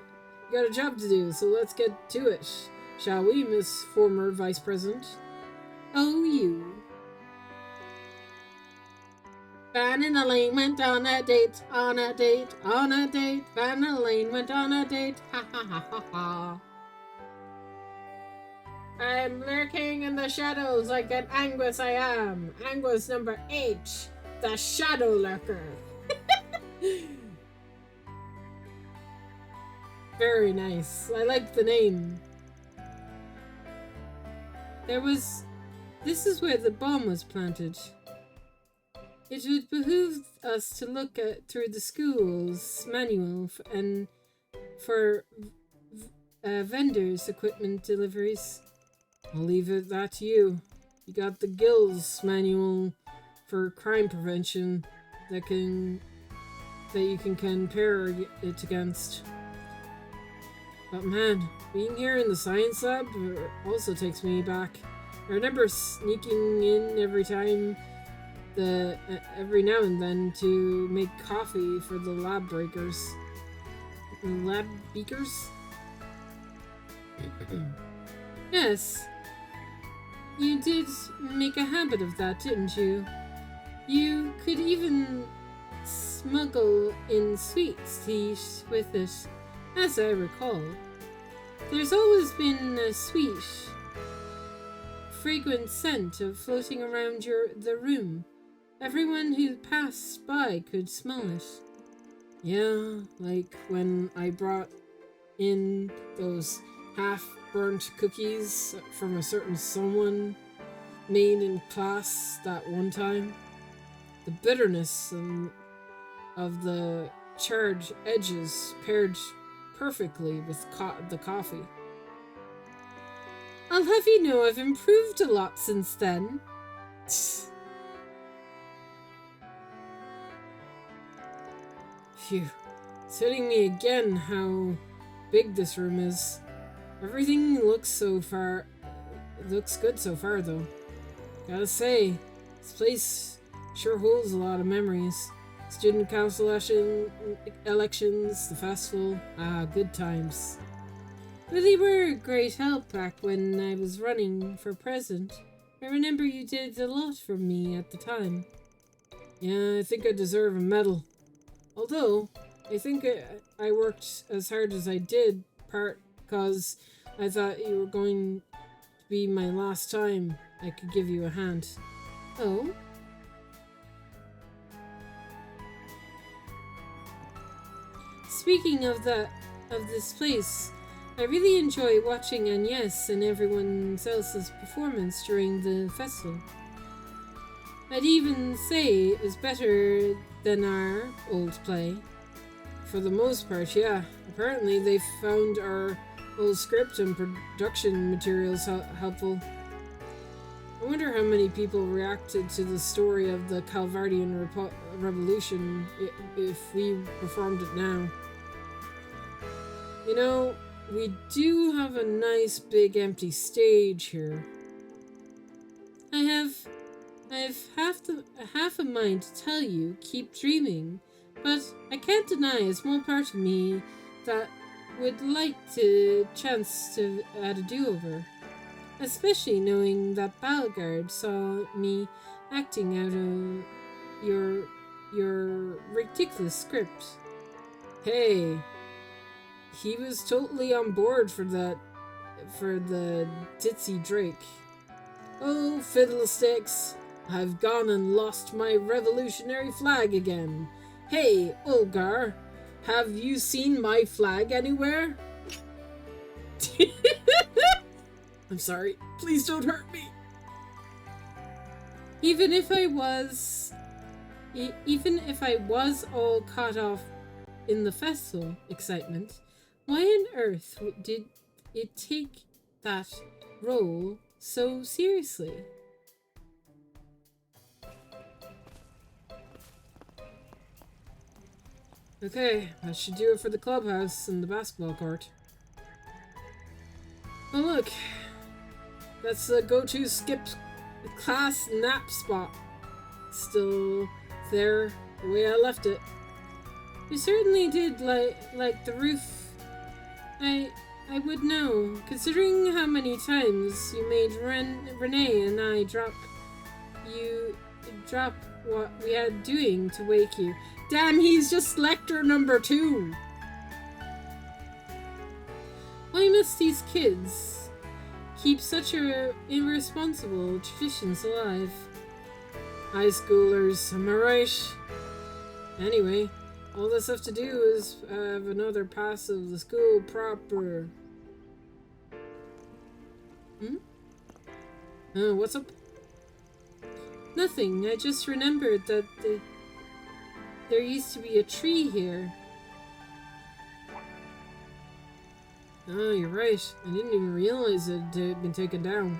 you got a job to do, so let's get to it. Shall we, Miss Former Vice President? Oh, you. Van and Elaine went on a date, on a date, on a date. Van and Elaine went on a date, ha ha ha ha ha. I'm lurking in the shadows like an Anguis I am. Anguis number 8, the Shadow Lurker. Very nice. I like the name. This is where the bomb was planted. It would behoove us to look through the school's manual for vendors' equipment deliveries. I'll leave that to you. You got the Guild's manual for crime prevention that you can compare it against. But man, being here in the science lab also takes me back. I remember sneaking in every now and then to make coffee for the lab breakers. Lab beakers? Yes. You did make a habit of that, didn't you? You could even smuggle in sweet tea with it, as I recall. There's always been a sweet, fragrant scent of floating around the room. Everyone who passed by could smell it. Yeah, like when I brought in those half-burnt cookies from a certain someone made in class that one time. The bitterness of the charred edges paired perfectly with the coffee. I'll have you know I've improved a lot since then. Phew. It's hitting me again how big this room is. Everything looks good so far though. Gotta say, this place sure holds a lot of memories. Student council elections, the festival, good times. Really were a great help back when I was running for president. I remember you did a lot for me at the time. Yeah, I think I deserve a medal. Although, I think I worked as hard as I did, part because I thought you were going to be my last time I could give you a hand. Oh? Speaking of this place, I really enjoy watching Agnes and everyone else's performance during the festival. I'd even say it was better than our old play. For the most part, yeah. Apparently they found our old script and production materials helpful. I wonder how many people reacted to the story of the Calvardian Revolution if we performed it now. You know, we do have a nice big empty stage here. I have half a mind to tell you, keep dreaming, but I can't deny a small part of me that would like to chance to add a do-over. Especially knowing that Balgard saw me acting out of your ridiculous script. Hey, he was totally on board for the ditzy Drake. Oh, fiddlesticks! I've gone and lost my revolutionary flag again. Hey, Olgar, have you seen my flag anywhere? I'm sorry. Please don't hurt me. Even if I was all caught off in the festival excitement, why on earth did it take that role so seriously? Okay, that should do it for the clubhouse and the basketball court. Oh look, that's the go-to skip class nap spot. Still there, the way I left it. You certainly did like the roof. I would know, considering how many times you made Renee and I drop what we had doing to wake you. Damn, he's just Lecter number 2. Why must these kids keep such irresponsible traditions alive? High schoolers, am I right? Anyway, all that's left to do is have another pass of the school proper. What's up? Nothing, I just remembered that there used to be a tree here. Oh, you're right. I didn't even realize it had been taken down.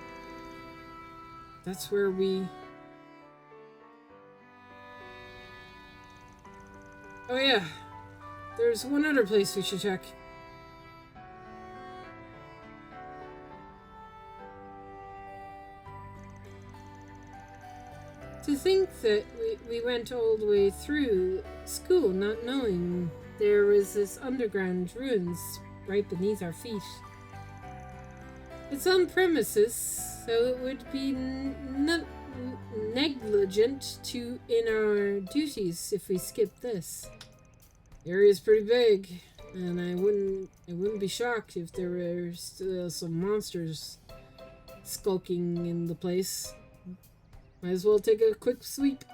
That's where we... Oh yeah, there's one other place we should check. think that we went all the way through school not knowing there was this underground ruins right beneath our feet. It's on premises, so it would be negligent in our duties if we skipped this. The area's pretty big, and I wouldn't be shocked if there were still some monsters skulking in the place. Might as well take a quick sweep.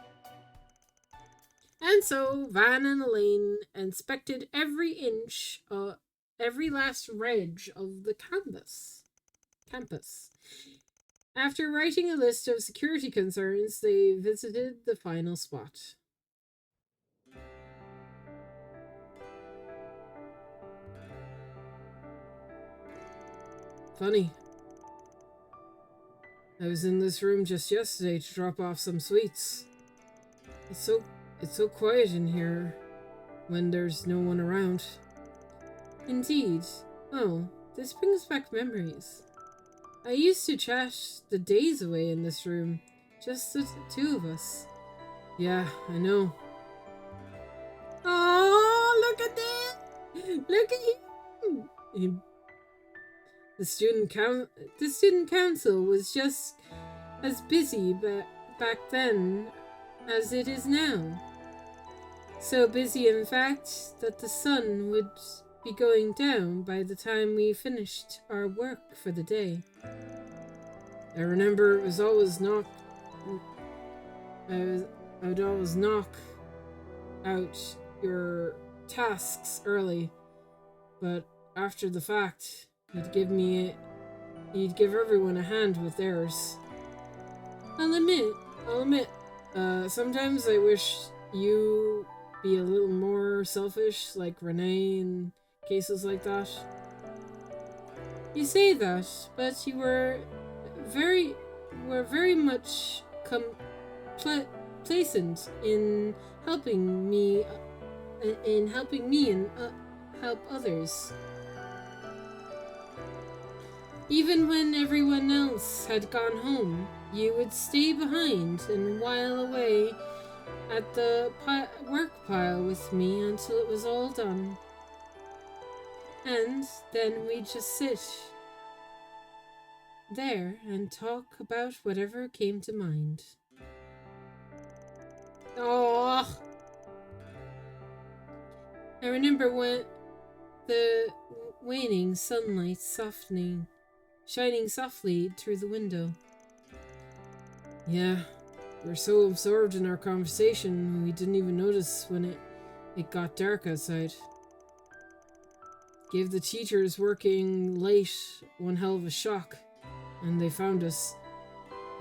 And so Van and Elaine inspected every inch, every last reg of the campus. After writing a list of security concerns, they visited the final spot. Funny. I was in this room just yesterday to drop off some sweets. It's so quiet in here when there's no one around. Indeed. Oh, this brings back memories. I used to chat the days away in this room, just the two of us. Yeah, I know. Oh, look at that! Look at him! The student council was just as busy back then as it is now. So busy, in fact, that the sun would be going down by the time we finished our work for the day. I remember it was always I would always knock out your tasks early, but after the fact, you'd give everyone a hand with theirs. I'll admit, sometimes I wish you be a little more selfish, like Renee in cases like that. You say that, but you were very much complacent in helping me and help others. Even when everyone else had gone home, you would stay behind and while away at the work pile with me until it was all done. And then we'd just sit there and talk about whatever came to mind. Oh, I remember when the waning sunlight shining softly through the window. Yeah, we were so absorbed in our conversation we didn't even notice when it got dark outside. Gave the teachers working late one hell of a shock, and they found us.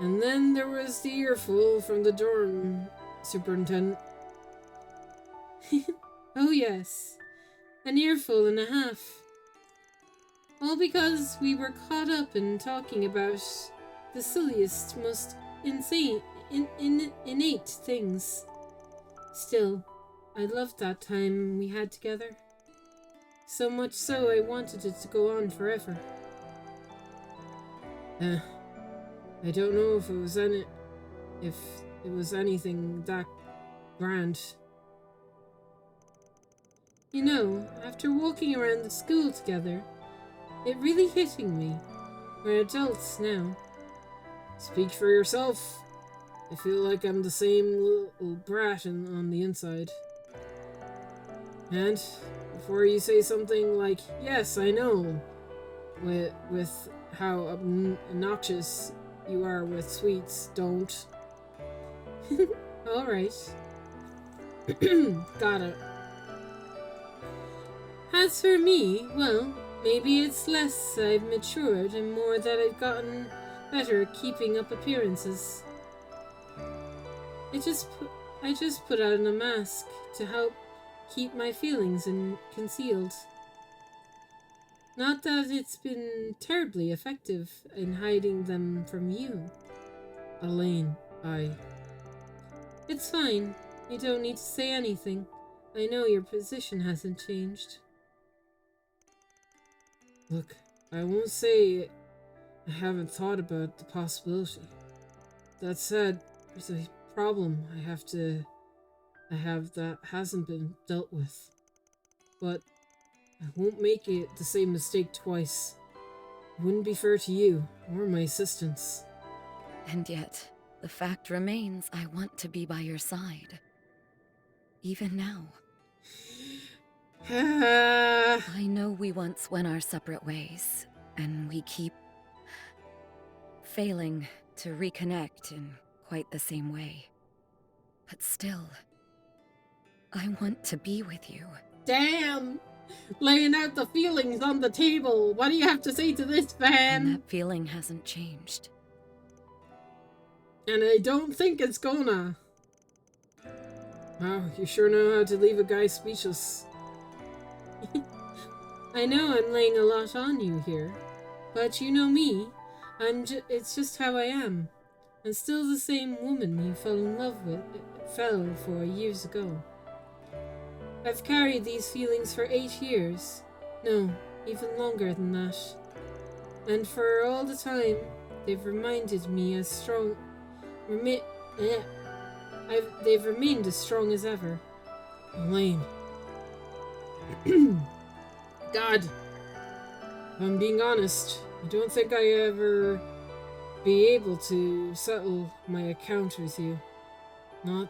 And then there was the earful from the dorm superintendent. Oh yes, an earful and a half. All because we were caught up in talking about the silliest, most innate things. Still, I loved that time we had together. So much so I wanted it to go on forever. I don't know if it was anything that grand. You know, after walking around the school together, it really hitting me. We're adults now. Speak for yourself. I feel like I'm the same little brat on the inside. And before you say something like, yes, I know, with how obnoxious you are with sweets, don't. Alright. Got it. As for me, well, maybe it's less I've matured and more that I've gotten better at keeping up appearances. I just put on a mask to help keep my feelings concealed. Not that it's been terribly effective in hiding them from you. Elaine, It's fine. You don't need to say anything. I know your position hasn't changed. Look, I won't say I haven't thought about the possibility. That said, there's a problem I have that hasn't been dealt with. But I won't make it the same mistake twice. It wouldn't be fair to you or my assistants. And yet, the fact remains I want to be by your side. Even now. I know we once went our separate ways, and we keep failing to reconnect in quite the same way. But still, I want to be with you. Damn! Laying out the feelings on the table. What do you have to say to this, fam? And that feeling hasn't changed. And I don't think it's gonna. Wow, you sure know how to leave a guy speechless. I know I'm laying a lot on you here, but you know me. It's just how I am. I'm still the same woman you fell for years ago. I've carried these feelings for 8 years. No, even longer than that. And for all the time, they've reminded me as strong... They've remained as strong as ever. Elaine. God. If I'm being honest, I don't think I ever be able to settle my account with you. Not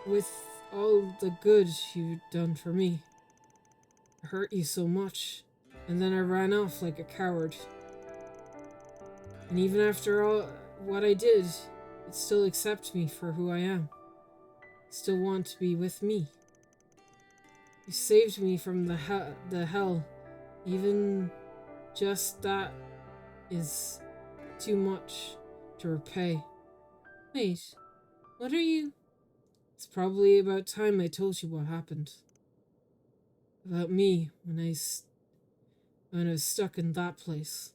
with all the good you've done for me. I hurt you so much, and then I ran off like a coward. And even after all what I did, you still accept me for who I am. You still want to be with me. You saved me from the hell. Even just that is too much to repay. Wait, what are you? It's probably about time I told you what happened. About me when I was stuck in that place.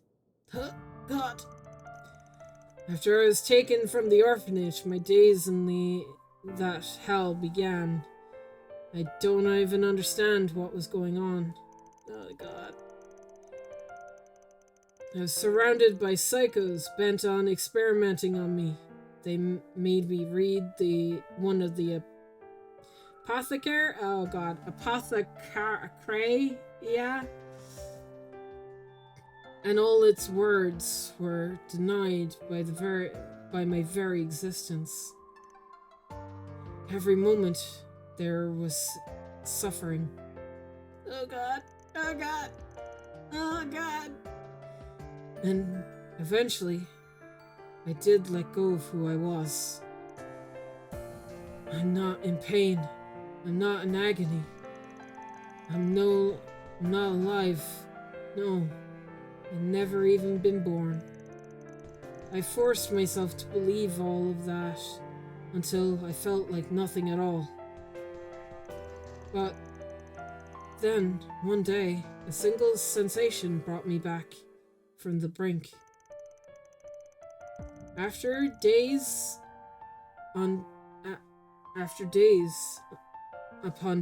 Huh, God. After I was taken from the orphanage, my days in that hell began. I don't even understand what was going on. Oh, God. I was surrounded by psychos bent on experimenting on me. They made me read one of the apothecary, yeah. And all its words were denied by my very existence. Every moment there was suffering. Oh God, oh God, oh God. And eventually, I did let go of who I was. I'm not in pain. I'm not in agony. I'm not alive. No, I've never even been born. I forced myself to believe all of that until I felt like nothing at all. But then, one day, a single sensation brought me back from the brink. After days upon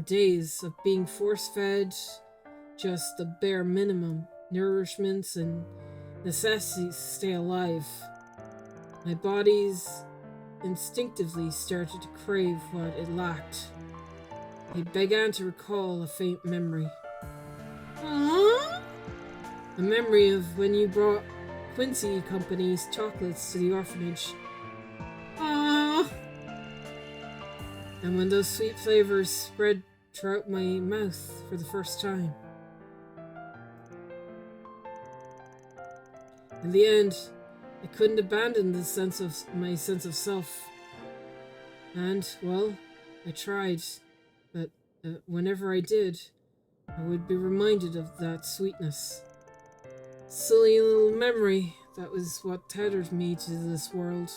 days of being force-fed just the bare minimum nourishments and necessities to stay alive, my body's instinctively started to crave what it lacked. I began to recall a faint memory. Aww. A memory of when you brought Quincy Company's chocolates to the orphanage. Aww. And when those sweet flavors spread throughout my mouth for the first time. In the end, I couldn't abandon my sense of self. And, well, I tried, but whenever I did, I would be reminded of that sweetness. Silly little memory, that was what tethered me to this world.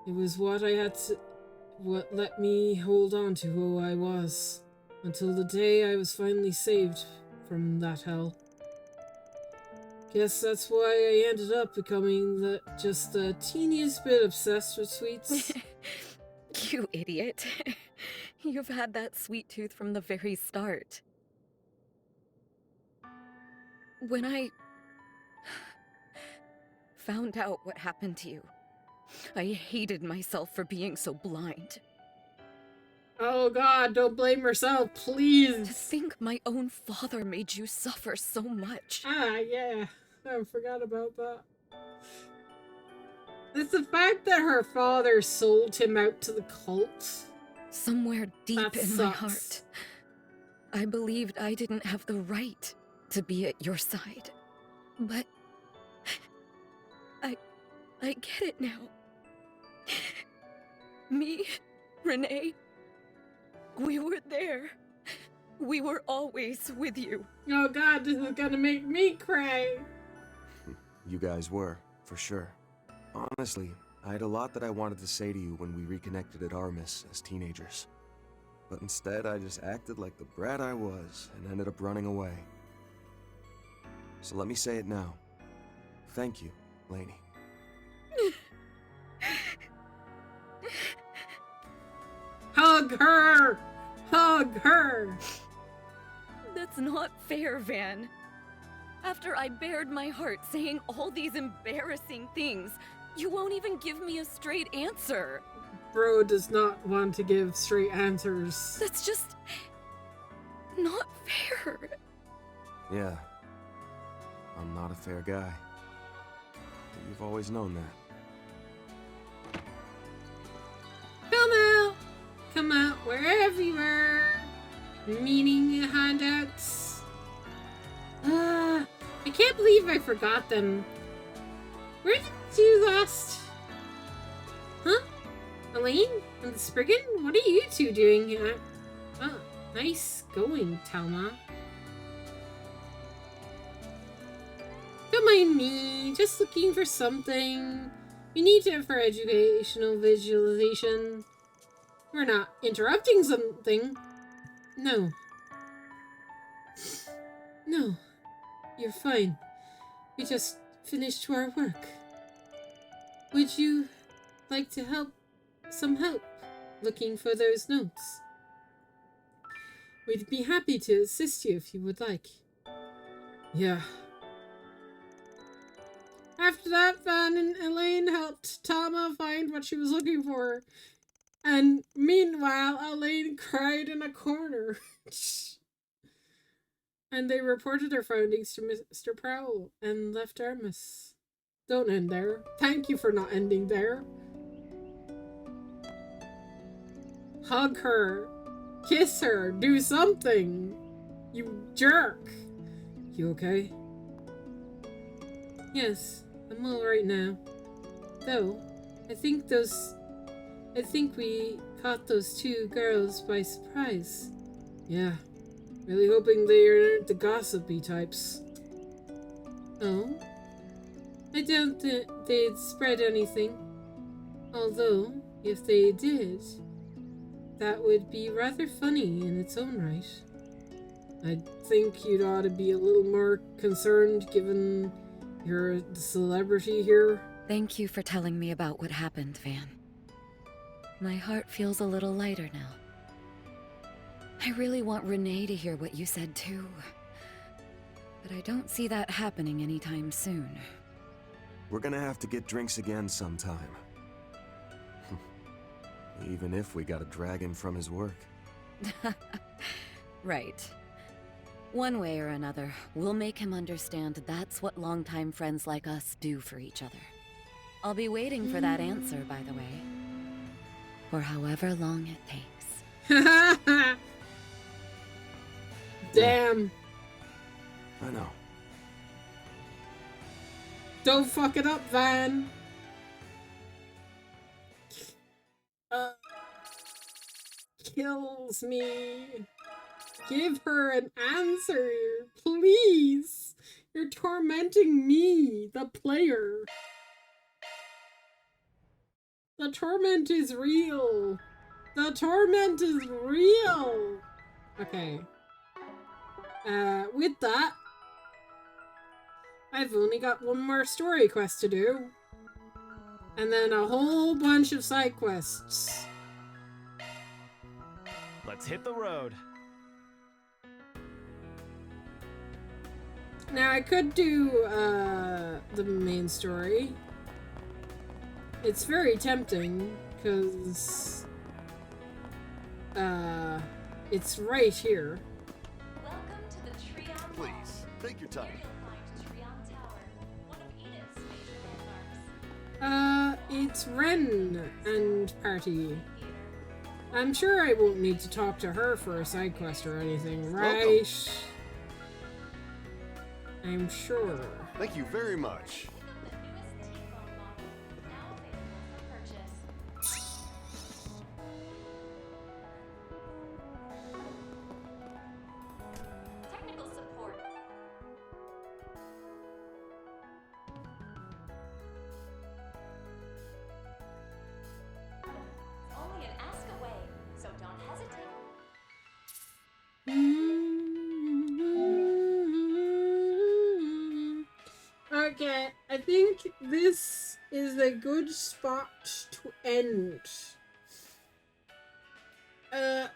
It was what let me hold on to who I was, until the day I was finally saved from that hell. Guess that's why I ended up becoming just the teeniest bit obsessed with sweets. You idiot. You've had that sweet tooth from the very start. When I found out what happened to you, I hated myself for being so blind. Oh god, don't blame yourself, please. To think my own father made you suffer so much. Ah, yeah. I forgot about that. It's the fact that her father sold him out to the cult. Somewhere deep That in my sucks. heart, I believed I didn't have the right to be at your side. But I get it now. Me, Renee, we were there. We were always with you. Oh god, this is gonna make me cry. You guys were, for sure. Honestly, I had a lot that I wanted to say to you when we reconnected at Armis as teenagers. But instead, I just acted like the brat I was and ended up running away. So let me say it now. Thank you, Lainey. Hug her! Hug her! That's not fair, Van. After I bared my heart saying all these embarrassing things, you won't even give me a straight answer. Bro does not want to give straight answers. That's just not fair. Yeah. I'm not a fair guy. But you've always known that. Come out! Come out wherever you are. Meaning handouts. I can't believe I forgot them. Where did you last? Huh? Elaine and the Spriggan? What are you two doing here? Oh, nice going, Talma. Don't mind me, just looking for something. We need it for educational visualization. We're not interrupting something. No. No. You're fine. We just finished our work. Would you like to help? Some help looking for those notes? We'd be happy to assist you if you would like. Yeah. After that, Van and Elaine helped Tama find what she was looking for. And meanwhile, Elaine cried in a corner. And they reported their findings to Mr. Prowl and left Armis. Don't end there. Thank you for not ending there. Hug her. Kiss her. Do something. You jerk. You okay? Yes, I'm alright now. Though, I think we caught those two girls by surprise. Yeah. Really hoping they aren't the gossipy types. Oh? I doubt that they'd spread anything. Although, if they did, that would be rather funny in its own right. I think you'd ought to be a little more concerned given you're the celebrity here. Thank you for telling me about what happened, Van. My heart feels a little lighter now. I really want Renee to hear what you said too. But I don't see that happening anytime soon. We're gonna have to get drinks again sometime. Even if we gotta drag him from his work. Right. One way or another, we'll make him understand that's what longtime friends like us do for each other. I'll be waiting for that answer, by the way. For however long it takes. Damn. I know. Don't fuck it up, Van. Kills me. Give her an answer, please. You're tormenting me, the player. The torment is real. The torment is real. Okay. With that, I've only got one more story quest to do. And then a whole bunch of side quests. Let's hit the road. Now I could do the main story. It's very tempting, because it's right here. Welcome to the Treon Mall. Please, take your time. Here you'll find Treon Tower, one of Edith's major landmarks. It's Ren and party. I'm sure I won't need to talk to her for a side quest or anything, right? Welcome. I'm sure. Thank you very much. The newest T-phone model, now available for purchase. Technical support. It's only an ask away, so don't hesitate. Okay, I think this is a good spot to end.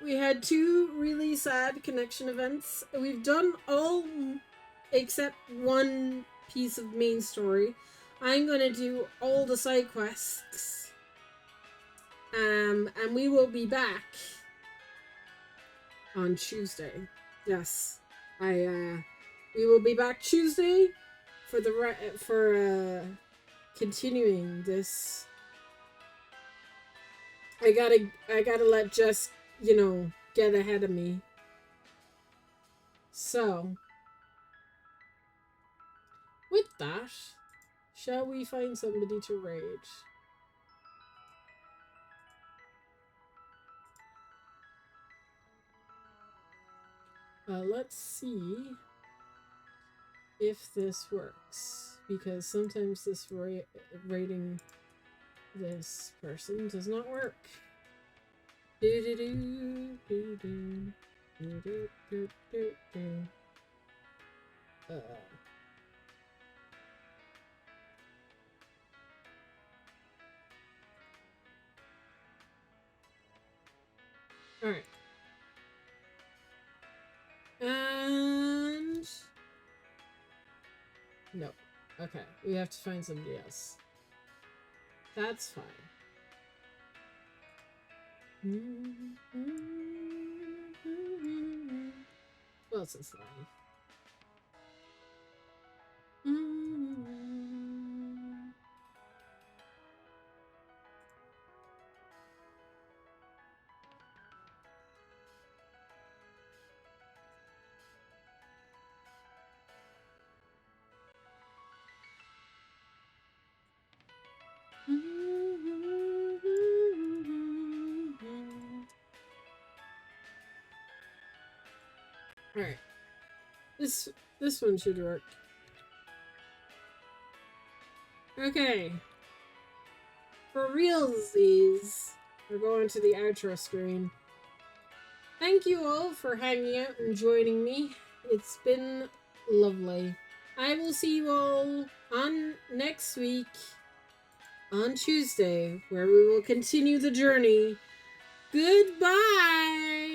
We had 2 really sad connection events. We've done all except one piece of main story. I'm gonna do all the side quests. And we will be back on Tuesday. Yes. We will be back Tuesday for continuing this. I gotta let Jess, get ahead of me. So, with that, shall we find somebody to raid? Let's see if this works, because sometimes this rating this person does not work. Alright. And no. Okay, we have to find somebody else. That's fine. Who else is live? Alright. This one should work. Okay. For realsies, we're going to the outro screen. Thank you all for hanging out and joining me. It's been lovely. I will see you all on next week on Tuesday, where we will continue the journey. Goodbye!